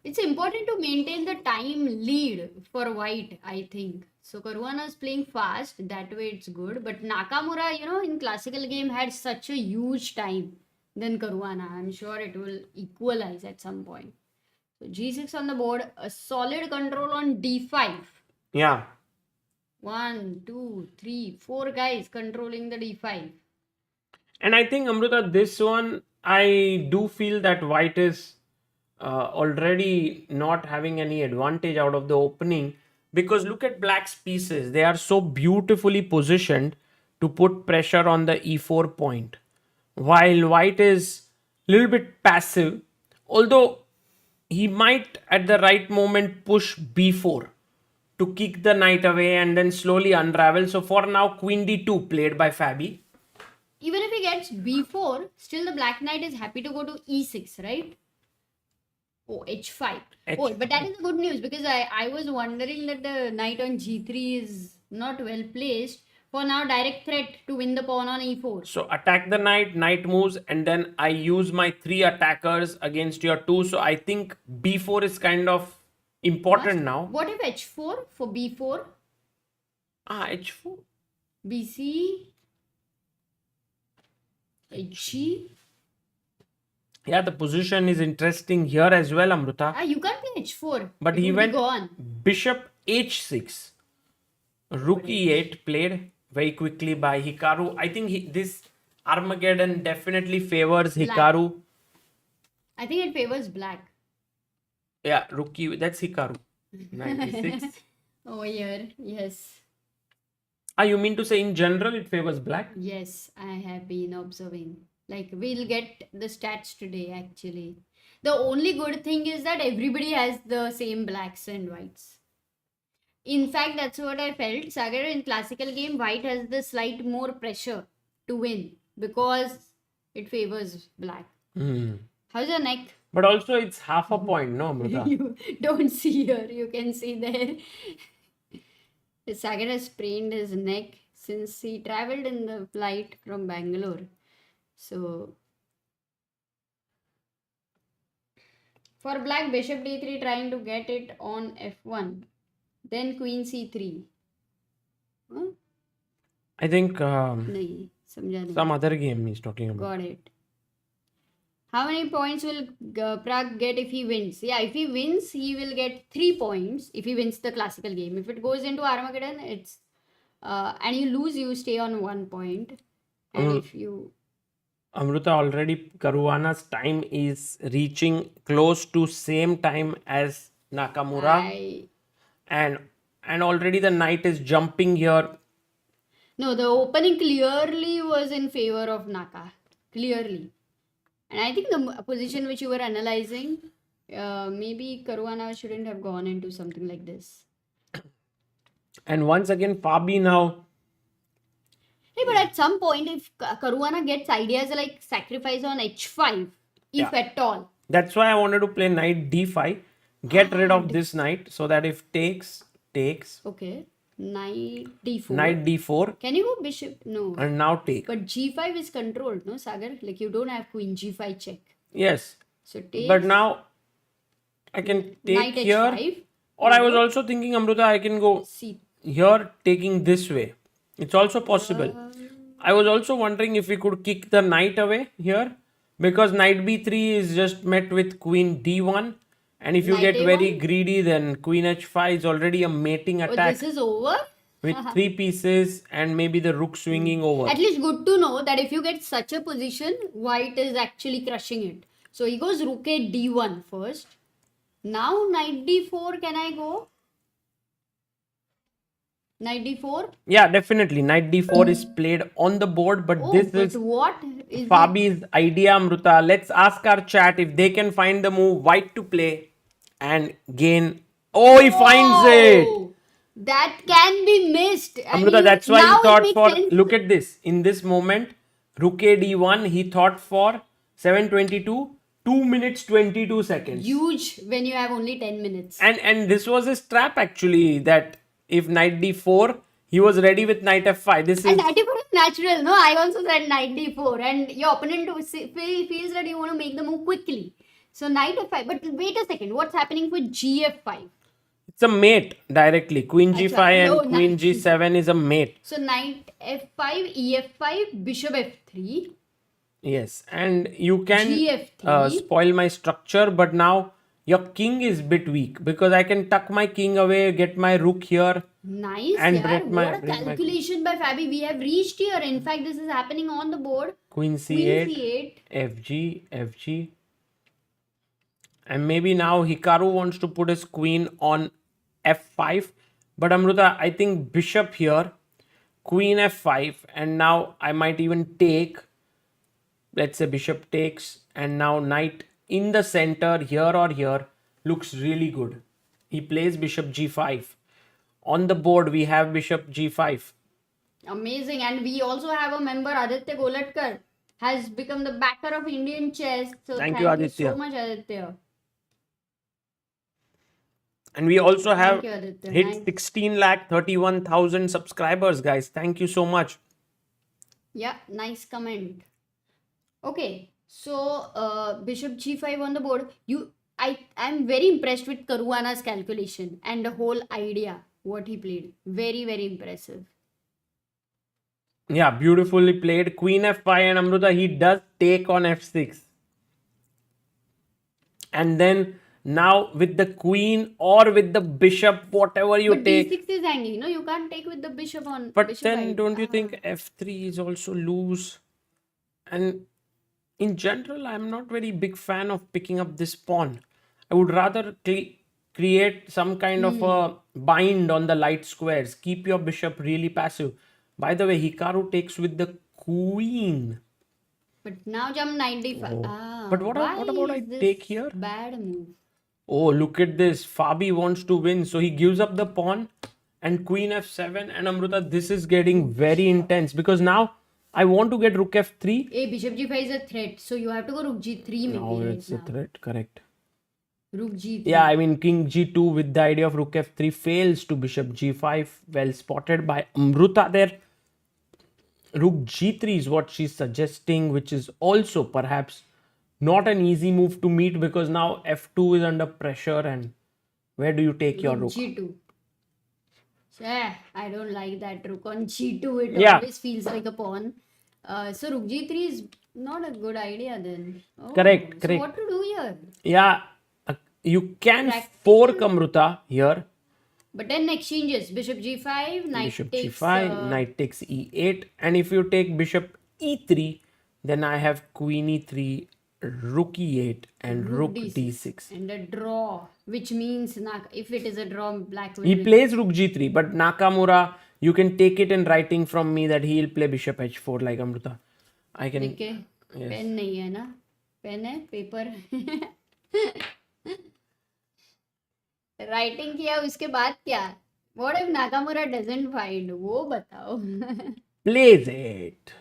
It's important to maintain the time lead for white, I think. So Caruana is playing fast, that way it's good. But Nakamura, in classical game had such a huge time than Caruana. I'm sure it will equalize at some point. So g6 on the board, a solid control on d5. Yeah. 1, 2, 3, 4 guys controlling the d5. And I think, Amrita, this one, I do feel that white is already not having any advantage out of the opening, because look at black's pieces. They are so beautifully positioned to put pressure on the e4 point, while white is a little bit passive, although he might at the right moment push b4 to kick the knight away and then slowly unravel. So for now, queen d2 played by Fabi. Even if he gets b4, still the black knight is happy to go to e6, right? Oh, h5. Oh, but that is the good news, because I was wondering that the knight on g3 is not well placed. For now, direct threat to win the pawn on e4. So attack the knight, knight moves, and then I use my 3 attackers against your 2. So I think b4 is kind of important now. What if h4 for b4? H4. bc. hg. Yeah, the position is interesting here as well, Amrita. You can't play h4. But he went bishop h6. Rook e8 played very quickly by Hikaru. I think this Armageddon definitely favors Hikaru. I think it favors black. Yeah, rookie. That's Hikaru. 96. Oh, here, yes. Ah, you mean to say in general it favors black? Yes, I have been observing. Like, we'll get the stats today, actually. The only good thing is that everybody has the same blacks and whites. In fact, that's what I felt. Sagar, in classical game, white has the slight more pressure to win because it favors black. Hmm. How's your neck? But also it's half a point, no, Amruta? You don't see here, you can see there. Sagar has sprained his neck since he traveled in the flight from Bangalore. So, for black, bishop d3 trying to get it on f1. Then queen c3. Huh? I think Nahi, samjha nahi. some other game he's talking about. Got it. How many points will Pragg get if he wins? Yeah, if he wins, he will get 3 points if he wins the classical game. If it goes into Armageddon, it's and you lose, you stay on 1 point. And if you Amruta, already Caruana's time is reaching close to same time as Nakamura. And already the knight is jumping here. No, the opening clearly was in favor of Naka. Clearly. And I think the position which you were analyzing, maybe Caruana shouldn't have gone into something like this. And once again, Fabi now. Hey, but at some point, if Caruana gets ideas like sacrifice on h5, if at all. That's why I wanted to play knight d5. Get rid of this knight so that if takes. Okay. Knight d4. Knight d4. Can you go bishop? No. And now take. But g5 is controlled, no, Sagar? Like you don't have queen g5 check. Yes. So take. But now I can take knight here. h5. Or I was also thinking, Amruta, I can go C. here taking this way. It's also possible. I was also wondering if we could kick the knight away here. Because knight b3 is just met with queen d1. And if you Knight get very A1? greedy, then queen h5 is already a mating Oh, attack this is over? with 3 pieces and maybe the rook swinging over. At least good to know that if you get such a position, white is actually crushing it. So he goes rook a d1 first. Now knight d4, can I go? Knight d4? Yeah, definitely. Knight d4 is played on the board, but Oh, this but is what is Fabi's idea, Amruta. Let's ask our chat if they can find the move white to play and gain. Oh, he finds it. Oh, that can be missed. And Amruta, that's why now he it thought makes for. sense. Look at this. In this moment, rook a d1, he thought for 722, 2 minutes 22 seconds. Huge when you have only 10 minutes. And this was his trap actually, that if knight d4, he was ready with knight f5. This is And knight d4 is natural, no? I also said knight d4, and your opponent feels that you want to make the move quickly. So knight f5. But wait a second, what's happening for gf5? it's a mate directly. Queen g5 and no, queen knight- g7 is a mate. So knight f5, ef5, bishop f3. Yes, and you can Gf3. spoil my structure, but now your king is a bit weak because I can tuck my king away, get my rook here. Nice, And yeah. bring my- What a calculation by Fabi. We have reached here. In fact, this is happening on the board. Queen Queen c8, c8. fg. And maybe now Hikaru wants to put his queen on f5. But Amruta, I think bishop here, queen f5, and now I might even take. Let's say bishop takes, and now knight in the center here or here looks really good. He plays bishop g5. On the board, we have bishop g5. Amazing. And we also have a member, Aditya Golatkar, has become the backer of Indian chess. So Thank you, Aditya. so much, Aditya. And we also have Thank you, Aditya. hit Nice. 16,31,000 subscribers, guys. Thank you so much. Yeah, nice comment. Okay, so bishop g5 on the board. I'm very impressed with Caruana's calculation and the whole idea what he played. Very, very impressive. Yeah, beautifully played. Queen f5, and Amruta, he does take on f6. And then now with the queen or with the bishop, whatever you But take. d6 is hanging, no? You can't take with the bishop on But bishop then I. don't you think f3 is also loose? And in general, I'm not very big fan of picking up this pawn. I would rather create some kind of a bind on the light squares. Keep your bishop really passive. By the way, Hikaru takes with the queen. But now jump 95. But what why about I is this take here? bad move? Oh, look at this. Fabi wants to win. So he gives up the pawn and queen f7. And Amruta, this is getting very intense because now I want to get rook f3. Hey, bishop g5 is a threat. So you have to go rook g3 maybe. Now right it's a now. threat, correct. Rook g3. Yeah, I mean, king g2 with the idea of rook f3 fails to bishop g5. Well spotted by Amruta there. Rook g3 is what she's suggesting, which is also perhaps not an easy move to meet because now f2 is under pressure. And where do you take your rook? g2. I don't like that rook on g2. It Yeah. always feels like a pawn. So rook g3 is not a good idea then. Oh, Correct, so correct. what to do here? Yeah, you can Practical. fork Amruta here. But then exchanges. Bishop g5, knight Bishop takes... g5, knight takes e8. And if you take bishop e3, then I have queen e3, rook e8 and rook d6. And a draw, which means if it is a draw, black will He win. plays rook g3, but Nakamura, you can take it in writing from me that he'll play bishop h4 like Amruta. I can... Okay. Pen नहीं है ना? Pen है, paper. Writing किया उसके बाद क्या? What if Nakamura doesn't find? वो बताओ. Plays it.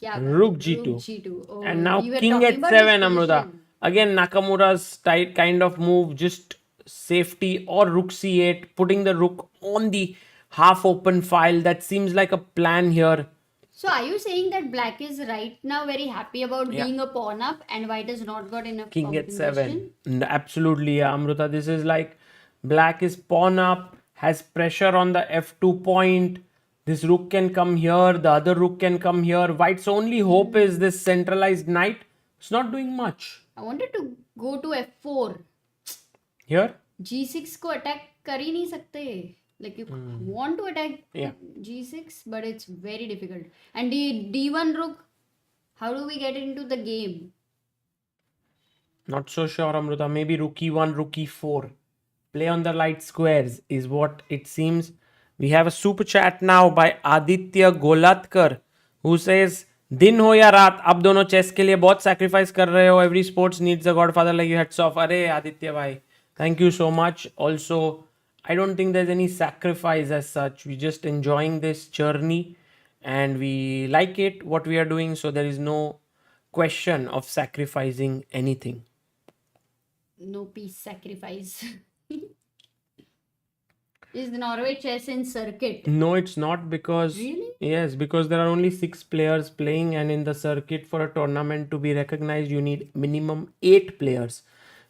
क्या? Rook g2. Rook g2. Oh, And now we were king talking about h7, this Amruta. position. Again, Nakamura's tight kind of move, just safety or rook c8, putting the rook on the half open file. That seems like a plan here. So are you saying that black is right now very happy about being a pawn up and white has not got enough King compensation? h7. Absolutely, yeah, Amruta. This is like black is pawn up, has pressure on the f2 point. This rook can come here, the other rook can come here. White's only hope is this centralized knight. It's not doing much. I wanted to go to f4. Here? g6 को attack कर ही नहीं सकते. Like you want to attack g6, but it's very difficult. And the d1 rook, how do we get into the game? Not so sure, Amruta. Maybe rook e1, rook e4. Play on the light squares is what it seems. We have a super chat now by Aditya Golatkar who says, दिन हो या रात आप दोनों chess के लिए बहुत sacrifice कर रहे हो. Every sports needs a godfather like you. Hats off. अरे आदित्य भाई, thank you so much. Also, I don't think there's any sacrifice as such. We're just enjoying this journey and we like it, what we are doing. So there is no question of sacrificing anything. No peace sacrifice. Is the Norway Chess in circuit? No, it's not because... Really? Yes, because there are only 6 players playing and in the circuit for a tournament to be recognized, you need minimum 8 players.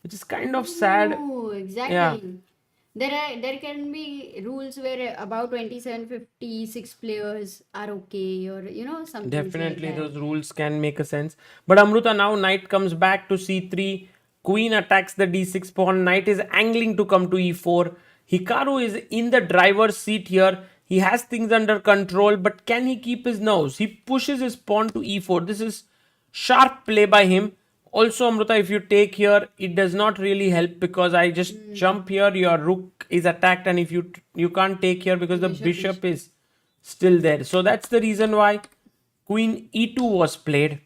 Which is kind of sad. Oh, exactly. Yeah. There can be rules where about 2756 players are okay, or something. Definitely like that. those rules can make a sense. But Amruta, now knight comes back to c3. Queen attacks the d6 pawn. Knight is angling to come to e4. Hikaru is in the driver's seat here. He has things under control, but can he keep his nerves? He pushes his pawn to e4. This is sharp play by him. Also, Amruta, if you take here, it does not really help because I just jump here, your rook is attacked, and if you can't take here because the bishop is still there. So that's the reason why queen e2 was played.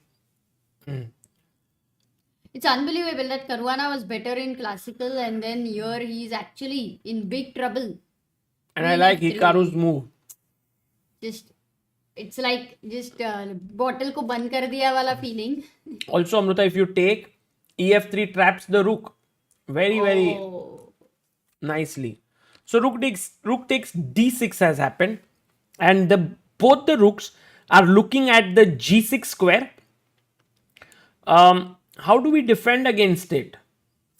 It's unbelievable that Caruana was better in classical and then here he's actually in big trouble. And I like Hikaru's move. It's like just bottle ko band kar diya wala feeling. Also, Amruta, if you take ef3 traps the rook very nicely. So rook takes d6 has happened, and both the rooks are looking at the g6 square. How do we defend against it?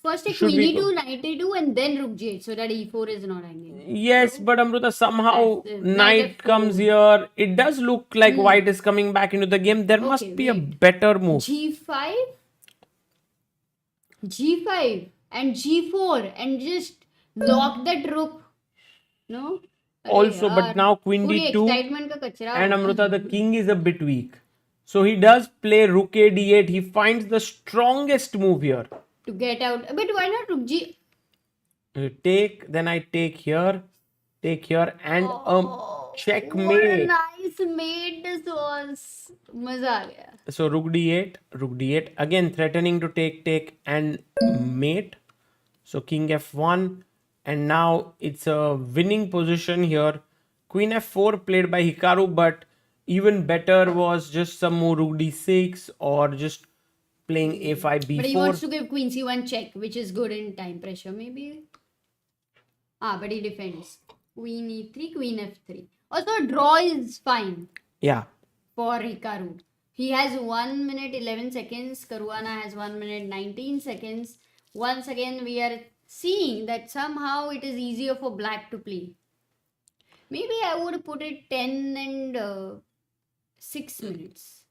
First take queen e2, knight e2 and then rook g8 so that e4 is not hanging. Yes, but Amruta, somehow knight comes here. It does look like white is coming back into the game. There must be a better move. g5 and g4 and just lock that rook. No? Also, but now queen d2 and Amruta, the king is a bit weak. So he does play rook a d8. He finds the strongest move here. to get out. But why not rook g? Take, then I take here, and Oh, what a checkmate. nice mate this was. Maza aa gaya. So rook d8, again threatening to take and mate. So king f1, and now it's a winning position here. Queen f4 played by Hikaru, but even better was just some more rook d6 or just playing a5 But he wants b4. to give queen c1 check, which is good in time pressure, maybe. But he defends. Queen e3, queen f3. Also, draw is fine Yeah. for Hikaru. He has 1 minute 11 seconds. Caruana has 1 minute 19 seconds. Once again, we are seeing that somehow it is easier for black to play. Maybe I would put it 10 and 6 minutes.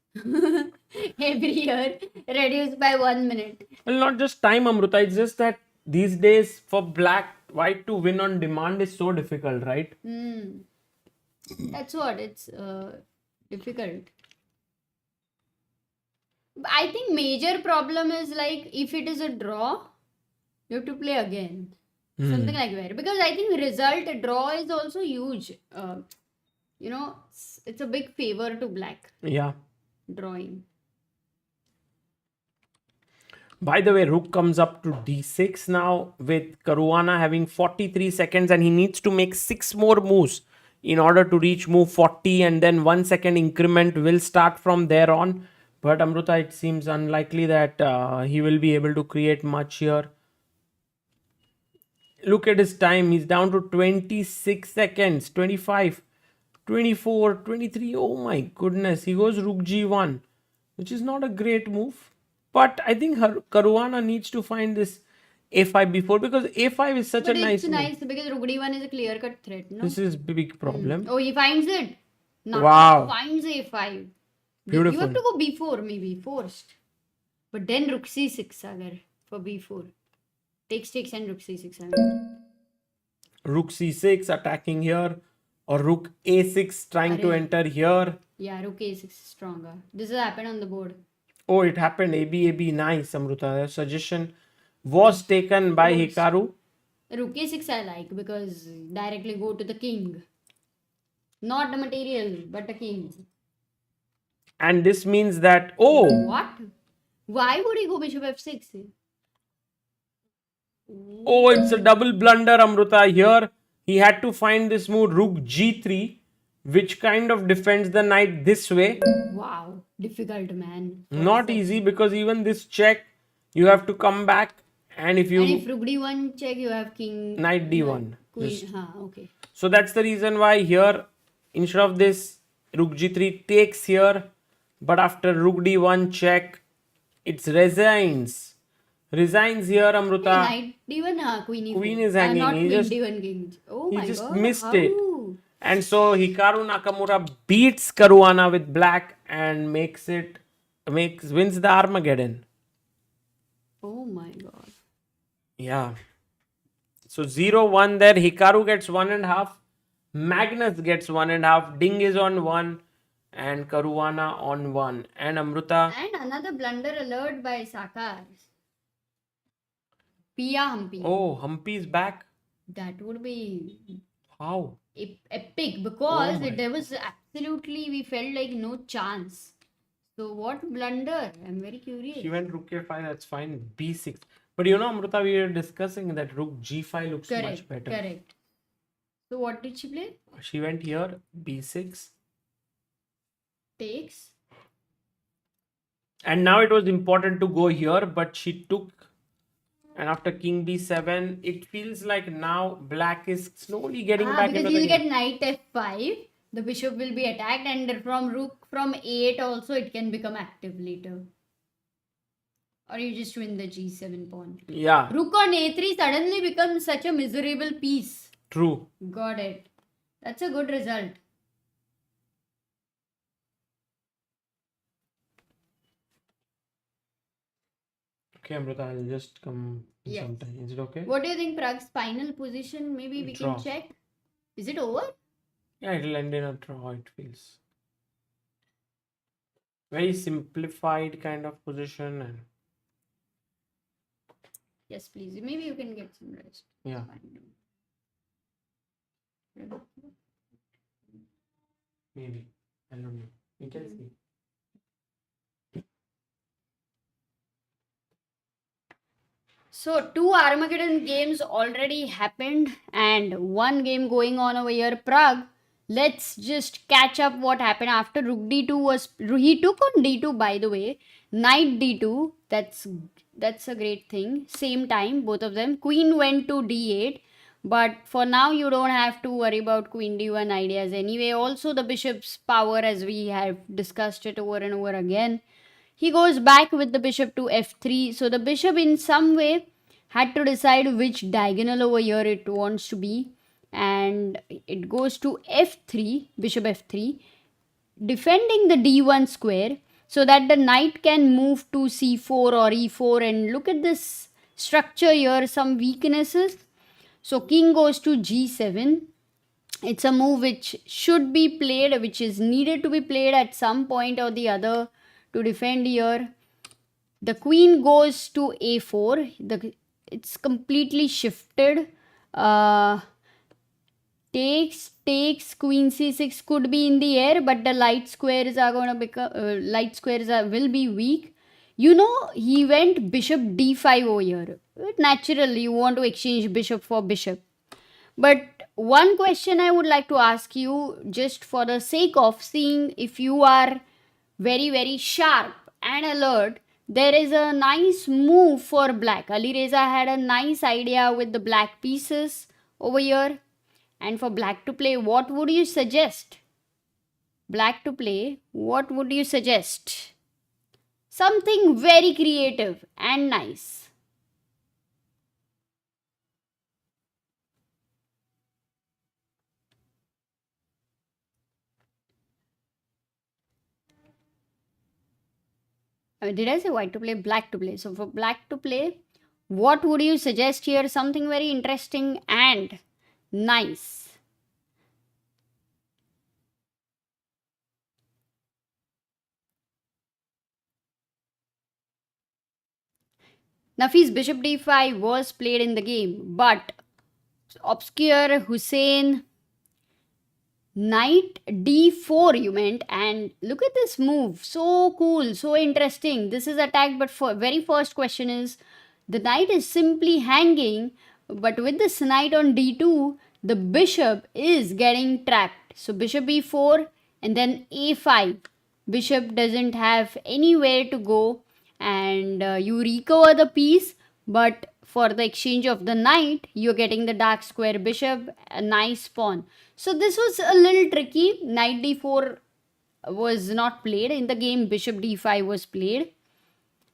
Every year, reduced by 1 minute. Well, not just time, Amruta. It's just that these days for white to win on demand is so difficult, right? That's what, it's difficult. I think major problem is like if it is a draw, you have to play again. Something like that. Because I think result draw is also huge. It's a big favor to black. Yeah. Drawing. By the way, rook comes up to d6 now with Caruana having 43 seconds, and he needs to make 6 more moves in order to reach move 40, and then 1 second increment will start from there on. But Amruta, it seems unlikely that he will be able to create much here. Look at his time. He's down to 26 seconds, 25, 24, 23. Oh my goodness. He goes rook g1, which is not a great move. But I think Caruana needs to find this a5 b4 because a5 is such But a nice it's move. nice because rook d1 is a clear cut threat, no? This is big problem. Oh, he finds it. Now Wow. he finds a5. Beautiful. You have to go b4 maybe, forced. But then rook c6 agar for b4. Takes and rook c6. I mean. Rook c6 attacking here, or rook a6 trying to enter here. Yeah, rook a6 is stronger. This has happened on the board. Oh, it happened. AB. Nice, Amruta. The suggestion was taken by Hikaru. Rook a6 I like because directly go to the king. Not the material, but the king. And this means that, oh, What? Why would he go bishop f6? oh, it's a double blunder, Amruta. Here, he had to find this move, rook g3, which kind of defends the knight this way. Wow, difficult, man. Not easy because even this check, you have to come back. And if if rook d1 check, you have king. Knight d1. Queen. Okay. So that's the reason why here, instead of this, rook g3 takes here. But after rook d1 check, it's resigns here, Amruta. Knight d1, queen e4. Queen is hanging. Not He queen just- d1 king. Oh my god. He just missed it. How? And so Hikaru Nakamura beats Caruana with black and wins the Armageddon. Oh my god. Yeah. So 0-1 there. Hikaru gets 1.5. Magnus gets 1.5. Ding is on 1. And Caruana on 1. And Amruta. And another blunder alert by Sakar. Pia Humpy. Oh, Humpy is back. That would be How? epic because Oh my there was absolutely, we felt like no chance. So what blunder? I'm very curious. She went rook a5. That's fine. b6. But you know, Amruta, we were discussing that rook g5 looks much better. Correct. So what did she play? She went here, b6. Takes. And now it was important to go here, but she took. And after king b7, it feels like now black is slowly getting back Because into you the will game. get knight f5. The bishop will be attacked, and from rook from 8 also it can become active later. Or you just win the g7 pawn. Yeah, Rook on a3 suddenly becomes such a miserable piece. true. Got it. That's a good result. Okay, Amrita, I'll just come Yes. sometime. Is it okay? What do you think, Pragg's final position? Maybe we Draw. can check. Is it over? Yeah, it'll end in a draw, it feels. Very simplified kind of position. And Yes, please. Maybe you can get some rest. Yeah. Maybe. I don't know. You can see. So, two Armageddon games already happened, and one game going on over here, Pragg. Let's just catch up what happened after Rook D2 was. He took on D2, by the way. Knight D2. That's a great thing. Same time, both of them. Queen went to D8. But for now, you don't have to worry about Queen D1 ideas anyway. Also, the bishop's power, as we have discussed it over and over again. He goes back with the bishop to f3. So the bishop in some way had to decide which diagonal over here it wants to be. And it goes to f3, bishop f3, defending the d1 square so that the knight can move to c4 or e4. And look at this structure here, some weaknesses. So king goes to g7. It's a move which should be played, which is needed to be played at some point or the other to defend here. The queen goes to a4. It's completely shifted. Takes queen c6 could be in the air, but the light squares are going to become will be weak. You know, he went bishop d5 over here. Naturally, you want to exchange bishop for bishop. But one question I would like to ask you, just for the sake of seeing if you are very, very sharp and alert, there is a nice move for black. Alireza had a nice idea with the black pieces over here. And for black to play, what would you suggest? Black to play, what would you suggest? Something very creative and nice. Did I say white to play? Black to play. So for black to play, what would you suggest here? Something very interesting and nice. Nafi's bishop d5 was played in the game, but obscure Hussein knight d4 you meant, and look at this move, so cool, so interesting. This is attacked, but for very first question is the knight is simply hanging, but with this knight on d2 the bishop is getting trapped. So bishop e4 and then a5. Bishop doesn't have anywhere to go, and you recover the piece, but for the exchange of the knight, you're getting the dark square bishop, a nice pawn. So this was a little tricky. Knight d4 was not played. In the game, bishop d5 was played.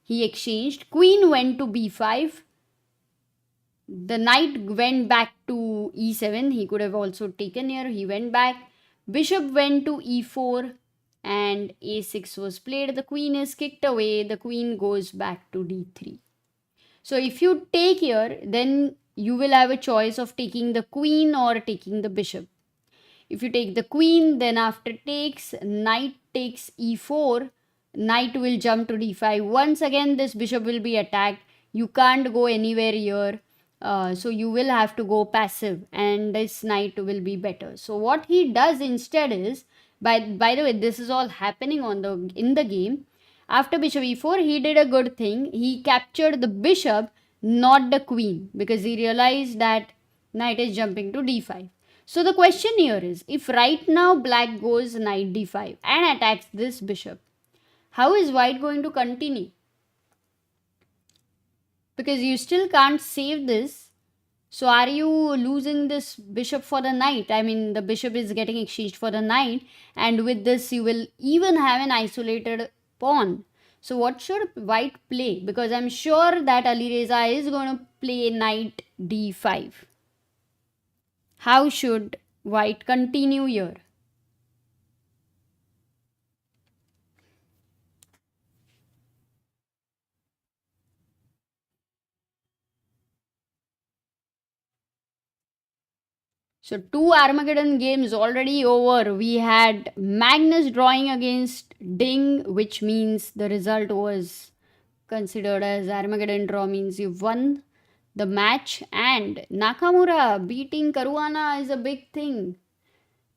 He exchanged. Queen went to b5. The knight went back to e7. He could have also taken here. He went back. Bishop went to e4 and a6 was played. The queen is kicked away. The queen goes back to d3. So if you take here, then you will have a choice of taking the queen or taking the bishop. If you take the queen, then after takes, knight takes e4, knight will jump to d5. Once again, this bishop will be attacked. You can't go anywhere here. So you will have to go passive, and this knight will be better. So what he does instead is, by the way, this is all happening in the game. After bishop e4, he did a good thing. He captured the bishop, not the queen, because he realized that knight is jumping to d5. So the question here is, if right now black goes knight d5 and attacks this bishop, how is white going to continue? Because you still can't save this. So are you losing this bishop for the knight? I mean, the bishop is getting exchanged for the knight, and with this you will even have an isolated pawn. So what should white play? Because I'm sure that Alireza is going to play knight d5. How should white continue here? So two Armageddon games already over. We had Magnus drawing against Ding, which means the result was considered as Armageddon draw, means you've won. the match, and Nakamura beating Caruana is a big thing.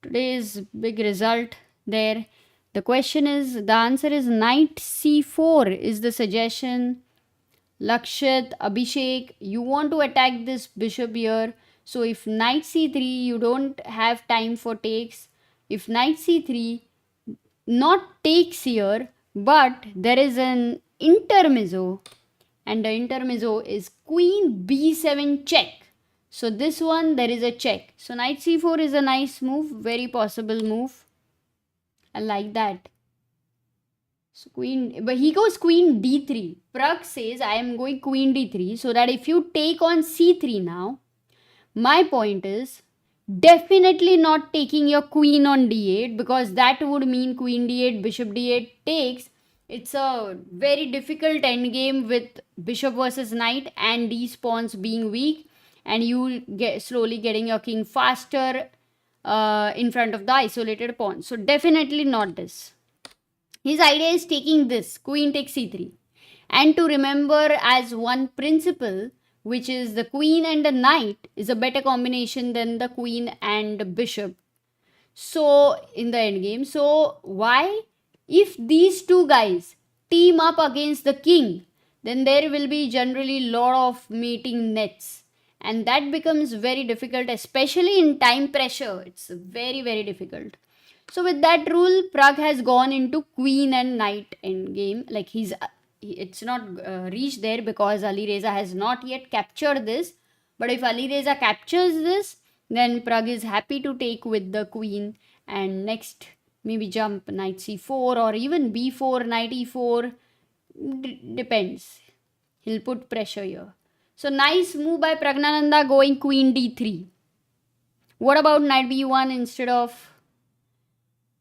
Today's big result there. The question is, the answer is knight c4 is the suggestion. Lakshit, Abhishek, you want to attack this bishop here. So if knight c3, you don't have time for takes. If knight c3, not takes here, but there is an intermezzo, and the intermezzo is queen b7 check. So this one, there is a check. So knight c4 is a nice move, very possible move. I like that. So queen, but he goes queen d3. Pragg says I am going queen d3, so that if you take on c3 now, my point is definitely not taking your queen on d8, because that would mean queen d8, bishop d8 takes. It's a very difficult endgame with bishop versus knight and these pawns being weak, and you get slowly getting your king faster in front of the isolated pawn. So definitely not this. His idea is taking this, queen takes c3. And to remember as one principle, which is the queen and the knight is a better combination than the queen and the bishop. So in the endgame, so why? If these two guys team up against the king, then there will be generally lot of mating nets. And that becomes very difficult, especially in time pressure. It's very, very difficult. So with that rule, Pragg has gone into queen and knight endgame. Like it's not reached there because Alireza has not yet captured this. But if Alireza captures this, then Pragg is happy to take with the queen, and next maybe jump knight c4 or even b4, knight e4. Depends. He'll put pressure here. So nice move by Praggnanandhaa going queen d3. What about knight b1 instead of...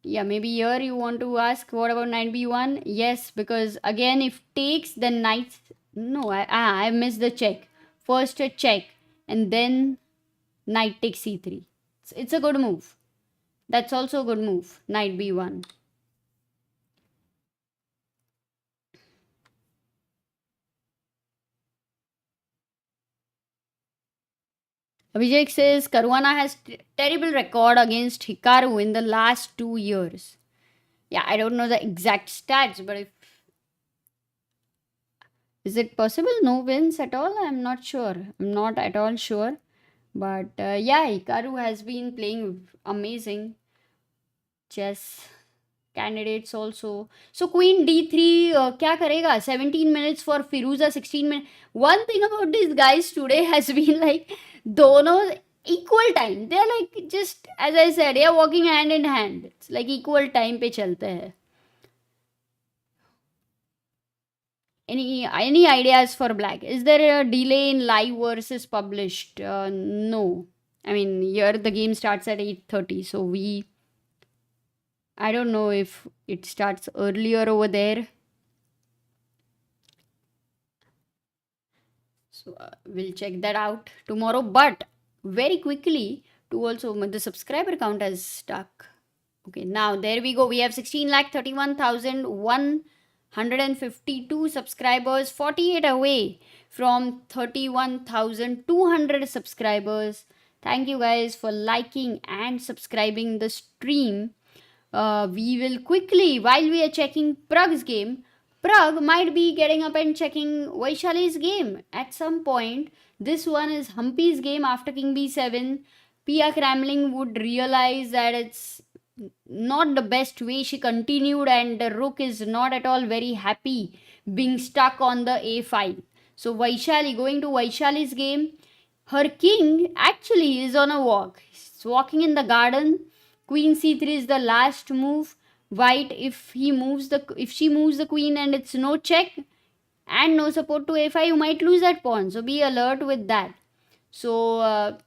Yeah, maybe here you want to ask, what about knight b1? Yes, because again, if takes, then knight... No, I missed the check. First a check, and then knight takes c3. It's a good move. That's also a good move, knight b1. Abhishek says Caruana has terrible record against Hikaru in the last 2 years. Yeah, I don't know the exact stats, but if... Is it possible no wins at all? I'm not sure. I'm not at all sure. But yeah, Hikaru has been playing amazing chess. Candidates also. So queen d3, kya karega? 17 minutes for Firouzja, 16 minutes. One thing about these guys today has been like, dono equal time. They're like, just as I said, they are walking hand in hand. It's like equal time pe chalte hai. Any ideas for black? Is there a delay in live versus published? No. I mean, here the game starts at 8:30, so I don't know if it starts earlier over there. So we'll check that out tomorrow. But very quickly, to also the subscriber count has stuck. Okay, now there we go. We have 16,31,152 subscribers, 48 away from 31,200 subscribers. Thank you guys for liking and subscribing the stream. We will quickly, while we are checking Pragg's game, Pragg might be getting up and checking Vaishali's game at some point. This one is Humpy's game after king b7. Pia Cramling would realize that it's not the best way. She continued, and the rook is not at all very happy being stuck on the a file. So Vaishali, going to Vaishali's game, her king actually is on a walk. He's walking in the garden. Queen c3 is the last move. White, if she moves the queen and it's no check and no support to a5, you might lose that pawn. So be alert with that. So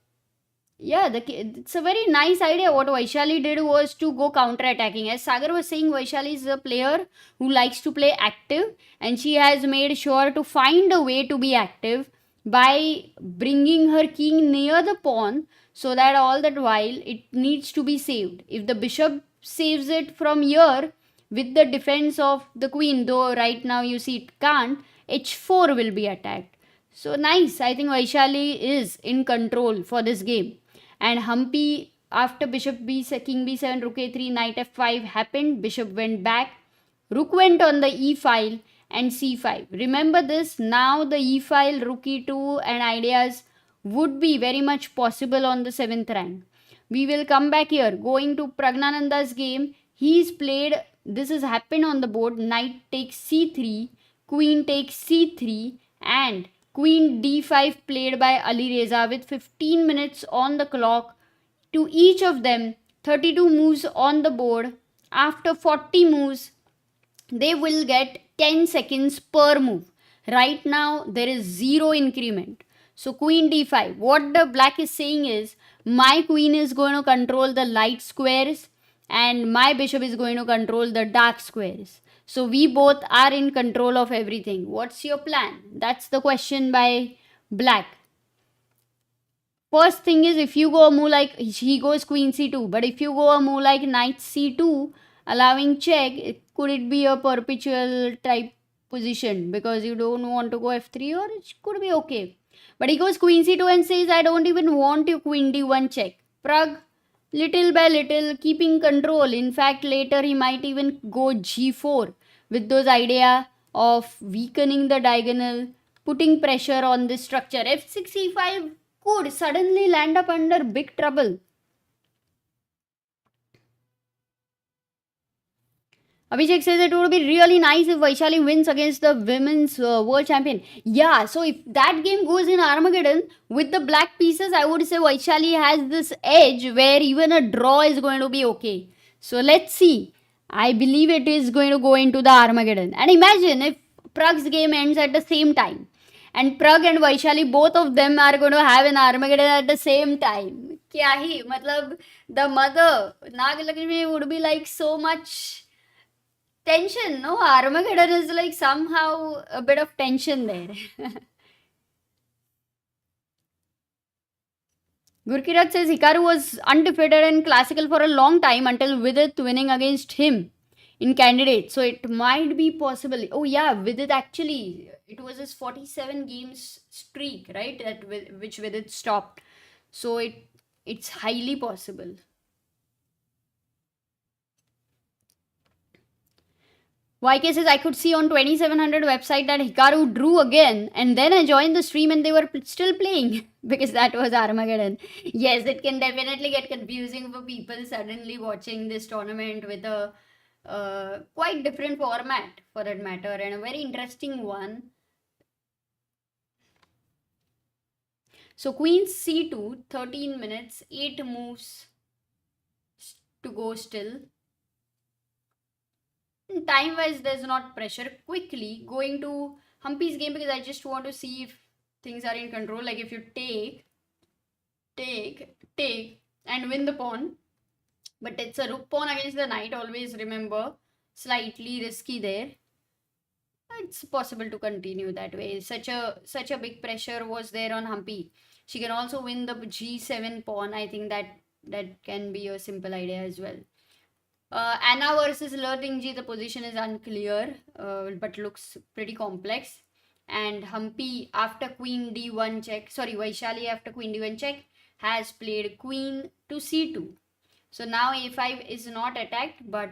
yeah, it's a very nice idea. What Vaishali did was to go counter-attacking. As Sagar was saying, Vaishali is a player who likes to play active, and she has made sure to find a way to be active by bringing her king near the pawn, so that all that while it needs to be saved. If the bishop saves it from here with the defense of the queen, though right now you see it can't, h4 will be attacked. So nice. I think Vaishali is in control for this game. And Humpy, after bishop b7, king b7, rook a3, knight f5 happened. Bishop went back. Rook went on the e file and c5. Remember this. Now the e file, rook e2 and ideas would be very much possible on the 7th rank. We will come back here. Going to Praggnanandhaa's game. He's played, this has happened on the board. Knight takes c3, queen takes c3 and Queen d5 played by Alireza with 15 minutes on the clock. To each of them, 32 moves on the board. After 40 moves, they will get 10 seconds per move. Right now, there is zero increment. So queen d5, what the black is saying is, my queen is going to control the light squares and my bishop is going to control the dark squares. So we both are in control of everything. What's your plan? That's the question by black. First thing is, if you go a move like, he goes queen c2, but if you go a move like knight c2, allowing check, could it be a perpetual type position because you don't want to go f3, or it could be okay. But he goes queen c2 and says, I don't even want your queen d1 check. Pragg, little by little, keeping control. In fact, later he might even go g4 with those idea of weakening the diagonal, putting pressure on this structure. f6, e5 could suddenly land up under big trouble. Abhishek says it would be really nice if Vaishali wins against the women's world champion. Yeah, so if that game goes in Armageddon with the black pieces, I would say Vaishali has this edge where even a draw is going to be okay. So let's see. I believe it is going to go into the Armageddon. And imagine if Pragg's game ends at the same time. And Pragg and Vaishali, both of them are going to have an Armageddon at the same time. Kya hi? Matlab, the mother, Nagalakshmi, would be like so much tension, no? Armageddon is like somehow a bit of tension there. Gurkirat says Hikaru was undefeated in classical for a long time until Vidit winning against him in candidate. So it might be possible. Oh yeah, Vidit actually, it was his 47 games streak, right? That which Vidit stopped. So it's highly possible. YK says, I could see on 2700 website that Hikaru drew again and then I joined the stream and they were still playing because that was Armageddon. Yes, it can definitely get confusing for people suddenly watching this tournament with a quite different format for that matter and a very interesting one. So queen c2, 13 minutes, 8 moves to go still. Time wise, there's not pressure. Quickly going to Humpy's game because I just want to see if things are in control. Like if you take and win the pawn, but it's a rook pawn against the knight. Always remember, slightly risky there. It's possible to continue that way. Such a big pressure was there on Humpy. She can also win the g7 pawn. I think that can be a simple idea as well. Anna versus Tingjie, the position is unclear, but looks pretty complex. And Humpy after queen d1 check, Vaishali after queen d1 check has played queen to c2. So now a5 is not attacked, but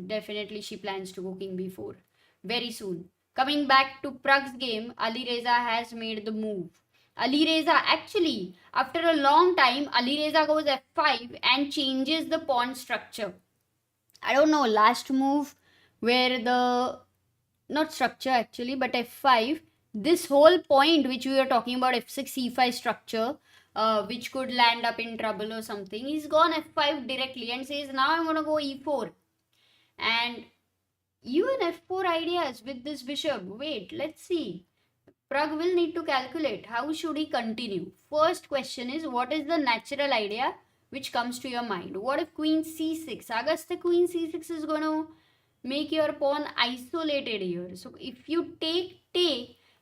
definitely she plans to go king b4 very soon. Coming back to Pragg's game, Alireza has made the move. Alireza actually, after a long time, Alireza goes f5 and changes the pawn structure. I don't know, last move where the, not structure actually, but f5, this whole point which we were talking about, f6, e5 structure, which could land up in trouble or something, he's gone f5 directly and says, now I'm going to go e4. And even f4 ideas with this bishop. Wait, let's see. Pragg will need to calculate how should he continue. First question is, what is the natural idea which comes to your mind? What if queen c6? August, the queen c6 is going to make your pawn isolated here. So if you take,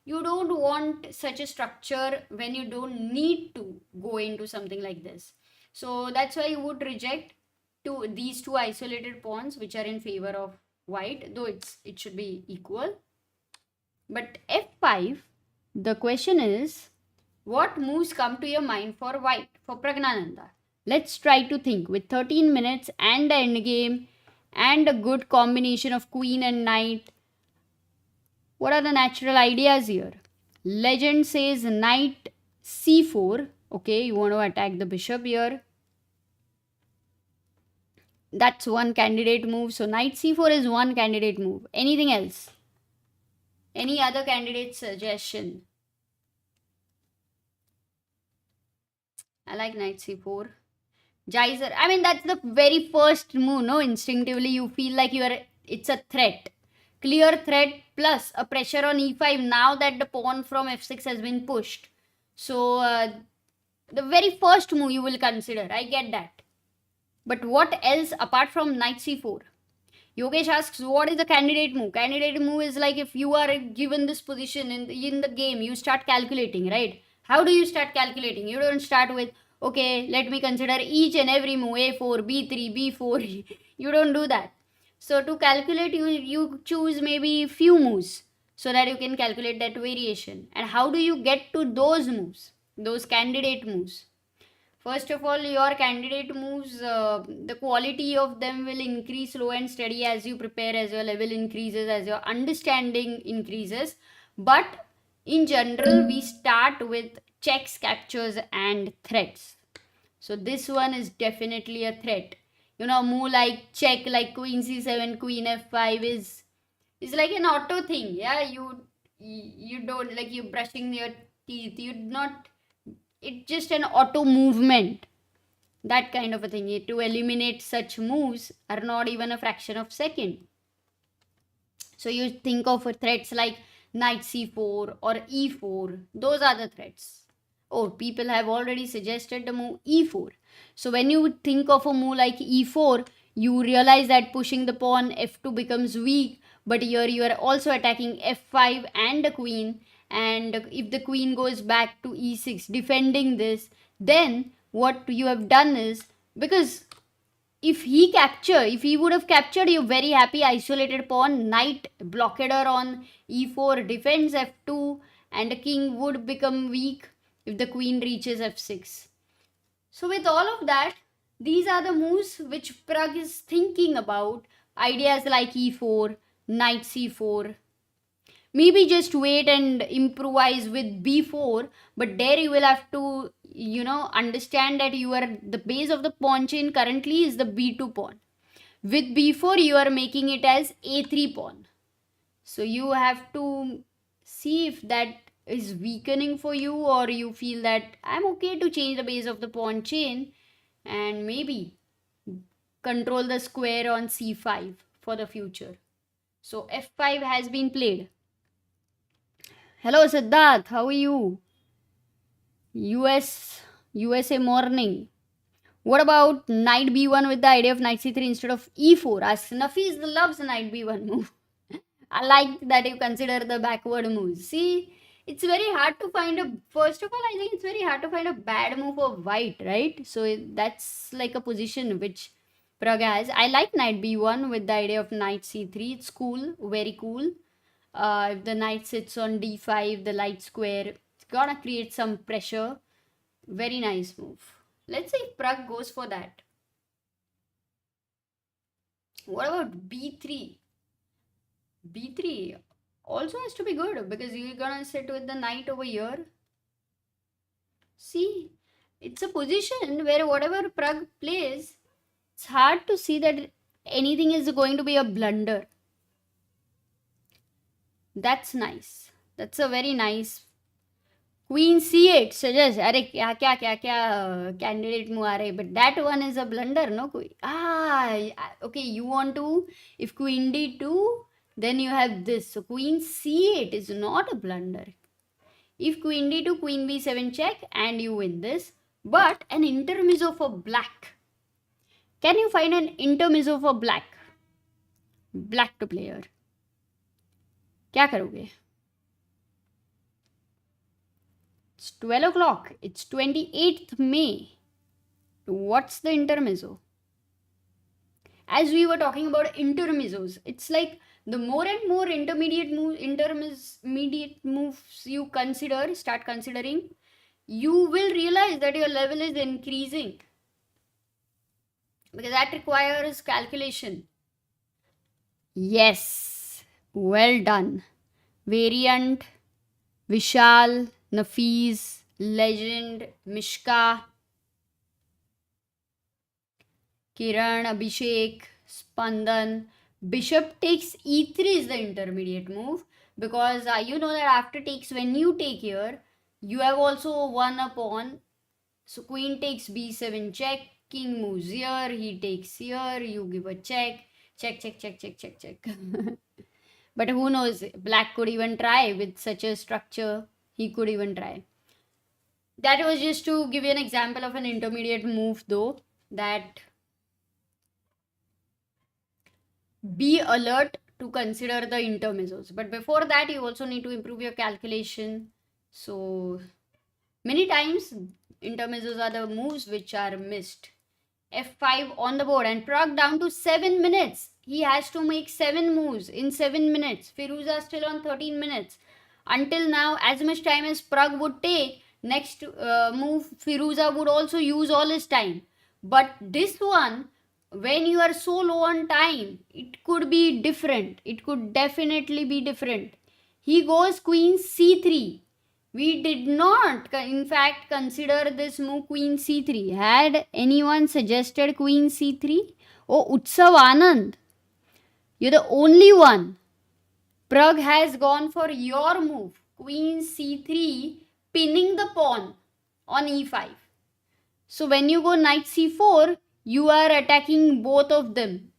you don't want such a structure when you don't need to go into something like this. So that's why you would reject these two isolated pawns which are in favor of white, though it should be equal. But f5, The question is, what moves come to your mind for white, for Praggnanandhaa? Let's try to think. With 13 minutes and the endgame and a good combination of queen and knight, what are the natural ideas here? Legend says knight c4. Okay, you want to attack the bishop here. That's one candidate move. So knight c4 is one candidate move. Anything else? Any other candidate suggestion? I like knight c4. Geyser. I mean, that's the very first move, no? Instinctively, you feel like it's a threat. Clear threat plus a pressure on e5 now that the pawn from f6 has been pushed. So, the very first move you will consider. I get that. But what else apart from knight c4? Yogesh asks, what is the candidate move? Candidate move is like if you are given this position in the game, you start calculating, right? How do you start calculating? You don't start with, okay, let me consider each and every move, a4, b3, b4. You don't do that. So to calculate, you choose maybe few moves so that you can calculate that variation. And how do you get to those moves, those candidate moves? First of all, your candidate moves, the quality of them will increase slow and steady as you prepare, as your level increases, as your understanding increases. But in general, we start with checks, captures, and threats. So this one is definitely a threat. You know, move like check, like queen c7, queen f5 is like an auto thing. Yeah, you don't like you brushing your teeth. You not. It's just an auto movement, that kind of a thing. To eliminate such moves are not even a fraction of second. So you think of threats like knight c4 or e4. Those are the threats. Oh, people have already suggested the move e4. So when you think of a move like e4, you realize that pushing the pawn f2 becomes weak, but here you are also attacking f5 and the queen. And if the queen goes back to e6 defending this, then what you have done is, because if he would have captured your very happy isolated pawn, knight blockador on e4 defends f2, and the king would become weak if the queen reaches f6. So with all of that, these are the moves which Pragg is thinking about. Ideas like e4, knight c4. Maybe just wait and improvise with b4, but there you will have to, understand that the base of the pawn chain currently is the b2 pawn. With b4, you are making it as a3 pawn. So you have to see if that is weakening for you, or you feel that I'm okay to change the base of the pawn chain and maybe control the square on c5 for the future. So f5 has been played. Hello Siddharth, how are you? USA morning. What about knight b1 with the idea of knight c3 instead of e4? As Nafis loves knight b1 move. I like that you consider the backward moves. See, it's very hard to find first of all, I think it's very hard to find a bad move for white, right? So that's like a position which Pragg has. I like knight b1 with the idea of knight c3. It's cool, very cool. If the knight sits on d5, the light square, it's gonna create some pressure. Very nice move. Let's see if Pragg goes for that. What about b3? b3 also has to be good because you're gonna sit with the knight over here. See, it's a position where whatever Pragg plays, it's hard to see that anything is going to be a blunder. That's nice. That's a very nice. Queen c8 suggests, अरे क्या candidate move आ रहे, but that one is a blunder, no? Okay, you want to, if queen d2, then you have this. So queen c8 is not a blunder. If queen d2, queen b7 check, and you win this. But an intermezzo for black. Can you find an intermezzo for black? Black to player. क्या करोगे? It's 12 o'clock. It's 28th May. What's the intermezzo? as we were talking about intermezzos, it's like the more and more intermediate moves you start considering, you will realize that your level is increasing, because that requires calculation. Yes, well done. Variant, Vishal, Nafis, Legend, Mishka, Kiran, Abhishek, Spandan. Bishop takes e3 is the intermediate move, because you know that after takes, when you take here, you have also won a pawn. So queen takes b7 check, king moves here, he takes here, you give a check, check, check, check, check, check, check. But who knows, black could even try with such a structure, he could even try. That was just to give you an example of an intermediate move though, that be alert to consider the intermezzos. But before that, you also need to improve your calculation. So many times intermezzos are the moves which are missed. F5 on the board, and Pragg down to 7 minutes. He has to make 7 moves in 7 minutes. Firouzja still on 13 minutes. Until now, as much time as Pragg would take, next move Firouzja would also use all his time. But this one, when you are so low on time, it could be different. It could definitely be different. He goes queen c3. We did not, in fact, consider this move queen c3. Had anyone suggested queen c3? Oh, Utsav Anand, you're the only one. Pragg has gone for your move, queen c3, pinning the pawn on e5. So when you go knight c4, you are attacking both of them.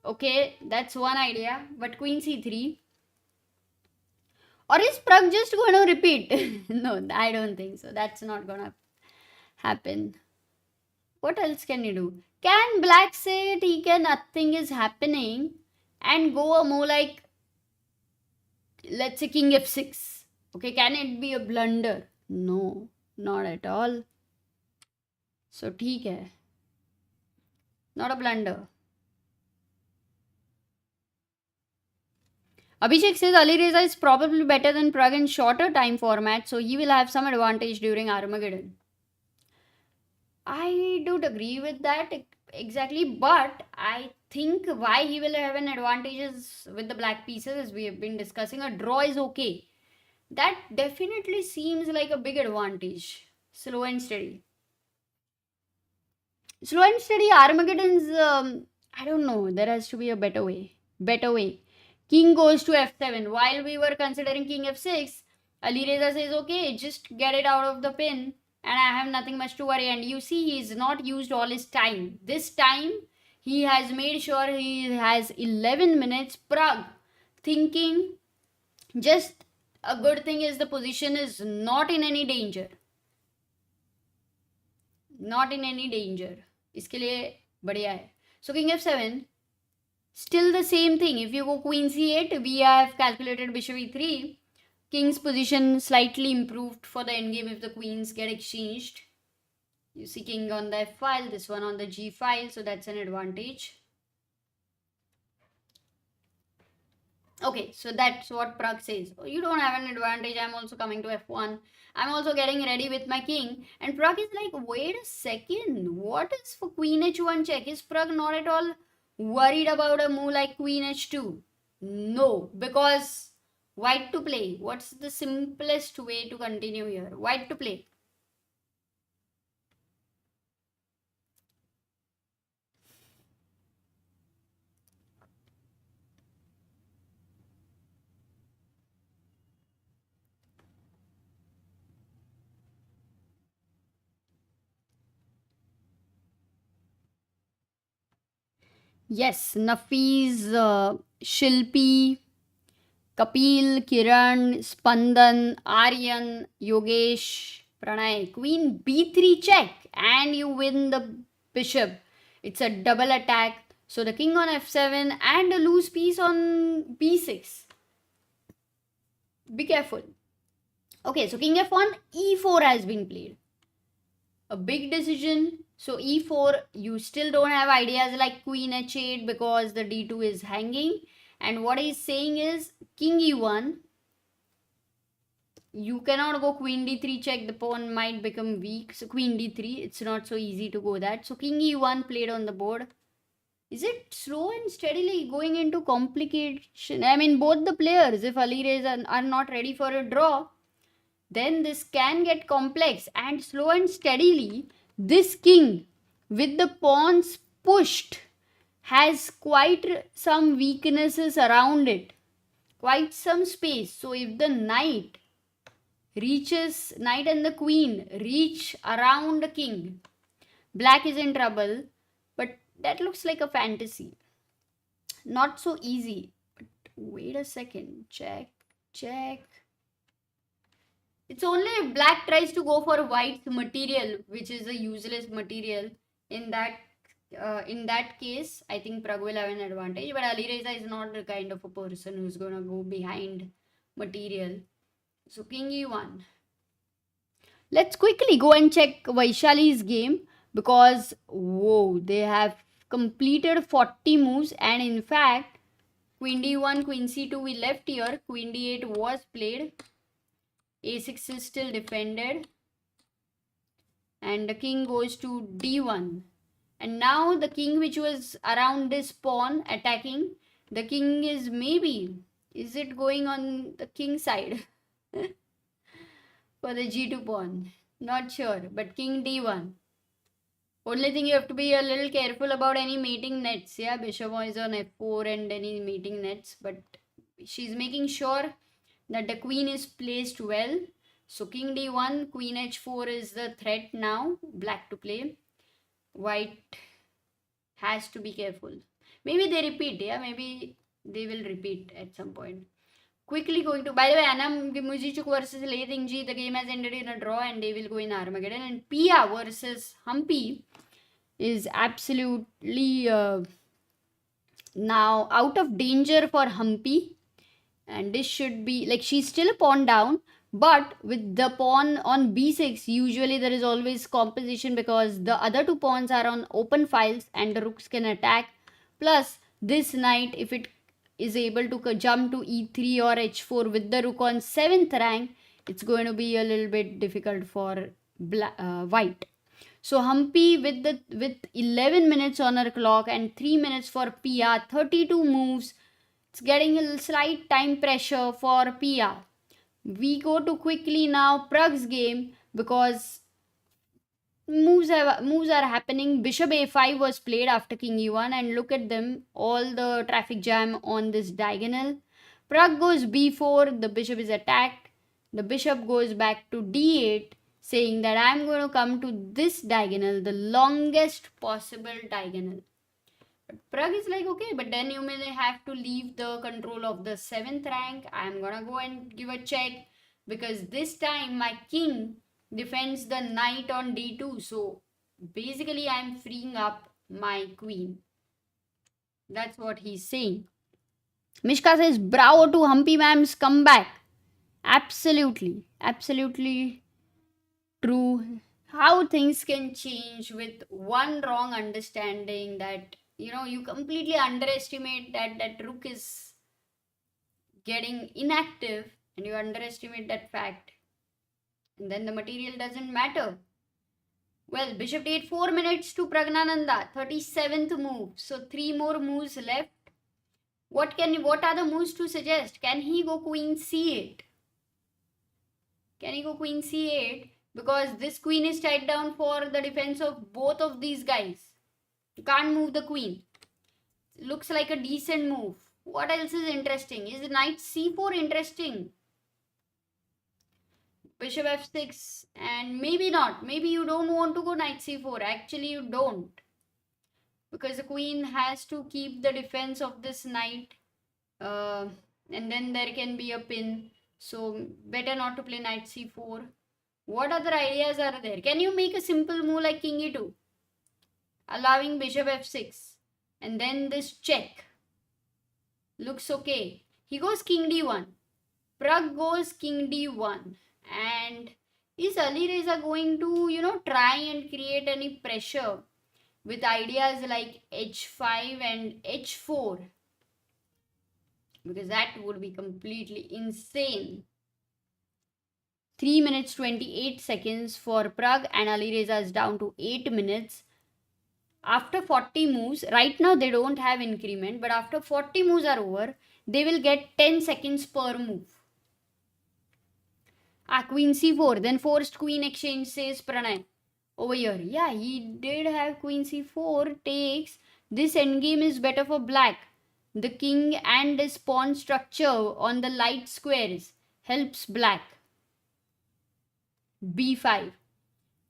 Okay, that's one idea. But queen c3. Or is Pragg just going to repeat? No, I don't think so. That's not going to happen. What else can you do? Can black say nothing is happening and go a move like, let's say, king f6? Okay, can it be a blunder? No, not at all. So, ठीक है. Not a blunder. Abhishek says Alireza is probably better than Pragg in shorter time format, so he will have some advantage during Armageddon. I don't agree with that exactly, but I think why he will have an advantage is with the black pieces, as we have been discussing. A draw is okay. That definitely seems like a big advantage. Slow and steady. Slow and steady Armageddon's, I don't know, there has to be a better way. King goes to f7. While we were considering king f6, Alireza says, okay, just get it out of the pin and I have nothing much to worry. And you see, he's not used all his time. This time, he has made sure he has 11 minutes. Pragg thinking, just a good thing is the position is not in any danger. Not in any danger. इसके लिए बढ़िया है. So king f7, still the same thing. If you go queen c8, we have calculated bishop e3. King's position slightly improved for the endgame if the queens get exchanged. You see king on the f file, this one on the g file, so that's an advantage. Okay, so that's what Pragg says. Oh, you don't have an advantage. I'm also coming to f1. I'm also getting ready with my king. And Pragg is like, wait a second. What is for queen h1 check? Is Pragg not at all worried about a move like queen h2? No, because white to play. What's the simplest way to continue here? White to play. Yes, Nafis, Shilpi, Kapil, Kiran, Spandan, Aryan, Yogesh, Pranay. Queen b3 check and you win the bishop. It's a double attack. So the king on f7 and a loose piece on b6. Be careful. Okay, so king f1, e4 has been played. A big decision. So e4, you still don't have ideas like queen h8 because the d2 is hanging. And what he's saying is king e1. You cannot go queen d3 check, the pawn might become weak. So queen d3, it's not so easy to go that. So king e1 played on the board. Is it slow and steadily going into complication? I mean, both the players, if Alireza are not ready for a draw, then this can get complex. And slow and steadily, this king with the pawns pushed has quite some weaknesses around it, quite some space. So if the knight and the queen reach around the king, black is in trouble. But that looks like a fantasy, not so easy. But wait a second, check. It's only if black tries to go for white's material, which is a useless material. In that case, I think Pragg will have an advantage. But Alireza is not the kind of a person who's gonna go behind material. So king e1. Let's quickly go and check Vaishali's game, because whoa, they have completed 40 moves, and in fact, queen d1, queen c2 we left here, queen d8 was played, a6 is still defended, and the king goes to d1. And now the king which was around this pawn attacking, the king is is it going on the king side for the g2 pawn? Not sure, but king d1. Only thing you have to be a little careful about any mating nets. Yeah, bishop is on f4 and any mating nets, but she's making sure that the queen is placed well. So king d1, queen h4 is the threat now, black to play. White has to be careful. Maybe they repeat, yeah, maybe they will repeat at some point. Quickly going to, by the way, Muzychuk versus Tingjie, the game has ended in a draw and they will go in Armageddon. And Pia versus Humpy is absolutely now out of danger for Humpy. And this should be, like, she's still a pawn down, but with the pawn on b6, usually there is always composition because the other two pawns are on open files and the rooks can attack. Plus, this knight, if it is able to jump to e3 or h4 with the rook on 7th rank, it's going to be a little bit difficult for white. So Humpy with 11 minutes on her clock and 3 minutes for Pia, 32 moves. It's getting a slight time pressure for Pia. We go to quickly now Pragg's game, because moves are happening. Bishop a5 was played after king e1, and look at them, all the traffic jam on this diagonal. Pragg goes b4, the bishop is attacked. The bishop goes back to d8, saying that I'm going to come to this diagonal, the longest possible diagonal. But Pragg is like, okay, but then you may have to leave the control of the 7th rank. I'm gonna go and give a check, because this time my king defends the knight on d2. So basically I'm freeing up my queen. That's what he's saying. Mishka says, bravo to Humpy ma'am's comeback. Absolutely true. How things can change with one wrong understanding, that you completely underestimate that rook is getting inactive, and you underestimate that fact, and then the material doesn't matter. Well, bishop d8, 4 minutes to Praggnanandhaa, 37th move. So 3 more moves left. What are the moves to suggest? Can he go queen c8? Because this queen is tied down for the defense of both of these guys. You can't move the queen. Looks like a decent move. What else is interesting? Is knight c4 interesting? Bishop f6, and maybe not. Maybe you don't want to go knight c4. Actually, you don't. Because the queen has to keep the defense of this knight. And then there can be a pin. So better not to play knight c4. What other ideas are there? Can you make a simple move like king e2? Allowing bishop f6. And then this check. Looks okay. He goes king d1. Pragg goes king d1. And Is Alireza going to, try and create any pressure with ideas like h5 and h4? Because that would be completely insane. 3 minutes 28 seconds for Pragg, and Alireza is down to 8 minutes. After 40 moves, right now they don't have increment, but after 40 moves are over, they will get 10 seconds per move. Queen c4, then forced queen exchange, says Pranay. Over here, yeah, he did have queen c4 takes. This endgame is better for black. The king and his pawn structure on the light squares helps black. b5.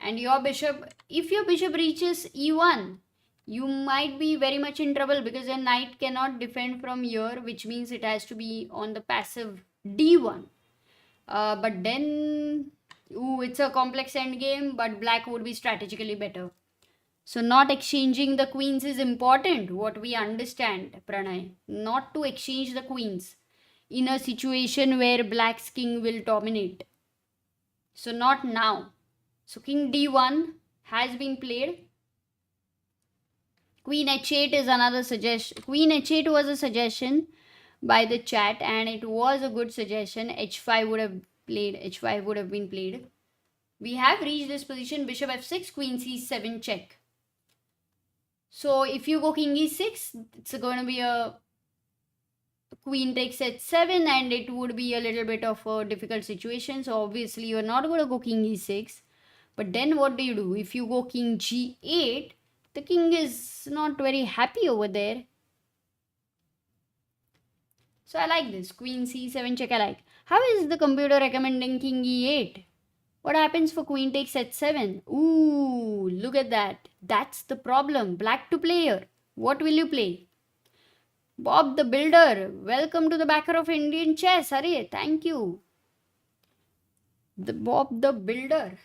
And your bishop, if your bishop reaches e1, you might be very much in trouble because your knight cannot defend from here, which means it has to be on the passive d1. But then, it's a complex endgame, but black would be strategically better. So not exchanging the queens is important, what we understand, Pranay. Not to exchange the queens in a situation where black's king will dominate. So not now. So king d1 has been played. Queen h8 is another suggestion. Queen h8 was a suggestion by the chat, and it was a good suggestion. h5 would have been played. We have reached this position. Bishop f6, queen c7 check. So if you go king e6, it's going to be a queen takes h7, and it would be a little bit of a difficult situation. So obviously you're not going to go king e6. But then what do? If you go king g8, the king is not very happy over there. So I like this. Queen c7 check I like. How is the computer recommending king e8? What happens for queen takes h7? Ooh, look at that. That's the problem. Black to play here. What will you play? Bob the Builder. Welcome to the backer of Indian Chess. Arey, thank you. The Bob the Builder.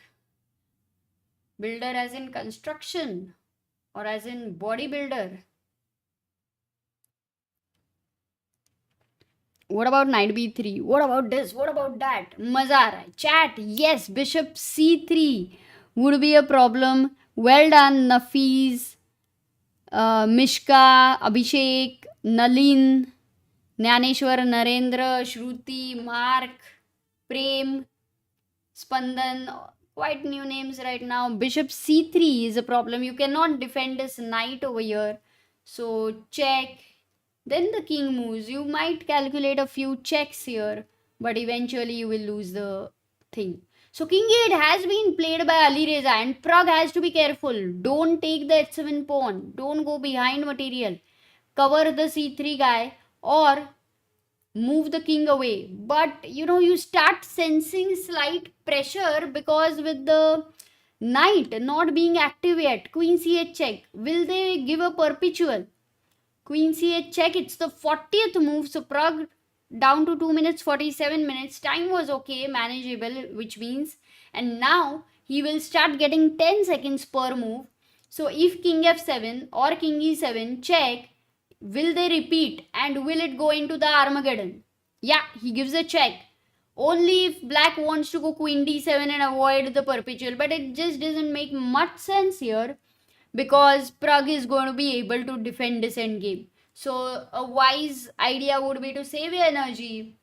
Builder as in construction or as in bodybuilder. What about knight b3? What about this? What about that? Maza. Chat. Yes, bishop c3 would be a problem. Well done, Nafis, Mishka, Abhishek, Nalin, Jnaneshwar, Narendra, Shruti, Mark, Prem, Spandan. Quite new names right now. Bishop c3 is a problem. You cannot defend this knight over here. So check. Then the king moves. You might calculate a few checks here, but eventually you will lose the thing. So king e8 has been played by Alireza, and Pragg has to be careful. Don't take the h7 pawn. Don't go behind material. Cover the c3 guy or move the king away. But you start sensing slight pressure because with the knight not being active yet, queen c8 check, will they give a perpetual? Queen c8 check, it's the 40th move. So Pragg down to 2 minutes 47 minutes. Time was okay, manageable, which means, and now he will start getting 10 seconds per move. So if king f7 or king e7 check, will they repeat and will it go into the Armageddon? Yeah, he gives a check. Only if black wants to go queen d7 and avoid the perpetual, but it just doesn't make much sense here because Pragg is going to be able to defend this endgame. So a wise idea would be to save your energy,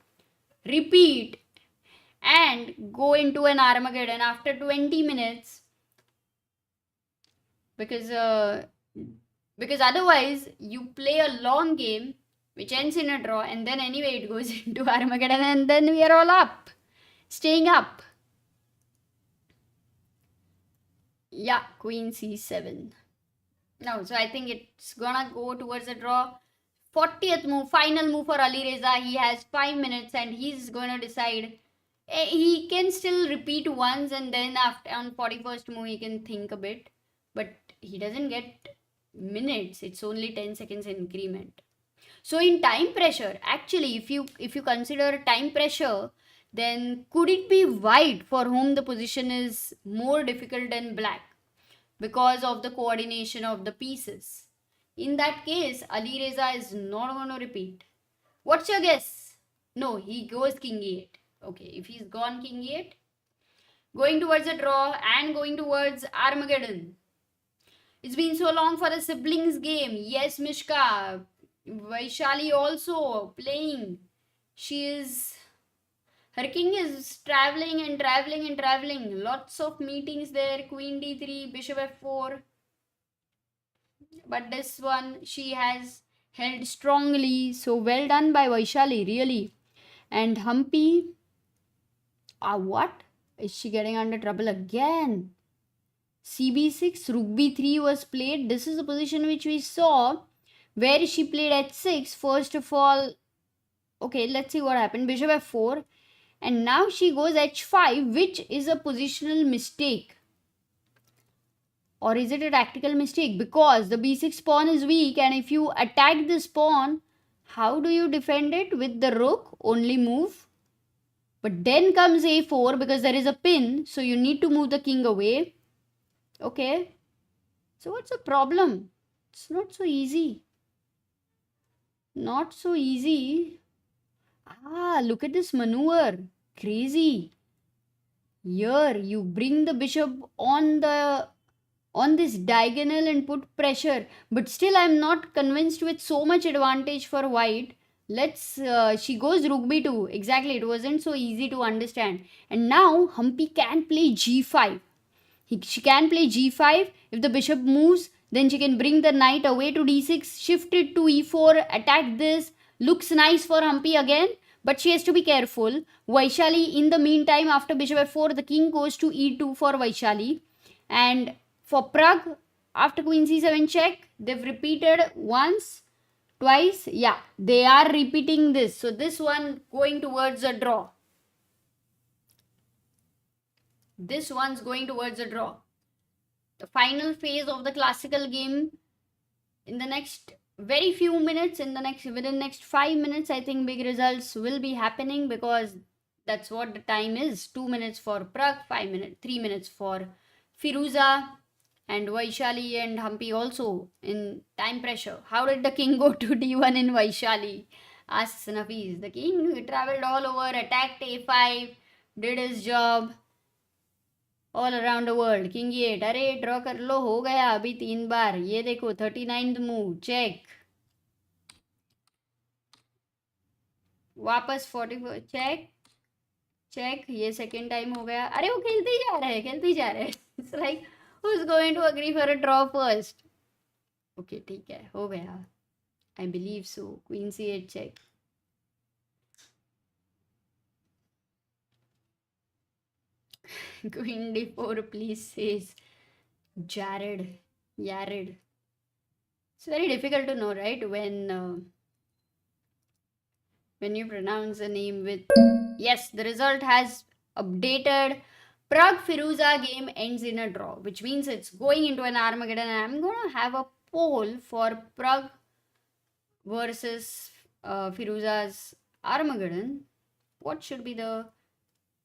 repeat, and go into an Armageddon after 20 minutes because otherwise you play a long game which ends in a draw, and then anyway it goes into Armageddon, and then we are all up, staying up. Yeah, queen c7. No, so I think it's gonna go towards a draw. 40th move, final move for Alireza. He has 5 minutes and he's gonna decide. He can still repeat once, and then after on 41st move he can think a bit, but he doesn't get minutes. It's only 10 seconds increment. So in time pressure, actually, if you consider time pressure, then could it be white for whom the position is more difficult than black because of the coordination of the pieces? In that case, Alireza is not going to repeat. What's your guess? No, he goes king e8. Okay, if he's gone king e8, going towards a draw and going towards Armageddon. It's been so long for the siblings game. Yes, Mishka. Vaishali also playing. She is. Her king is traveling and traveling and traveling. Lots of meetings there. Queen d3, bishop f4. But this one she has held strongly. So well done by Vaishali, really. And Humpy. What? Is she getting under trouble again? CB6, Rook B3 was played. This is the position which we saw where she played H6. First of all, okay, let's see what happened. Bishop F4. And now she goes H5, which is a positional mistake. Or is it a tactical mistake? Because the B6 pawn is weak, and if you attack this pawn, how do you defend it? With the rook, only move. But then comes A4 because there is a pin, so you need to move the king away. Okay. So what's the problem? It's not so easy. Not so easy. Look at this maneuver. Crazy. Here you bring the bishop on this diagonal and put pressure. But still I'm not convinced with so much advantage for white. She goes rook b2. Exactly, it wasn't so easy to understand. And now Humpy can play g5. She can play g5. If the bishop moves, then she can bring the knight away to d6, shift it to e4, attack this. Looks nice for Humpy again, but she has to be careful. Vaishali, in the meantime, after bishop f4, the king goes to e2 for Vaishali. And for Pragg, after queen c7 check, they've repeated once, twice. Yeah, they are repeating this. So this one going towards a draw. This one's going towards a draw. The final phase of the classical game in the next very few minutes, within next 5 minutes, I think big results will be happening, because that's what the time is. 2 minutes for Pragg, 3 minutes for Firouzja, and Vaishali and Humpy also in time pressure. How did the king go to d1 in Vaishali? Asks Nafis. The king traveled all over, attacked a5, did his job all around the world. King e8. अरे draw कर लो, हो गया अभी 3 बार. ये देखो 39th move, check. वापस 44 check check. ये second time हो गया. अरे वो खेलते ही जा रहे हैं. It's like, who's going to agree for a draw first? Okay, ठीक है, हो गया. I believe so. Queen c8 check. Queen d4, please, says Yared. It's very difficult to know, right? When you pronounce a name with... Yes, the result has updated. Pragg Firouzja game ends in a draw, which means it's going into an Armageddon. And I'm going to have a poll for Pragg versus Firouzja's Armageddon. What should be the...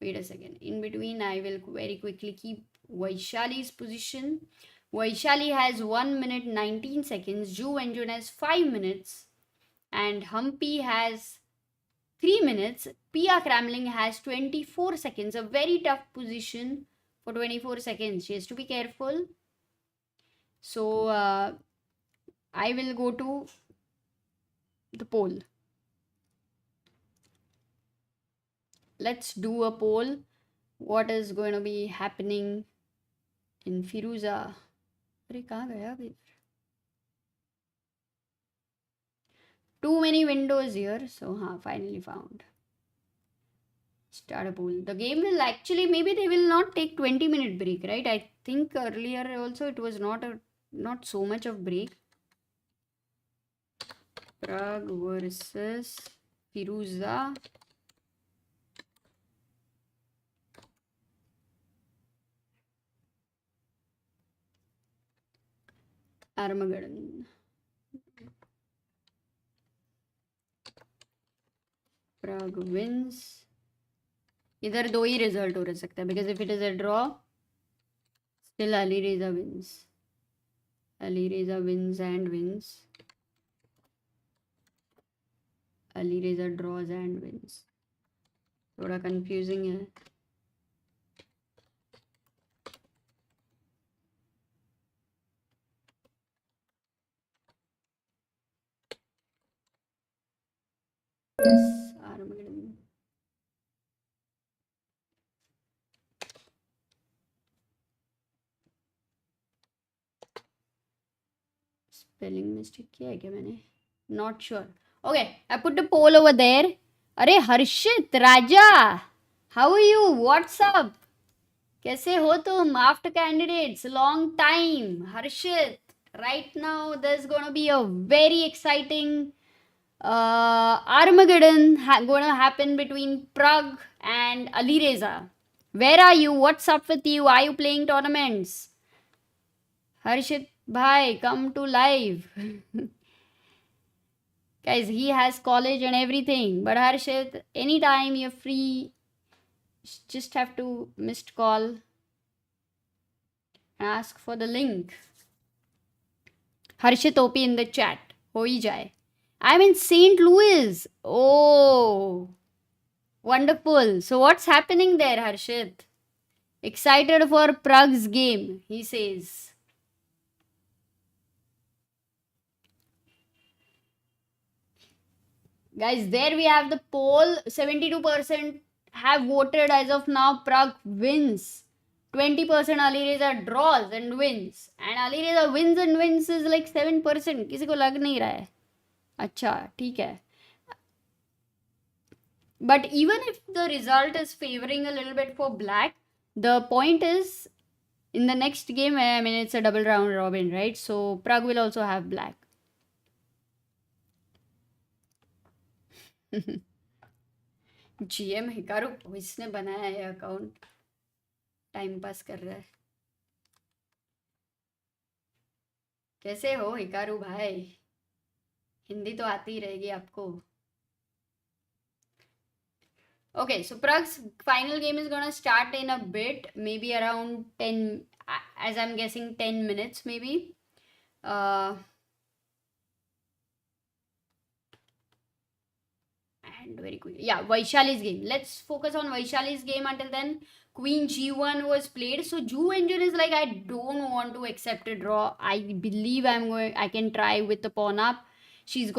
Wait a second. In between, I will very quickly keep Vaishali's position. Vaishali has 1 minute 19 seconds. Ju Wenjun has 5 minutes. And Humpy has 3 minutes. Pia Cramling has 24 seconds. A very tough position for 24 seconds. She has to be careful. So, I will go to the poll. Let's do a poll. What is going to be happening in Firouzja? अरे कहाँ गया अभी? Too many windows here. So, finally found. Start a poll. The game will actually, maybe they will not take 20-minute break, right? I think earlier also it was not so much of break. Pragg versus Firouzja. Armageddon. Pragg wins. इधर दो ही result हो सकता है, because if it is a draw, still Alireza wins. Alireza wins and wins. Alireza draws and wins. थोड़ा confusing है. Spelling mistake किया है क्या मैंने? Not sure. Okay, I put the poll over there. अरे हर्षित राजा, how are you? What's up? कैसे हो तुम? After candidates, long time. Harshit, right now there's gonna be a very exciting Armageddon gonna happen between Pragg and Alireza. Where are you? What's up with you? Are you playing tournaments? Harshit bhai, come to live. Guys, he has college and everything. But Harshit, anytime you're free, just have to missed call and ask for the link. Harshit OP in the chat. Ho hi jaye. I'm in St. Louis. Oh, wonderful. So what's happening there, Harshit? Excited for Pragg's game, he says. Guys, there we have the poll. 72% have voted as of now. Pragg wins. 20% Alireza draws and wins. And Alireza wins and wins is like 7%. किसी को लग नहीं रहा है. अच्छा, ठीक है. But even if the result is favoring a little bit for black, the point is in the next game, I mean, it's a double round robin, right? So Pragg will also have black. GM Hikaru, इसने बनाया है account, time pass कर रहा है. कैसे हो Hikaru भाई? हिंदी तो आती ही रहेगी आपको. Okay, so Pragg's final game is gonna start in a bit, maybe around 10, as I'm guessing 10 minutes maybe. And very quick, yeah, Vaishali's game. Let's focus on Vaishali's game. Until then, Queen G1 was played. So Ju Wenjun is like, I don't want to accept a draw. I believe I can try with the pawn up. She's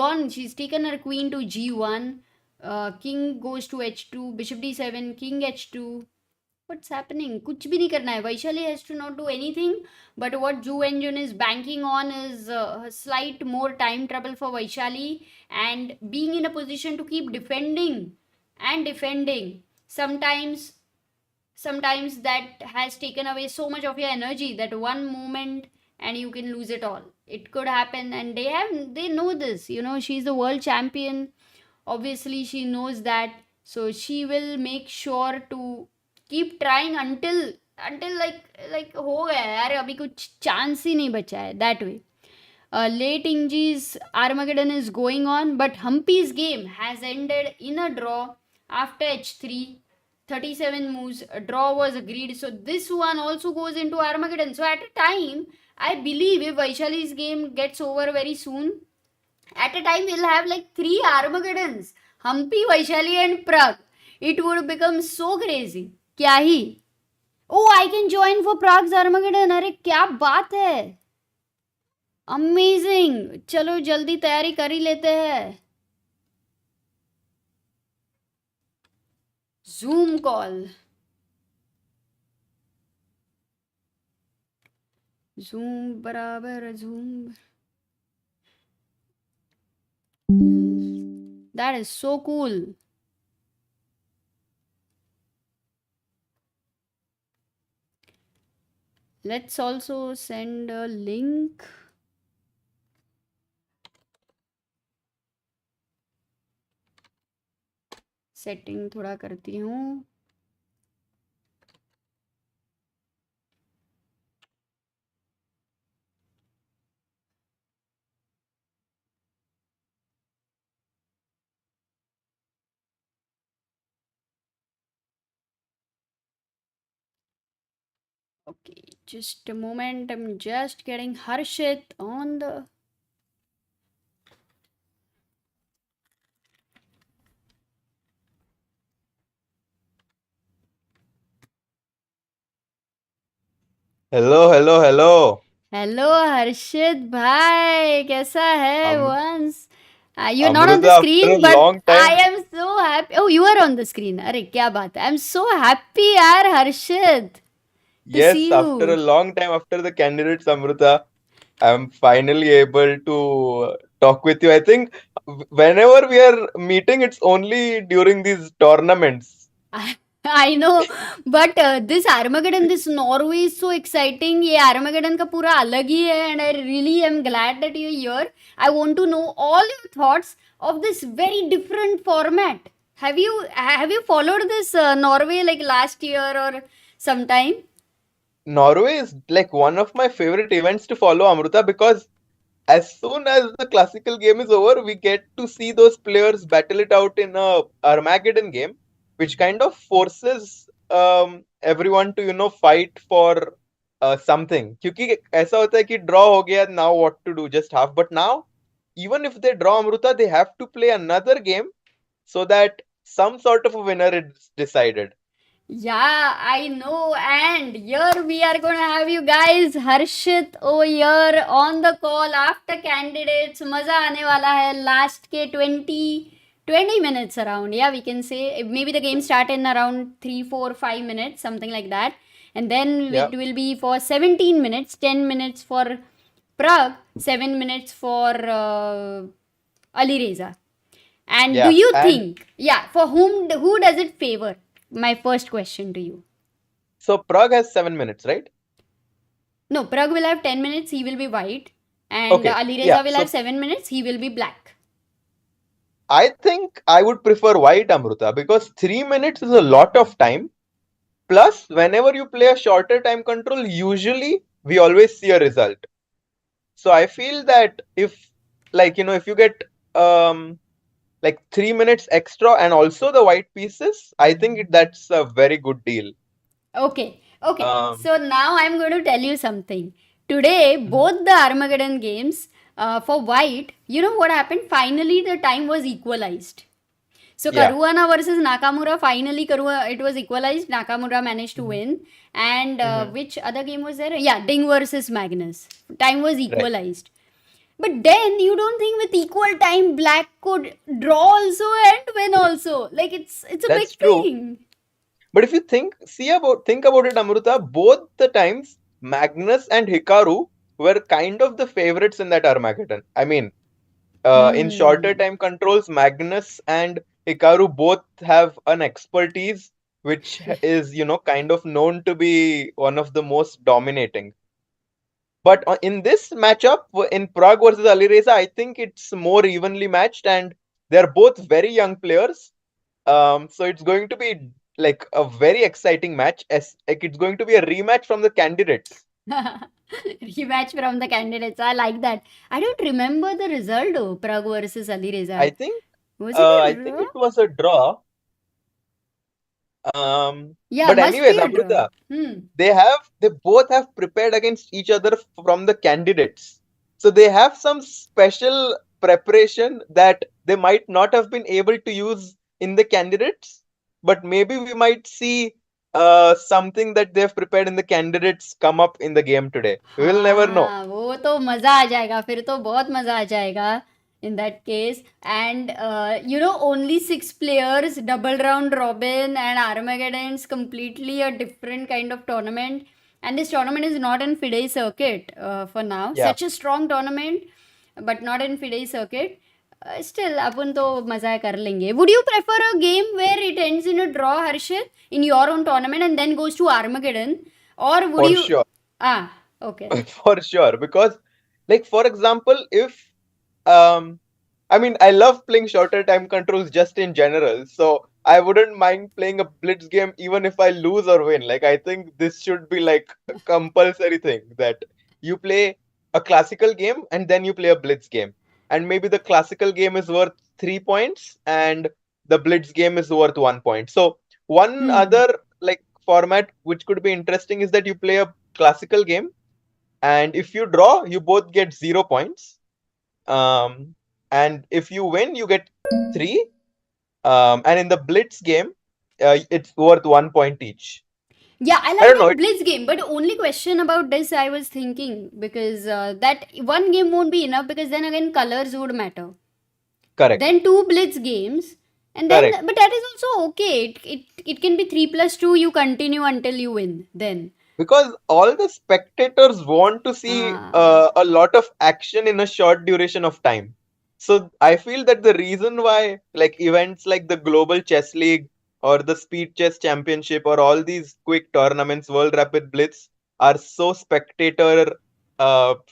taken her queen to G1. King goes to H2, bishop D7, king H2. What's happening? कुछ भी नहीं करना है. Vaishali has to not do anything. But what Ju Wenjun is banking on is a slight more time trouble for Vaishali and being in a position to keep defending and defending. Sometimes that has taken away so much of your energy that one moment and you can lose it all. It could happen, and they know this. You know, she's the world champion. Obviously, she knows that. So she will make sure to keep trying until like हो गया यार, अभी कुछ chance ही नहीं बचा है. That way. Late Tingjie's Armageddon is going on, but Humpy's game has ended in a draw after H3. 37 moves, a draw was agreed. So this one also goes into Armageddon. So at a time, I believe if Vaishali's game gets over very soon, at a time we'll have like 3 Armageddons. Humpy, Vaishali and Pragg. It would become so crazy. क्या ही? Oh, I can join for Pragg's Armageddon. अरे क्या बात है? Amazing. चलो जल्दी तैयारी कर ही लेते हैं. Zoom call. Zoom बराबर Zoom. That is so cool. Let's also send a link. Setting थोड़ा करती हूँ. Okay, just a moment. I'm just getting Harshit on the. Hello, hello, hello. Hello, Harshit bhai. कैसा है? Once. You're not on the Amruta, screen, after a but long time. I am so happy. Oh, you are on the screen. अरे क्या बात है? I'm so happy यार, Harshit. Yes, see after you. a long time after the candidates, Amruta. I'm finally able to talk with you. I think whenever we are meeting, it's only during these tournaments. I know, but this Armageddon, this Norway is so exciting. ये Armageddon का पूरा अलग ही है, and I really am glad that you're here. I want to know all your thoughts of this very different format. Have you followed this Norway like last year or sometime? Norway is like one of my favorite events to follow, Amruta, because as soon as the classical game is over, we get to see those players battle it out in a Armageddon game, which kind of forces everyone to fight for something. क्योंकि ऐसा होता है कि draw हो गया, now what to do, just half. But now, even if they draw, Amruta, they have to play another game so that some sort of a winner is decided. Yeah, I know. And here we are going to have you guys, Harshit over here on the call after candidates. मजा आने वाला है last के 20 minutes around. Yeah, we can say maybe the game start in around 3, 4, 5 minutes, something like that. And then Yeah. it will be for 17 minutes, 10 minutes for Pragg, 7 minutes for Alireza. And Yeah, do you and think, yeah, for who does it favor? My first question to you. so Prague has 7 minutes, right? No, Pragg will have 10 minutes, he will be white. And Okay, Alireza yeah. will So have 7 minutes, he will be black. I think I would prefer white, Amruta, because 3 minutes is a lot of time. Plus, whenever you play a shorter time control, usually we always see a result. So I feel that if if you get like 3 minutes extra and also the white pieces, I think that's a very good deal. Okay, okay. Um, So now I'm going to tell you something. Today, both the Armageddon games for white, you know what happened? Finally, the time was equalized. So yeah. Caruana versus Nakamura, finally it was equalized. Nakamura managed to win. And which other game was there? Yeah, Ding versus Magnus. Time was Right. equalized. But then you don't think with equal time black could draw also and win also. Like it's a big That's true. thing. But if you think about it, Amruta, both the times Magnus and Hikaru were kind of the favorites in that Armageddon. I mean, in shorter time controls, Magnus and Hikaru both have an expertise which is, kind of known to be one of the most dominating. But in this matchup in Prague versus Alireza, I think it's more evenly matched, and they're both very young players. So it's going to be like a very exciting match. As like it's going to be a rematch from the candidates. Rematch from the candidates. I like that. I don't remember the result though. Pragg versus Alireza. I think Was it a I think draw? it was a draw. Yeah, But must anyways, be a draw. Amrita, Hmm. they both have prepared against each other from the candidates. So they have some special preparation that they might not have been able to use in the candidates, but maybe we might see something that they've prepared in the candidates come up in the game today. We will never know. हाँ वो तो मजा आ जाएगा फिर तो बहुत मजा आ जाएगा in that case. And only 6 players, double round robin, and Armageddon's completely a different kind of tournament. And this tournament is not in FIDE circuit for now. Yeah. Such a strong tournament, but not in FIDE circuit. Still, अपन तो मजा कर लेंगे. Would you prefer a game where it ends in a draw, Harshit, in your own tournament and then goes to Armageddon? Or would For you... sure. Okay. For sure. Because, like, for example, if I mean, I love playing shorter time controls just in general, so I wouldn't mind playing a blitz game even if I lose or win. Like, I think this should be like a compulsory thing that you play a classical game and then you play a blitz game. And maybe the classical game is worth 3 points and the blitz game is worth 1 point. So one other like format which could be interesting is that you play a classical game, and if you draw, you both get 0 points. And if you win, you get 3. And in the blitz game, it's worth 1 point each. Yeah, I I like don't know. that blitz game, but only question about this I was thinking, because that one game won't be enough, because then again colors would matter. Correct. Then 2 blitz games, and then Correct. but that is also okay. It can be 3 plus 2. You continue until you win. Then because all the spectators want to see Ah. a lot of action in a short duration of time. So I feel that the reason why like events like the Global Chess League or the Speed Chess Championship or all these quick tournaments, World Rapid Blitz, are so spectator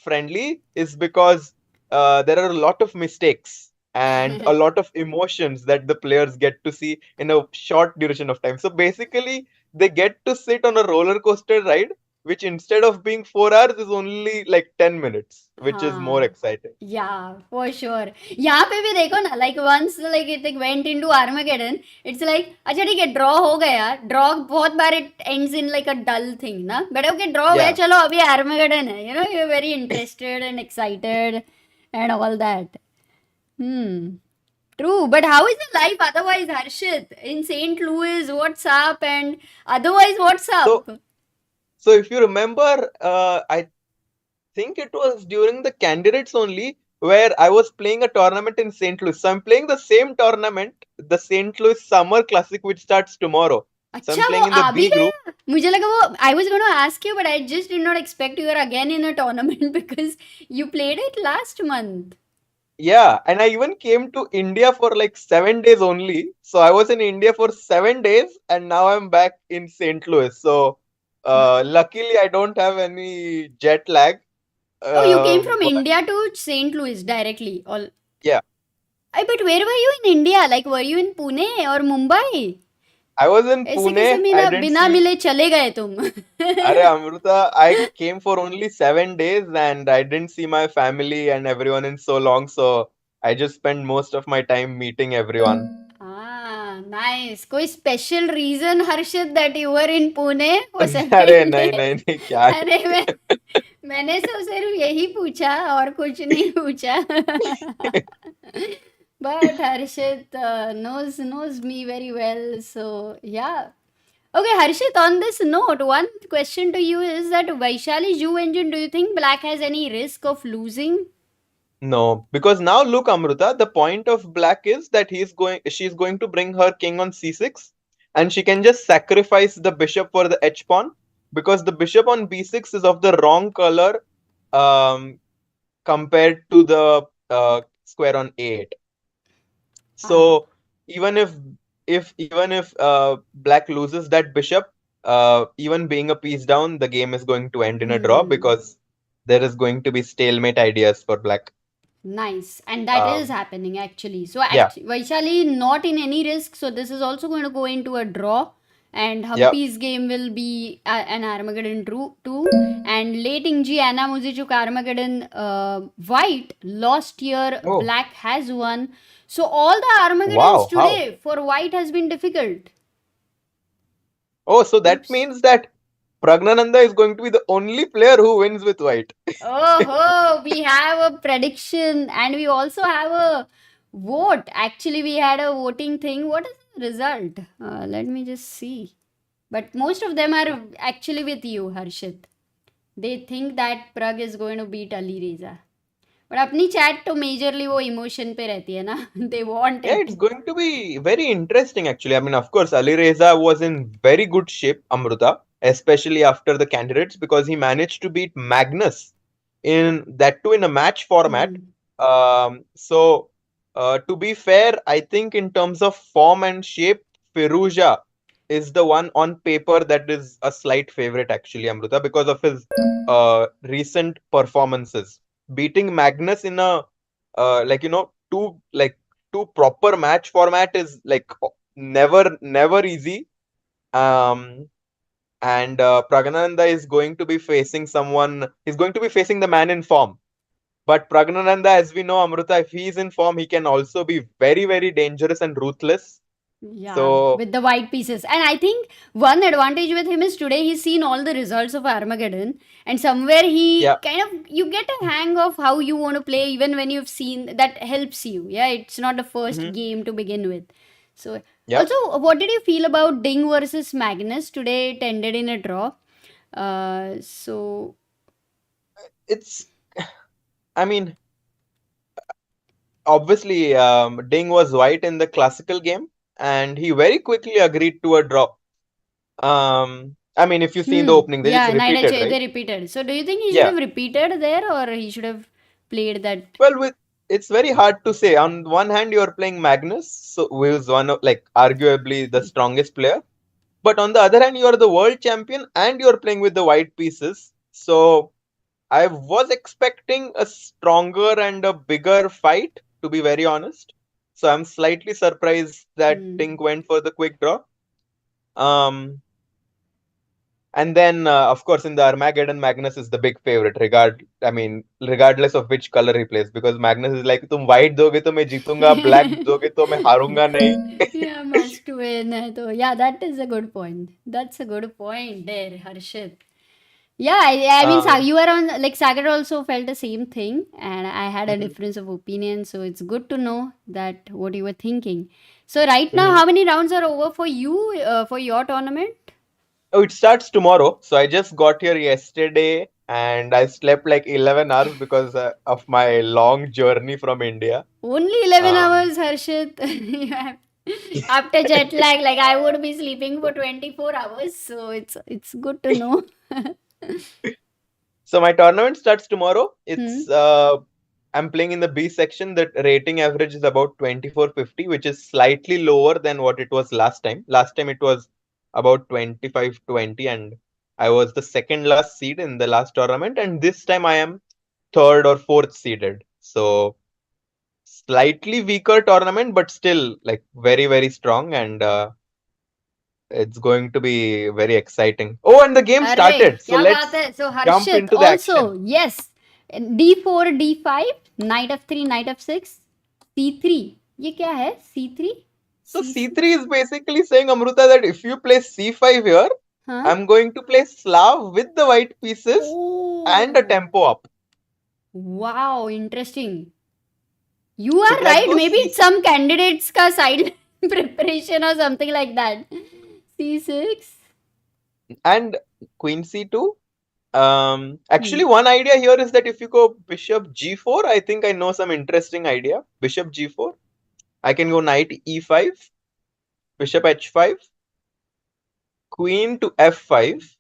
friendly is because there are a lot of mistakes and a lot of emotions that the players get to see in a short duration of time. So basically they get to sit on a roller coaster ride, which instead of being 4 hours is only like 10 minutes, which is more हाँ exciting. yeah for sure. यहाँ पे भी देखो ना, like once like it like went into Armageddon, it's like अच्छा ठीक है draw हो गया, ड्रॉ बहुत बार it ends in like a dull thing ना, but okay ड्रॉ हो गया, Yeah. चलो अभी Armageddon है, you know, you're very interested and excited and all that. Hmm. True, but how is the life otherwise, Harshit? In St. Louis, what's up? And otherwise, what's So, up? so if you remember, I think it was during the candidates only where I was playing a tournament in St. Louis. So I'm playing the same tournament, the St. Louis Summer Classic, which starts tomorrow. So I'm अच्छा वो playing in the आ भी B group. गया, मुझे लगा वो I was going to ask you but I just did not expect you were again in a tournament because you played it last month. Yeah, and I even came to India for like 7 days only. So I was in India for 7 days, and now I'm back in St. Louis. So luckily, I don't have any jet lag. Oh, you came from But India to St. Louis directly. All. yeah, But where were you in India? Like were you in Pune or Mumbai? I was in ऐसे कैसे Pune. I मिला, didn't बिना see. मिले चले गए तुम? Are Amruta, I came for only 7 days and I didn't see my family and everyone in so long. So I just spent most of my time meeting everyone. Ah, nice. कोई special reason, Harshit, that you were in Pune for अरे 7 नहीं days? नहीं नहीं क्या अरे मैंने सिर्फ यही पूछा और कुछ नहीं पूछा. But Harshit knows me very well, so yeah. Okay, Harshit, on this note, one question to you is that Vaishali Ju Wenjun, do you think Black has any risk of losing? No, because now look, Amruta, the point of black is that she's going to bring her king on c6, and she can just sacrifice the bishop for the h pawn because the bishop on b6 is of the wrong color um, compared to the square on a8. Ah. So even if black loses that bishop, even being a piece down, the game is going to end in a draw Hmm. because there is going to be stalemate ideas for black. Nice, and that is Um, happening actually. So, yeah, Vaishali not in any risk. So this is also going to go into a draw, and yeah. Humpy's game will be an Armageddon too. And late Tingjie Anna Muzychuk Armageddon. White lost here. Oh, Black has won. So all the Armageddons wow. How? today for White has been difficult. Oh, so that Oops. means that Praggnanandhaa is going to be the only player who wins with white. Oh, we have a prediction and we also have a vote. Actually, we had a voting thing. What is the result? Let me just see. But most of them are actually with you, Harshit. They think that Pragg is going to beat Alireza. But अपनी chat तो majorly वो emotion पे रहती है ना. They want Yeah, it. it's going to be very interesting actually. I mean, of course, Alireza was in very good shape, Amruta, especially after the candidates because he managed to beat Magnus in that too in a match format. Hmm. To be fair, I think in terms of form and shape, Firouzja is the one on paper that is a slight favorite actually, Amruta, because of his recent performances. Beating Magnus in a two proper match format is like never easy. Um, and Praggnanandhaa is going to be facing someone. He's going to be facing the man in form. But Praggnanandhaa, as we know, Amruta, if he's in form, he can also be very dangerous and ruthless. Yeah, So with the white pieces. And I think one advantage with him is today he's seen all the results of Armageddon, and somewhere he yeah, kind of you get a hang of how you want to play even when you've seen that helps you. Yeah, it's not the first hmm game to begin with. So yeah, also, what did you feel about Ding versus Magnus today? It ended in a draw. So it's. I mean, obviously, Ding was white in the classical game, and he very quickly agreed to a draw. Um, I mean, if you see in the opening, they just Yeah, knight repeated, h8, right? they repeated. So do you think he should Yeah. have repeated there, or he should have played that? Well, it's very hard to say. On one hand, you are playing Magnus, so who is one of like arguably the strongest player. But on the other hand, you are the world champion and you are playing with the white pieces. So I was expecting a stronger and a bigger fight, to be very honest. So I'm slightly surprised that Tink went for the quick draw. Um, and then, of course, in the Armageddon, Magnus is the big favorite. Regardless of which color he plays, because Magnus is like, "तुम white दोगे तो मैं जीतूंगा, black दोगे तो मैं हारूंगा नहीं." Yeah, must win. Yeah, that is a good point. That's a good point there, Harshit. Yeah, I mean, Um, you were on, like, Sagar also felt the same thing, and I had a difference of opinion, so it's good to know that what you were thinking. So, right now, how many rounds are over for you, for your tournament? Oh, it starts tomorrow. So I just got here yesterday and I slept like 11 hours because of my long journey from India. Only 11 Um, hours, Harshit. After jet lag, like, I would be sleeping for 24 hours, so it's good to know. so my tournament starts tomorrow. Hmm. I'm playing in the B section. The rating average is about 2450, which is slightly lower than what it was last time. Last time it was about 2520 and I was the second last seed in the last tournament, and this time I am third or fourth seeded. So slightly weaker tournament, but still like very, very strong, and it's going to be very exciting. Oh, and the game Arre, started. So kya baat let's hai? So jump Harshit into the action. also, yes. D4, D5, knight f3, knight f6, C3. ये क्या है? C3? So C6? C3 is basically saying, Amruta, that if you play C5 here, Huh? I'm going to play Slav with the white pieces and a Oh, tempo up. wow, interesting. You So are black right. goes Maybe C, it's some candidates ka side preparation or something like that. C6. and Queen C2. Actually, one idea here is that if you go Bishop G4, I think I know some interesting idea. Bishop G4. I can go Knight E5, Bishop H5, Queen to F5,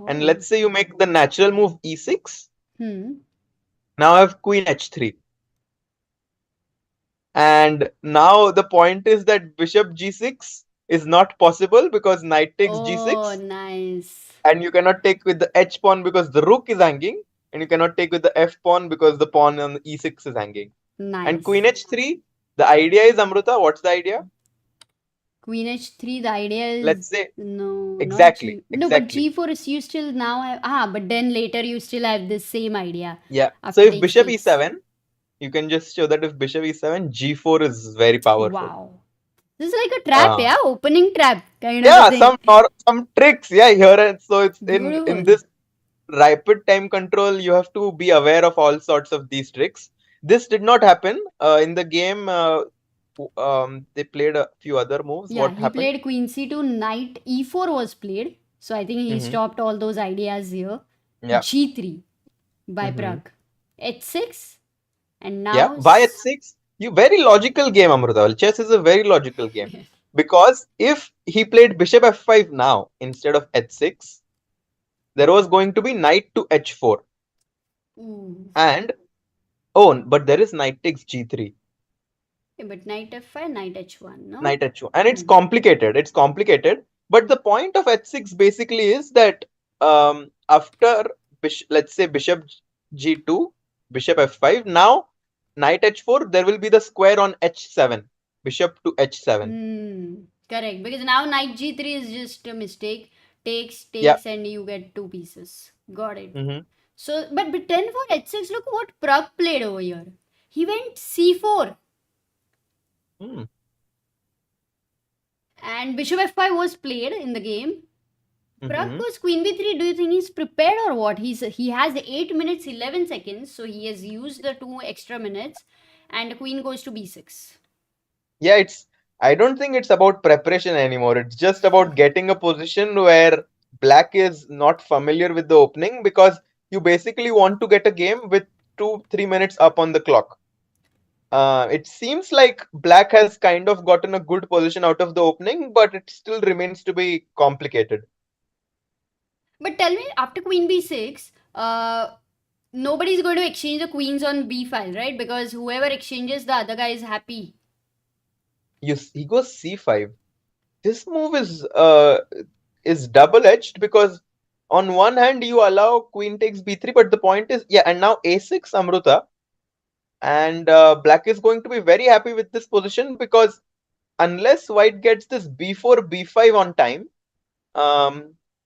and Oh. let's say you make the natural move E6. Hmm. Now I have Queen H3. And now the point is that Bishop G6 is not possible because Knight takes Oh, G6, nice. and you cannot take with the H pawn because the rook is hanging, and you cannot take with the F pawn because the pawn on the E6 is hanging. And Nice. Queen H3, the idea is, Amruta, what's the idea? Queen h3, the idea Let's is say no, not exactly, g. No, but exactly. g4 is you still now have, but then later you still have this same idea Yeah. So after if takes Bishop takes. E7, you can just show that if Bishop E7, G4 is very powerful. Wow, this is like a trap, Uh, yeah, opening trap kind of a yeah, thing. some tricks, yeah, here. And so it's in Beautiful. this rapid time control, you have to be aware of all sorts of these tricks. This did not happen in the game. They played a few other moves. Yeah, What he happened? played queen c2, knight e4 was played. So I think he Hmm. stopped all those ideas here. Yeah. G3 by Hmm. Pragg. H6 and Yeah. now Why at six? You very logical game, Amruta. Chess is a very logical game because if he played Bishop F5 now instead of H6, there was going to be Knight to H4 Ooh. and oh, but there is Knight takes G3. Okay, but knight f5, knight h1, no? Knight H1, and it's complicated. It's complicated, but the point of H6 basically is that after let's say Bishop G2, Bishop F5, now Knight H4, there will be the square on H7, Bishop to H7. Correct, because now knight g3 is just a mistake. Takes, Yeah. and you get two pieces. Got it. Hmm. So, but then for h6, look what Pragg played over here. He went c4. Hmm. And bishop f5 was played in the game. Pragg Hmm. goes queen b3. Do you think he's prepared or what? He has 8 minutes 11 seconds, so he has used the 2 extra minutes, and queen goes to b6. Yeah, I don't think it's about preparation anymore. It's just about getting a position where black is not familiar with the opening, because you basically want to get a game with 2-3 minutes up on the clock. It seems like black has kind of gotten a good position out of the opening, but it still remains to be complicated. But tell me, after queen b6, nobody's going to exchange the queens on b5, right? Because whoever exchanges, the other guy is happy. He goes c5. This move is double-edged because on one hand you allow queen takes b3, but the point is, yeah, and now a6 Amruta, and black is going to be very happy with this position because unless white gets this b4 b5 on time,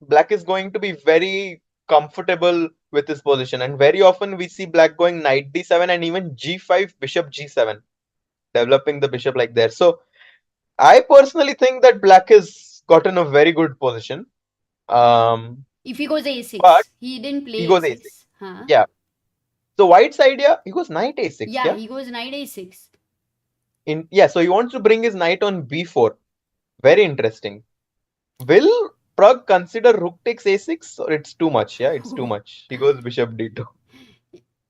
black is going to be very comfortable with this position, and very often we see black going knight d7 and even g5 bishop g7, developing the bishop like there. So I personally think that black has gotten a very good position. If he goes a6, But he didn't play he goes a6. a6. Huh? Yeah. So white's idea, he goes knight a6. Yeah, Yeah. he goes knight a6. So he wants to bring his knight on b4. Very interesting. Will Pragg consider rook takes a6 or it's too much? Yeah, it's too much. He goes bishop d2.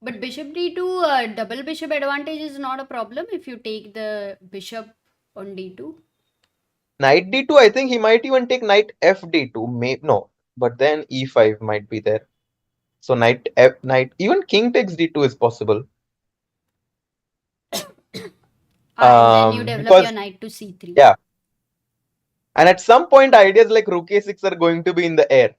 But bishop d2, double bishop advantage is not a problem if you take the bishop on d2. Knight d2, I think he might even take knight f d2. No, but then e5 might be there. So knight, even king takes d2 is possible. And then you develop Because your knight to c3. yeah, and at some point ideas like rook a6 are going to be in the air.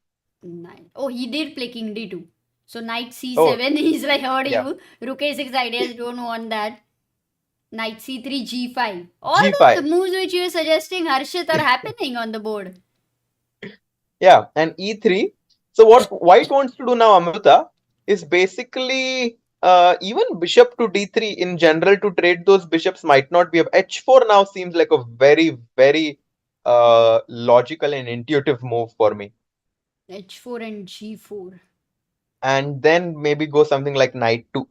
Oh, he did play king d2. So knight c7 Oh, is like, heard yeah. you. Rook a6 ideas don't want that. Knight c3, g5. All g5. the moves which you are suggesting, Harshit, are happening on the board. Yeah, and e3. So what white wants to do now, Amruta, is basically even bishop to d3 in general to trade those bishops might not be. H4 now seems like a very, very logical and intuitive move for me. h4 and g4. And then maybe go something like knight to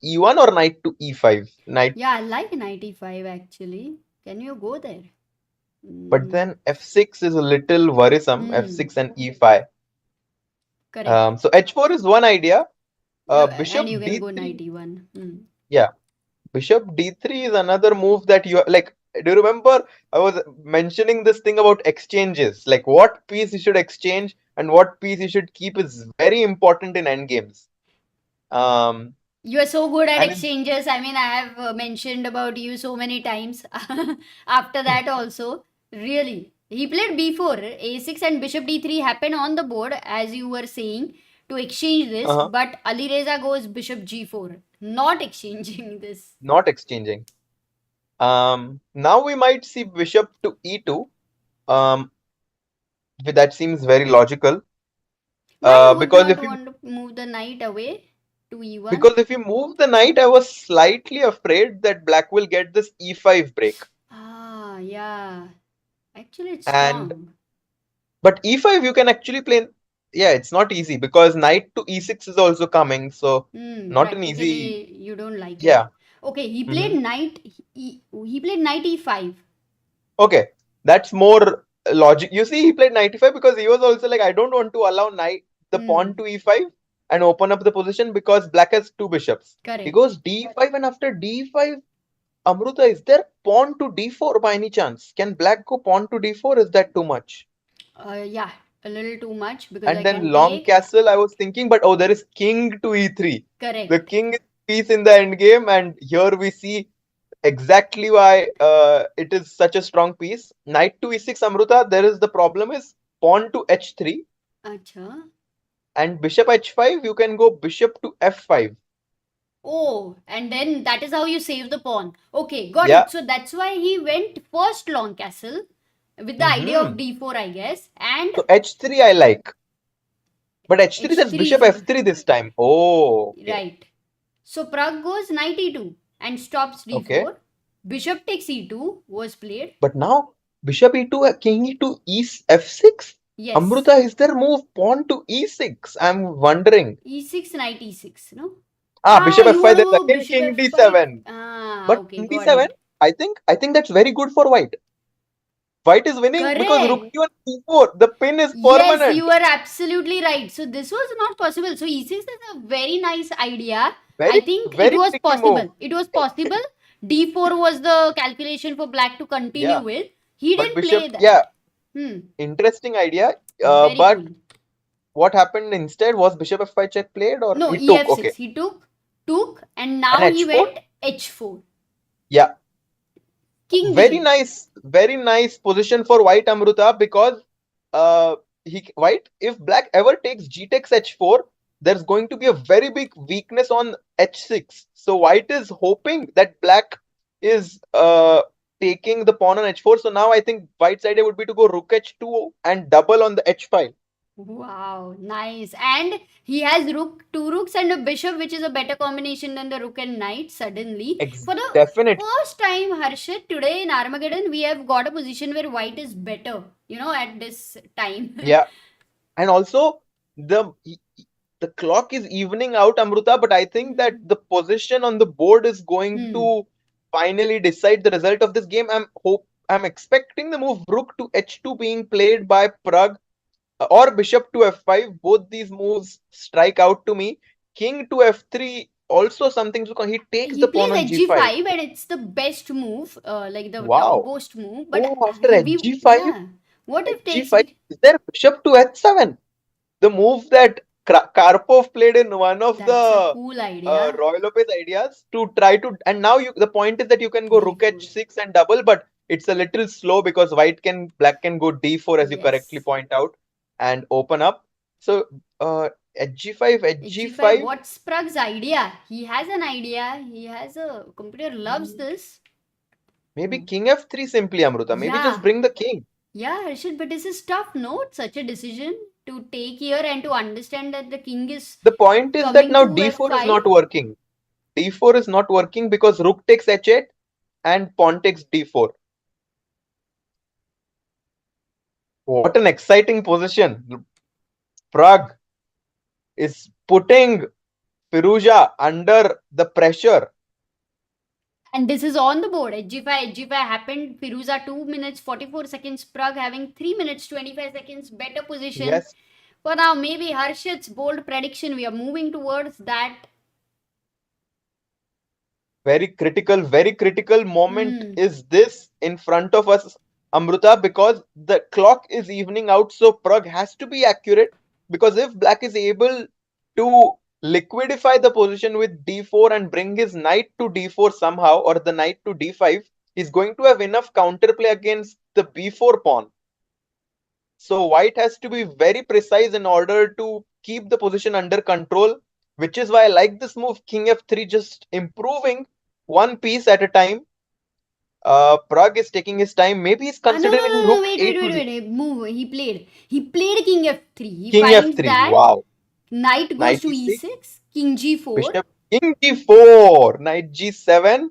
e1 or knight to e5. Yeah, I like knight e5 actually. Can you go there? But then f6 is a little worrisome. F6 and e5. Correct. So h4 is one idea. Bishop And you can go d3. knight e1. Yeah. Bishop d3 is another move that you like. Do you remember I was mentioning this thing about exchanges? Like what piece you should exchange and what piece you should keep is very important in endgames. You are so good at And exchanges. I mean, I have mentioned about you so many times. After that, also, really, he played b4, a6, and bishop d3 happened on the board as you were saying to exchange this. But Alireza goes bishop g4, not exchanging this. Not exchanging. Now we might see bishop to e2. That seems very logical. Why you would Because not if you want to move the knight away to e1? because if you move the knight, I was slightly afraid that black will get this e5 break. Ah, yeah. Actually, it's And strong. but e5 you can actually play. Yeah, it's not easy because knight to e6 is also coming, so not an easy. Practically, you don't like Yeah. it. Okay, he played knight. He played knight e5. Okay, that's more logic. You see, he played knight e5 because he was also like, I don't want to allow the pawn to e5 and open up the position because black has two bishops. He Correct. goes d5 and after d5, Amruta, is there pawn to d4 by any chance? Can black go pawn to d4? Is that too much? Yeah, a little too much because I And then can long take. castle, I was thinking, but oh, there is king to e3. Correct. The king is piece in the end game, and here we see exactly why it is such a strong piece. Knight to e6, Amruta, there is the problem is pawn to h3. Acha. And bishop h5, you can go bishop to f5. Oh, and then that is how you save the pawn. Okay, got Yeah. it. So that's why he went first long castle with the idea of d4, I guess. And so h3 I like. But h3 there's H3 bishop is- f3 this time. Oh, okay. right. So Pragg goes knight e2 and stops d4. Okay. Bishop takes e2 was played. But now bishop e2, king e2, f6. Yes. Amruta, is there move pawn to e6? I'm wondering. e6, knight e6, no? Bishop you f5, want there's to go again bishop king f5. d7. But Okay, king got d7, it. I think that's very good for white. White is winning because rook Correct. d1 e4. The pin is Yes, permanent. you are absolutely right. So this was not possible. So e6 is a very nice idea. Very, I think very it was tricky possible. move. It was possible. d4 was the calculation for black to continue Yeah. with. He But didn't bishop, play that. yeah, Hmm. interesting idea. Very But cool. what happened instead? Was bishop f5 check played or No, he took? ef6. Okay. He took, and And now he h4? went h4. Yeah. King Very d8. nice position for white, Amruta, because white, if black ever takes g takes h4, there's going to be a very big weakness on h6. So white is hoping that black is taking the pawn on h4. So now I think white's idea would be to go rook h2 and double on the h file. Wow, nice. And he has two rooks and a bishop, which is a better combination than the rook and knight suddenly. For the Definitely. first time, Harshit, today in Armageddon, we have got a position where white is better, at this time. Yeah. And also the the clock is evening out, Amruta, but I think that the position on the board is going to finally decide the result of this game. I'm expecting the move rook to h2 being played by Pragg or bishop to f5. Both these moves strike out to me. King to f3 also something, so he takes He the pawn plays on g5. hg5 and it's the best move, like the Wow. topmost move. But Oh, after hg5, yeah, what if takes hg5, is there bishop to h7? The move that Karpov played in one of That's a the cool idea. Roy Lopez ideas to try to, and now the point is that you can go rook D4. h6 and double, but it's a little slow because black can go d4 as you correctly Yes. point out and open up. So hg5, hg5. hg5. What's Pragg's idea? He has an idea. He has a computer loves this. Maybe king f3 simply, Amruta. Maybe just bring the king. Yeah, Harshit, but this is tough, no? Such a decision to take here and to understand that the king is The point is that coming now to d4 is f5. not working. D4 is not working because rook takes h8 and pawn takes d4. What an exciting position. Pragg is putting Firouzja under the pressure. And this is on the board. hg5 happened. Firouzja 2 minutes 44 seconds. Pragg having 3 minutes 25 seconds. Better position. Yes. For now, maybe Harshit's bold prediction. We are moving towards that. Very critical moment is this in front of us, Amruta, because the clock is evening out. So Pragg has to be accurate, because if black is able to liquidify the position with d4 and bring his knight to d4 somehow, or the knight to d5, he's going to have enough counterplay against the b4 pawn. So white has to be very precise in order to keep the position under control, which is why I like this move, king f3, just improving one piece at a time. Pragg is taking his time. Maybe he's considering No, rook wait. Move. He played king f3. He king finds f3. that Wow. knight goes Knight to e6. e6, king g4. Bishop king d4, knight g7,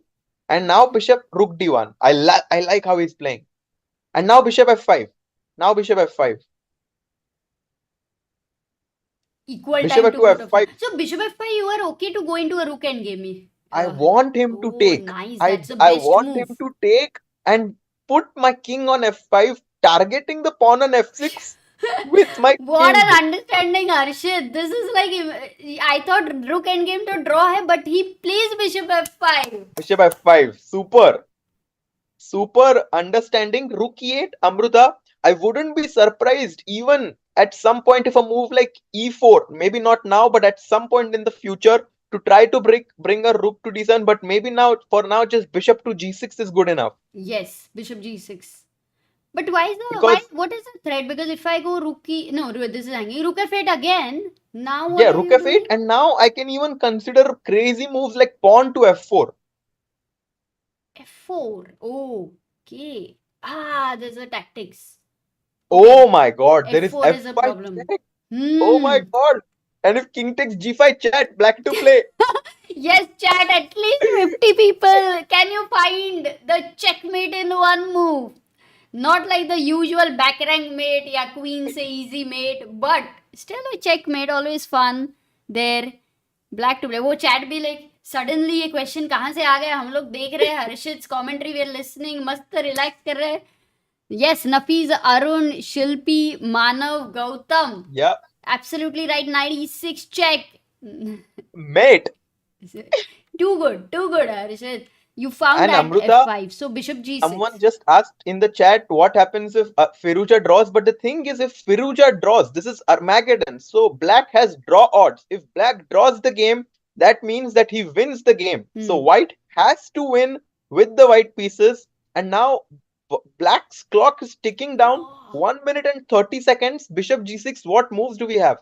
and now bishop rook d1. I like how he's playing. And now bishop f5. Now bishop f5. Equal Bishop time to f2 put f5. So bishop f5, you are okay to go into a rook endgame. I want him to take. Nice. I That's the best want move. him to take and put my king on f5, targeting the pawn on f6 with my What king. an understanding, Harshit. This is like, I thought rook endgame to draw hai, but he plays bishop f5. Bishop f5. Super understanding. Rook e8, Amruta. I wouldn't be surprised even at some point if a move like e4, maybe not now, but at some point in the future, to try to bring a rook to d7. But maybe now, for now, just bishop to g6 is good enough. Yes, bishop g6. But why is what is the threat? Because if I go rook this is hanging. Rook f8 again. Now what rook f8, and now I can even consider crazy moves like pawn to f4. f4. Okay. There's a tactics. Oh my god, there is f4 is a problem. check. Oh my god. And if king takes g5, chat, black to play. Yes, chat, at least 50 people. Can you find the checkmate in one move? Not like the usual back rank mate, yeah, queen say easy mate, but still a checkmate, always fun there. Black to play. वो chat भी like suddenly ये question कहाँ से आ गया? हम लोग देख रहे हैं हर्षित's commentary, we are listening, मस्त relax कर रहे हैं. Yes, Nafiz, Arun, Shilpi, Manav, Gautam. Yeah. Absolutely right. 96 check. Mate. Too good, Harshit. You found And at Amruta, f5. So bishop g6. someone just asked in the chat what happens if Firouzja draws. But the thing is, if Firouzja draws, this is Armageddon. So black has draw odds. If black draws the game, that means that he wins the game. So white has to win with the white pieces. And now black's clock is ticking down. 1 minute and 30 seconds. Bishop g6. What moves do we have?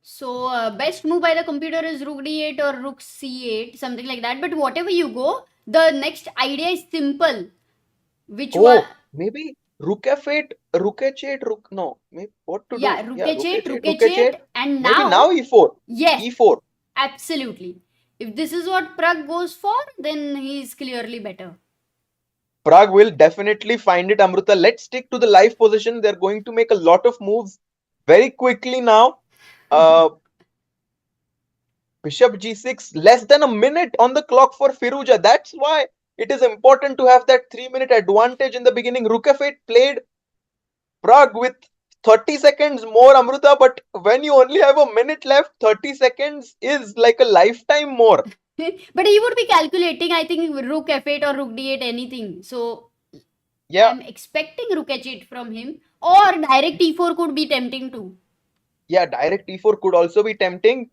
So best move by the computer is rook d8 or rook c8, something like that. But whatever you go, the next idea is simple. Which one? Maybe rook f8, rook h8, rook. No, maybe what to Yeah, do? rook Yeah, h8, rook rook h8, and Maybe now now e4. yes, E4. absolutely. If this is what Pragg goes for, then he is clearly better. Pragg will definitely find it, Amruta. Let's stick to the live position. They're going to make a lot of moves very quickly now. Bishop g6, less than a minute on the clock for Firouzja. That's why it is important to have that 3-minute advantage in the beginning. Rook f8 played Pragg with 30 seconds more, Amruta, but when you only have a minute left, 30 seconds is like a lifetime more. But he would be calculating, I think, rook f8 or rook d8, anything. So Yeah. I'm expecting rook h8 from him, or direct e4 could be tempting too. Yeah, direct e4 could also be tempting.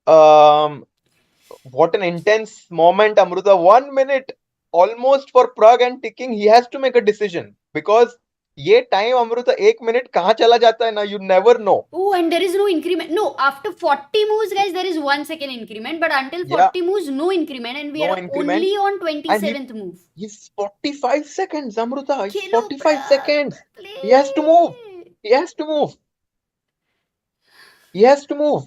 What an intense moment, Amruta. 1 minute almost for Pragg and ticking. He has to make a decision because ये time Amruta 1 minute कहाँ चला जाता है ना, you never know. Oh, and there is no increment. No, after 40 moves, guys, there is 1 second increment. But until 40 moves, no increment. And we No are increment. only on 27th move. He's 45 seconds, Amruta. He's Kilo 45 Pragg, seconds. please. He has to move. He has to move. He has to move.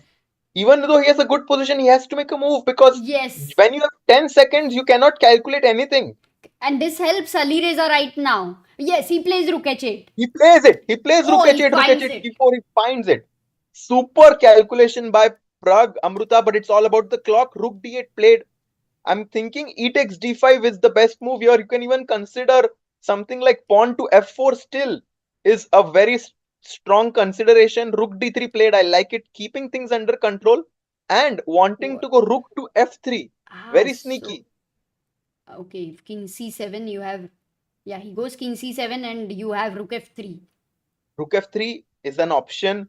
Even though he has a good position, he has to make a move because Yes. when you have 10 seconds, you cannot calculate anything. And this helps Alireza right now. Yes, he plays rook h8. He plays it. He plays rook he h8, rook finds h8, it. e4. He finds it. Super calculation by Pragg, Amruta, but it's all about the clock. Rook d8 played. I'm thinking e takes d5 is the best move here. You can even consider something like pawn to f4 still is a very strong consideration. Rook d3 played. I like it. Keeping things under control and wanting to go rook to f3. Very sneaky. Okay, king c7 you have. Yeah, he goes king c7 and you have rook f3. Rook f3 is an option.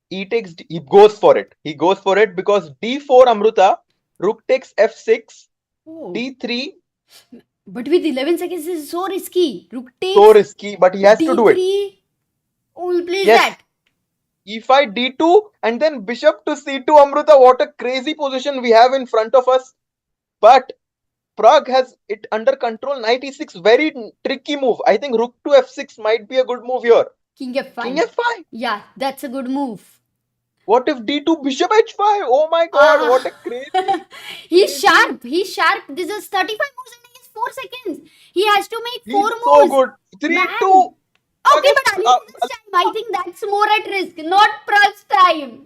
He goes for it. He goes for it because d4 Amruta, rook takes f6, d3. But with 11 seconds, this is so risky. Rook takes. So risky, but he has to do it. Oh, he plays that. e5, d2, and then bishop to c2. Amruta, what a crazy position we have in front of us. But Pragg has it under control. Knight e6, very tricky move. I think rook to f6 might be a good move here. King f5. King f5. Yeah, that's a good move. What if d2, bishop h5? Oh my god, what a crazy. He's sharp. He's sharp. This is 35 moves and he has 4 seconds. He has to make 4 moves. So good. 3-2. Okay, but Alireza's time, I think that's more at risk, not Pragg's time.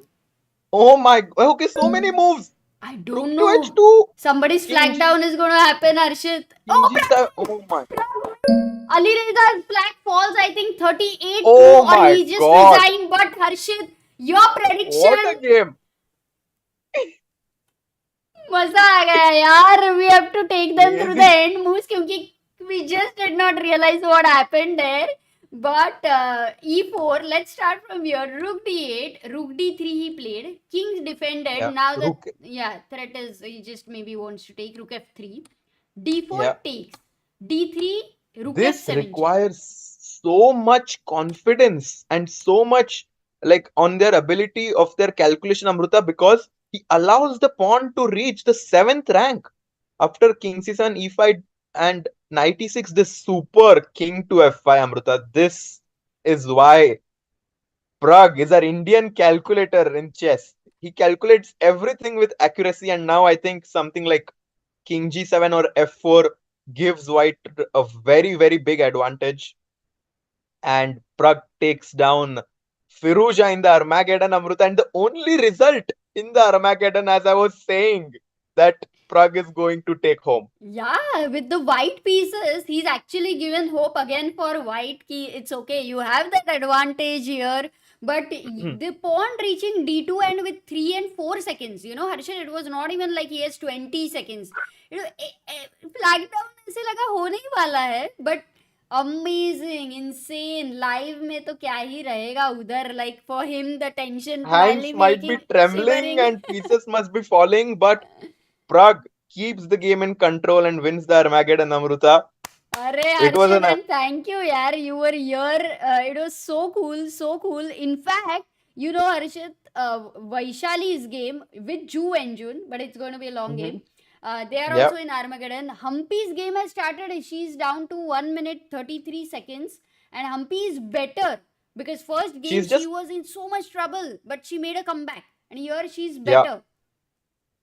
Oh my god. Okay, so many moves. I don't Rook know. to h2. Somebody's flag down is going to happen, Arshit. Oh my. Alireza's flag falls, I think, 38 Oh or my he just God. resigned. But Harshit, your prediction. What a game. मजा आ गया यार. We have to take them through the end moves क्योंकि we just did not realize what happened there. But e4, let's start from here. Rook d8, rook d3 he played. King's defended. Yeah, Now the rook. threat is he just maybe wants to take rook f3. d4 takes. d3, rook This f7. requires so much confidence and so much like on their ability of their calculation, Amruta, because he allows the pawn to reach the 7th rank after king c7, e5 and knight e6. This super king to f5, Amruta. This is why Pragg is our Indian calculator in chess. He calculates everything with accuracy, and now I think something like king g7 or f4 gives white a very, very big advantage. And Pragg takes down Firouzja in the Armageddon, Amruta. And the only result in the Armageddon, as I was saying, that Pragg is going to take home. Yeah, with the white pieces, he's actually given hope again for white. Ki it's okay, you have that advantage here. But the pawn reaching d2 and with 3 and 4 seconds, you know, Harshit, it was not even like he has 20 seconds. You know, flag down ऐसे लगा होने ही वाला है, but amazing, insane. Live में तो क्या ही रहेगा उधर, like for him the tension Hands probably might be making trembling shivering. and pieces must be falling, but Pragg keeps the game in control and wins the Armageddon, Amruta. अरे It was Harshit, an and thank you यार, you were here. It was so cool, so cool. In fact, you know Harshit, Vaishali's game with Ju Wenjun, but it's going to be a long Mhm. game. They are Yeah. also in Armageddon. Humpy's game has started. She's down to 1 minute 33 seconds, and Humpy is better because first game She's she just was in so much trouble, but she made a comeback, and here she's yeah. better.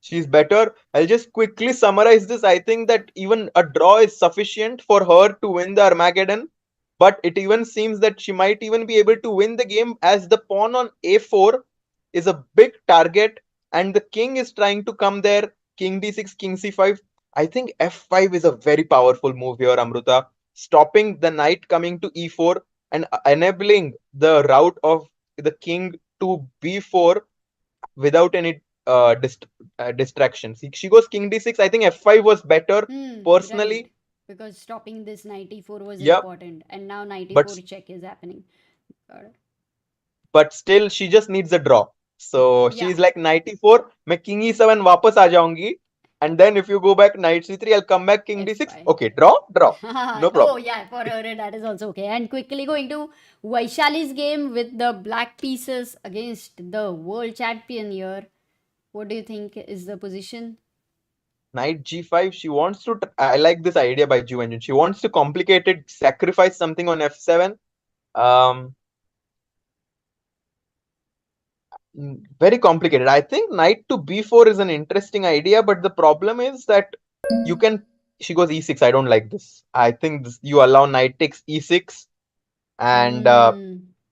She's better. I'll just quickly summarize this. I think that even a draw is sufficient for her to win the Armageddon, but it even seems that she might even be able to win the game as the pawn on a4 is a big target and the king is trying to come there. King d6, king c5. I think f5 is a very powerful move here, Amruta. Stopping the knight coming to e4 and enabling the route of the king to b4 without any distractions. She goes king d6. I think f5 was better Right. personally. Because stopping this 94 was Yep, important, and now 94 but check is happening. Got it. but still she just needs a draw. So Yeah, she's like 94. मैं king e7 वापस आ जाऊंगी. And then if you go back knight c3, I'll come back king d6. F5. Okay, draw. No Oh, problem. yeah, for her, that is also okay. And quickly going to Vaishali's game with the black pieces against the world champion here. What do you think is the position? Knight g5. She wants to. I like this idea by Ju Wenjun. She wants to complicate it, sacrifice something on f7. Um, very complicated. I think knight to b4 is an interesting idea, but the problem is that you can. She goes e6. I don't like this. I think you allow knight takes e6, and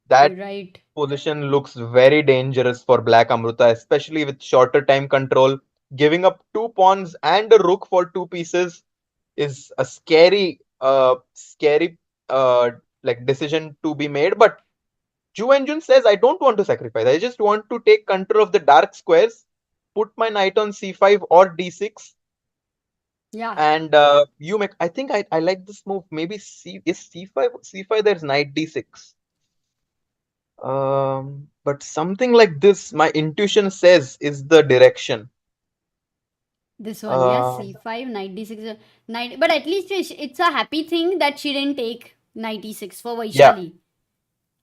that You're right. position looks very dangerous for Black Amruta, especially with shorter time control. Giving up two pawns and a rook for two pieces is a scary like decision to be made. But Ju Wenjun says, I don't want to sacrifice. I just want to take control of the dark squares, put my knight on c5 or d6, Yeah. and you make. I think I like this move. Maybe c5. C5. There's knight d6. But something like this, my intuition says is the direction. This one, yeah, Uh, c5, knight d6, knight. But at least it's a happy thing that she didn't take knight e6 for yeah, Vaishali.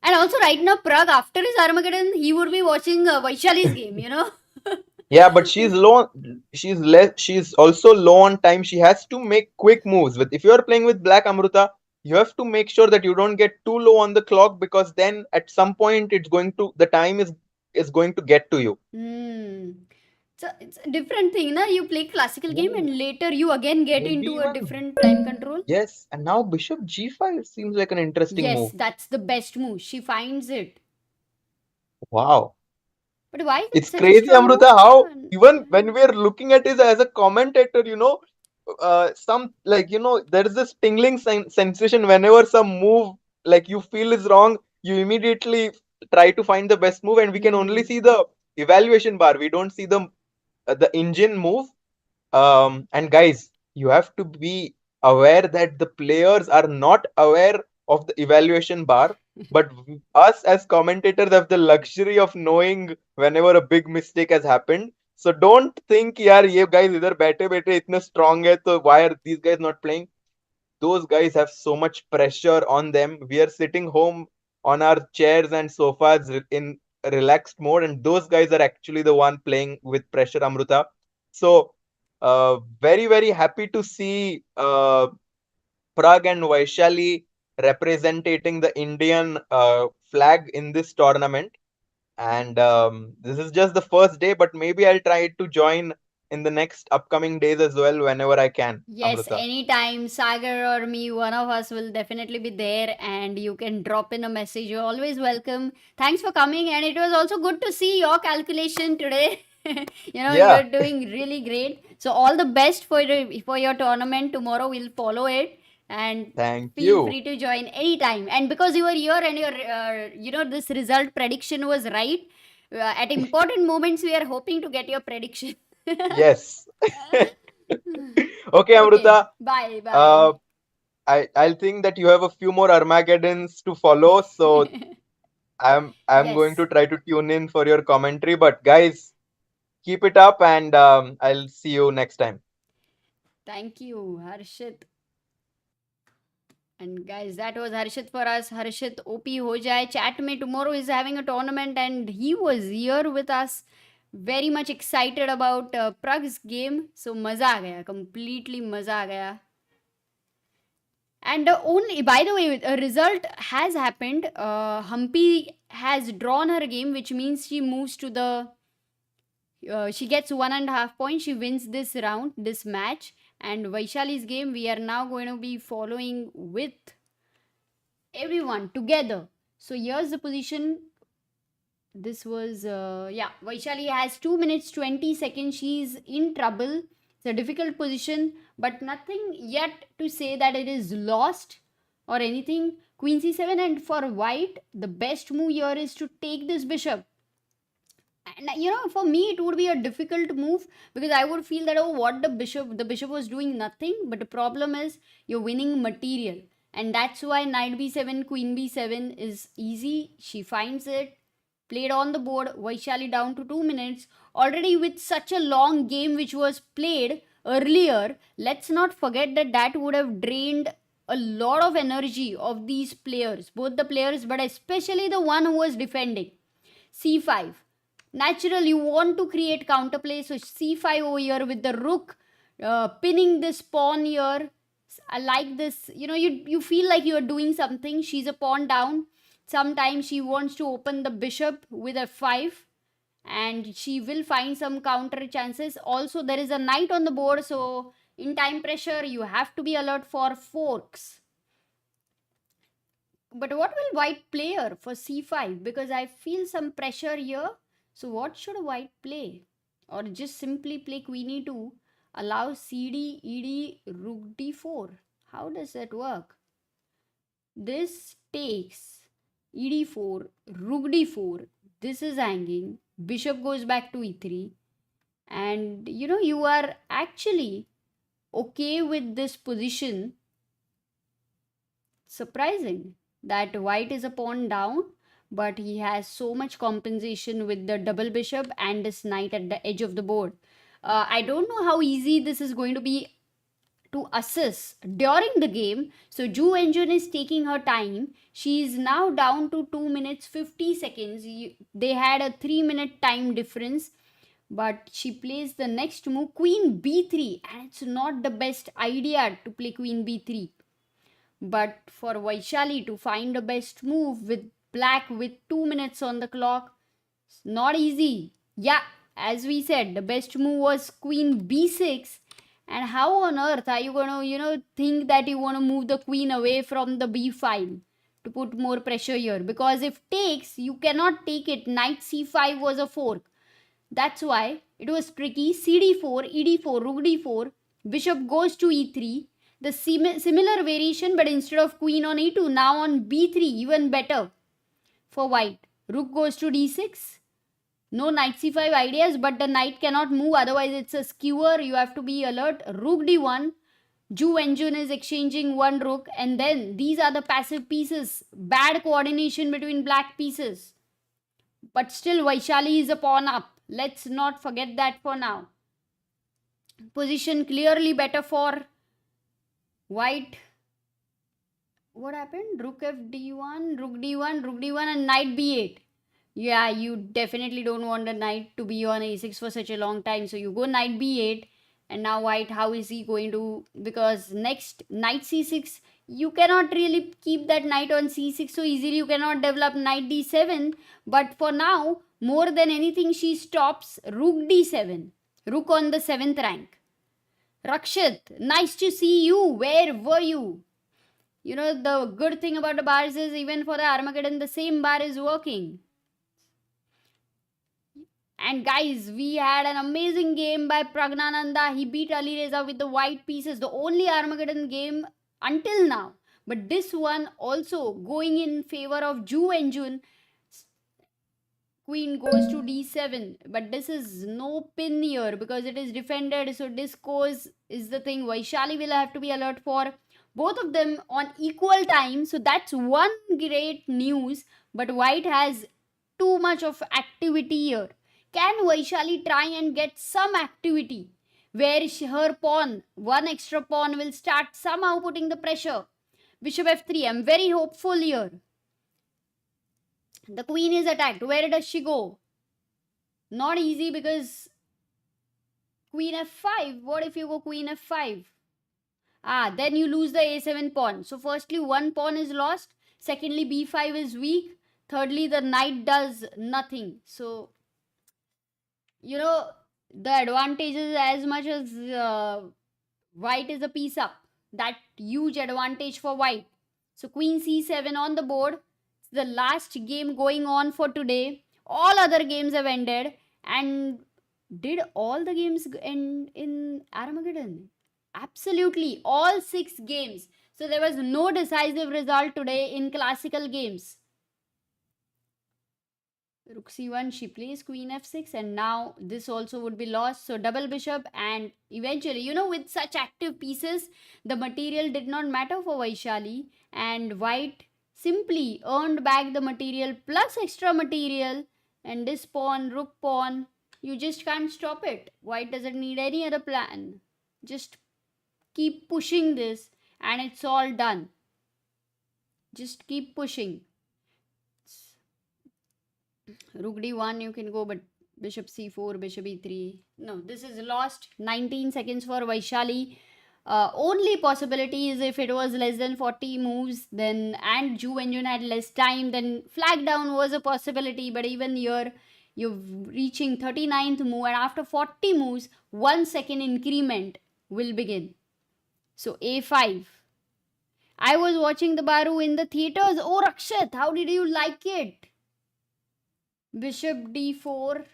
And also, right now, Pragg, after his Armageddon, he would be watching Vaishali's game, you know? yeah, but she's low. She's less. She's also low on time. She has to make quick moves. With if you are playing with Black Amruta, you have to make sure that you don't get too low on the clock because then at some point the time is going to get to you. Hmm. It's a different thing, na? You play classical game Ooh, and later you again get maybe into a even different time control. yes. And now Bishop g5 seems like an interesting Yes, move. that's the best move. She finds it. Wow. But why is it It's such a crazy, strong move? Amruta, how And, even when we're looking at it as a commentator, some like there is this tingling sensation whenever some move like you feel is wrong, you immediately try to find the best move, and we can only hmm. see the evaluation bar. We don't see the engine move. And guys, you have to be aware that the players are not aware of the evaluation bar, but us as commentators have the luxury of knowing whenever a big mistake has happened. So don't think, yaar, ye guys idhar baite itne strong hai, so why are these guys not playing? Those guys have so much pressure on them. We are sitting home on our chairs and sofas in relaxed mode, and those guys are actually the one playing with pressure, Amruta. So, very happy to see Pragg and Vaishali representing the Indian flag in this tournament. And this is just the first day, but maybe I'll try to join in the next upcoming days as well whenever I can, Yes, Amruta. anytime Sagar or me, one of us will definitely be there and you can drop in a message. You're always welcome. Thanks for coming, and it was also good to see your calculation today. Yeah. You're doing really great. So all the best for your tournament tomorrow. We'll follow it. And Thank feel you. free to join anytime. And because you were here and your this result prediction was right, at important moments we are hoping to get your prediction. Yes. Okay, Okay, Amruta. bye Uh, bye. I'll think that you have a few more Armageddons to follow, so I'm going Yes. to try to tune in for your commentary. But guys, keep it up, and I'll see you next time. Thank you, Harshit. And guys, that was Harshit for us. Harshit OP ho jaye. Chat me tomorrow is having a tournament and he was here with us. Very much excited about Pragg's game. So maza aa gaya. Completely maza aa gaya. And only, by the way, a result has happened. Humpy has drawn her game, which means she moves to the. She gets 1.5 points. She wins this round, this match. And Vaishali's game, we are now going to be following with everyone together. So here's the position. This was, yeah, Vaishali has 2 minutes 20 seconds. She's in trouble. It's a difficult position, but nothing yet to say that it is lost or anything. Queen c7, and for white, the best move here is to take this bishop. And for me it would be a difficult move because I would feel that, oh, what the bishop was doing nothing, but the problem is you're winning material, and that's why knight b7 queen b7 is easy. She finds it, played on the board. Vaishali down to 2 minutes already with such a long game which was played earlier. Let's not forget that that would have drained a lot of energy of these players, both the players, but especially the one who was defending. c5, natural, you want to create counterplay, so c5 over here with the rook, pinning this pawn here. I like this. You feel like you are doing something. She's a pawn down. Sometimes she wants to open the bishop with f5, and she will find some counter chances. Also, there is a knight on the board, so in time pressure you have to be alert for forks. But what will white play here for c5? Because I feel some pressure here. So what should white play? Or just simply play queen e2, allow cd, ed, rook d4. How does that work? This takes ed4, rook d4. This is hanging. Bishop goes back to e3. And you are actually okay with this position. Surprising that white is a pawn down, but he has so much compensation with the double bishop and this knight at the edge of the board. I don't know how easy this is going to be to assess during the game. So Ju Wenjun is taking her time. She is now down to 2 minutes 50 seconds. They had a 3-minute time difference, but she plays the next move, queen b3, and it's not the best idea to play queen b3. But for Vaishali to find the best move with black with 2 minutes on the clock, it's not easy. Yeah, as we said, the best move was queen b6. And how on earth are you going to, think that you want to move the queen away from the b file to put more pressure here? Because if takes, you cannot take it. Knight c5 was a fork. That's why it was tricky. cd4, ed4, rook d4, bishop goes to e3. The similar variation, but instead of queen on e2, now on b3, even better for white. Rook goes to d6. No knight c5 ideas, but the knight cannot move, otherwise it's a skewer. You have to be alert. Rook d1. Ju Wenjun is exchanging one rook, and then these are the passive pieces. Bad coordination between black pieces. But still, Vaishali is a pawn up. Let's not forget that for now. Position clearly better for white. What happened? Rook f d1, rook d1, rook d1, and knight b8. Yeah, you definitely don't want a knight to be on a6 for such a long time. So you go knight b8, and now white, how is he going to? Because next knight c6, you cannot really keep that knight on c6 so easily. You cannot develop knight d7. But for now, more than anything, she stops rook d7. Rook on the 7th rank. Rakshit, nice to see you. Where were you? The good thing about the bars is even for the Armageddon, the same bar is working. And guys, we had an amazing game by Praggnanandhaa. He beat Alireza with the white pieces. The only Armageddon game until now. But this one also going in favor of Ju Wenjun. Queen goes to d7, but this is no pin here because it is defended. So this course is the thing Vaishali will have to be alert for. Both of them on equal time. So that's one great news. But white has too much of activity here. Can Vaishali try and get some activity where her pawn, one extra pawn, will start somehow putting the pressure? Bishop f3. I'm very hopeful here. The queen is attacked. Where does she go? Not easy because queen f5. What if you go queen f5? Then you lose the a7 pawn. So firstly, one pawn is lost. Secondly, b5 is weak. Thirdly, the knight does nothing. So, the advantage is as much as white is a piece up. That huge advantage for white. So queen c7 on the board. The last game going on for today. All other games have ended. And did all the games end in Armageddon? Absolutely. All 6 games. So there was no decisive result today in classical games. Rook c1, she plays queen f6, and now this also would be lost. So double bishop, and eventually, with such active pieces, the material did not matter for Vaishali, and white simply earned back the material plus extra material. And this pawn, rook pawn, you just can't stop it. White doesn't need any other plan. Just keep pushing this and it's all done. Just keep pushing. Rook d1 you can go, but bishop c4, bishop e3. No, this is lost. 19 seconds for Vaishali. Only possibility is if it was less than 40 moves, then and Ju Wenjun had less time, then flag down was a possibility. But even here, you're reaching 39th move, and after 40 moves, 1 second increment will begin. So a5. I was watching the Baru in the theaters. Oh, Rakshat, how did you like it? Bishop d4.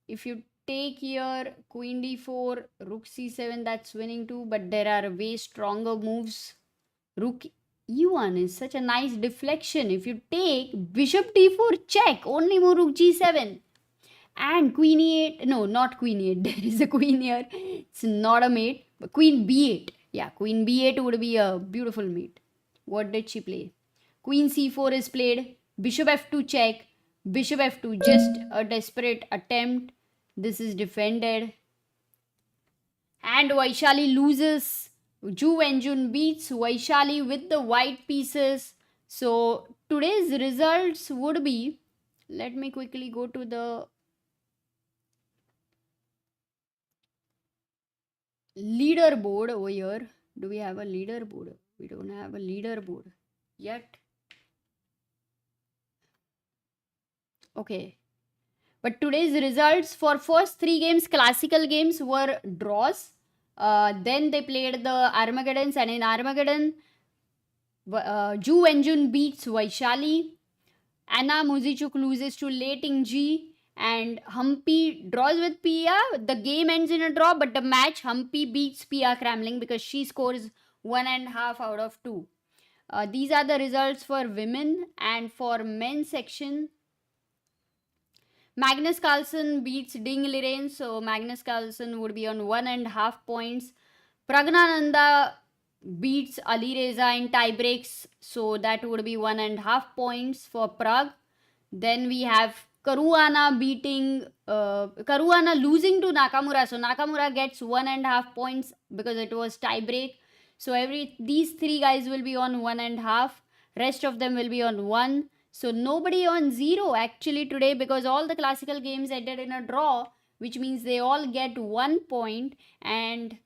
If you take here, queen d4, rook c7, that's winning too, but there are way stronger moves. Rook e1 is such a nice deflection. If you take bishop d4, check, only move rook g7. And queen e8, no, not queen e8, there is a queen here. It's not a mate, but queen b8. Yeah, queen b8 would be a beautiful mate. What did she play? Queen c4 is played, bishop f2 check, bishop f2, just a desperate attempt. This is defended. And Vaishali loses. Ju Wenjun beats Vaishali with the white pieces. So today's results would be, let me quickly go to the leaderboard over here. Do we have a leaderboard? We don't have a leaderboard yet. Okay. But today's results for first 3 games, classical games, were draws. Then they played the Armageddons, and in Armageddon, Ju Wenjun beats Vaishali. Anna Muzychuk loses to Tingjie, and Humpy draws with Pia. The game ends in a draw, but the match, Humpy beats Pia Cramling because she scores 1.5 out of 2. These are the results for women, and for men's section, Magnus Carlsen beats Ding Liren, so Magnus Carlsen would be on 1.5 points. Praggnanandhaa beats Alireza in tie breaks, so that would be 1.5 points for Pragg. Then we have Caruana losing to Nakamura, so Nakamura gets 1.5 points because it was tie break. So these 3 guys will be on 1.5, rest of them will be on 1. So nobody on 0 actually today because all the classical games ended in a draw, which means they all get 1 point and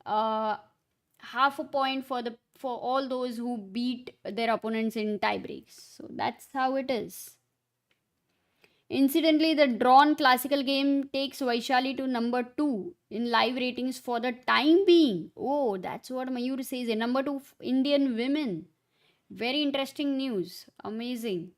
half a point for all those who beat their opponents in tie breaks. So that's how it is. Incidentally, the drawn classical game takes Vaishali to number 2 in live ratings for the time being. Oh, that's what Mayur says. Number 2 Indian women. Very interesting news. Amazing.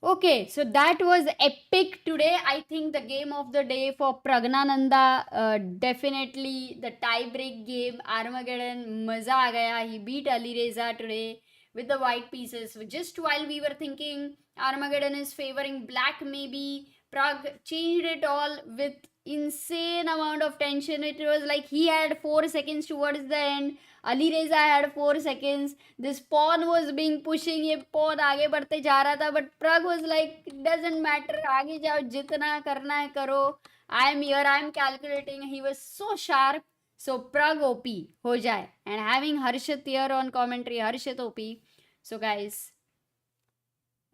Okay, so that was epic today. I think the game of the day for Praggnanandhaa, definitely the tie-break game, Armageddon, maza aa gaya. He beat Alireza today with the white pieces. Just while we were thinking Armageddon is favoring black, maybe Pragg changed it all with insane amount of tension. It was like he had 4 seconds towards the end. Alireza had 4 seconds. This pawn was being pushing, ये pawn आगे बढ़ते जा रहा था, but Pragg was like, it doesn't matter, आगे जाओ, जितना करना है करो. I am here, I am calculating. He was so sharp. So Pragg OP हो जाए. And having Harshit here on commentary, Harshit OP. So guys,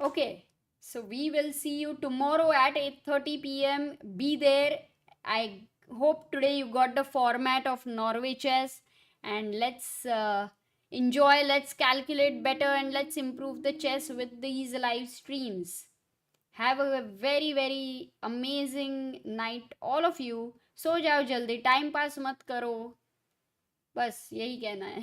okay. So we will see you tomorrow at 8:30 p.m. Be there. I hope today you got the format of Norway Chess, and let's enjoy, let's calculate better, and let's improve the chess with these live streams. Have a very very amazing night all of you. सो जाओ जल्दी, time pass मत करो, बस यही कहना है.